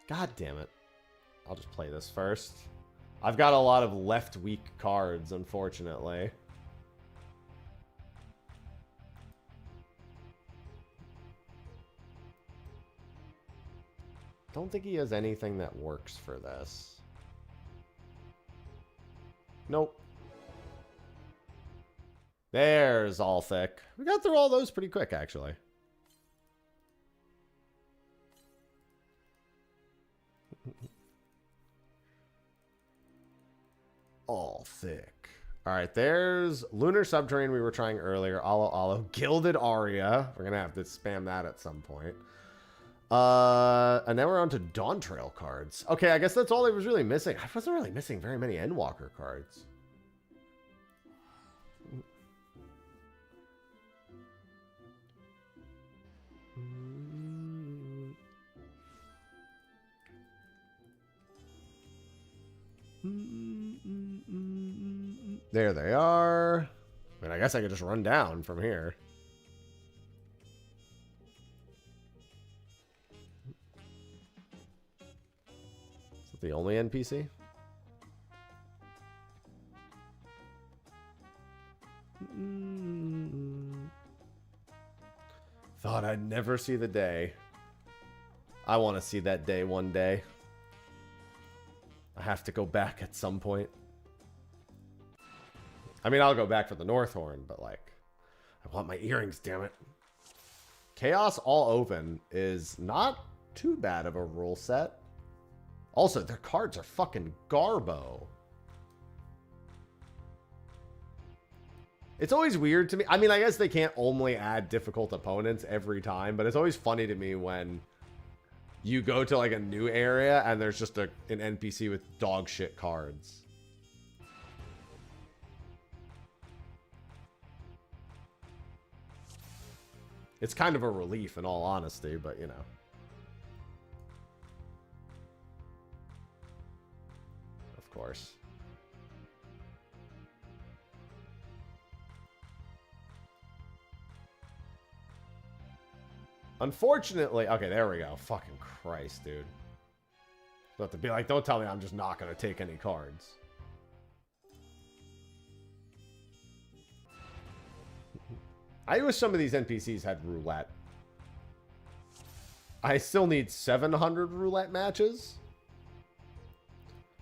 God damn it. I'll just play this first. I've got a lot of left weak cards, unfortunately. Don't think he has anything that works for this. Nope. There's all thick. We got through all those pretty quick, actually. All thick. All right, there's Lunar Subterrane we were trying earlier. Alo Alo. Gilded Aria. We're going to have to spam that at some point. And now we're on to Dawn Trail cards. Okay, I guess that's all I was really missing. I wasn't really missing very many Endwalker cards. There they are. I mean, I guess I could just run down from here. Is it the only NPC? Thought I'd never see the day. I want to see that day one day. I have to go back at some point. I mean, I'll go back for the Northhorn, but like, I want my earrings, damn it. Chaos All Open is not too bad of a rule set. Also, their cards are fucking garbo. It's always weird to me. I mean, I guess they can't only add difficult opponents every time, but it's always funny to me when you go to like a new area and there's just an NPC with dog shit cards. It's kind of a relief in all honesty, but you know. Of course. Unfortunately, okay, there we go. Fucking Christ, dude. So have to be like, don't tell me I'm just not going to take any cards. I wish some of these NPCs had roulette. I still need 700 roulette matches.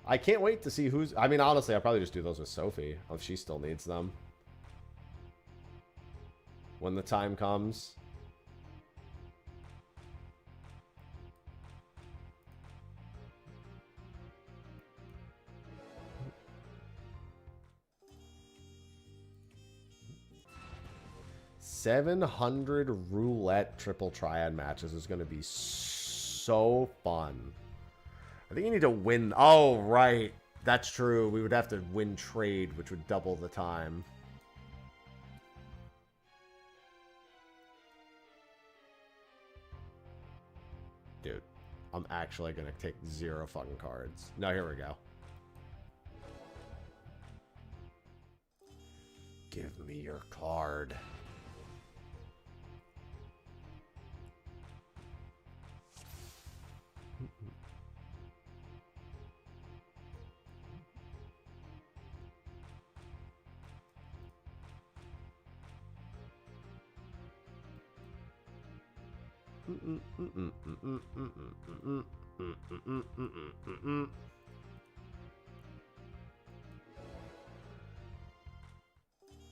I can't wait to see who's... I mean, honestly, I'll probably just do those with Sophie if she still needs them. When the time comes. $700 roulette triple triad matches is going to be so fun. I think you need to win. Oh, right. That's true. We would have to win trade, which would double the time. Dude, I'm actually going to take 0 fucking cards. No, here we go. Give me your card.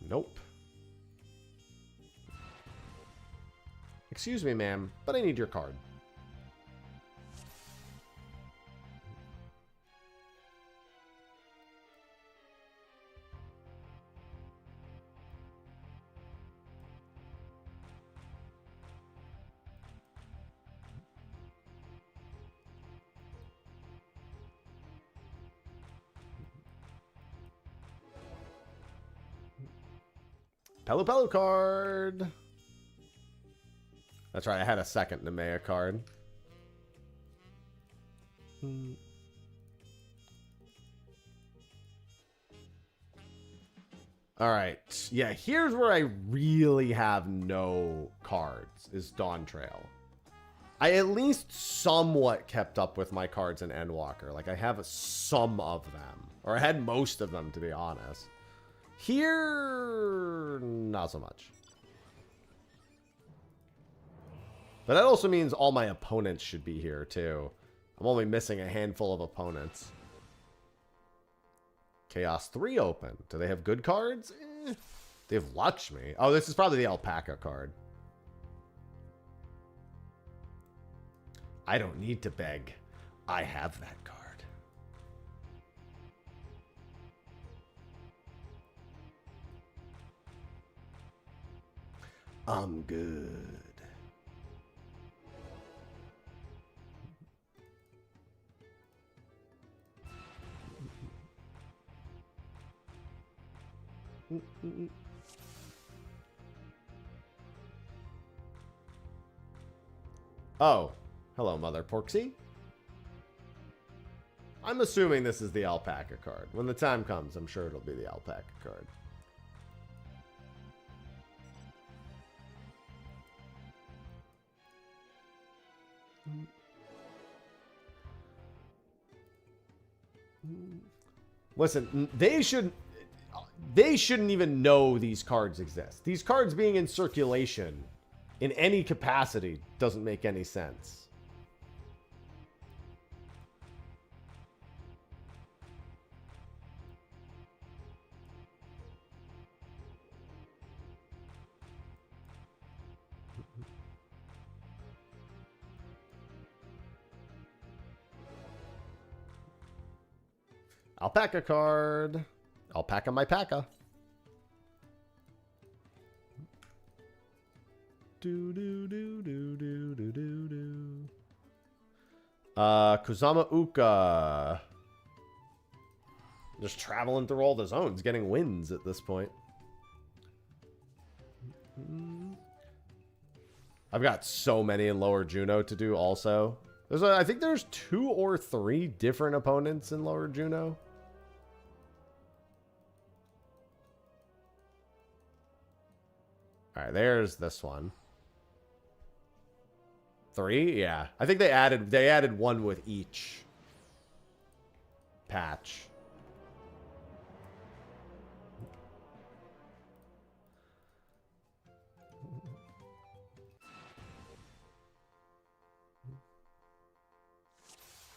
Nope. Excuse me, ma'am, but I need your card. Pelu Pelu card. That's right, I had a second Nemea card. Alright. Yeah, here's where I really have no cards, is Dawn Trail. I at least somewhat kept up with my cards in Endwalker. Like, I have some of them. Or I had most of them, to be honest. Here, not so much. But that also means all my opponents should be here, too. I'm only missing a handful of opponents. Chaos 3 open. Do they have good cards? They have Lakshmi. Oh, this is probably the Alpaca card. I don't need to beg. I have that card. I'm good. Oh, hello, Mother Porksy. I'm assuming this is the Alpaca card. When the time comes, I'm sure it'll be the Alpaca card. Listen, they shouldn't even know these cards exist. These cards being in circulation in any capacity doesn't make any sense. Alpaca card. Alpaca my paca. Do do do do do do do do. Kusama Uka. Just traveling through all the zones, getting wins at this point. I've got so many in Lower Juno to do also. I think there's 2 or 3 different opponents in Lower Juno. All right, there's this one. 3, yeah. I think they added 1 with each patch.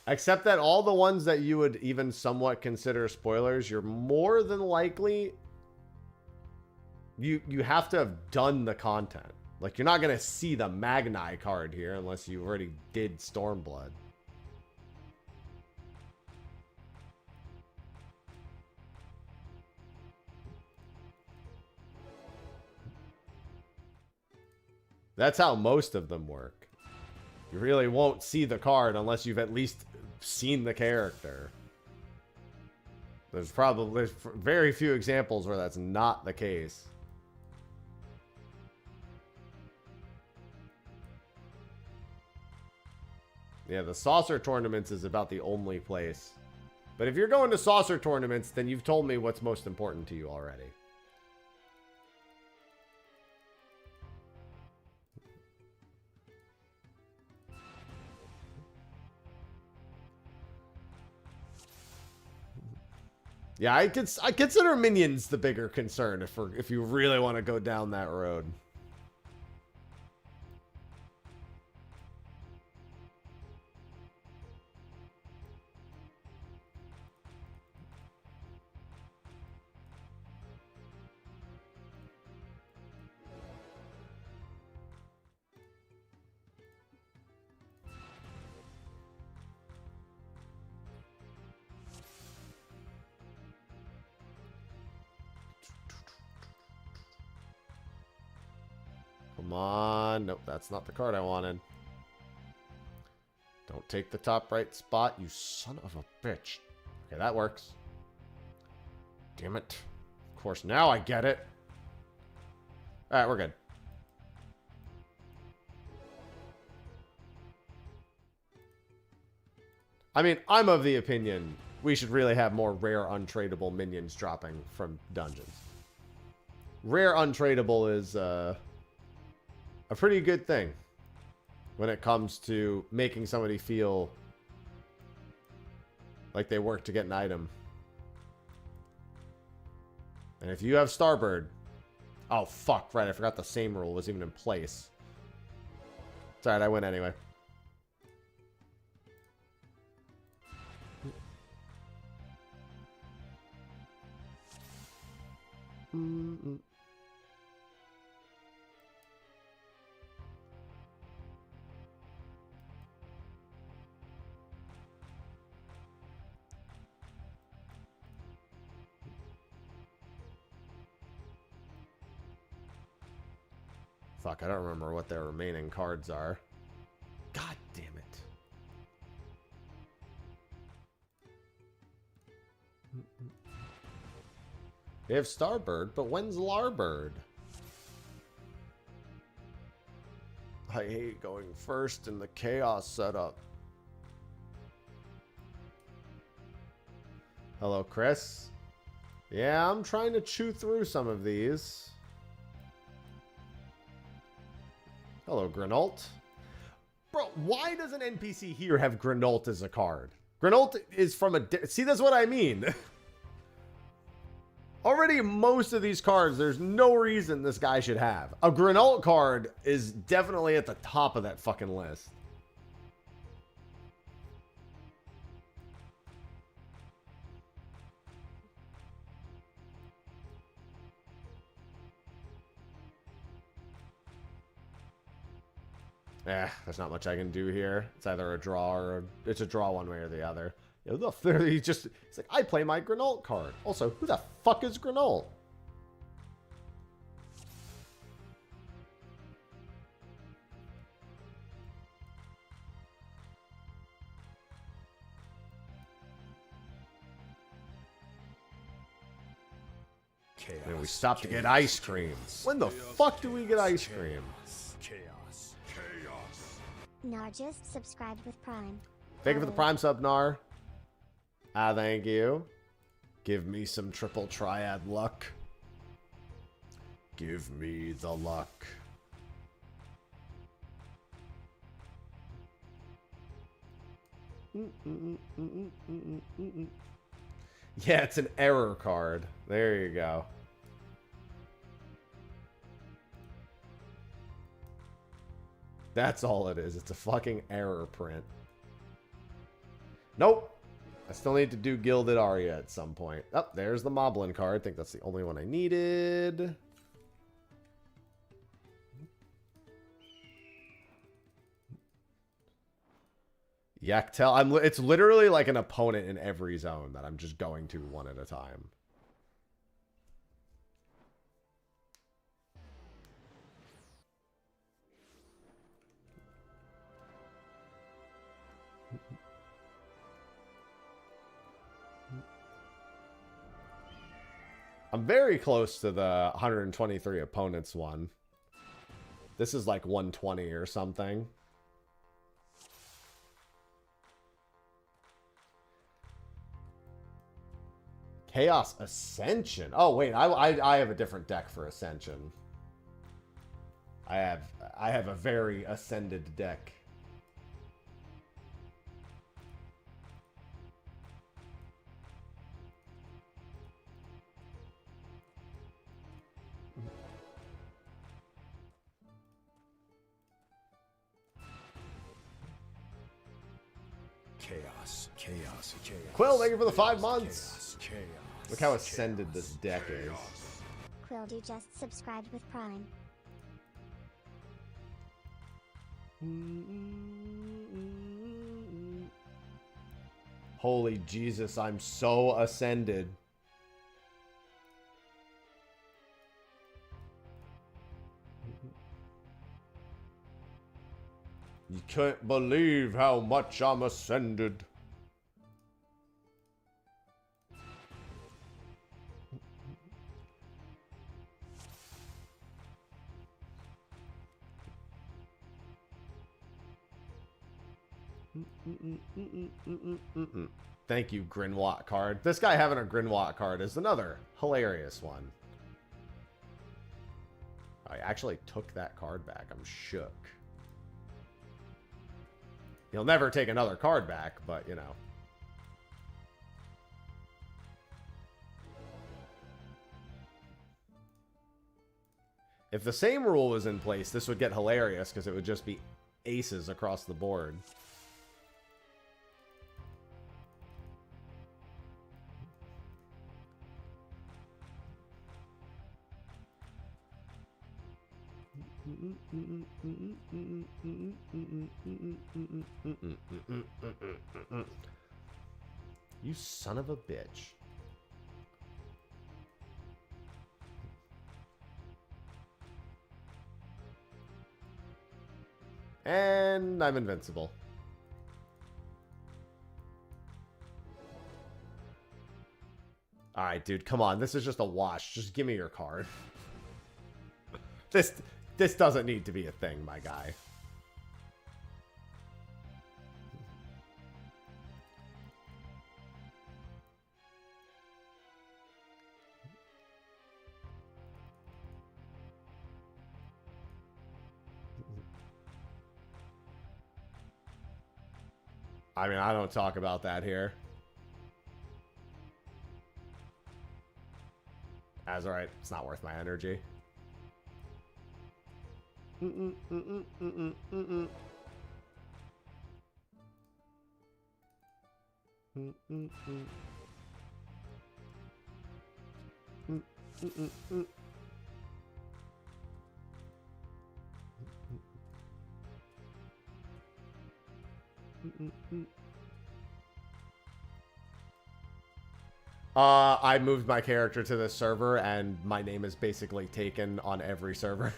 Except that all the ones that you would even somewhat consider spoilers, you're more than likely you have to have done the content. Like, you're not going to see the Magni card here unless you already did Stormblood. That's how most of them work. You really won't see the card unless you've at least seen the character. There's very few examples where that's not the case. Yeah, the saucer tournaments is about the only place. But if you're going to saucer tournaments, then you've told me what's most important to you already. Yeah, I consider minions the bigger concern if you really want to go down that road. Come on. Nope, that's not the card I wanted. Don't take the top right spot, you son of a bitch. Okay, that works. Damn it. Of course, now I get it. Alright, we're good. I mean, I'm of the opinion we should really have more rare untradeable minions dropping from dungeons. Rare untradeable is a pretty good thing when it comes to making somebody feel like they work to get an item. And if you have Starbird... Oh, fuck, right, I forgot the same rule was even in place. It's alright, I win anyway. Fuck, I don't remember what their remaining cards are. God damn it. They have Starbird, but when's Larbird? I hate going first in the chaos setup. Hello, Chris. Yeah, I'm trying to chew through some of these. Hello, Granault. Bro, why does an NPC here have Granault as a card? Granault is from a... See, that's what I mean. Already, most of these cards, there's no reason this guy should have. A Granault card is definitely at the top of that fucking list. There's not much I can do here. It's either a draw or it's a draw one way or the other. You know, he's like, I play my Granault card. Also, who the fuck is Granault? And we stopped to get ice cream. When the fuck do we get ice cream? Nar just subscribed with Prime. Thank you for the Prime sub, Nar. Thank you. Give me some triple triad luck. Give me the luck. Yeah, it's an error card. There you go. That's all it is. It's a fucking error print. Nope. I still need to do Gilded Aria at some point. Oh, there's the Moblin card. I think that's the only one I needed. Yaktel. It's literally like an opponent in every zone that I'm just going to one at a time. I'm very close to the 123 opponents one. This is like 120 or something. Chaos Ascension. Oh wait, I have a different deck for Ascension. I have a very ascended deck. Chaos. Quill, thank you for the 5 months. Look how ascended this deck is. Quildu just subscribed with Prime. Holy Jesus, I'm so ascended. You can't believe how much I'm ascended. Thank you, Grinwat card. This guy having a Grinwat card is another hilarious one. I actually took that card back. I'm shook. He'll never take another card back, but, you know. If the same rule was in place, this would get hilarious because it would just be aces across the board. You son of a bitch. And I'm invincible. Alright, dude, come on. This is just a wash. Just give me your card. This doesn't need to be a thing, my guy. I mean, I don't talk about that here. That's alright. It's not worth my energy. I moved my character to this server, and my name is basically taken on every server.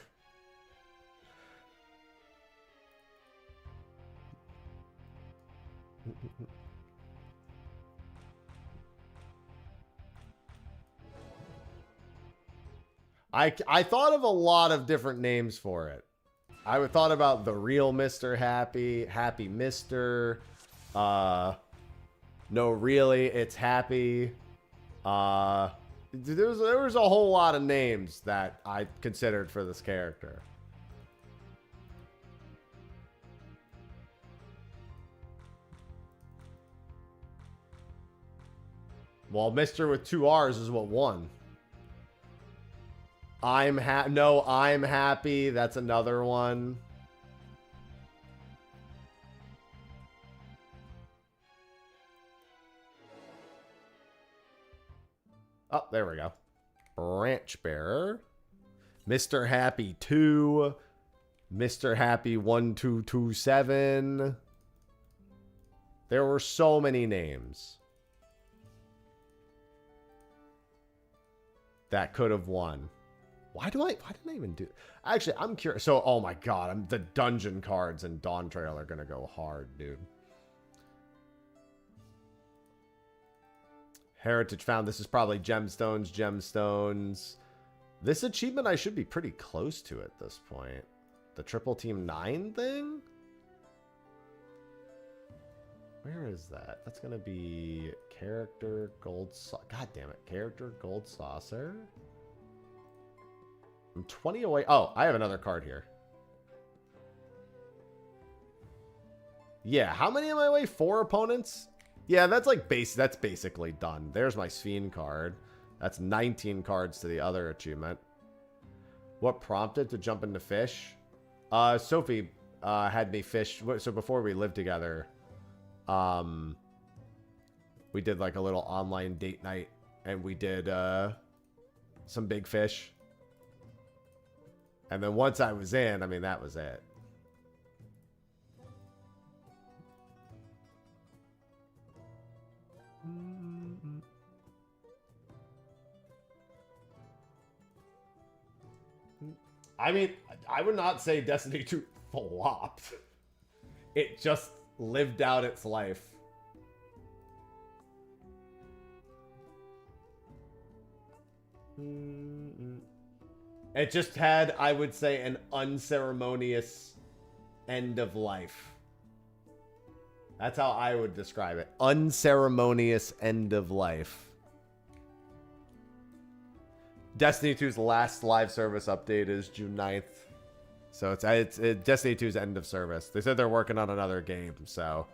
I thought of a lot of different names for it. I thought about the real Mr. Happy, Happy Mr. No, really, it's Happy. There was a whole lot of names that I considered for this character. Well, Mr. with 2 R's is what one. I'm happy. That's another one. Oh, there we go. Branch Bearer. Mr. Happy 2. Mr. Happy 1227. There were so many names that could have won. Why didn't I even do... Actually, I'm curious. So, oh my god, the dungeon cards in Dawn Trail are gonna go hard, dude. Heritage found. This is probably gemstones. This achievement, I should be pretty close to at this point. The Triple Team 9 thing? Where is that? That's gonna be character gold saucer. God damn it. Character gold saucer. I'm 20 away. Oh, I have another card here. Yeah, how many am I away? 4 opponents? Yeah, that's like that's basically done. There's my Sphene card. That's 19 cards to the other achievement. What prompted to jump into fish? Sophie had me fish. So before we lived together, we did like a little online date night, and we did some big fish. And then once I was in, I mean, that was it. I mean, I would not say Destiny 2 flopped. It just lived out its life. It just had, I would say, an unceremonious end of life. That's how I would describe it. Unceremonious end of life. Destiny 2's last live service update is June 9th. So it's Destiny 2's end of service. They said they're working on another game, so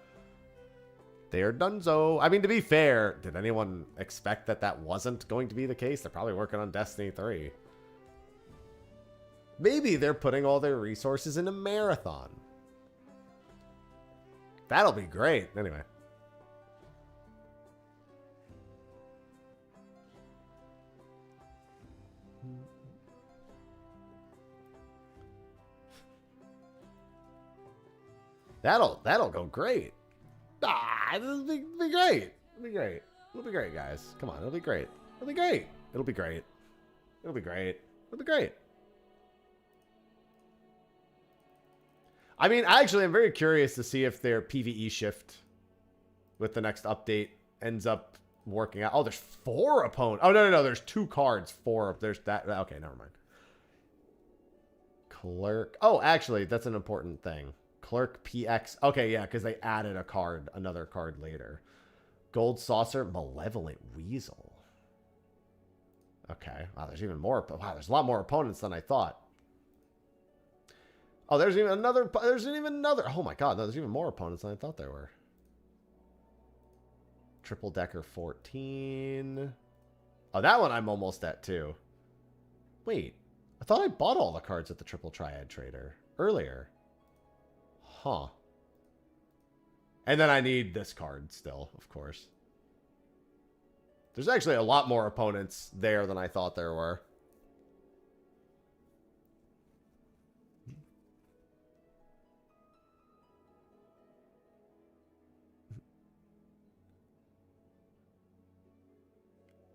they are donezo. I mean, to be fair, did anyone expect that that wasn't going to be the case? They're probably working on Destiny 3. Maybe they're putting all their resources in a marathon. That'll be great. Anyway. That'll go great. It'll be great. It'll be great. It'll be great, guys. Come on, it'll be great. It'll be great. It'll be great. It'll be great. It'll be great. I mean, actually, I'm very curious to see if their PvE shift with the next update ends up working out. Oh, there's 4 opponents. Oh, no. There's 2 cards. 4. There's that. Okay, never mind. Clerk. Oh, actually, that's an important thing. Clerk PX. Okay, yeah, because they added a card, another card later. Gold Saucer, Malevolent Weasel. Okay. Wow, there's even more. Wow, there's a lot more opponents than I thought. Oh, there's even another. Oh my god, no, there's even more opponents than I thought there were. Triple Decker 14. Oh, that one I'm almost at too. Wait, I thought I bought all the cards at the Triple Triad Trader earlier. Huh. And then I need this card still, of course. There's actually a lot more opponents there than I thought there were.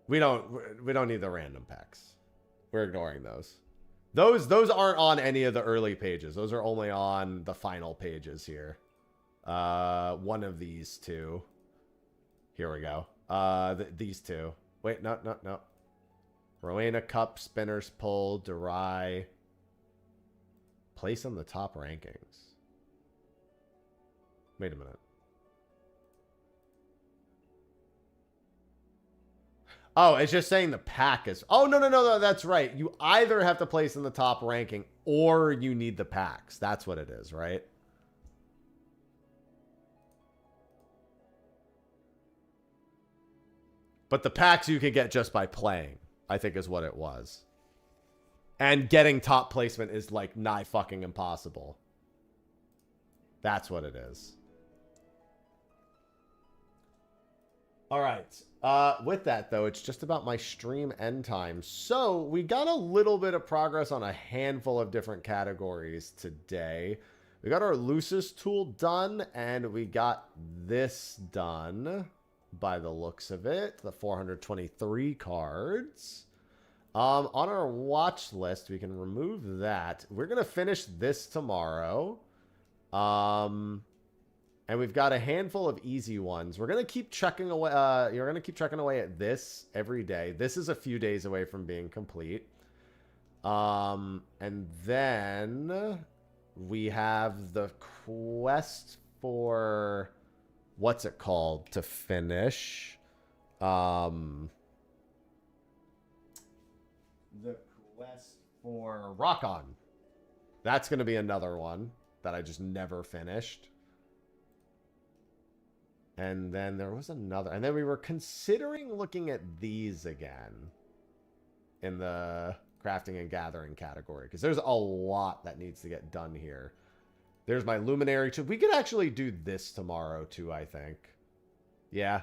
We don't need the random packs. We're ignoring those. Those aren't on any of the early pages. Those are only on the final pages here. One of these 2. Here we go. These 2. Wait, no. Rowena Cup, Spinner's Pull, Durai. Place on the top rankings. Wait a minute. Oh, it's just saying the pack is... Oh, no, that's right. You either have to place in the top ranking or you need the packs. That's what it is, right? But the packs you can get just by playing, I think is what it was. And getting top placement is like nigh fucking impossible. That's what it is. All right. With that, though, it's just about my stream end time. So we got a little bit of progress on a handful of different categories today. We got our loosest tool done, and we got this done by the looks of it. The 423 cards. On our watch list, we can remove that. We're going to finish this tomorrow. And we've got a handful of easy ones. We're going to keep checking away. You're going to keep checking away at this every day. This is a few days away from being complete. And then we have the quest for... What's it called to finish? The quest for Rock On. That's going to be another one that I just never finished. And then there was another. And then we were considering looking at these again in the crafting and gathering category. Because there's a lot that needs to get done here. There's my luminary. We could actually do this tomorrow too, I think. Yeah.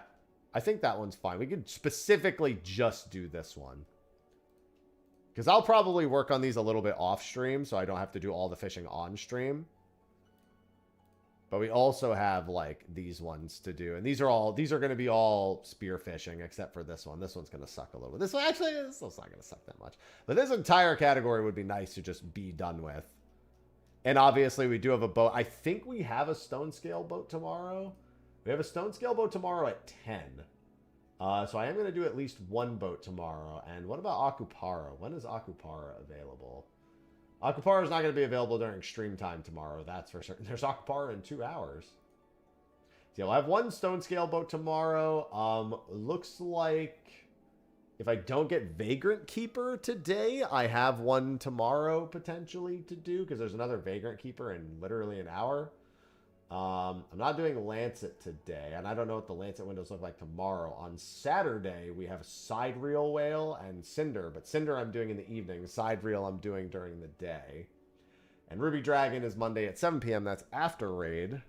I think that one's fine. We could specifically just do this one. Because I'll probably work on these a little bit off stream. So I don't have to do all the fishing on stream. But we also have like these ones to do. And these are going to be all spear fishing except for this one. This one's going to suck a little bit. This one's not going to suck that much. But this entire category would be nice to just be done with. And obviously we do have a boat. I think we have a stone scale boat tomorrow. We have a stone scale boat tomorrow at 10. So I am going to do at least one boat tomorrow. And what about Akupara? When is Akupara available? Akupara is not going to be available during stream time tomorrow. That's for certain. There's Akupara in 2 hours. So I'll have one stone scale boat tomorrow. Looks like if I don't get Vagrant Keeper today, I have one tomorrow potentially to do because there's another Vagrant Keeper in literally an hour. I'm not doing Lancet today, and I don't know what the Lancet windows look like tomorrow. On Saturday, we have Side Reel Whale and Cinder, but Cinder I'm doing in the evening. Side Reel I'm doing during the day. And Ruby Dragon is Monday at 7 p.m. That's after Raid.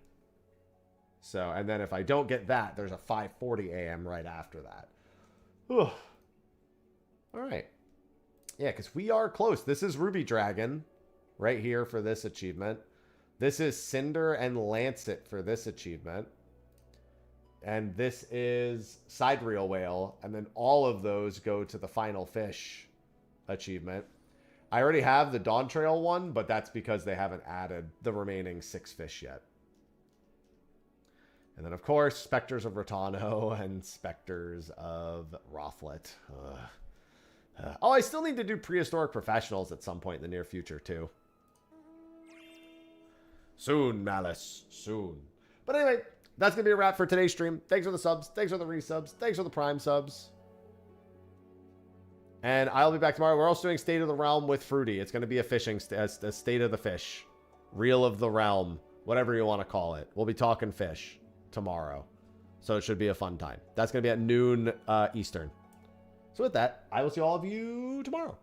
So, and then if I don't get that, there's a 5:40 a.m. right after that. Whew. All right. Yeah, because we are close. This is Ruby Dragon right here for this achievement. This is Cinder and Lancet for this achievement. And this is Side Reel Whale. And then all of those go to the Final Fish achievement. I already have the Dawn Trail one, but that's because they haven't added the remaining 6 fish yet. And then, of course, Spectres of Rotano and Spectres of Rothlet. Oh, I still need to do Prehistoric Professionals at some point in the near future, too. Soon, Malice. Soon. But anyway, that's going to be a wrap for today's stream. Thanks for the subs. Thanks for the resubs. Thanks for the prime subs. And I'll be back tomorrow. We're also doing State of the Realm with Fruity. It's going to be a fishing a State of the Fish. Reel of the Realm. Whatever you want to call it. We'll be talking fish tomorrow. So it should be a fun time. That's going to be at noon Eastern. So with that, I will see all of you tomorrow.